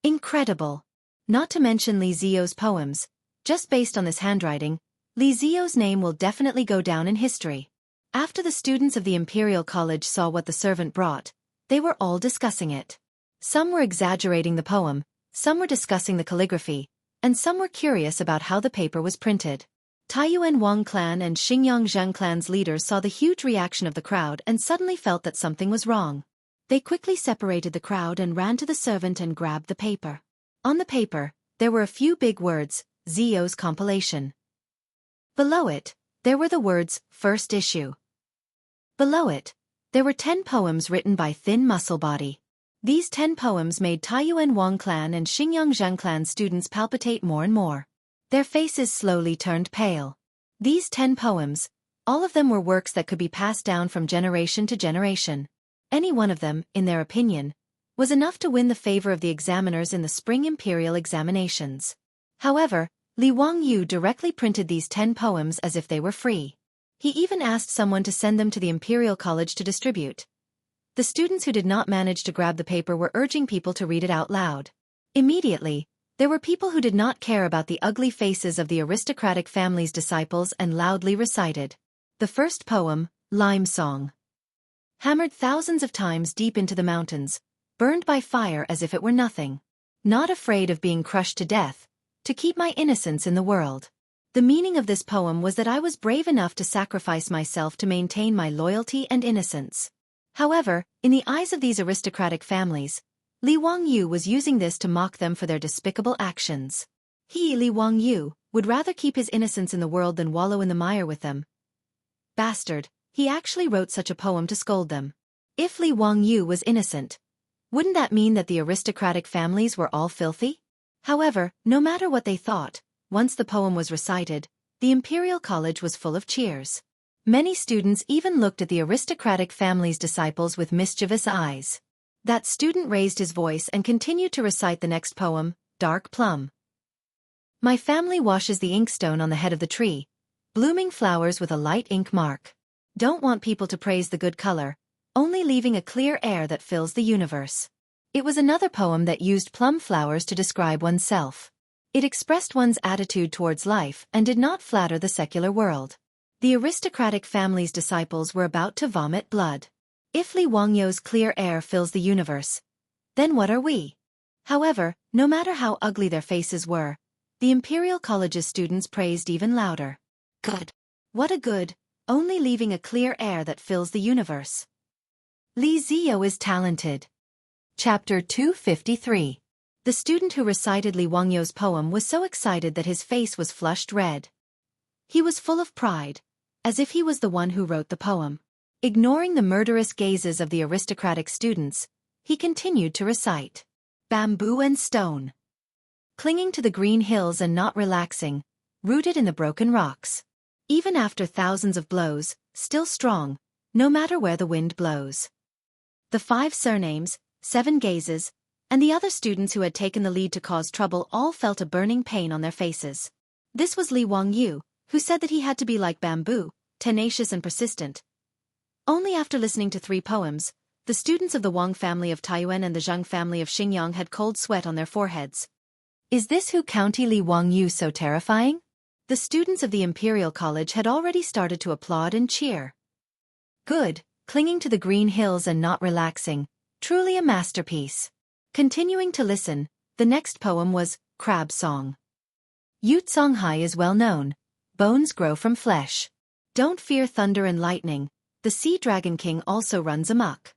Incredible. Not to mention Li Zio's poems. Just based on this handwriting, Li Zio's name will definitely go down in history. After the students of the Imperial College saw what the servant brought, they were all discussing it. Some were exaggerating the poem, some were discussing the calligraphy, and some were curious about how the paper was printed. Taiyuan Wang clan and Xingyang Zhang clan's leaders saw the huge reaction of the crowd and suddenly felt that something was wrong. They quickly separated the crowd and ran to the servant and grabbed the paper. On the paper, there were a few big words, Zio's compilation. Below it, there were the words, first issue. Below it, there were 10 poems written by Thin Muscle Body. These 10 poems made Taiyuan Wang clan and Xingyang Zhang clan students palpitate more and more. Their faces slowly turned pale. These 10 poems, all of them were works that could be passed down from generation to generation. Any one of them, in their opinion, was enough to win the favor of the examiners in the spring imperial examinations. However, Li Wangyu directly printed these 10 poems as if they were free. He even asked someone to send them to the Imperial College to distribute. The students who did not manage to grab the paper were urging people to read it out loud. Immediately, there were people who did not care about the ugly faces of the aristocratic family's disciples and loudly recited. The first poem, Lime Song. Hammered thousands of times deep into the mountains, burned by fire as if it were nothing. Not afraid of being crushed to death, to keep my innocence in the world. The meaning of this poem was that I was brave enough to sacrifice myself to maintain my loyalty and innocence. However, in the eyes of these aristocratic families, Li Wangyu was using this to mock them for their despicable actions. He, Li Wangyu, would rather keep his innocence in the world than wallow in the mire with them. Bastard, he actually wrote such a poem to scold them. If Li Wangyu was innocent, wouldn't that mean that the aristocratic families were all filthy? However, no matter what they thought, once the poem was recited, the Imperial College was full of cheers. Many students even looked at the aristocratic family's disciples with mischievous eyes. That student raised his voice and continued to recite the next poem, Dark Plum. My family washes the inkstone on the head of the tree, blooming flowers with a light ink mark. Don't want people to praise the good color, only leaving a clear air that fills the universe. It was another poem that used plum flowers to describe oneself. It expressed one's attitude towards life and did not flatter the secular world. The aristocratic family's disciples were about to vomit blood. If Li Wangyu's clear air fills the universe, then what are we? However, no matter how ugly their faces were, the Imperial College's students praised even louder. Good. What a good, only leaving a clear air that fills the universe. Li Ziyo is talented. Chapter 253. The student who recited Li Wangyu's poem was so excited that his face was flushed red. He was full of pride, as if he was the one who wrote the poem. Ignoring the murderous gazes of the aristocratic students, he continued to recite. Bamboo and stone. Clinging to the green hills and not relaxing, rooted in the broken rocks. Even after thousands of blows, still strong, no matter where the wind blows. The 5 surnames, 7 gazes, and the other students who had taken the lead to cause trouble all felt a burning pain on their faces. This was Li Wangyu, who said that he had to be like bamboo, tenacious and persistent. Only after listening to 3 poems, the students of the Wang family of Taiyuan and the Zheng family of Xingyang had cold sweat on their foreheads. Is this who County Li Wangyu so terrifying? The students of the Imperial College had already started to applaud and cheer. Good, clinging to the green hills and not relaxing, truly a masterpiece. Continuing to listen, the next poem was Crab Song. Yut Songhai is well known. Bones grow from flesh. Don't fear thunder and lightning. The Sea Dragon King also runs amok.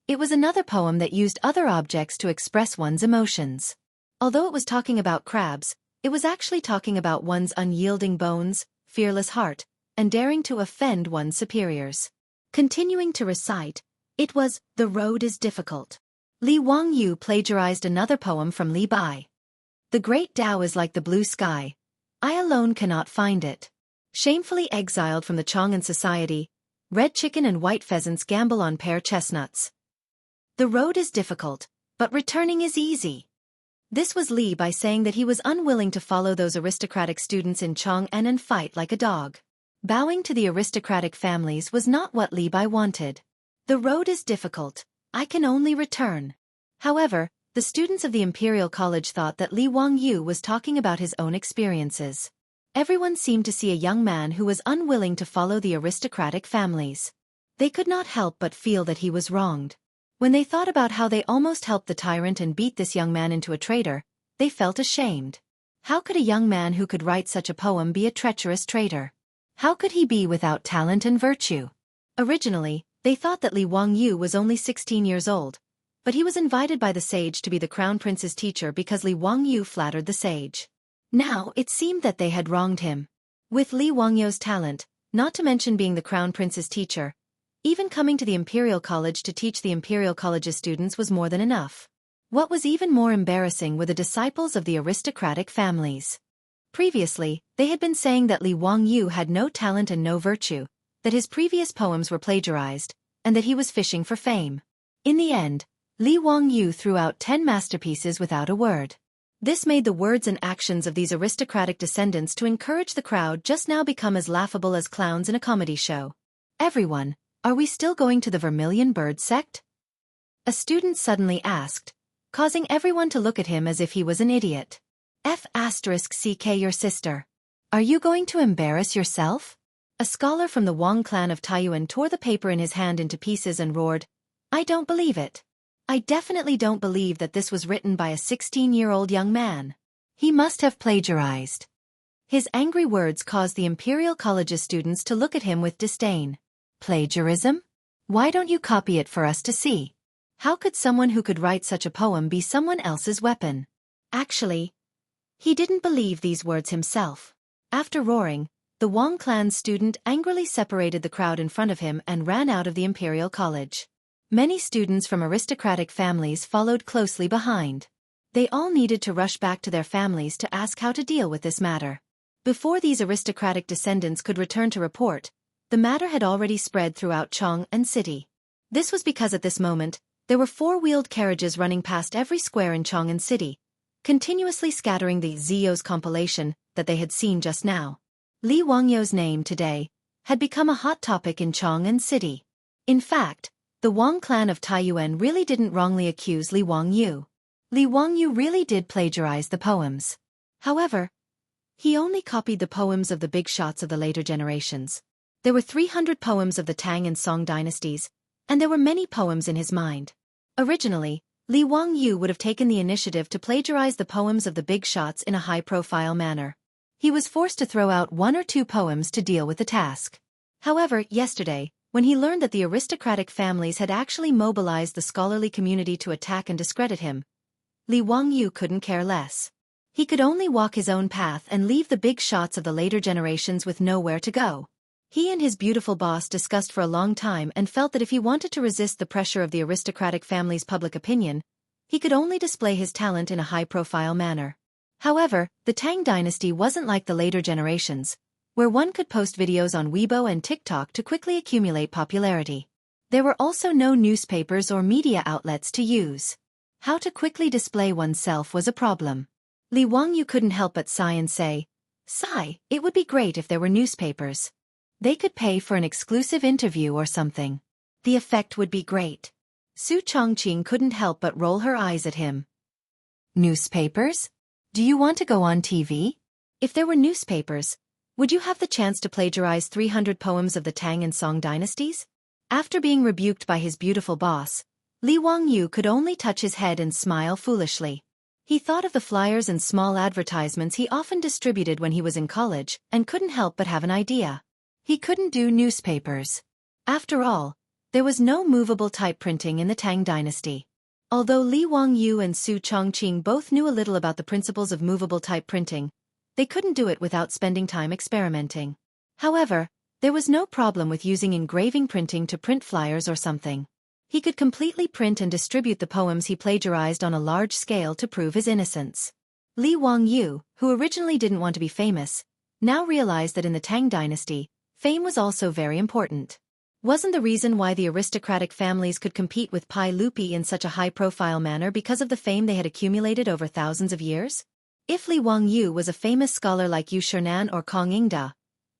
It was another poem that used other objects to express one's emotions. Although it was talking about crabs, it was actually talking about one's unyielding bones, fearless heart, and daring to offend one's superiors. Continuing to recite, it was The Road is Difficult. Li Wangyu plagiarized another poem from Li Bai. The great Tao is like the blue sky. I alone cannot find it. Shamefully exiled from the Chang'an society, red chicken and white pheasants gamble on pear chestnuts. The road is difficult, but returning is easy. This was Li Bai saying that he was unwilling to follow those aristocratic students in Chang'an and fight like a dog. Bowing to the aristocratic families was not what Li Bai wanted. The road is difficult, I can only return. However, the students of the Imperial College thought that Li Wangyu was talking about his own experiences. Everyone seemed to see a young man who was unwilling to follow the aristocratic families. They could not help but feel that he was wronged. When they thought about how they almost helped the tyrant and beat this young man into a traitor, they felt ashamed. How could a young man who could write such a poem be a treacherous traitor? How could he be without talent and virtue? Originally, they thought that Li Wangyu was only 16 years old, but he was invited by the sage to be the crown prince's teacher because Li Wangyu flattered the sage. Now, it seemed that they had wronged him. With Li Wangyu's talent, not to mention being the crown prince's teacher, even coming to the Imperial College to teach the Imperial College's students was more than enough. What was even more embarrassing were the disciples of the aristocratic families. Previously, they had been saying that Li Wangyu had no talent and no virtue, that his previous poems were plagiarized, and that he was fishing for fame. In the end, Li Wangyu threw out 10 masterpieces without a word. This made the words and actions of these aristocratic descendants to encourage the crowd just now become as laughable as clowns in a comedy show. "Everyone, are we still going to the Vermilion Bird sect?" a student suddenly asked, causing everyone to look at him as if he was an idiot. "F***ck your sister. Are you going to embarrass yourself?" A scholar from the Wang clan of Taiyuan tore the paper in his hand into pieces and roared, "I don't believe it. I definitely don't believe that this was written by a 16-year-old young man. He must have plagiarized." His angry words caused the Imperial College's students to look at him with disdain. "Plagiarism? Why don't you copy it for us to see? How could someone who could write such a poem be someone else's weapon?" Actually, he didn't believe these words himself. After roaring, the Wang clan's student angrily separated the crowd in front of him and ran out of the Imperial College. Many students from aristocratic families followed closely behind. They all needed to rush back to their families to ask how to deal with this matter. Before these aristocratic descendants could return to report, the matter had already spread throughout Chang'an City. This was because at this moment, there were four-wheeled carriages running past every square in Chang'an City, continuously scattering the Zio's compilation that they had seen just now. Li Wangyou's name today had become a hot topic in Chang'an City. In fact, the Wang clan of Taiyuan really didn't wrongly accuse Li Wangyou. Li Wangyou really did plagiarize the poems. However, he only copied the poems of the big shots of the later generations. There were 300 poems of the Tang and Song dynasties, and there were many poems in his mind. Originally, Li Wangyou would have taken the initiative to plagiarize the poems of the big shots in a high-profile manner. He was forced to throw out one or two poems to deal with the task. However, yesterday, when he learned that the aristocratic families had actually mobilized the scholarly community to attack and discredit him, Li Wangyou couldn't care less. He could only walk his own path and leave the big shots of the later generations with nowhere to go. He and his beautiful boss discussed for a long time and felt that if he wanted to resist the pressure of the aristocratic family's public opinion, he could only display his talent in a high-profile manner. However, the Tang dynasty wasn't like the later generations, where one could post videos on Weibo and TikTok to quickly accumulate popularity. There were also no newspapers or media outlets to use. How to quickly display oneself was a problem. Li Wangyou couldn't help but sigh and say, "Sigh, it would be great if there were newspapers. They could pay for an exclusive interview or something. The effect would be great." Su Chongqing couldn't help but roll her eyes at him. "Newspapers? Do you want to go on TV? If there were newspapers, would you have the chance to plagiarize 300 poems of the Tang and Song dynasties?" After being rebuked by his beautiful boss, Li Wangyou could only touch his head and smile foolishly. He thought of the flyers and small advertisements he often distributed when he was in college and couldn't help but have an idea. He couldn't do newspapers. After all, there was no movable type printing in the Tang dynasty. Although Li Wangyou and Su Chongqing both knew a little about the principles of movable type printing, they couldn't do it without spending time experimenting. However, there was no problem with using engraving printing to print flyers or something. He could completely print and distribute the poems he plagiarized on a large scale to prove his innocence. Li Wangyou, who originally didn't want to be famous, now realized that in the Tang dynasty, fame was also very important. Wasn't the reason why the aristocratic families could compete with Pai Lupi in such a high-profile manner because of the fame they had accumulated over thousands of years? If Li Wangyou was a famous scholar like Yu Shernan or Kong Yingda,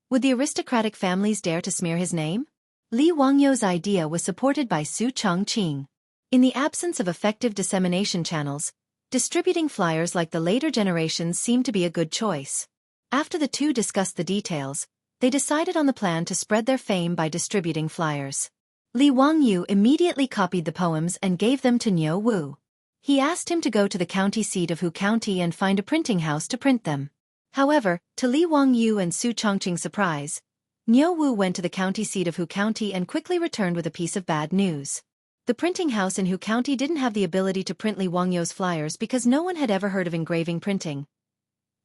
would the aristocratic families dare to smear his name? Li Wangyou's idea was supported by Su Chongqing. In the absence of effective dissemination channels, distributing flyers like the later generations seemed to be a good choice. After the two discussed the details, they decided on the plan to spread their fame by distributing flyers. Li Wangyou immediately copied the poems and gave them to Niu Wu. He asked him to go to the county seat of Hu County and find a printing house to print them. However, to Li Wangyou and Su Chongqing's surprise, Niu Wu went to the county seat of Hu County and quickly returned with a piece of bad news. The printing house in Hu County didn't have the ability to print Li Wangyou's flyers because no one had ever heard of engraving printing.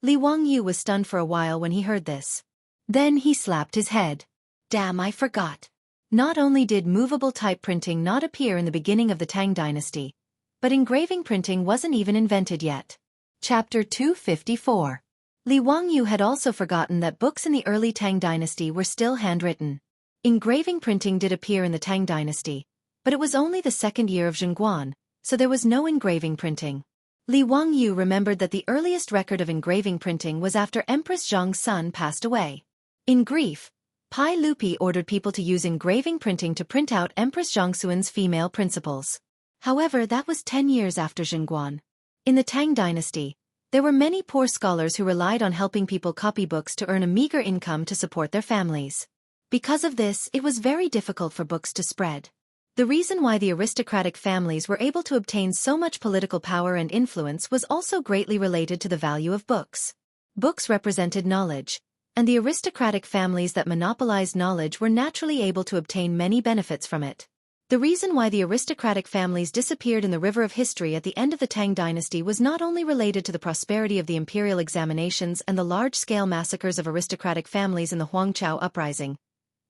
Li Wangyou was stunned for a while when he heard this. Then he slapped his head. "Damn, I forgot. Not only did movable type printing not appear in the beginning of the Tang dynasty, but engraving printing wasn't even invented yet." Chapter 254. Li Wangyou had also forgotten that books in the early Tang dynasty were still handwritten. Engraving printing did appear in the Tang dynasty, but it was only the second year of Zhongguan, so there was no engraving printing. Li Wangyu remembered that the earliest record of engraving printing was after Empress Zhang's son passed away. In grief, Pai Lupi ordered people to use engraving printing to print out Empress Zhangxuan's female principles. However, that was 10 years after Zhengguan. In the Tang dynasty, there were many poor scholars who relied on helping people copy books to earn a meager income to support their families. Because of this, it was very difficult for books to spread. The reason why the aristocratic families were able to obtain so much political power and influence was also greatly related to the value of books. Books represented knowledge, and the aristocratic families that monopolized knowledge were naturally able to obtain many benefits from it. The reason why the aristocratic families disappeared in the river of history at the end of the Tang dynasty was not only related to the prosperity of the imperial examinations and the large-scale massacres of aristocratic families in the Huangqiao uprising,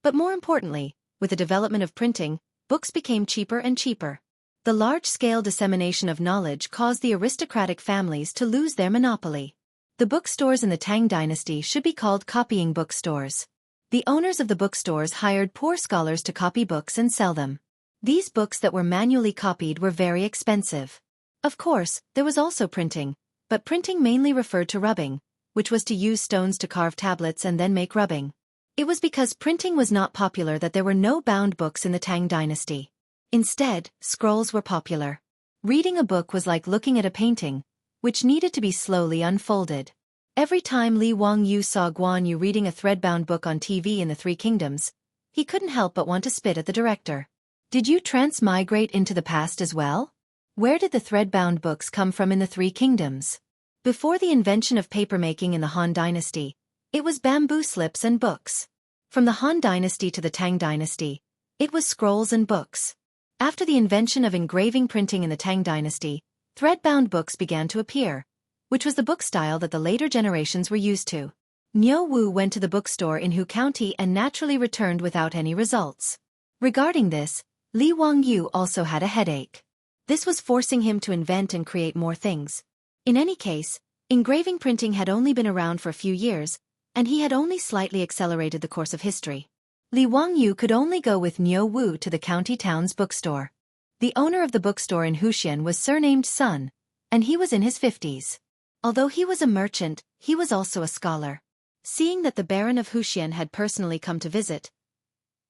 but more importantly, with the development of printing, books became cheaper and cheaper. The large-scale dissemination of knowledge caused the aristocratic families to lose their monopoly. The bookstores in the Tang dynasty should be called copying bookstores. The owners of the bookstores hired poor scholars to copy books and sell them. These books that were manually copied were very expensive. Of course, there was also printing, but printing mainly referred to rubbing, which was to use stones to carve tablets and then make rubbing. It was because printing was not popular that there were no bound books in the Tang dynasty. Instead, scrolls were popular. Reading a book was like looking at a painting, which needed to be slowly unfolded. Every time Li Wangyu saw Guan Yu reading a thread-bound book on TV in the Three Kingdoms, he couldn't help but want to spit at the director. Did you transmigrate into the past as well? Where did the thread-bound books come from in the Three Kingdoms? Before the invention of papermaking in the Han Dynasty, it was bamboo slips and books. From the Han Dynasty to the Tang Dynasty, it was scrolls and books. After the invention of engraving printing in the Tang Dynasty, thread-bound books began to appear, which was the book style that the later generations were used to. Niu Wu went to the bookstore in Hu County and naturally returned without any results. Regarding this, Li Wangyu also had a headache. This was forcing him to invent and create more things. In any case, engraving printing had only been around for a few years, and he had only slightly accelerated the course of history. Li Wangyu could only go with Niu Wu to the county town's bookstore. The owner of the bookstore in Huxian was surnamed Sun, and he was in his 50s. Although he was a merchant, he was also a scholar. Seeing that the Baron of Huxian had personally come to visit,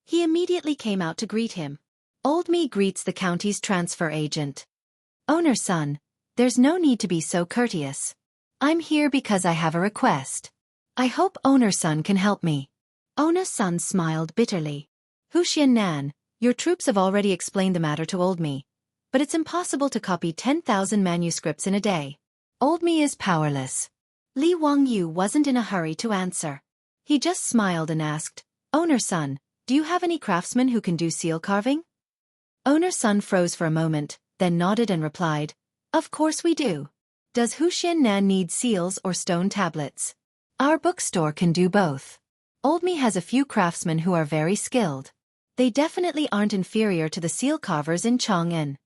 he immediately came out to greet him. Old Me greets the county's transfer agent. Owner Sun, there's no need to be so courteous. I'm here because I have a request. I hope Owner Sun can help me. Owner Sun smiled bitterly. Huxian Nan, your troops have already explained the matter to Old Me, but it's impossible to copy 10,000 manuscripts in a day. Old Me is powerless. Li Wangyu wasn't in a hurry to answer. He just smiled and asked, Owner Sun, do you have any craftsmen who can do seal carving? Owner Sun froze for a moment, then nodded and replied, Of course we do. Does Huxian Nan need seals or stone tablets? Our bookstore can do both. Old Me has a few craftsmen who are very skilled. They definitely aren't inferior to the seal carvers in Chang'an.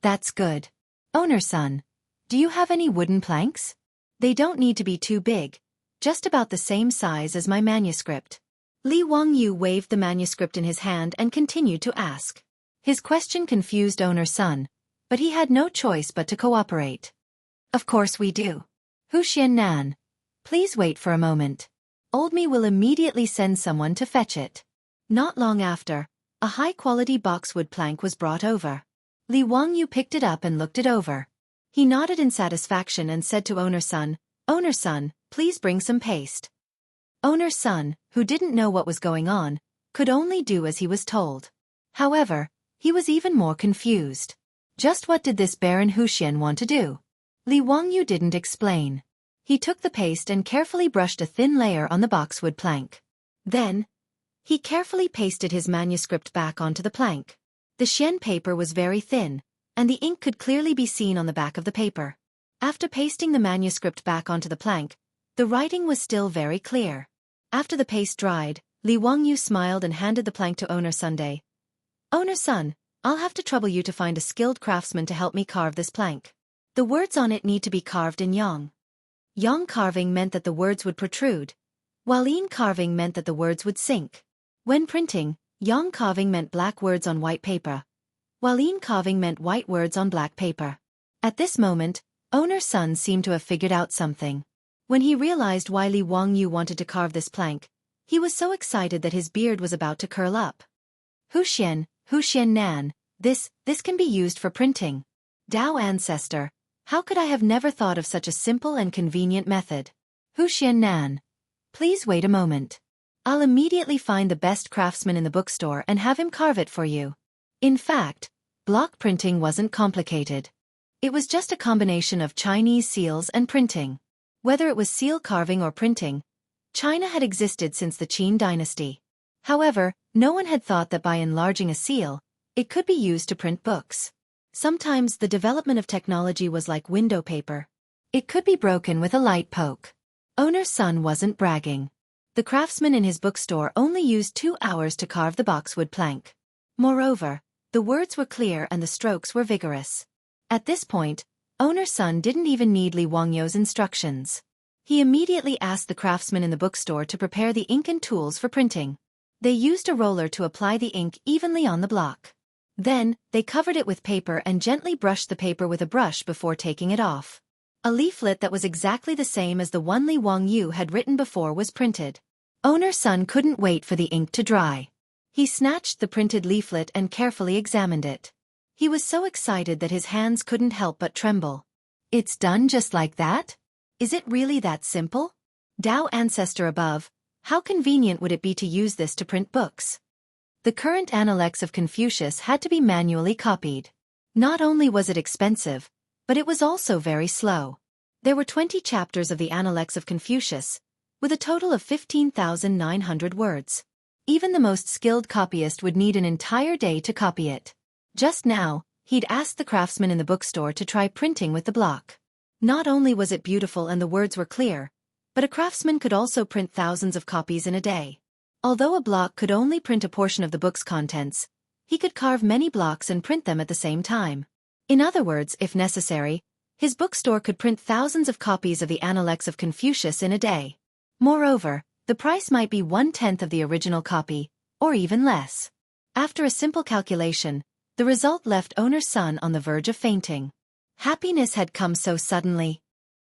That's good. Owner Sun, do you have any wooden planks? They don't need to be too big, just about the same size as my manuscript. Li Wangyu waved the manuscript in his hand and continued to ask. His question confused Owner Sun, but he had no choice but to cooperate. Of course we do. Huxian Nan, please wait for a moment. Old Me will immediately send someone to fetch it. Not long after, a high-quality boxwood plank was brought over. Li Wangyu picked it up and looked it over. He nodded in satisfaction and said to Owner Sun, Owner Sun, please bring some paste. Owner Sun, who didn't know what was going on, could only do as he was told. However, he was even more confused. Just what did this Baron Huxian want to do? Li Wangyu didn't explain. He took the paste and carefully brushed a thin layer on the boxwood plank. Then, he carefully pasted his manuscript back onto the plank. The Xian paper was very thin, and the ink could clearly be seen on the back of the paper. After pasting the manuscript back onto the plank, the writing was still very clear. After the paste dried, Li Wangyu smiled and handed the plank to Owner Sunday. Owner Sun, I'll have to trouble you to find a skilled craftsman to help me carve this plank. The words on it need to be carved in yang. Yang carving meant that the words would protrude, while yin carving meant that the words would sink. When printing, yang carving meant black words on white paper, while yin carving meant white words on black paper. At this moment, Owner's son seemed to have figured out something. When he realized why Li Wangyu wanted to carve this plank, he was so excited that his beard was about to curl up. Huxian Nan, this can be used for printing. Dao ancestor, how could I have never thought of such a simple and convenient method? Huxian Nan, please wait a moment. I'll immediately find the best craftsman in the bookstore and have him carve it for you. In fact, block printing wasn't complicated. It was just a combination of Chinese seals and printing. Whether it was seal carving or printing, China had existed since the Qin dynasty. However, no one had thought that by enlarging a seal, it could be used to print books. Sometimes the development of technology was like window paper. It could be broken with a light poke. Owner's son wasn't bragging. The craftsman in his bookstore only used 2 hours to carve the boxwood plank. Moreover, the words were clear and the strokes were vigorous. At this point, Owner's son didn't even need Li Wangyu's instructions. He immediately asked the craftsman in the bookstore to prepare the ink and tools for printing. They used a roller to apply the ink evenly on the block. Then, they covered it with paper and gently brushed the paper with a brush before taking it off. A leaflet that was exactly the same as the one Li Wangyu had written before was printed. Owner's son couldn't wait for the ink to dry. He snatched the printed leaflet and carefully examined it. He was so excited that his hands couldn't help but tremble. It's done just like that? Is it really that simple? Dao ancestor above, how convenient would it be to use this to print books? The current Analects of Confucius had to be manually copied. Not only was it expensive, but it was also very slow. There were 20 chapters of the Analects of Confucius, with a total of 15,900 words. Even the most skilled copyist would need an entire day to copy it. Just now, he'd asked the craftsman in the bookstore to try printing with the block. Not only was it beautiful and the words were clear, but a craftsman could also print thousands of copies in a day. Although a block could only print a portion of the book's contents, he could carve many blocks and print them at the same time. In other words, if necessary, his bookstore could print thousands of copies of the Analects of Confucius in a day. Moreover, the price might be 1/10 of the original copy, or even less. After a simple calculation, the result left Owner's son on the verge of fainting. Happiness had come so suddenly.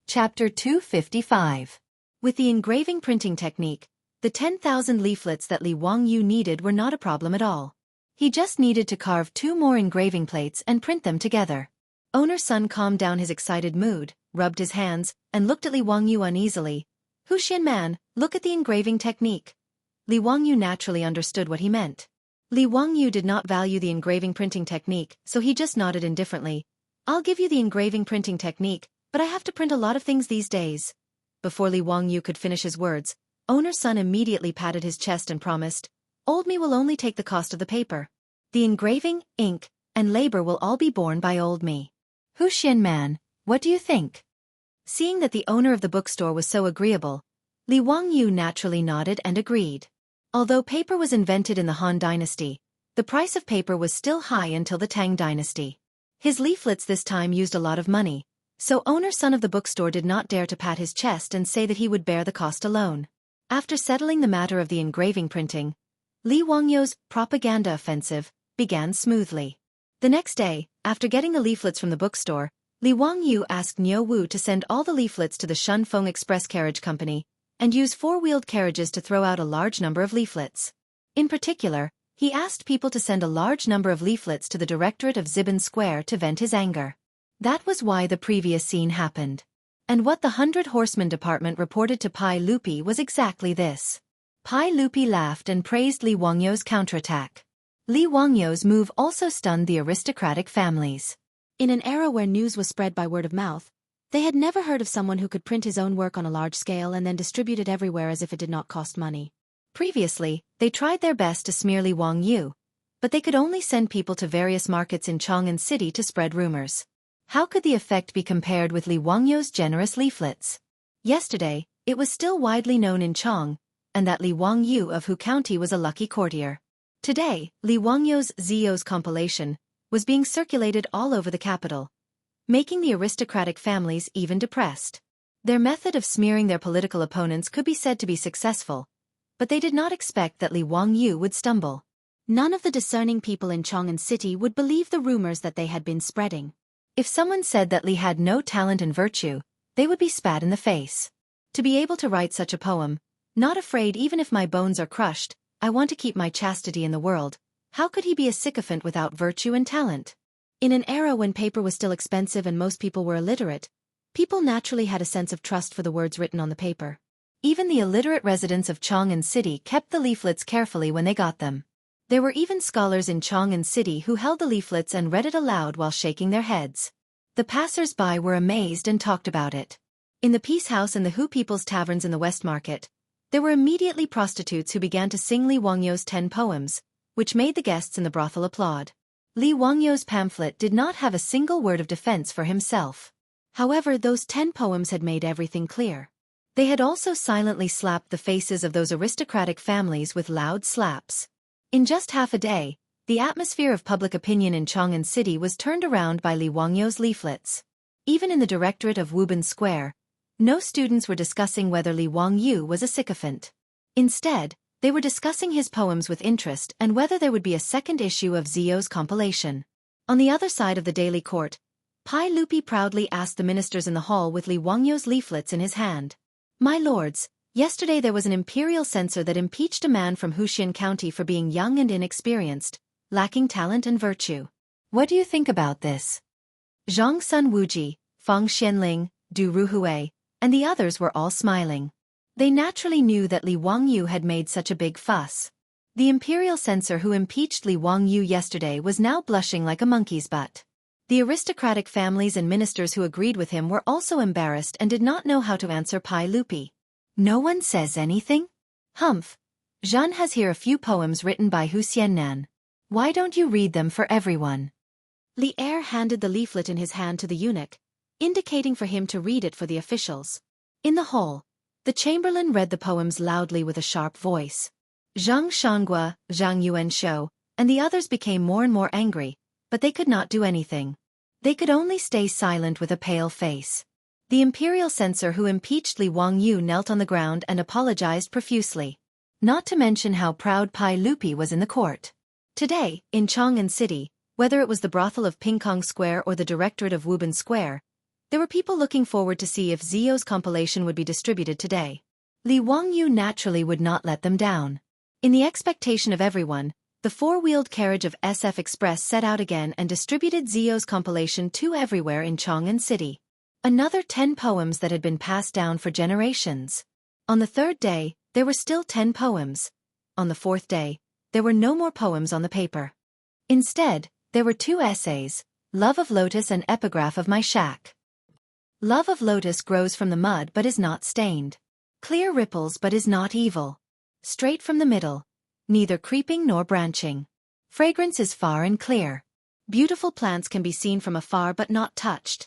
Chapter 255. With the engraving printing technique, the 10,000 leaflets that Li Wangyu needed were not a problem at all. He just needed to carve 2 more engraving plates and print them together. Owner's son calmed down his excited mood, rubbed his hands, and looked at Li Wangyu uneasily. Huxian man, look at the engraving technique. Li Wangyu naturally understood what he meant. Li Wangyu did not value the engraving printing technique, so he just nodded indifferently. I'll give you the engraving printing technique, but I have to print a lot of things these days. Before Li Wangyu could finish his words, Owner's son immediately patted his chest and promised, Old me will only take the cost of the paper. The engraving, ink, and labor will all be borne by old me. Huxian man, what do you think? Seeing that the owner of the bookstore was so agreeable, Li Wangyu naturally nodded and agreed. Although paper was invented in the Han Dynasty, the price of paper was still high until the Tang Dynasty. His leaflets this time used a lot of money, so Owner's son of the bookstore did not dare to pat his chest and say that he would bear the cost alone. After settling the matter of the engraving printing, Li Wangyu's propaganda offensive began smoothly. The next day, after getting the leaflets from the bookstore, Li Wangyu asked Niu Wu to send all the leaflets to the Shunfeng Express Carriage Company and use 4-wheeled carriages to throw out a large number of leaflets. In particular, he asked people to send a large number of leaflets to the directorate of Ziban Square to vent his anger. That was why the previous scene happened. And what the 100 Horsemen Department reported to Pai Lupi was exactly this. Pai Lupi laughed and praised Li Wangyu's counterattack. Li Wangyu's move also stunned the aristocratic families. In an era where news was spread by word of mouth, they had never heard of someone who could print his own work on a large scale and then distribute it everywhere as if it did not cost money. Previously, they tried their best to smear Li Wangyu, but they could only send people to various markets in Chang'an City to spread rumors. How could the effect be compared with Li Wangyu's generous leaflets? Yesterday, it was still widely known in Chang, and that Li Wangyu of Hu County was a lucky courtier. Today, Li Wangyu's Zio's compilation was being circulated all over the capital, making the aristocratic families even depressed. Their method of smearing their political opponents could be said to be successful, but they did not expect that Li Wangyu would stumble. None of the discerning people in Chang'an City would believe the rumors that they had been spreading. If someone said that Li had no talent and virtue, they would be spat in the face. To be able to write such a poem, not afraid even if my bones are crushed, I want to keep my chastity in the world, how could he be a sycophant without virtue and talent? In an era when paper was still expensive and most people were illiterate, people naturally had a sense of trust for the words written on the paper. Even the illiterate residents of Chang'an City kept the leaflets carefully when they got them. There were even scholars in Chang'an City who held the leaflets and read it aloud while shaking their heads. The passers-by were amazed and talked about it. In the Peace House and the Hu People's Taverns in the West Market, there were immediately prostitutes who began to sing Li Wangyou's 10 poems, which made the guests in the brothel applaud. Li Wangyou's pamphlet did not have a single word of defense for himself. However, those 10 poems had made everything clear. They had also silently slapped the faces of those aristocratic families with loud slaps. In just half a day, the atmosphere of public opinion in Chang'an City was turned around by Li Wangyou's leaflets. Even in the directorate of Wuban Square, no students were discussing whether Li Wangyou was a sycophant. Instead, they were discussing his poems with interest and whether there would be a second issue of Zio's compilation. On the other side of the daily court, Pai Lupi proudly asked the ministers in the hall with Li Wangyou's leaflets in his hand. My lords, yesterday there was an imperial censor that impeached a man from Huxian County for being young and inexperienced, lacking talent and virtue. What do you think about this? Zhang Sun Wuji, Fang Xianling, Du Ruhui, and the others were all smiling. They naturally knew that Li Wangyou had made such a big fuss. The imperial censor who impeached Li Wangyou yesterday was now blushing like a monkey's butt. The aristocratic families and ministers who agreed with him were also embarrassed and did not know how to answer Pai Lupi. No one says anything? Humph. Zhan has here a few poems written by Hu Xiannan. Why don't you read them for everyone? Li Er handed the leaflet in his hand to the eunuch, indicating for him to read it for the officials. In the hall, the chamberlain read the poems loudly with a sharp voice. Zhang Shangua, Zhang Yuanshou, and the others became more and more angry, but they could not do anything. They could only stay silent with a pale face. The imperial censor who impeached Li Wangyou knelt on the ground and apologized profusely. Not to mention how proud Pai Lupi was in the court. Today, in Chang'an City, whether it was the brothel of Pingkong Square or the directorate of Wuban Square, there were people looking forward to see if Zio's compilation would be distributed today. Li Wangyou naturally would not let them down. In the expectation of everyone, the four-wheeled carriage of SF Express set out again and distributed Zio's compilation to everywhere in Chang'an City. Another 10 poems that had been passed down for generations. On the third day, there were still 10 poems. On the fourth day, there were no more poems on the paper. Instead, there were 2 essays, Love of Lotus and Epigraph of My Shack. Love of Lotus grows from the mud but is not stained. Clear ripples but is not evil. Straight from the middle. Neither creeping nor branching. Fragrance is far and clear. Beautiful plants can be seen from afar but not touched.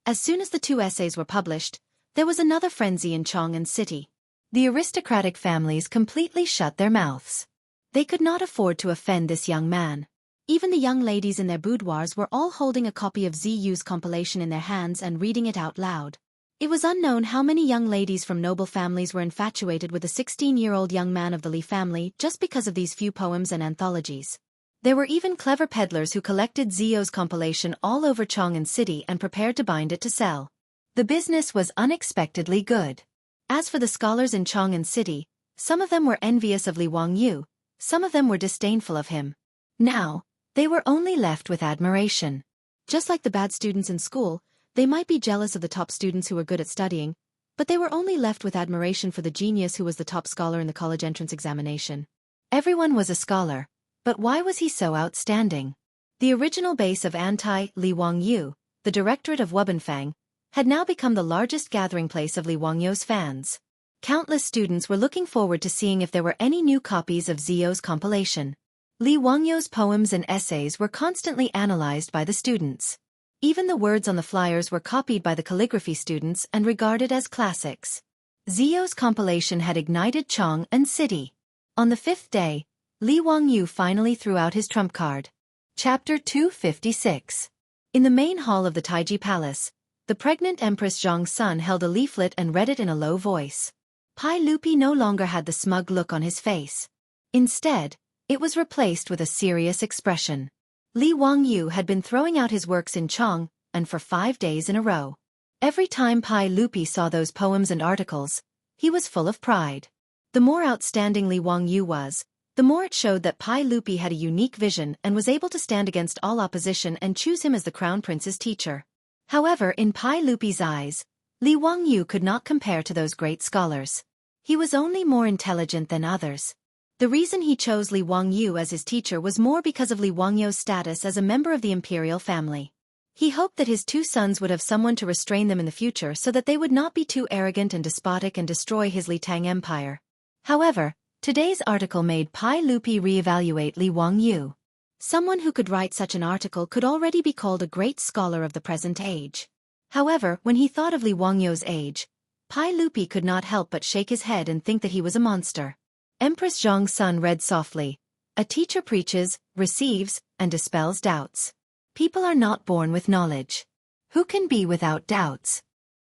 As soon as the 2 essays were published, there was another frenzy in Chang'an City. The aristocratic families completely shut their mouths. They could not afford to offend this young man. Even the young ladies in their boudoirs were all holding a copy of Ziyu's compilation in their hands and reading it out loud. It was unknown how many young ladies from noble families were infatuated with the 16-year-old young man of the Li family just because of these few poems and anthologies. There were even clever peddlers who collected Zio's compilation all over Chang'an City and prepared to bind it to sell. The business was unexpectedly good. As for the scholars in Chang'an City, some of them were envious of Li Wangyou, some of them were disdainful of him. Now, they were only left with admiration. Just like the bad students in school, they might be jealous of the top students who were good at studying, but they were only left with admiration for the genius who was the top scholar in the college entrance examination. Everyone was a scholar, but why was he so outstanding? The original base of anti-Li Wangyou, the directorate of Wubanfang, had now become the largest gathering place of Li Wangyou's fans. Countless students were looking forward to seeing if there were any new copies of Zio's compilation. Li Wangyou's poems and essays were constantly analyzed by the students. Even the words on the flyers were copied by the calligraphy students and regarded as classics. Zio's compilation had ignited Chang'an City. On the 5th day, Li Wangyou finally threw out his trump card. Chapter 256. In the main hall of the Taiji Palace, the pregnant Empress Zhang Sun held a leaflet and read it in a low voice. Pai Lupi no longer had the smug look on his face. Instead, it was replaced with a serious expression. Li Wangyou had been throwing out his works in Chang, and for 5 days in a row. Every time Pai Lupi saw those poems and articles, he was full of pride. The more outstanding Li Wangyu was, the more it showed that Pai Lupi had a unique vision and was able to stand against all opposition and choose him as the Crown Prince's teacher. However, in Pai Lupi's eyes, Li Wangyu could not compare to those great scholars. He was only more intelligent than others. The reason he chose Li Wangyu as his teacher was more because of Li Wangyu's status as a member of the imperial family. He hoped that his 2 sons would have someone to restrain them in the future so that they would not be too arrogant and despotic and destroy his Li Tang empire. However, today's article made Pai Lupi reevaluate Li Wangyu. Someone who could write such an article could already be called a great scholar of the present age. However, when he thought of Li Wangyu's age, Pai Lupi could not help but shake his head and think that he was a monster. Empress Zhong's son read softly, "A teacher preaches, receives, and dispels doubts. People are not born with knowledge. Who can be without doubts?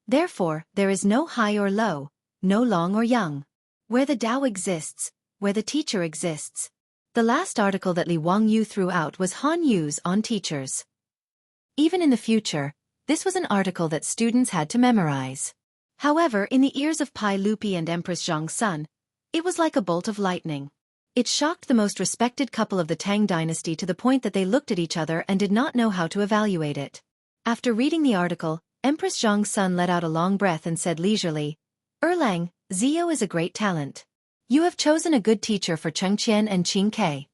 Therefore, there is no high or low, no long or young. Where the Tao exists, where the teacher exists." The last article that Li Wangyu threw out was Han Yu's on teachers. Even in the future, this was an article that students had to memorize. However, in the ears of Pai Lupi and Empress Zhong's son, it was like a bolt of lightning. It shocked the most respected couple of the Tang dynasty to the point that they looked at each other and did not know how to evaluate it. After reading the article, Empress Zhong's son let out a long breath and said leisurely, "Erlang, Zio is a great talent. You have chosen a good teacher for Chengqian and Qingke."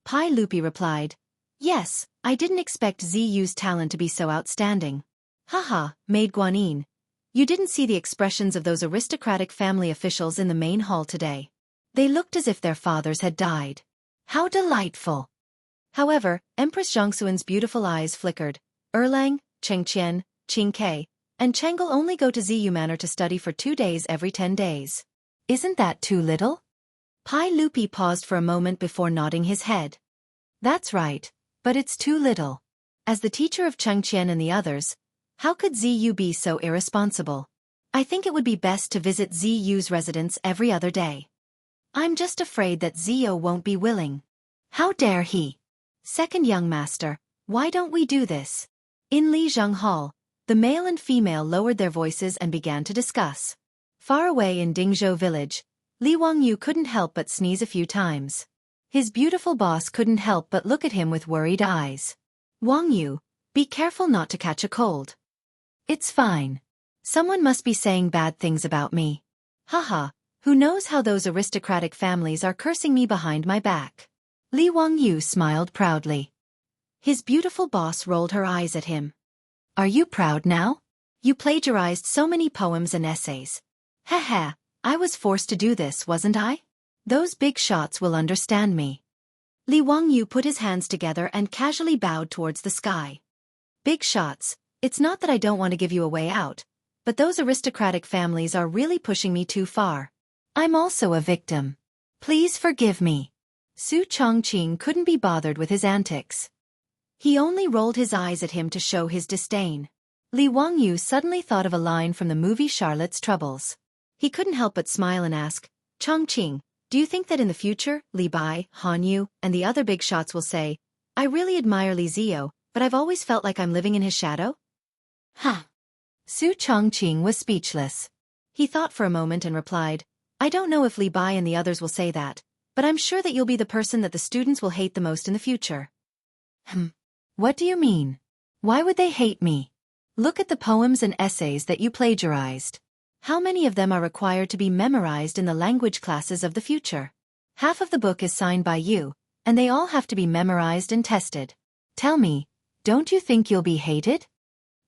Pai Lupi replied, "Yes, I didn't expect Ziyu's talent to be so outstanding." "Haha, Maid Guanyin. You didn't see the expressions of those aristocratic family officials in the main hall today. They looked as if their fathers had died. How delightful!" However, Empress Zhongxuan's beautiful eyes flickered. "Erlang, Chengqian, Qingke, and Cheng'll only go to Ziyu Manor to study for 2 days every 10 days. Isn't that too little?" Pai Lupi paused for a moment before nodding his head. "That's right, but it's too little. As the teacher of Chengqian and the others, how could Ziyu be so irresponsible? I think it would be best to visit Ziyu's residence every other day. I'm just afraid that Zio won't be willing." "How dare he? Second young master, why don't we do this?" In Lijiang Hall, the male and female lowered their voices and began to discuss. Far away in Dingzhou village, Li Wangyu couldn't help but sneeze a few times. His beautiful boss couldn't help but look at him with worried eyes. "Wangyu, be careful not to catch a cold." "It's fine. Someone must be saying bad things about me. Haha, who knows how those aristocratic families are cursing me behind my back." Li Wangyu smiled proudly. His beautiful boss rolled her eyes at him. "Are you proud now? You plagiarized so many poems and essays. Heh, I was forced to do this, wasn't I? Those big shots will understand me." Li Wangyu put his hands together and casually bowed towards the sky. "Big shots, it's not that I don't want to give you a way out, but those aristocratic families are really pushing me too far. I'm also a victim. Please forgive me." Su Chongqing couldn't be bothered with his antics. He only rolled his eyes at him to show his disdain. Li Wangyu suddenly thought of a line from the movie Charlotte's Troubles. He couldn't help but smile and ask, "Chongqing, do you think that in the future, Li Bai, Han Yu, and the other big shots will say, 'I really admire Li Zio, but I've always felt like I'm living in his shadow'?" Huh. Su Chongqing was speechless. He thought for a moment and replied, "I don't know if Li Bai and the others will say that, but I'm sure that you'll be the person that the students will hate the most in the future." What do you mean? Why would they hate me? Look at the poems and essays that you plagiarized. How many of them are required to be memorized in the language classes of the future? Half of the book is signed by you, and they all have to be memorized and tested. Tell me, don't you think you'll be hated?"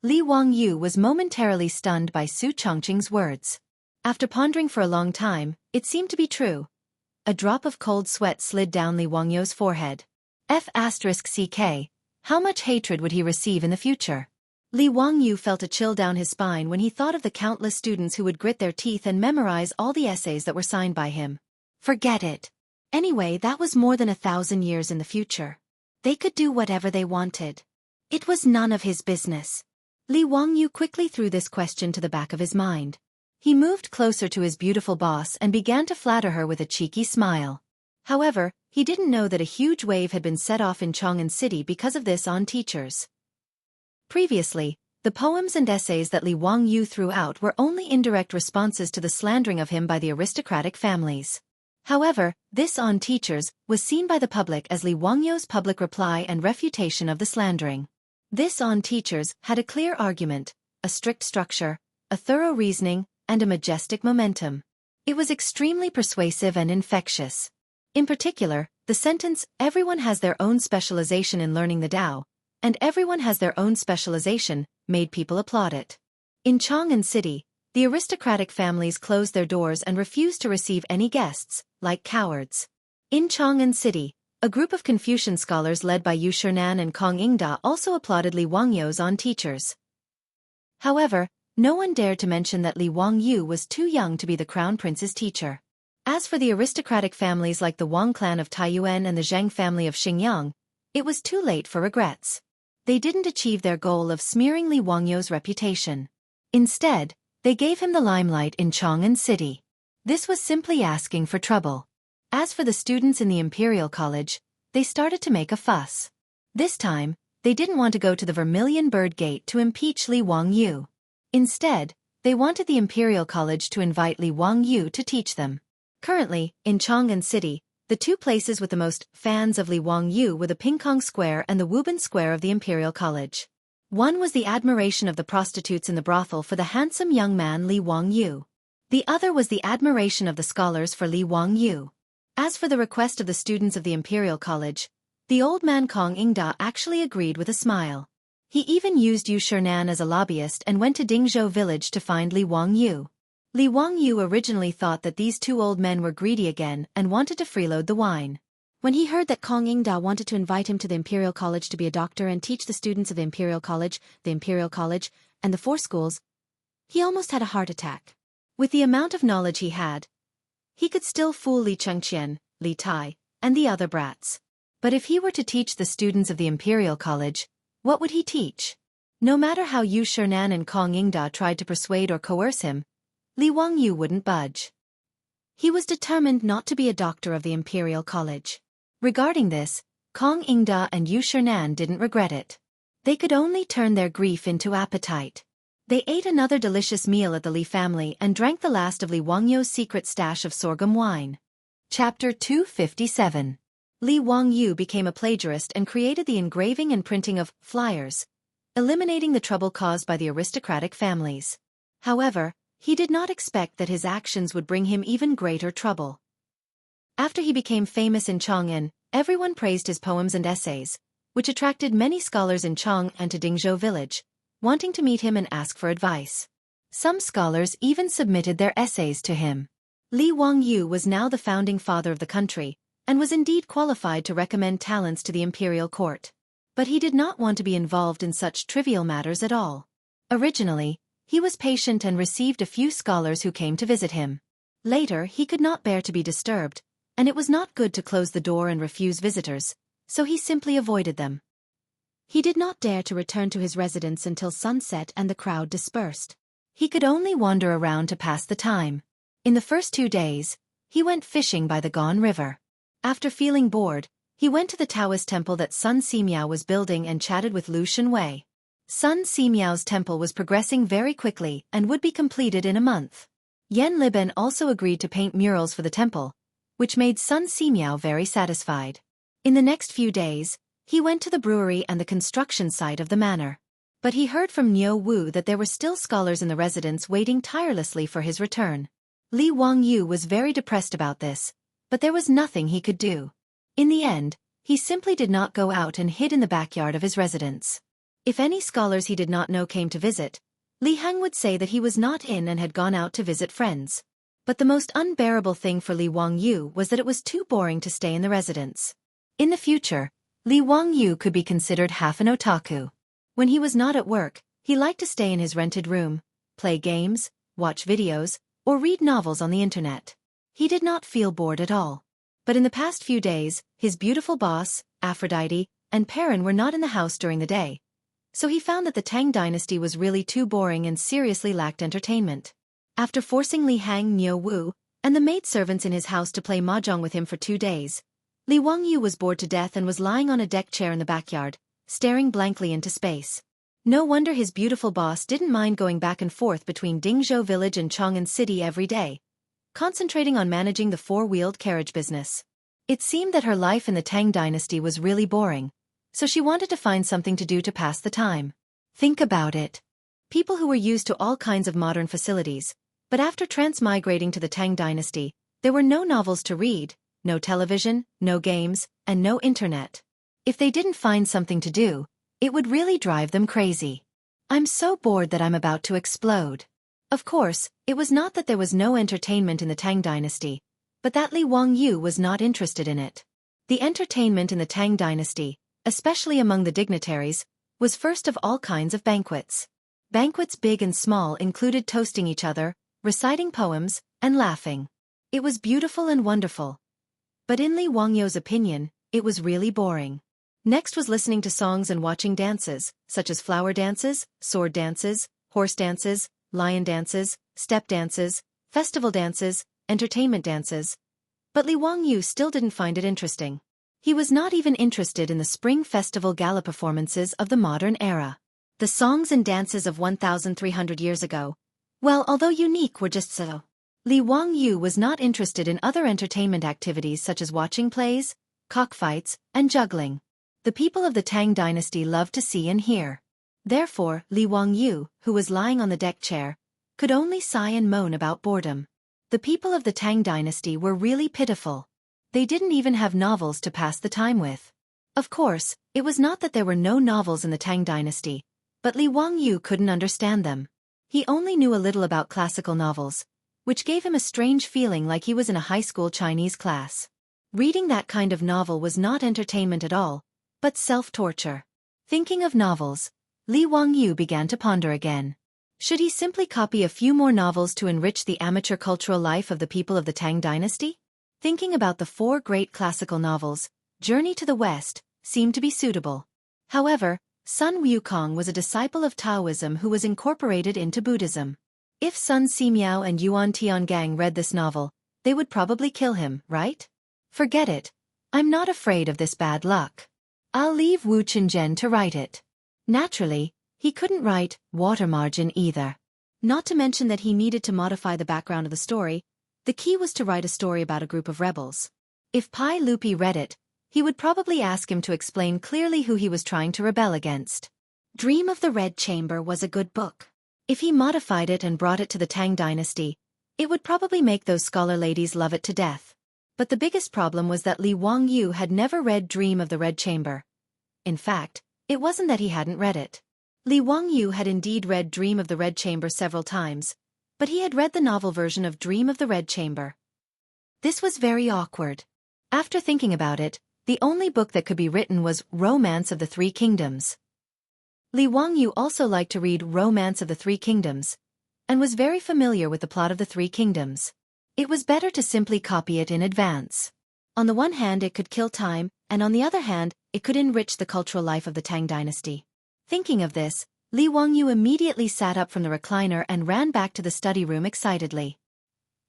Li Wangyu was momentarily stunned by Su Chongqing's words. After pondering for a long time, it seemed to be true. A drop of cold sweat slid down Li Wangyu's forehead. F***CK, how much hatred would he receive in the future? Li Wangyu felt a chill down his spine when he thought of the countless students who would grit their teeth and memorize all the essays that were signed by him. Forget it. Anyway, that was more than 1,000 years in the future. They could do whatever they wanted. It was none of his business. Li Wangyu quickly threw this question to the back of his mind. He moved closer to his beautiful boss and began to flatter her with a cheeky smile. However, he didn't know that a huge wave had been set off in Chang'an City because of this on teachers. Previously, the poems and essays that Li Wangyu threw out were only indirect responses to the slandering of him by the aristocratic families. However, this on teachers was seen by the public as Li Wangyu's public reply and refutation of the slandering. This on teachers had a clear argument, a strict structure, a thorough reasoning, and a majestic momentum. It was extremely persuasive and infectious. In particular, the sentence, "Everyone has their own specialization in learning the Tao," and "everyone has their own specialization," made people applaud it. In Chang'an City, the aristocratic families closed their doors and refused to receive any guests, like cowards. In Chang'an City, a group of Confucian scholars led by Yu Shernan and Kong Ingda also applauded Li Wangyu's on teachers. However, no one dared to mention that Li Wangyu was too young to be the crown prince's teacher. As for the aristocratic families like the Wang clan of Taiyuan and the Zheng family of Xingyang, it was too late for regrets. They didn't achieve their goal of smearing Li Wangyu's reputation. Instead, they gave him the limelight in Chang'an City. This was simply asking for trouble. As for the students in the Imperial College, they started to make a fuss. This time, they didn't want to go to the Vermilion Bird Gate to impeach Li Wangyu. Instead, they wanted the Imperial College to invite Li Wangyu to teach them. Currently, in Chang'an City, the two places with the most fans of Li Wangyu were the Pingkong Square and the Wubin Square of the Imperial College. One was the admiration of the prostitutes in the brothel for the handsome young man Li Wangyu. The other was the admiration of the scholars for Li Wangyu. As for the request of the students of the Imperial College, the old man Kong Ingda actually agreed with a smile. He even used Yu Shernan as a lobbyist and went to Dingzhou village to find Li Wangyu. Li Wangyu originally thought that these two old men were greedy again and wanted to freeload the wine. When he heard that Kong Ingda wanted to invite him to the Imperial College to be a doctor and teach the students of the Imperial College, and the four schools, he almost had a heart attack. With the amount of knowledge he had, he could still fool Li Chengqian, Li Tai, and the other brats. But if he were to teach the students of the Imperial College, what would he teach? No matter how Yu Shernan and Kong Ingda tried to persuade or coerce him, Li Wangyu wouldn't budge. He was determined not to be a doctor of the Imperial College. Regarding this, Kong Ingda and Yu Shernan didn't regret it. They could only turn their grief into appetite. They ate another delicious meal at the Li family and drank the last of Li Wangyu's secret stash of sorghum wine. Chapter 257. Li Wangyu became a plagiarist and created the engraving and printing of flyers, eliminating the trouble caused by the aristocratic families. However, he did not expect that his actions would bring him even greater trouble. After he became famous in Chang'an, everyone praised his poems and essays, which attracted many scholars in Chang and to Dingzhou village, wanting to meet him and ask for advice. Some scholars even submitted their essays to him. Li Wangyu was now the founding father of the country, and was indeed qualified to recommend talents to the imperial court. But he did not want to be involved in such trivial matters at all. Originally, he was patient and received a few scholars who came to visit him. Later, he could not bear to be disturbed, and it was not good to close the door and refuse visitors, so he simply avoided them. He did not dare to return to his residence until sunset and the crowd dispersed. He could only wander around to pass the time. In the first 2 days, he went fishing by the Gone River. After feeling bored, he went to the Taoist temple that Sun Simiao was building and chatted with Lu Shenwei. Sun Simiao's temple was progressing very quickly and would be completed in a month. Yan Liben also agreed to paint murals for the temple, which made Sun Simiao very satisfied. In the next few days, he went to the brewery and the construction site of the manor. But he heard from Niu Wu that there were still scholars in the residence waiting tirelessly for his return. Li Wangyu was very depressed about this, but there was nothing he could do. In the end, he simply did not go out and hid in the backyard of his residence. If any scholars he did not know came to visit, Li Heng would say that he was not in and had gone out to visit friends. But the most unbearable thing for Li Wangyu was that it was too boring to stay in the residence. In the future, Li Wangyu could be considered half an otaku. When he was not at work, he liked to stay in his rented room, play games, watch videos, or read novels on the internet. He did not feel bored at all. But in the past few days, his beautiful boss, Aphrodite, and Perrin were not in the house during the day. So he found that the Tang dynasty was really too boring and seriously lacked entertainment. After forcing Li Heng, Niu Wu, and the maidservants in his house to play mahjong with him for 2 days, Li Wangyu was bored to death and was lying on a deck chair in the backyard, staring blankly into space. No wonder his beautiful boss didn't mind going back and forth between Dingzhou village and Chang'an city every day, concentrating on managing the four-wheeled carriage business. It seemed that her life in the Tang dynasty was really boring, so she wanted to find something to do to pass the time. Think about it. People who were used to all kinds of modern facilities, but after transmigrating to the Tang dynasty, there were no novels to read, no television, no games, and no internet. If they didn't find something to do, it would really drive them crazy. I'm so bored that I'm about to explode. Of course, it was not that there was no entertainment in the Tang dynasty, but that Li Wangyu was not interested in it. The entertainment in the Tang dynasty, especially among the dignitaries, was first of all kinds of banquets. Banquets big and small included toasting each other, reciting poems, and laughing. It was beautiful and wonderful. But in Li Wangyu's opinion, it was really boring. Next was listening to songs and watching dances, such as flower dances, sword dances, horse dances, lion dances, step dances, festival dances, entertainment dances. But Li Wangyu still didn't find it interesting. He was not even interested in the Spring Festival gala performances of the modern era. The songs and dances of 1,300 years ago, well, although unique, were just so. Li Wangyu was not interested in other entertainment activities such as watching plays, cockfights, and juggling. The people of the Tang dynasty loved to see and hear. Therefore, Li Wangyu, who was lying on the deck chair, could only sigh and moan about boredom. The people of the Tang dynasty were really pitiful. They didn't even have novels to pass the time with. Of course, it was not that there were no novels in the Tang dynasty, but Li Wangyu couldn't understand them. He only knew a little about classical novels, which gave him a strange feeling like he was in a high school Chinese class. Reading that kind of novel was not entertainment at all, but self-torture. Thinking of novels, Li Wangyu began to ponder again. Should he simply copy a few more novels to enrich the amateur cultural life of the people of the Tang dynasty? Thinking about the four great classical novels, Journey to the West seemed to be suitable. However, Sun Wukong was a disciple of Taoism who was incorporated into Buddhism. If Sun Simiao and Yuan Tiangang read this novel, they would probably kill him, right? Forget it. I'm not afraid of this bad luck. I'll leave Wu Qinzhen to write it. Naturally, he couldn't write water margin either. Not to mention that he needed to modify the background of the story. The key was to write a story about a group of rebels. If Pai Lupi read it, he would probably ask him to explain clearly who he was trying to rebel against. Dream of the Red Chamber was a good book. If he modified it and brought it to the Tang dynasty, it would probably make those scholar ladies love it to death. But the biggest problem was that Li Wangyu had never read Dream of the Red Chamber. In fact, it wasn't that he hadn't read it. Li Wangyu had indeed read Dream of the Red Chamber several times, but he had read the novel version of Dream of the Red Chamber. This was very awkward. After thinking about it, the only book that could be written was Romance of the Three Kingdoms. Li Wangyu also liked to read Romance of the Three Kingdoms, and was very familiar with the plot of the Three Kingdoms. It was better to simply copy it in advance. On the one hand, it could kill time, and on the other hand, it could enrich the cultural life of the Tang dynasty. Thinking of this, Li Wangyu immediately sat up from the recliner and ran back to the study room excitedly.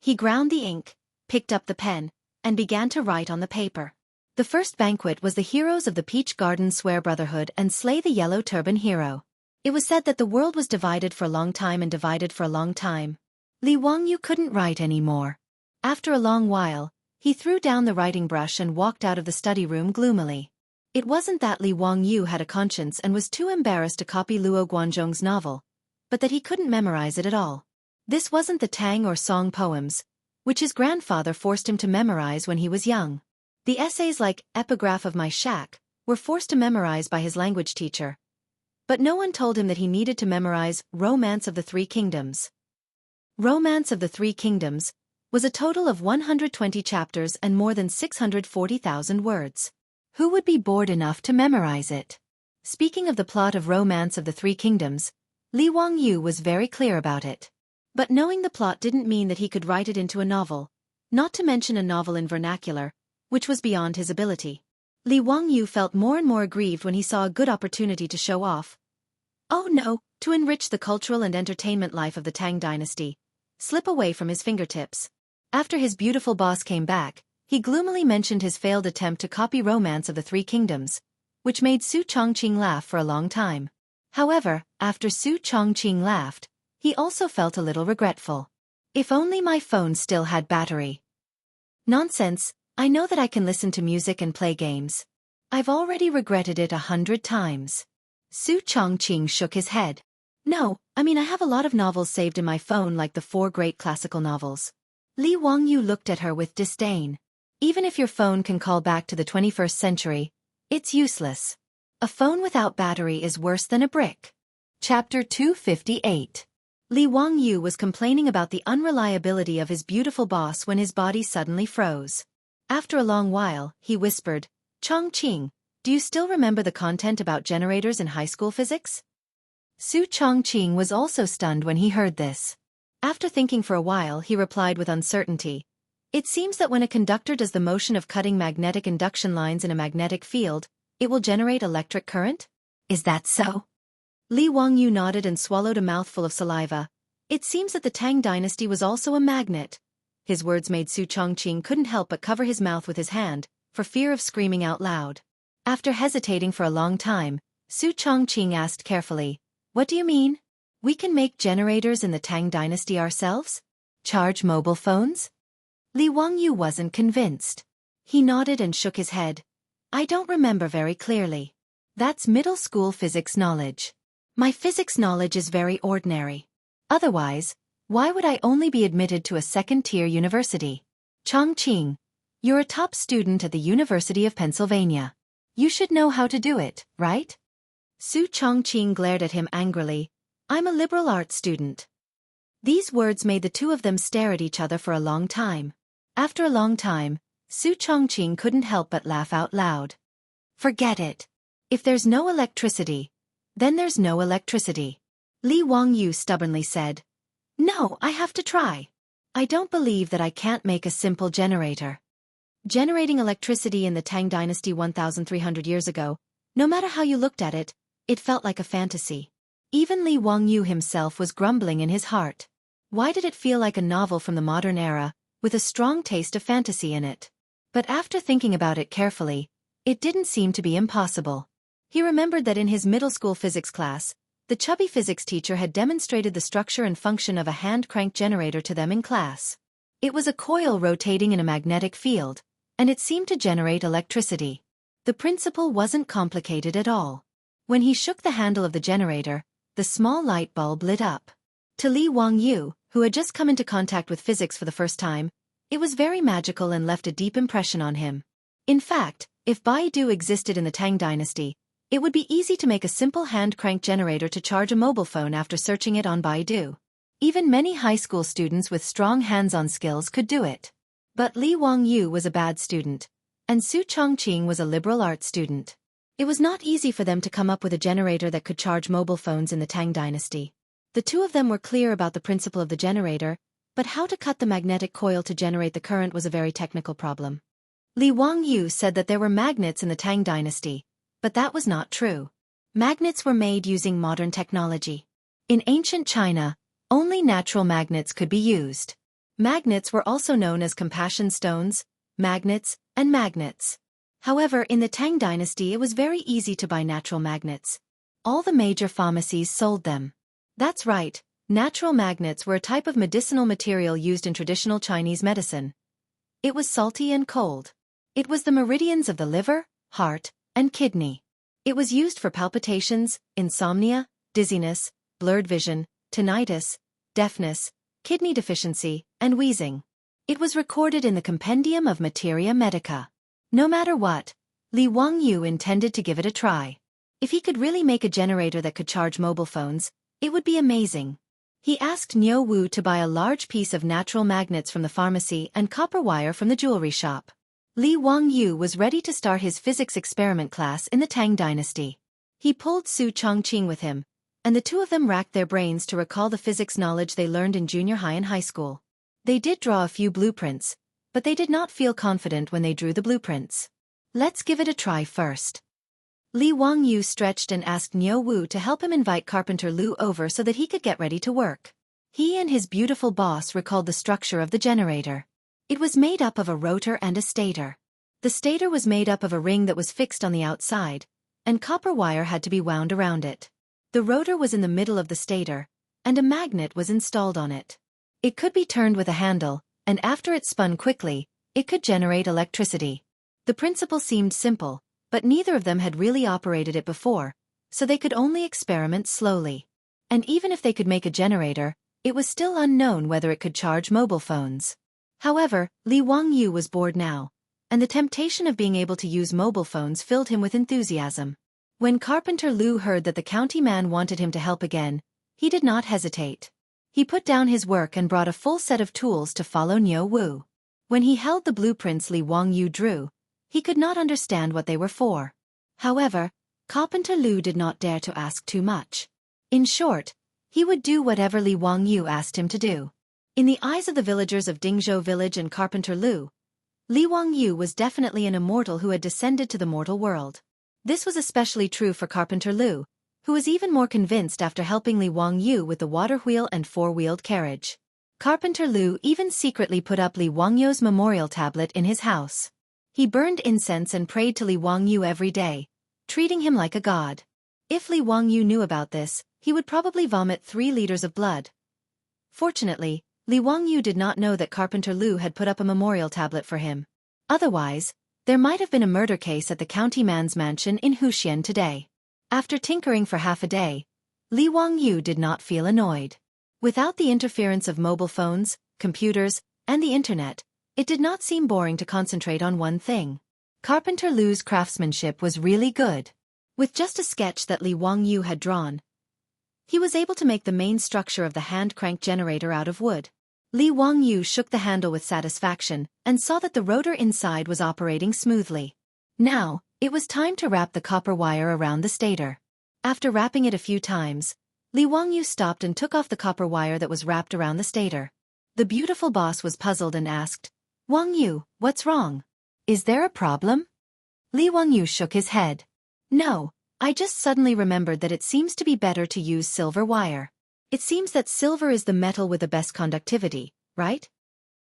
He ground the ink, picked up the pen, and began to write on the paper. The first banquet was the heroes of the Peach Garden swear brotherhood and slay the Yellow Turban hero. It was said that the world was divided for a long time and divided for a long time. Li Wangyu couldn't write anymore. After a long while, he threw down the writing brush and walked out of the study room gloomily. It wasn't that Li Wangyu had a conscience and was too embarrassed to copy Luo Guanzhong's novel, but that he couldn't memorize it at all. This wasn't the Tang or Song poems, which his grandfather forced him to memorize when he was young. The essays like Epigraph of My Shack were forced to memorize by his language teacher. But no one told him that he needed to memorize Romance of the Three Kingdoms. Romance of the Three Kingdoms was a total of 120 chapters and more than 640,000 words. Who would be bored enough to memorize it? Speaking of the plot of Romance of the Three Kingdoms, Li Wangyu was very clear about it. But knowing the plot didn't mean that he could write it into a novel, not to mention a novel in vernacular, which was beyond his ability. Li Wangyu felt more and more aggrieved when he saw a good opportunity to show off. Oh no, to enrich the cultural and entertainment life of the Tang dynasty, slip away from his fingertips. After his beautiful boss came back, he gloomily mentioned his failed attempt to copy Romance of the Three Kingdoms, which made Su Chongqing laugh for a long time. However, after Su Chongqing laughed, he also felt a little regretful. If only my phone still had battery. Nonsense, I know that I can listen to music and play games. I've already regretted it 100 times. Su Chongqing shook his head. No, I mean I have a lot of novels saved in my phone like the 4 great classical novels. Li Wangyu looked at her with disdain. Even if your phone can call back to the 21st century, it's useless. A phone without battery is worse than a brick. Chapter 258. Li Wangyu was complaining about the unreliability of his beautiful boss when his body suddenly froze. After a long while, he whispered, Chongqing, do you still remember the content about generators in high school physics? Su Chongqing was also stunned when he heard this. After thinking for a while, he replied with uncertainty. It seems that when a conductor does the motion of cutting magnetic induction lines in a magnetic field, it will generate electric current? Is that so? Li Wangyu nodded and swallowed a mouthful of saliva. It seems that the Tang dynasty was also a magnet. His words made Su Chongqing couldn't help but cover his mouth with his hand, for fear of screaming out loud. After hesitating for a long time, Su Chongqing asked carefully, What do you mean? We can make generators in the Tang dynasty ourselves? Charge mobile phones? Li Wangyu wasn't convinced. He nodded and shook his head. I don't remember very clearly. That's middle school physics knowledge. My physics knowledge is very ordinary. Otherwise, why would I only be admitted to a second-tier university? Chongqing, you're a top student at the University of Pennsylvania. You should know how to do it, right? Su Chongqing glared at him angrily. I'm a liberal arts student. These words made the two of them stare at each other for a long time. After a long time, Su Chongqing couldn't help but laugh out loud. Forget it. If there's no electricity, then there's no electricity. Li Wangyu stubbornly said. No, I have to try. I don't believe that I can't make a simple generator. Generating electricity in the Tang dynasty 1,300 years ago, no matter how you looked at it, it felt like a fantasy. Even Li Wangyu himself was grumbling in his heart. Why did it feel like a novel from the modern era, with a strong taste of fantasy in it? But after thinking about it carefully, it didn't seem to be impossible. He remembered that in his middle school physics class, the chubby physics teacher had demonstrated the structure and function of a hand-crank generator to them in class. It was a coil rotating in a magnetic field, and it seemed to generate electricity. The principle wasn't complicated at all. When he shook the handle of the generator, the small light bulb lit up. To Li Wangyu, who had just come into contact with physics for the first time, it was very magical and left a deep impression on him. In fact, if Baidu existed in the Tang dynasty, it would be easy to make a simple hand-crank generator to charge a mobile phone after searching it on Baidu. Even many high school students with strong hands-on skills could do it. But Li Wangyu was a bad student, and Su Chongqing was a liberal arts student. It was not easy for them to come up with a generator that could charge mobile phones in the Tang dynasty. The two of them were clear about the principle of the generator, but how to cut the magnetic coil to generate the current was a very technical problem. Li Wangyu said that there were magnets in the Tang dynasty, but that was not true. Magnets were made using modern technology. In ancient China, only natural magnets could be used. Magnets were also known as compassion stones, magnets, and magnets. However, in the Tang dynasty it was very easy to buy natural magnets. All the major pharmacies sold them. That's right, natural magnets were a type of medicinal material used in traditional Chinese medicine. It was salty and cold. It was the meridians of the liver, heart, and kidney. It was used for palpitations, insomnia, dizziness, blurred vision, tinnitus, deafness, kidney deficiency, and wheezing. It was recorded in the Compendium of Materia Medica. No matter what, Li Wangyu intended to give it a try. If he could really make a generator that could charge mobile phones, it would be amazing. He asked Niu Wu to buy a large piece of natural magnets from the pharmacy and copper wire from the jewelry shop. Li Wangyu was ready to start his physics experiment class in the Tang dynasty. He pulled Su Chongqing with him, and the two of them racked their brains to recall the physics knowledge they learned in junior high and high school. They did draw a few blueprints, but they did not feel confident when they drew the blueprints. Let's give it a try first. Li Wangyu stretched and asked Niu Wu to help him invite Carpenter Lu over so that he could get ready to work. He and his beautiful boss recalled the structure of the generator. It was made up of a rotor and a stator. The stator was made up of a ring that was fixed on the outside, and copper wire had to be wound around it. The rotor was in the middle of the stator, and a magnet was installed on it. It could be turned with a handle, and after it spun quickly, it could generate electricity. The principle seemed simple, but neither of them had really operated it before, so they could only experiment slowly. And even if they could make a generator, it was still unknown whether it could charge mobile phones. However, Li Wangyu was bored now, and the temptation of being able to use mobile phones filled him with enthusiasm. When Carpenter Lu heard that the county man wanted him to help again, he did not hesitate. He put down his work and brought a full set of tools to follow Niu Wu. When he held the blueprints Li Wangyu drew, he could not understand what they were for. However, Carpenter Lu did not dare to ask too much. In short, he would do whatever Li Wangyu asked him to do. In the eyes of the villagers of Dingzhou Village and Carpenter Lu, Li Wangyu was definitely an immortal who had descended to the mortal world. This was especially true for Carpenter Lu, who was even more convinced after helping Li Wangyu with the water wheel and four-wheeled carriage. Carpenter Lu even secretly put up Li Wangyu's memorial tablet in his house. He burned incense and prayed to Li Wangyu every day, treating him like a god. If Li Wangyu knew about this, he would probably vomit 3 liters of blood. Fortunately, Li Wangyu did not know that Carpenter Lu had put up a memorial tablet for him. Otherwise, there might have been a murder case at the county man's mansion in Huxian today. After tinkering for half a day, Li Wangyu did not feel annoyed. Without the interference of mobile phones, computers, and the internet, it did not seem boring to concentrate on one thing. Carpenter Lu's craftsmanship was really good. With just a sketch that Li Wangyu had drawn, he was able to make the main structure of the hand-crank generator out of wood. Li Wangyu shook the handle with satisfaction and saw that the rotor inside was operating smoothly. Now, it was time to wrap the copper wire around the stator. After wrapping it a few times, Li Wangyu stopped and took off the copper wire that was wrapped around the stator. The beautiful boss was puzzled and asked, "Wangyu, what's wrong? Is there a problem?" Li Wangyu shook his head. "No, I just suddenly remembered that it seems to be better to use silver wire. It seems that silver is the metal with the best conductivity, right?"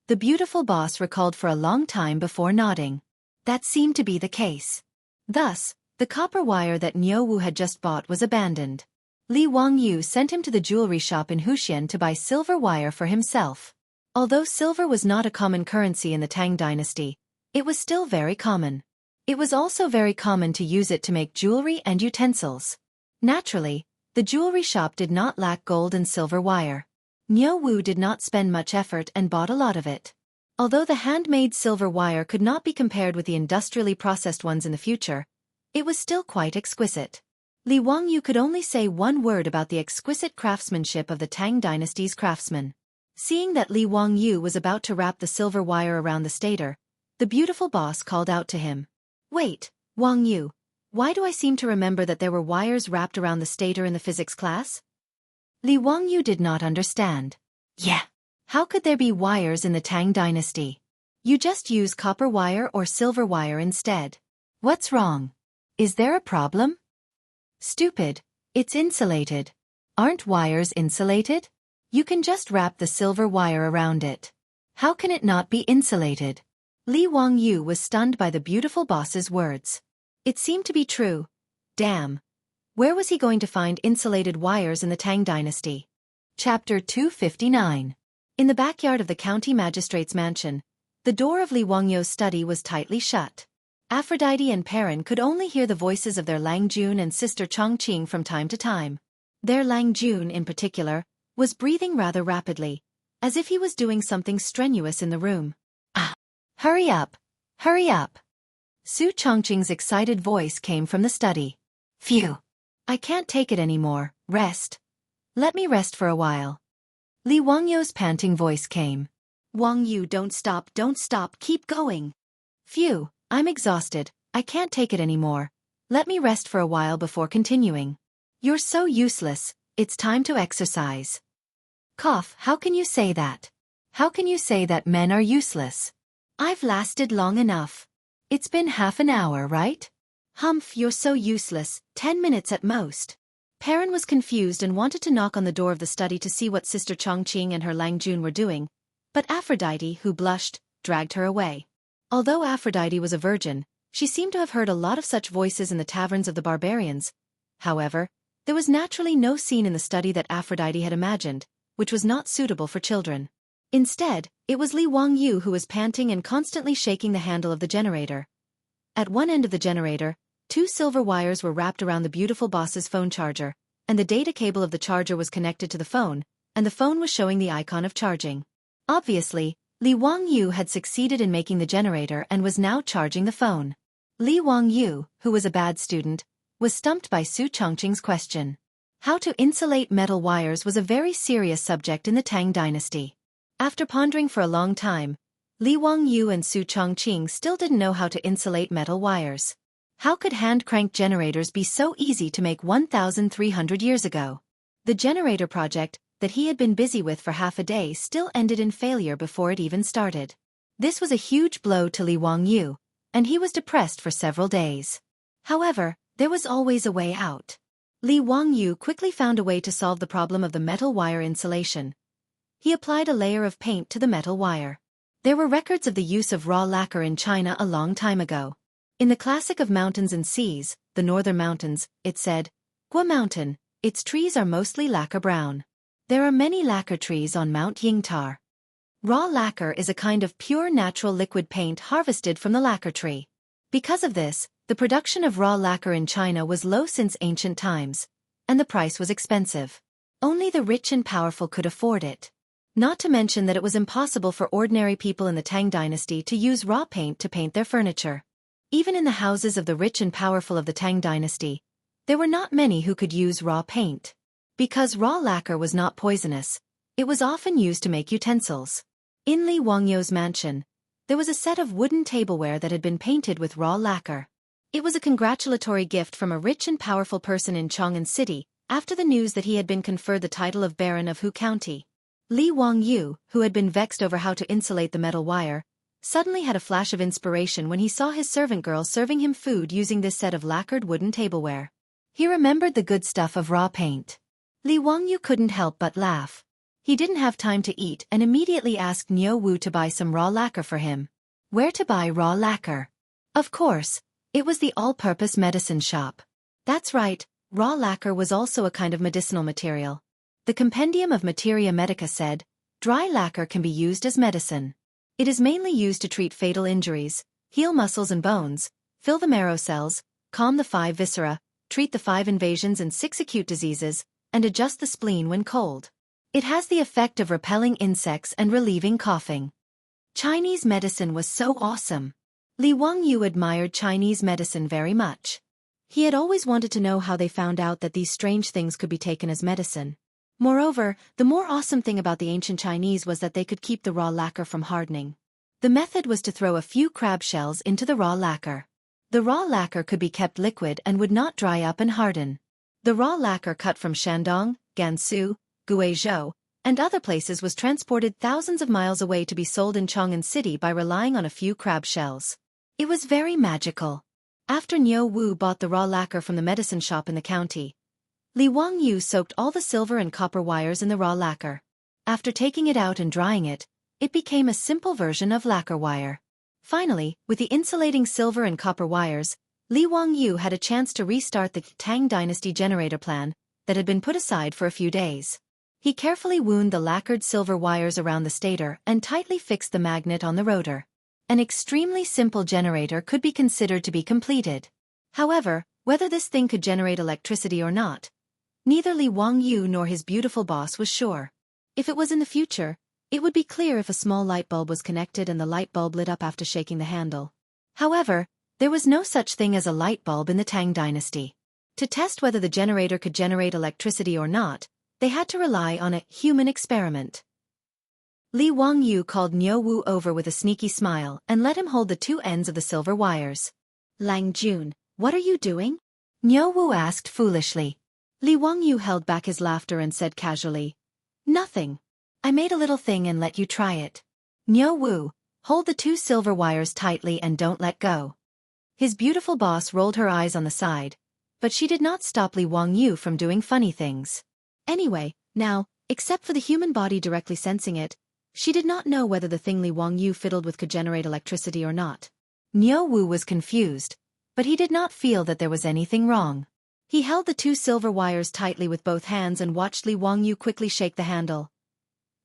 The beautiful boss recalled for a long time before nodding. That seemed to be the case. Thus, the copper wire that Niu Wu had just bought was abandoned. Li Wangyu sent him to the jewelry shop in Huxian to buy silver wire for himself. Although silver was not a common currency in the Tang dynasty, it was still very common. It was also very common to use it to make jewelry and utensils. Naturally, the jewelry shop did not lack gold and silver wire. Niu Wu did not spend much effort and bought a lot of it. Although the handmade silver wire could not be compared with the industrially processed ones in the future, it was still quite exquisite. Li Wangyu could only say one word about the exquisite craftsmanship of the Tang dynasty's craftsmen. Seeing that Li Wangyu was about to wrap the silver wire around the stator, the beautiful boss called out to him, "Wait, Wangyu, why do I seem to remember that there were wires wrapped around the stator in the physics class?" Li Wangyu did not understand. "Yeah. How could there be wires in the Tang dynasty? You just use copper wire or silver wire instead. What's wrong? Is there a problem?" "Stupid, it's insulated. Aren't wires insulated? You can just wrap the silver wire around it. How can it not be insulated?" Li Wangyu was stunned by the beautiful boss's words. It seemed to be true. Damn. Where was he going to find insulated wires in the Tang dynasty? Chapter 259. In the backyard of the county magistrate's mansion, the door of Li Wangyu's study was tightly shut. Aphrodite and Perrin could only hear the voices of their Langjun and sister Chongqing from time to time. Their Langjun, in particular, was breathing rather rapidly, as if he was doing something strenuous in the room. "Ah! Hurry up! Hurry up!" Su Chongqing's excited voice came from the study. "Phew! I can't take it anymore. Rest. Let me rest for a while." Li Wangyu's panting voice came. "Wangyu, don't stop, keep going." "Phew, I'm exhausted, I can't take it anymore. Let me rest for a while before continuing." "You're so useless, it's time to exercise." "Cough, how can you say that? How can you say that men are useless? I've lasted long enough. It's been half an hour, right?" "Humph, you're so useless, 10 minutes at most." Perrin was confused and wanted to knock on the door of the study to see what Sister Chongqing and her Langjun were doing, but Aphrodite, who blushed, dragged her away. Although Aphrodite was a virgin, she seemed to have heard a lot of such voices in the taverns of the barbarians. However, There was naturally no scene in the study that Aphrodite had imagined, which was not suitable for children. Instead, it was Li Wangyu who was panting and constantly shaking the handle of the generator. At one end of the generator, 2 silver wires were wrapped around the beautiful boss's phone charger, and the data cable of the charger was connected to the phone, and the phone was showing the icon of charging. Obviously, Li Wangyu had succeeded in making the generator and was now charging the phone. Li Wangyu, who was a bad student, was stumped by Su Chongqing's question. How to insulate metal wires was a very serious subject in the Tang dynasty. After pondering for a long time, Li Wangyu and Su Chongqing still didn't know how to insulate metal wires. How could hand-cranked generators be so easy to make 1,300 years ago? The generator project, that he had been busy with for half a day, still ended in failure before it even started. This was a huge blow to Li Wangyu, and he was depressed for several days. However, there was always a way out. Li Wangyu quickly found a way to solve the problem of the metal wire insulation. He applied a layer of paint to the metal wire. There were records of the use of raw lacquer in China a long time ago. In the classic of mountains and seas, the Northern Mountains, it said, Gua Mountain, its trees are mostly lacquer brown. There are many lacquer trees on Mount Yingtar. Raw lacquer is a kind of pure natural liquid paint harvested from the lacquer tree. Because of this, the production of raw lacquer in China was low since ancient times, and the price was expensive. Only the rich and powerful could afford it. Not to mention that it was impossible for ordinary people in the Tang dynasty to use raw paint to paint their furniture. Even in the houses of the rich and powerful of the Tang dynasty, there were not many who could use raw paint. Because raw lacquer was not poisonous, it was often used to make utensils. In Li Wangyu's mansion, there was a set of wooden tableware that had been painted with raw lacquer. It was a congratulatory gift from a rich and powerful person in Chang'an City, after the news that he had been conferred the title of Baron of Hu County. Li Wangyu, who had been vexed over how to insulate the metal wire, suddenly had a flash of inspiration when he saw his servant girl serving him food using this set of lacquered wooden tableware. He remembered the good stuff of raw paint. Li Wangyu couldn't help but laugh. He didn't have time to eat and immediately asked Niu Wu to buy some raw lacquer for him. Where to buy raw lacquer? Of course, it was the all-purpose medicine shop. That's right, raw lacquer was also a kind of medicinal material. The Compendium of Materia Medica said, dry lacquer can be used as medicine. It is mainly used to treat fatal injuries, heal muscles and bones, fill the marrow cells, calm the 5 viscera, treat the 5 invasions and 6 acute diseases, and adjust the spleen when cold. It has the effect of repelling insects and relieving coughing. Chinese medicine was so awesome. Li Wangyu admired Chinese medicine very much. He had always wanted to know how they found out that these strange things could be taken as medicine. Moreover, the more awesome thing about the ancient Chinese was that they could keep the raw lacquer from hardening. The method was to throw a few crab shells into the raw lacquer. The raw lacquer could be kept liquid and would not dry up and harden. The raw lacquer cut from Shandong, Gansu, Guizhou, and other places was transported thousands of miles away to be sold in Chang'an City by relying on a few crab shells. It was very magical. After Niu Wu bought the raw lacquer from the medicine shop in the county, Li Wangyu soaked all the silver and copper wires in the raw lacquer. After taking it out and drying it, it became a simple version of lacquer wire. Finally, with the insulating silver and copper wires, Li Wangyu had a chance to restart the Tang dynasty generator plan that had been put aside for a few days. He carefully wound the lacquered silver wires around the stator and tightly fixed the magnet on the rotor. An extremely simple generator could be considered to be completed. However, whether this thing could generate electricity or not, neither Li Wangyu nor his beautiful boss was sure. If it was in the future, it would be clear if a small light bulb was connected and the light bulb lit up after shaking the handle. However, there was no such thing as a light bulb in the Tang dynasty. To test whether the generator could generate electricity or not, they had to rely on a human experiment. Li Wangyu called Niu Wu over with a sneaky smile and let him hold the 2 ends of the silver wires. Lang Jun, what are you doing? Niu Wu asked foolishly. Li Wangyu held back his laughter and said casually, Nothing. I made a little thing and let you try it. Niu Wu, hold the 2 silver wires tightly and don't let go. His beautiful boss rolled her eyes on the side, but she did not stop Li Wangyu from doing funny things. Anyway, now, except for the human body directly sensing it, she did not know whether the thing Li Wangyu fiddled with could generate electricity or not. Niu Wu was confused, but he did not feel that there was anything wrong. He held the 2 silver wires tightly with both hands and watched Li Wangyu quickly shake the handle.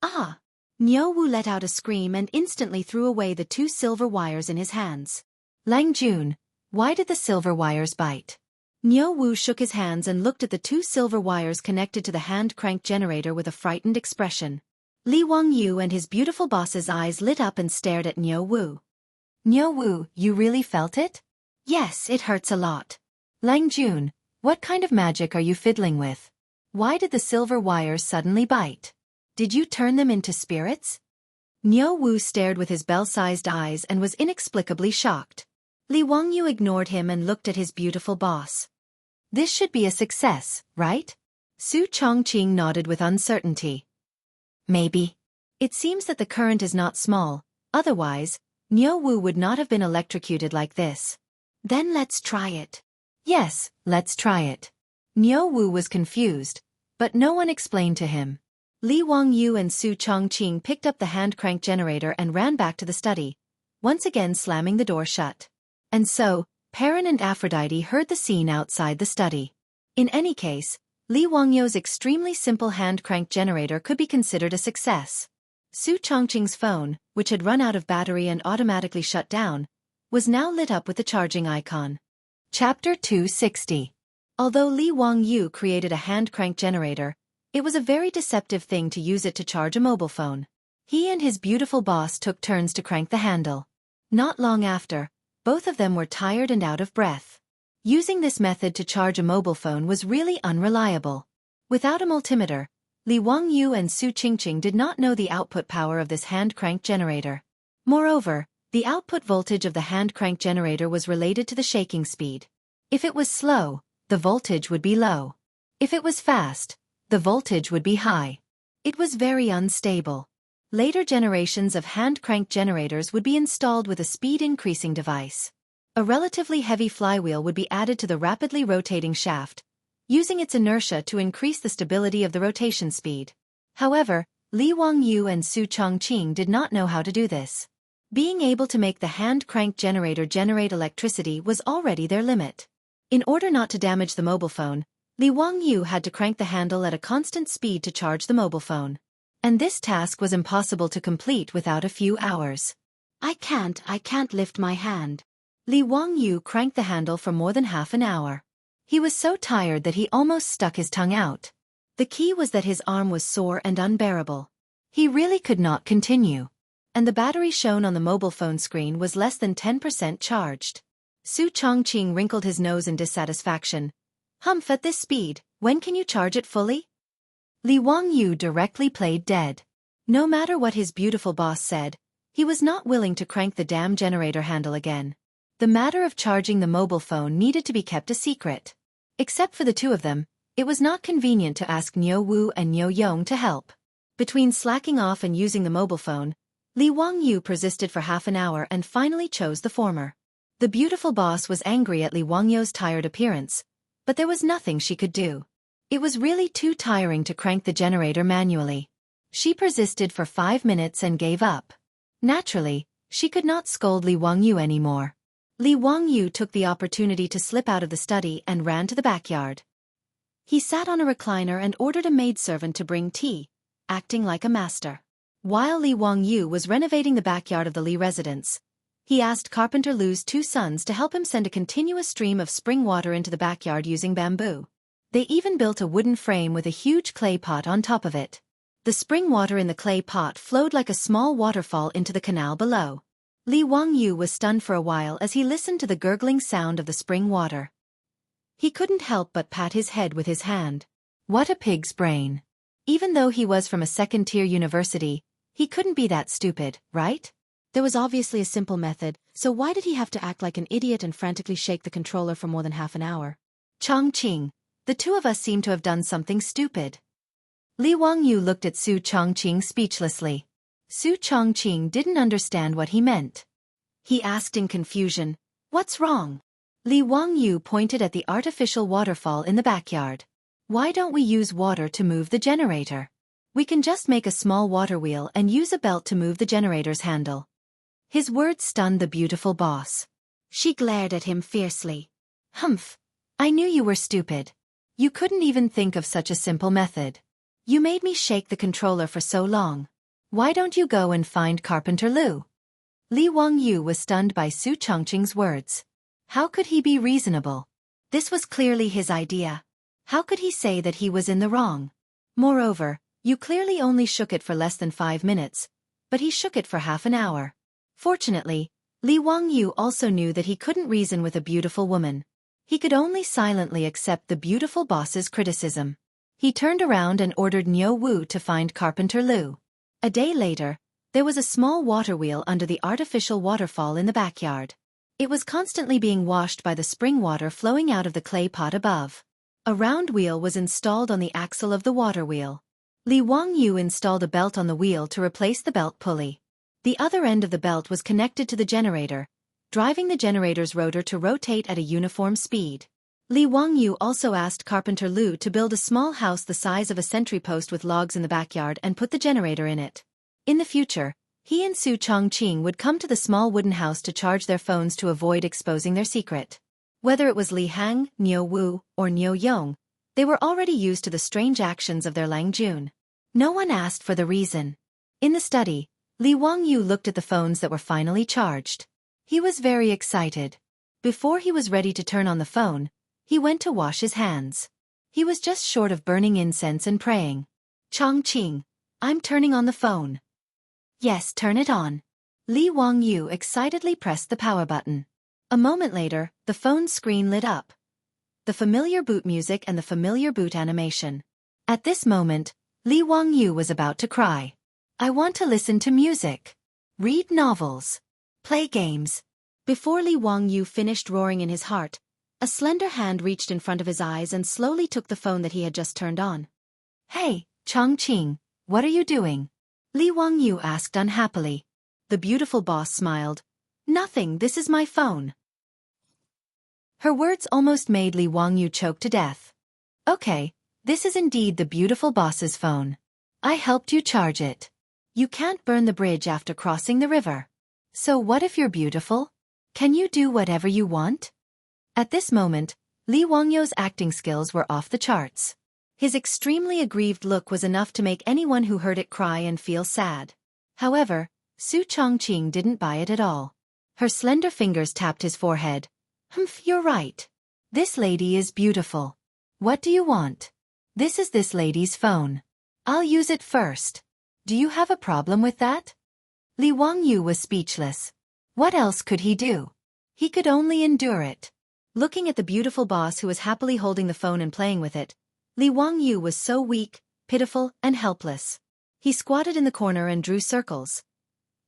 Ah! Niu Wu let out a scream and instantly threw away the 2 silver wires in his hands. Lang Jun, why did the silver wires bite? Niu Wu shook his hands and looked at the 2 silver wires connected to the hand crank generator with a frightened expression. Li Wangyu and his beautiful boss's eyes lit up and stared at Niu Wu. Niu Wu, you really felt it? Yes, it hurts a lot. Lang Jun, what kind of magic are you fiddling with? Why did the silver wires suddenly bite? Did you turn them into spirits? Niu Wu stared with his bell-sized eyes and was inexplicably shocked. Li Wangyu ignored him and looked at his beautiful boss. This should be a success, right? Su Chongqing nodded with uncertainty. Maybe. It seems that the current is not small, otherwise, Niu Wu would not have been electrocuted like this. Then let's try it. Yes, let's try it. Niu Wu was confused, but no one explained to him. Li Wangyu and Su Chongqing picked up the hand crank generator and ran back to the study, once again slamming the door shut. And so, Perrin and Aphrodite heard the scene outside the study. In any case, Li Wangyu's extremely simple hand crank generator could be considered a success. Su Chongqing's phone, which had run out of battery and automatically shut down, was now lit up with the charging icon. Chapter 260. Although Li Wangyu created a hand crank generator, it was a very deceptive thing to use it to charge a mobile phone. He and his beautiful boss took turns to crank the handle. Not long after, both of them were tired and out of breath. Using this method to charge a mobile phone was really unreliable. Without a multimeter, Li Wangyu and Su Chongqing did not know the output power of this hand crank generator. Moreover, the output voltage of the hand crank generator was related to the shaking speed. If it was slow, the voltage would be low. If it was fast, the voltage would be high. It was very unstable. Later generations of hand crank generators would be installed with a speed increasing device. A relatively heavy flywheel would be added to the rapidly rotating shaft, using its inertia to increase the stability of the rotation speed. However, Li Wangyu and Su Chongqing did not know how to do this. Being able to make the hand crank generator generate electricity was already their limit. In order not to damage the mobile phone, Li Wangyu had to crank the handle at a constant speed to charge the mobile phone. And this task was impossible to complete without a few hours. I can't lift my hand. Li Wangyu cranked the handle for more than half an hour. He was so tired that he almost stuck his tongue out. The key was that his arm was sore and unbearable. He really could not continue. And the battery shown on the mobile phone screen was less than 10% charged. Su Chongqing wrinkled his nose in dissatisfaction. Humph, at this speed, when can you charge it fully? Li Wangyu directly played dead. No matter what his beautiful boss said, he was not willing to crank the damn generator handle again. The matter of charging the mobile phone needed to be kept a secret. Except for the two of them, it was not convenient to ask Niu Wu and Niu Yong to help. Between slacking off and using the mobile phone, Li Wangyu persisted for half an hour and finally chose the former. The beautiful boss was angry at Li Wangyu's tired appearance, but there was nothing she could do. It was really too tiring to crank the generator manually. She persisted for 5 minutes and gave up. Naturally, she could not scold Li Wangyu anymore. Li Wangyu took the opportunity to slip out of the study and ran to the backyard. He sat on a recliner and ordered a maidservant to bring tea, acting like a master. While Li Wangyu was renovating the backyard of the Li residence, he asked Carpenter Lu's 2 sons to help him send a continuous stream of spring water into the backyard using bamboo. They even built a wooden frame with a huge clay pot on top of it. The spring water in the clay pot flowed like a small waterfall into the canal below. Li Wangyu was stunned for a while as he listened to the gurgling sound of the spring water. He couldn't help but pat his head with his hand. What a pig's brain. Even though he was from a second-tier university, he couldn't be that stupid, right? There was obviously a simple method, so why did he have to act like an idiot and frantically shake the controller for more than half an hour? Chongqing, the two of us seem to have done something stupid. Li Wangyu looked at Su Chongqing speechlessly. Su Chongqing didn't understand what he meant. He asked in confusion, "What's wrong?" Li Wangyu pointed at the artificial waterfall in the backyard. "Why don't we use water to move the generator? We can just make a small water wheel and use a belt to move the generator's handle." His words stunned the beautiful boss. She glared at him fiercely. "Humph! I knew you were stupid. You couldn't even think of such a simple method. You made me shake the controller for so long. Why don't you go and find Carpenter Lu? Li Wangyu was stunned by Su Chongqing's words. How could he be reasonable? This was clearly his idea. How could he say that he was in the wrong? Moreover, you clearly only shook it for less than 5 minutes, but he shook it for half an hour. Fortunately, Li Wangyu also knew that he couldn't reason with a beautiful woman. He could only silently accept the beautiful boss's criticism. He turned around and ordered Niu Wu to find Carpenter Lu. A day later, there was a small water wheel under the artificial waterfall in the backyard. It was constantly being washed by the spring water flowing out of the clay pot above. A round wheel was installed on the axle of the water wheel. Li Wangyu installed a belt on the wheel to replace the belt pulley. The other end of the belt was connected to the generator, driving the generator's rotor to rotate at a uniform speed. Li Wangyu also asked Carpenter Lu to build a small house the size of a sentry post with logs in the backyard and put the generator in it. In the future, he and Su Chongqing would come to the small wooden house to charge their phones to avoid exposing their secret. Whether it was Li Hang, Niu Wu, or Niu Yong, they were already used to the strange actions of their Lang Jun. No one asked for the reason. In the study, Li Wangyu looked at the phones that were finally charged. He was very excited. Before he was ready to turn on the phone, he went to wash his hands. He was just short of burning incense and praying. Chongqing, I'm turning on the phone. Yes, turn it on. Li Wangyu excitedly pressed the power button. A moment later, the phone's screen lit up. The familiar boot music and the familiar boot animation. At this moment, Li Wangyu was about to cry. I want to listen to music. Read novels. Play games. Before Li Wangyu finished roaring in his heart, a slender hand reached in front of his eyes and slowly took the phone that he had just turned on. Hey, Chongqing, what are you doing? Li Wangyu asked unhappily. The beautiful boss smiled. Nothing, this is my phone. Her words almost made Li Wangyu choke to death. Okay, this is indeed the beautiful boss's phone. I helped you charge it. You can't burn the bridge after crossing the river. So what if you're beautiful? Can you do whatever you want? At this moment, Li Wangyu's acting skills were off the charts. His extremely aggrieved look was enough to make anyone who heard it cry and feel sad. However, Su Chongqing didn't buy it at all. Her slender fingers tapped his forehead. Humph, you're right. This lady is beautiful. What do you want? This is this lady's phone. I'll use it first. Do you have a problem with that? Li Wangyu was speechless. What else could he do? He could only endure it. Looking at the beautiful boss who was happily holding the phone and playing with it, Li Wangyu was so weak, pitiful, and helpless. He squatted in the corner and drew circles.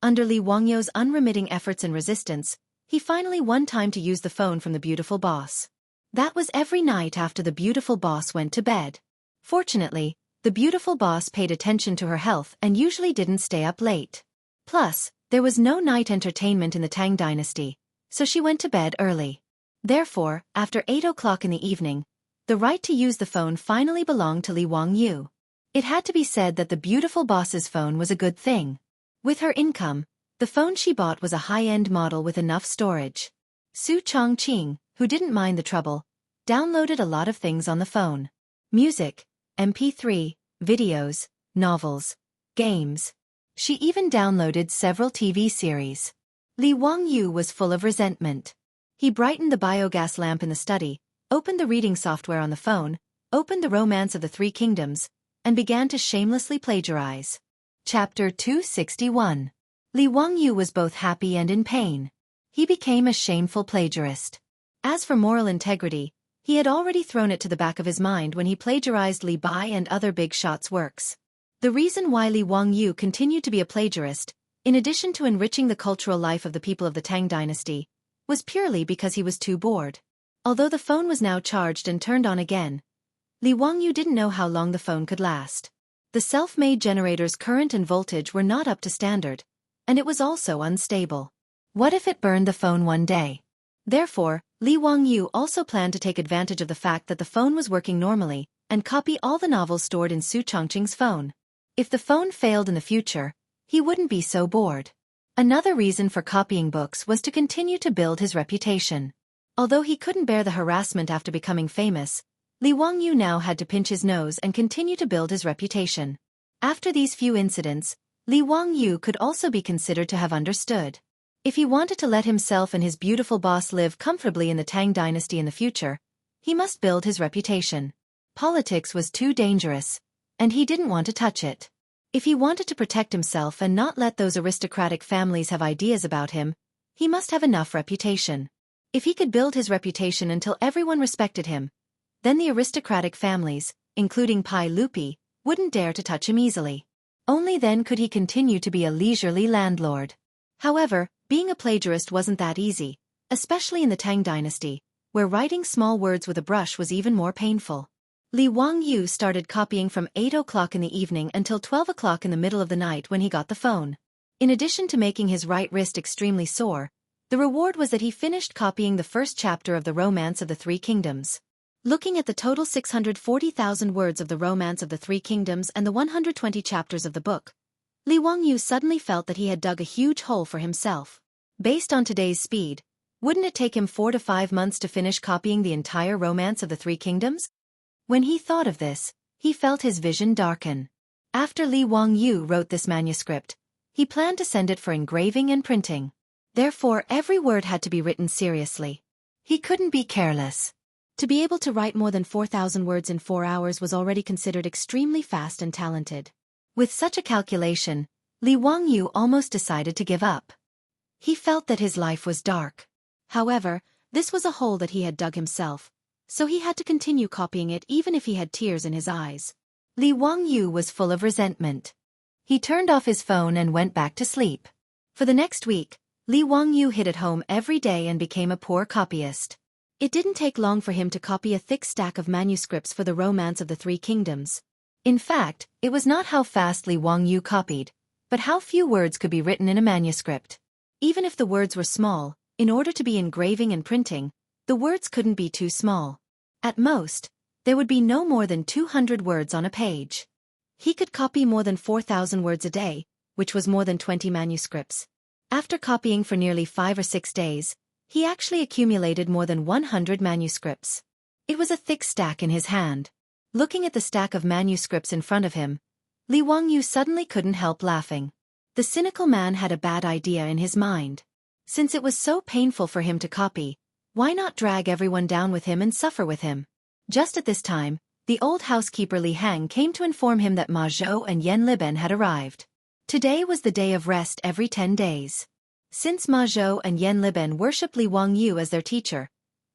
Under Li Wangyu's unremitting efforts and resistance, he finally won time to use the phone from the beautiful boss. That was every night after the beautiful boss went to bed. Fortunately, the beautiful boss paid attention to her health and usually didn't stay up late. Plus, there was no night entertainment in the Tang dynasty, so she went to bed early. Therefore, after 8 o'clock in the evening, the right to use the phone finally belonged to Li Wangyu. It had to be said that the beautiful boss's phone was a good thing. With her income, the phone she bought was a high-end model with enough storage. Su Chongqing, who didn't mind the trouble, downloaded a lot of things on the phone. Music, MP3, videos, novels, games. She even downloaded several TV series. Li Wangyu was full of resentment. He brightened the biogas lamp in the study, opened the reading software on the phone, opened the Romance of the Three Kingdoms, and began to shamelessly plagiarize. Chapter 261. Li Wangyu was both happy and in pain. He became a shameful plagiarist. As for moral integrity, he had already thrown it to the back of his mind when he plagiarized Li Bai and other big shots' works. The reason why Li Wangyu continued to be a plagiarist, in addition to enriching the cultural life of the people of the Tang dynasty, was purely because he was too bored. Although the phone was now charged and turned on again, Li Wangyu didn't know how long the phone could last. The self-made generator's current and voltage were not up to standard, and it was also unstable. What if it burned the phone one day? Therefore, Li Wangyu also planned to take advantage of the fact that the phone was working normally, and copy all the novels stored in Su Chongqing's phone. If the phone failed in the future, he wouldn't be so bored. Another reason for copying books was to continue to build his reputation. Although he couldn't bear the harassment after becoming famous, Li Wangyu now had to pinch his nose and continue to build his reputation. After these few incidents, Li Wangyu could also be considered to have understood. If he wanted to let himself and his beautiful boss live comfortably in the Tang dynasty in the future, he must build his reputation. Politics was too dangerous, and he didn't want to touch it. If he wanted to protect himself and not let those aristocratic families have ideas about him, he must have enough reputation. If he could build his reputation until everyone respected him, then the aristocratic families, including Pai Lupi, wouldn't dare to touch him easily. Only then could he continue to be a leisurely landlord. However, being a plagiarist wasn't that easy, especially in the Tang dynasty, where writing small words with a brush was even more painful. Li Wangyu started copying from 8 o'clock in the evening until 12 o'clock in the middle of the night when he got the phone. In addition to making his right wrist extremely sore, the reward was that he finished copying the first chapter of the Romance of the Three Kingdoms. Looking at the total 640,000 words of the Romance of the Three Kingdoms and the 120 chapters of the book, Li Wangyu suddenly felt that he had dug a huge hole for himself. Based on today's speed, wouldn't it take him 4 to 5 months to finish copying the entire Romance of the Three Kingdoms? When he thought of this, he felt his vision darken. After Li Wangyu wrote this manuscript, he planned to send it for engraving and printing. Therefore, every word had to be written seriously. He couldn't be careless. To be able to write more than 4,000 words in 4 hours was already considered extremely fast and talented. With such a calculation, Li Wangyu almost decided to give up. He felt that his life was dark. However, this was a hole that he had dug himself, so he had to continue copying it even if he had tears in his eyes. Li Wangyu was full of resentment. He turned off his phone and went back to sleep. For the next week, Li Wangyu hid at home every day and became a poor copyist. It didn't take long for him to copy a thick stack of manuscripts for the Romance of the Three Kingdoms. In fact, it was not how fast Li Wangyu copied, but how few words could be written in a manuscript. Even if the words were small, in order to be engraving and printing, the words couldn't be too small. At most, there would be no more than 200 words on a page. He could copy more than 4,000 words a day, which was more than 20 manuscripts. After copying for nearly 5 or 6 days, he actually accumulated more than 100 manuscripts. It was a thick stack in his hand. Looking at the stack of manuscripts in front of him, Li Wangyu suddenly couldn't help laughing. The cynical man had a bad idea in his mind. Since it was so painful for him to copy, why not drag everyone down with him and suffer with him? Just at this time, the old housekeeper Li Hang came to inform him that Ma Zhou and Yan Liben had arrived. Today was the day of rest every 10 days. Since Ma Zhou and Yan Liben worshipped Li Wangyu as their teacher,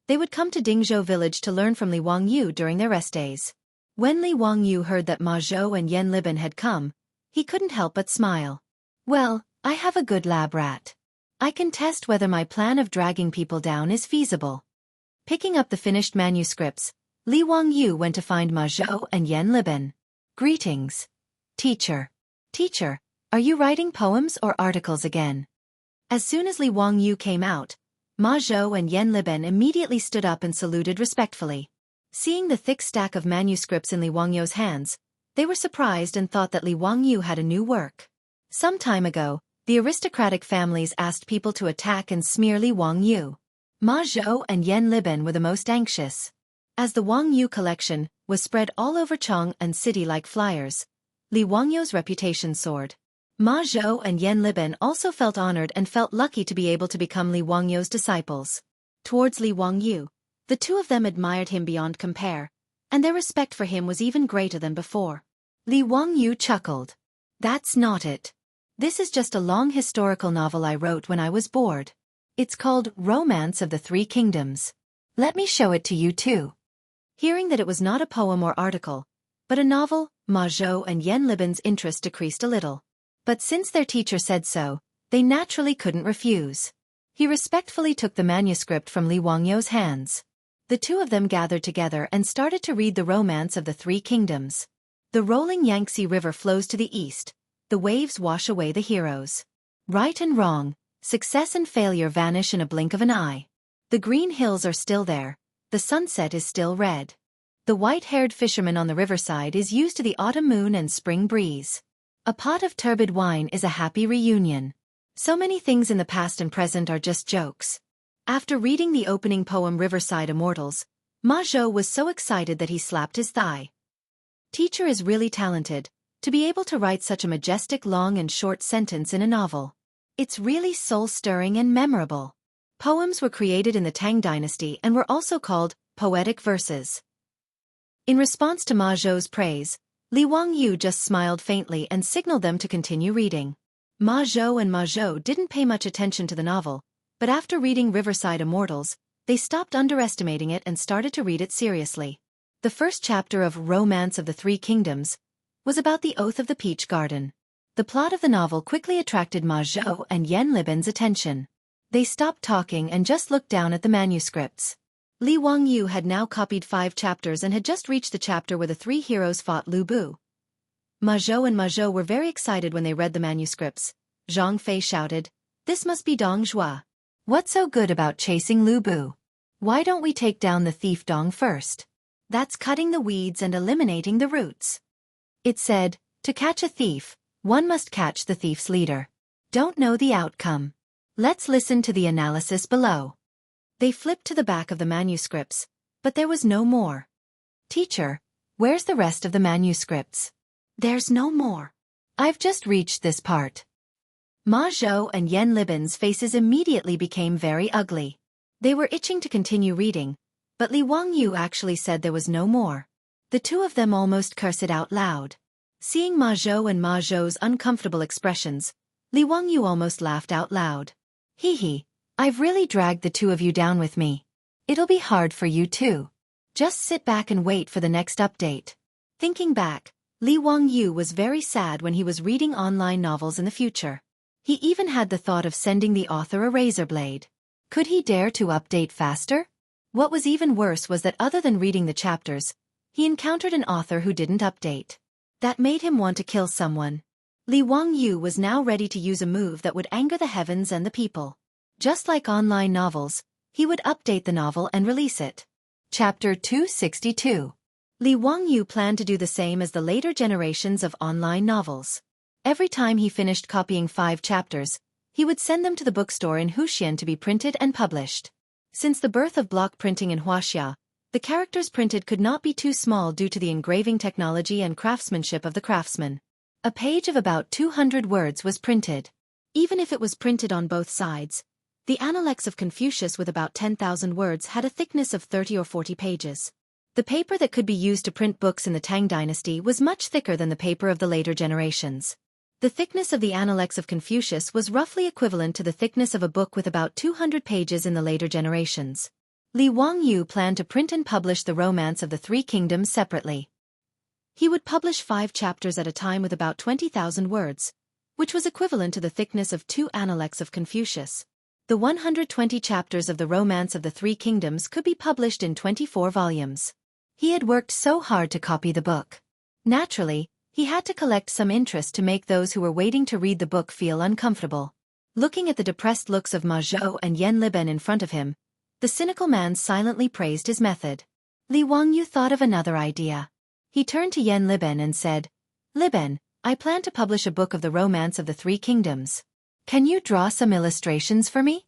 they would come to Dingzhou village to learn from Li Wangyu during their rest days. When Li Wangyu heard that Ma Zhou and Yan Liben had come, he couldn't help but smile. Well, I have a good lab rat. I can test whether my plan of dragging people down is feasible. Picking up the finished manuscripts, Li Wangyu went to find Ma Zhou and Yan Liben. Greetings. Teacher. Teacher, are you writing poems or articles again? As soon as Li Wangyu came out, Ma Zhou and Yan Liben immediately stood up and saluted respectfully. Seeing the thick stack of manuscripts in Li Wangyu's hands, they were surprised and thought that Li Wangyu had a new work. Some time ago, the aristocratic families asked people to attack and smear Li Wangyu. Ma Zhou and Yan Liben were the most anxious. As the Wangyu collection was spread all over Chong and city like flyers, Li Wangyu's reputation soared. Ma Zhou and Yan Liben also felt honored and felt lucky to be able to become Li Wangyu's disciples. Towards Li Wangyu, the two of them admired him beyond compare, and their respect for him was even greater than before. Li Wangyu chuckled. That's not it. This is just a long historical novel I wrote when I was bored. It's called Romance of the Three Kingdoms. Let me show it to you too. Hearing that it was not a poem or article, but a novel, Ma Zhou and Yan Liben's interest decreased a little. But since their teacher said so, they naturally couldn't refuse. He respectfully took the manuscript from Li Wangyu's hands. The two of them gathered together and started to read the Romance of the Three Kingdoms. The rolling Yangtze River flows to the east. The waves wash away the heroes. Right and wrong, success and failure vanish in a blink of an eye. The green hills are still there. The sunset is still red. The white-haired fisherman on the riverside is used to the autumn moon and spring breeze. A pot of turbid wine is a happy reunion. So many things in the past and present are just jokes. After reading the opening poem Riverside Immortals, Ma Zhou was so excited that he slapped his thigh. Teacher is really talented, to be able to write such a majestic long and short sentence in a novel. It's really soul-stirring and memorable. Poems were created in the Tang dynasty and were also called poetic verses. In response to Ma Zhou's praise, Li Wangyu just smiled faintly and signaled them to continue reading. Ma Zhou didn't pay much attention to the novel, but after reading Riverside Immortals, they stopped underestimating it and started to read it seriously. The first chapter of Romance of the Three Kingdoms was about the Oath of the Peach Garden. The plot of the novel quickly attracted Ma Zhou and Yan Libin's attention. They stopped talking and just looked down at the manuscripts. Li Wangyu had now copied 5 chapters and had just reached the chapter where the 3 heroes fought Lu Bu. Ma Zhou were very excited when they read the manuscripts. Zhang Fei shouted, "This must be Dong Zhuo. What's so good about chasing Lu Bu? Why don't we take down the thief Dong first? That's cutting the weeds and eliminating the roots." It said, to catch a thief, one must catch the thief's leader. Don't know the outcome. Let's listen to the analysis below. They flipped to the back of the manuscripts, but there was no more. Teacher, where's the rest of the manuscripts? There's no more. I've just reached this part. Ma Zhou and Yan Libin's faces immediately became very ugly. They were itching to continue reading, but Li Wangyu actually said there was no more. The two of them almost cursed it out loud. Seeing Ma Zhou and Ma Zhou's uncomfortable expressions, Li Wangyu almost laughed out loud. Hee, I've really dragged the two of you down with me. It'll be hard for you too. Just sit back and wait for the next update. Thinking back, Li Wangyu was very sad when he was reading online novels in the future. He even had the thought of sending the author a razor blade. Could he dare to update faster? What was even worse was that other than reading the chapters, he encountered an author who didn't update. That made him want to kill someone. Li Wangyu was now ready to use a move that would anger the heavens and the people. Just like online novels, he would update the novel and release it. Chapter 262. Li Wangyu planned to do the same as the later generations of online novels. Every time he finished copying 5 chapters, he would send them to the bookstore in Huxian to be printed and published. Since the birth of block printing in Huaxia, the characters printed could not be too small due to the engraving technology and craftsmanship of the craftsman. A page of about 200 words was printed. Even if it was printed on both sides, the Analects of Confucius with about 10,000 words had a thickness of 30 or 40 pages. The paper that could be used to print books in the Tang dynasty was much thicker than the paper of the later generations. The thickness of the Analects of Confucius was roughly equivalent to the thickness of a book with about 200 pages in the later generations. Li Wangyu planned to print and publish the Romance of the Three Kingdoms separately. He would publish 5 chapters at a time with about 20,000 words, which was equivalent to the thickness of 2 Analects of Confucius. The 120 chapters of the Romance of the Three Kingdoms could be published in 24 volumes. He had worked so hard to copy the book. Naturally, he had to collect some interest to make those who were waiting to read the book feel uncomfortable. Looking at the depressed looks of Ma Zhou and Yan Libin in front of him, the cynical man silently praised his method. Li Wangyu thought of another idea. He turned to Yan Libin and said, "Libin, I plan to publish a book of the Romance of the Three Kingdoms. Can you draw some illustrations for me?"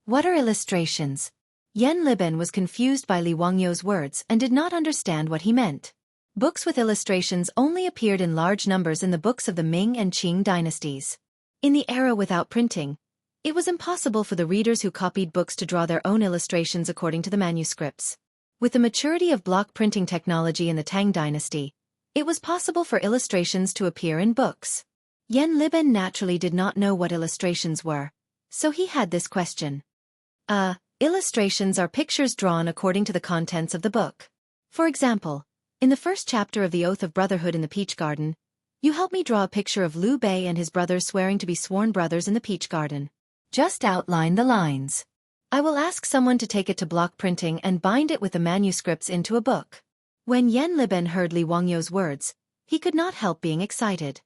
"What are illustrations?" Yan Libin was confused by Li Wangyu's words and did not understand what he meant. Books with illustrations only appeared in large numbers in the books of the Ming and Qing dynasties. In the era without printing, it was impossible for the readers who copied books to draw their own illustrations according to the manuscripts. With the maturity of block printing technology in the Tang dynasty, it was possible for illustrations to appear in books. Yan Libin naturally did not know what illustrations were, so he had this question. Illustrations are pictures drawn according to the contents of the book. For example, in the first chapter of The Oath of Brotherhood in the Peach Garden, you help me draw a picture of Liu Bei and his brothers swearing to be sworn brothers in the Peach Garden. Just outline the lines. I will ask someone to take it to block printing and bind it with the manuscripts into a book. When Yan Libin heard Li Wangyu's words, he could not help being excited.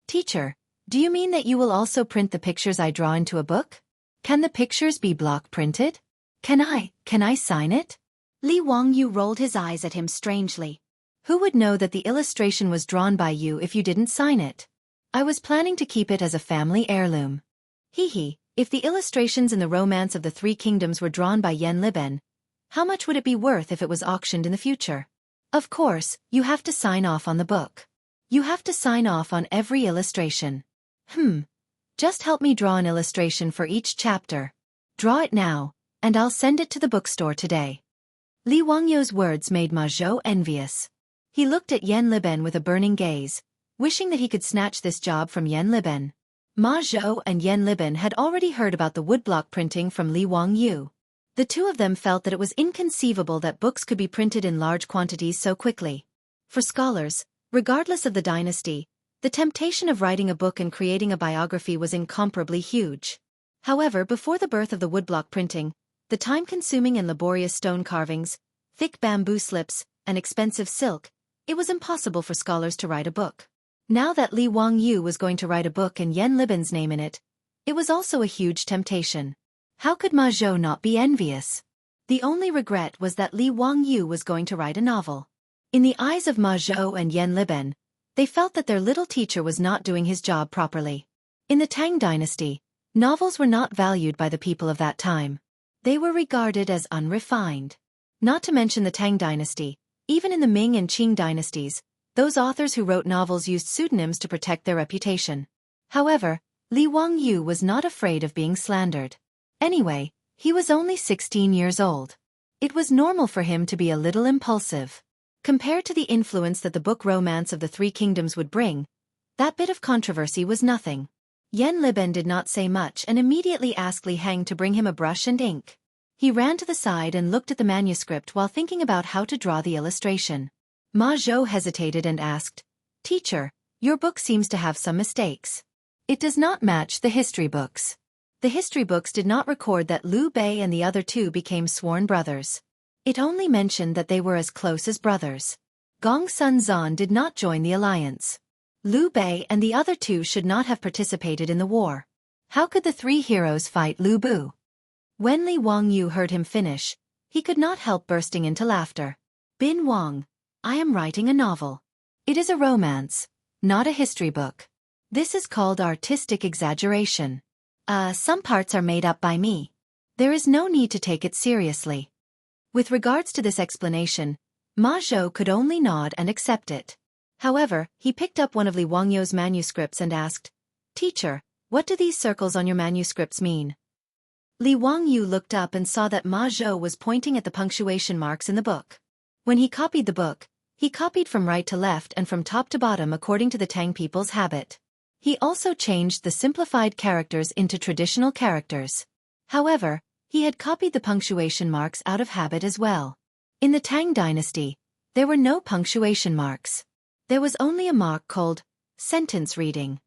"Teacher, do you mean that you will also print the pictures I draw into a book? Can the pictures be block printed? Can I sign it?" Li Wangyu rolled his eyes at him strangely. "Who would know that the illustration was drawn by you if you didn't sign it? I was planning to keep it as a family heirloom." If the illustrations in the Romance of the Three Kingdoms were drawn by Yen Liben, how much would it be worth if it was auctioned in the future? Of course, you have to sign off on the book. You have to sign off on every illustration. Just help me draw an illustration for each chapter. Draw it now, and I'll send it to the bookstore today. Li Wangyou's words made Ma Zhou envious. He looked at Yen Liben with a burning gaze, wishing that he could snatch this job from Yen Liben. Ma Zhou and Yen Liben had already heard about the woodblock printing from Li Wangyou. The two of them felt that it was inconceivable that books could be printed in large quantities so quickly. For scholars, regardless of the dynasty, the temptation of writing a book and creating a biography was incomparably huge. However, before the birth of the woodblock printing, the time-consuming and laborious stone carvings, thick bamboo slips, and expensive silk, it was impossible for scholars to write a book. Now that Li Wangyou was going to write a book and Yen Liben's name in it, it was also a huge temptation. How could Ma Zhou not be envious? The only regret was that Li Wangyou was going to write a novel. In the eyes of Ma Zhou and Yen Liben, they felt that their little teacher was not doing his job properly. In the Tang dynasty, novels were not valued by the people of that time. They were regarded as unrefined. Not to mention the Tang dynasty, even in the Ming and Qing dynasties, those authors who wrote novels used pseudonyms to protect their reputation. However, Li Wangyou was not afraid of being slandered. Anyway, he was only 16 years old. It was normal for him to be a little impulsive. Compared to the influence that the book Romance of the Three Kingdoms would bring, that bit of controversy was nothing. Yen Liben did not say much and immediately asked Li Hang to bring him a brush and ink. He ran to the side and looked at the manuscript while thinking about how to draw the illustration. Ma Zhou hesitated and asked, "Teacher, your book seems to have some mistakes. It does not match the history books." The history books did not record that Liu Bei and the other two became sworn brothers. It only mentioned that they were as close as brothers. Gong Sun Zan did not join the alliance. Liu Bei and the other two should not have participated in the war. How could the three heroes fight Liu Bu? When Li Wangyou heard him finish, he could not help bursting into laughter. "Bin Wang, I am writing a novel. It is a romance, not a history book. This is called artistic exaggeration. Some parts are made up by me. There is no need to take it seriously." With regards to this explanation, Ma Zhou could only nod and accept it. However, he picked up one of Li Wangyou's manuscripts and asked, "Teacher, what do these circles on your manuscripts mean?" Li Wangyou looked up and saw that Ma Zhou was pointing at the punctuation marks in the book. When he copied the book, he copied from right to left and from top to bottom according to the Tang people's habit. He also changed the simplified characters into traditional characters. However, he had copied the punctuation marks out of habit as well. In the Tang dynasty, there were no punctuation marks. There was only a mark called sentence reading.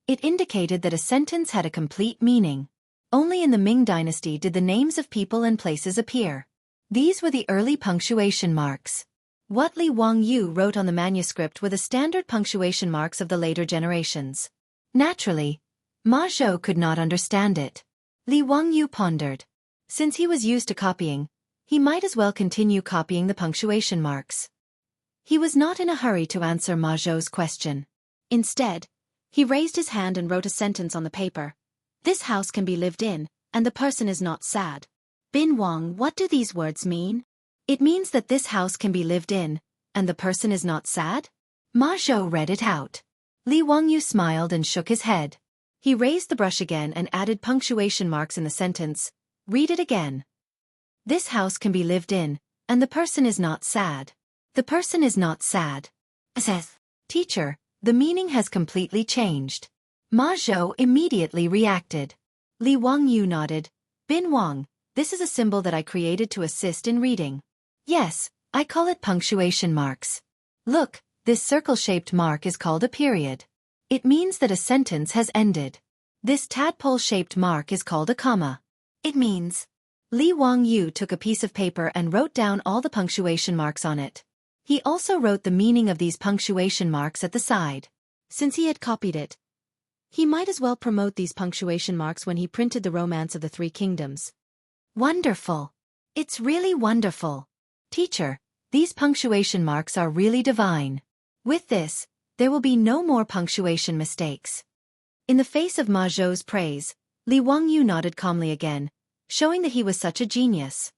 It indicated that a sentence had a complete meaning. Only in the Ming dynasty did the names of people and places appear. These were the early punctuation marks. What Li Wangyou wrote on the manuscript were the standard punctuation marks of the later generations. Naturally, Ma Zhou could not understand it. Li Wangyou pondered. Since he was used to copying, he might as well continue copying the punctuation marks. He was not in a hurry to answer Ma Zhou's question. Instead, he raised his hand and wrote a sentence on the paper. "This house can be lived in, and the person is not sad." "Bin Wang, what do these words mean?" "It means that this house can be lived in, and the person is not sad?" Ma Zhou read it out. Li Wangyou smiled and shook his head. He raised the brush again and added punctuation marks in the sentence. "Read it again. This house can be lived in, and the person is not sad. The person is not sad." Says, "Teacher, the meaning has completely changed." Ma Zhou immediately reacted. Li Wangyou nodded. "Bin Wang, this is a symbol that I created to assist in reading. Yes, I call it punctuation marks. Look, this circle-shaped mark is called a period. It means that a sentence has ended. This tadpole-shaped mark is called a comma. It means..." Li Wangyou took a piece of paper and wrote down all the punctuation marks on it. He also wrote the meaning of these punctuation marks at the side. Since he had copied it, he might as well promote these punctuation marks when he printed the Romance of the Three Kingdoms. "Wonderful. It's really wonderful. Teacher, these punctuation marks are really divine. With this, there will be no more punctuation mistakes." In the face of Ma Zhou's praise, Li Wangyu nodded calmly again, showing that he was such a genius.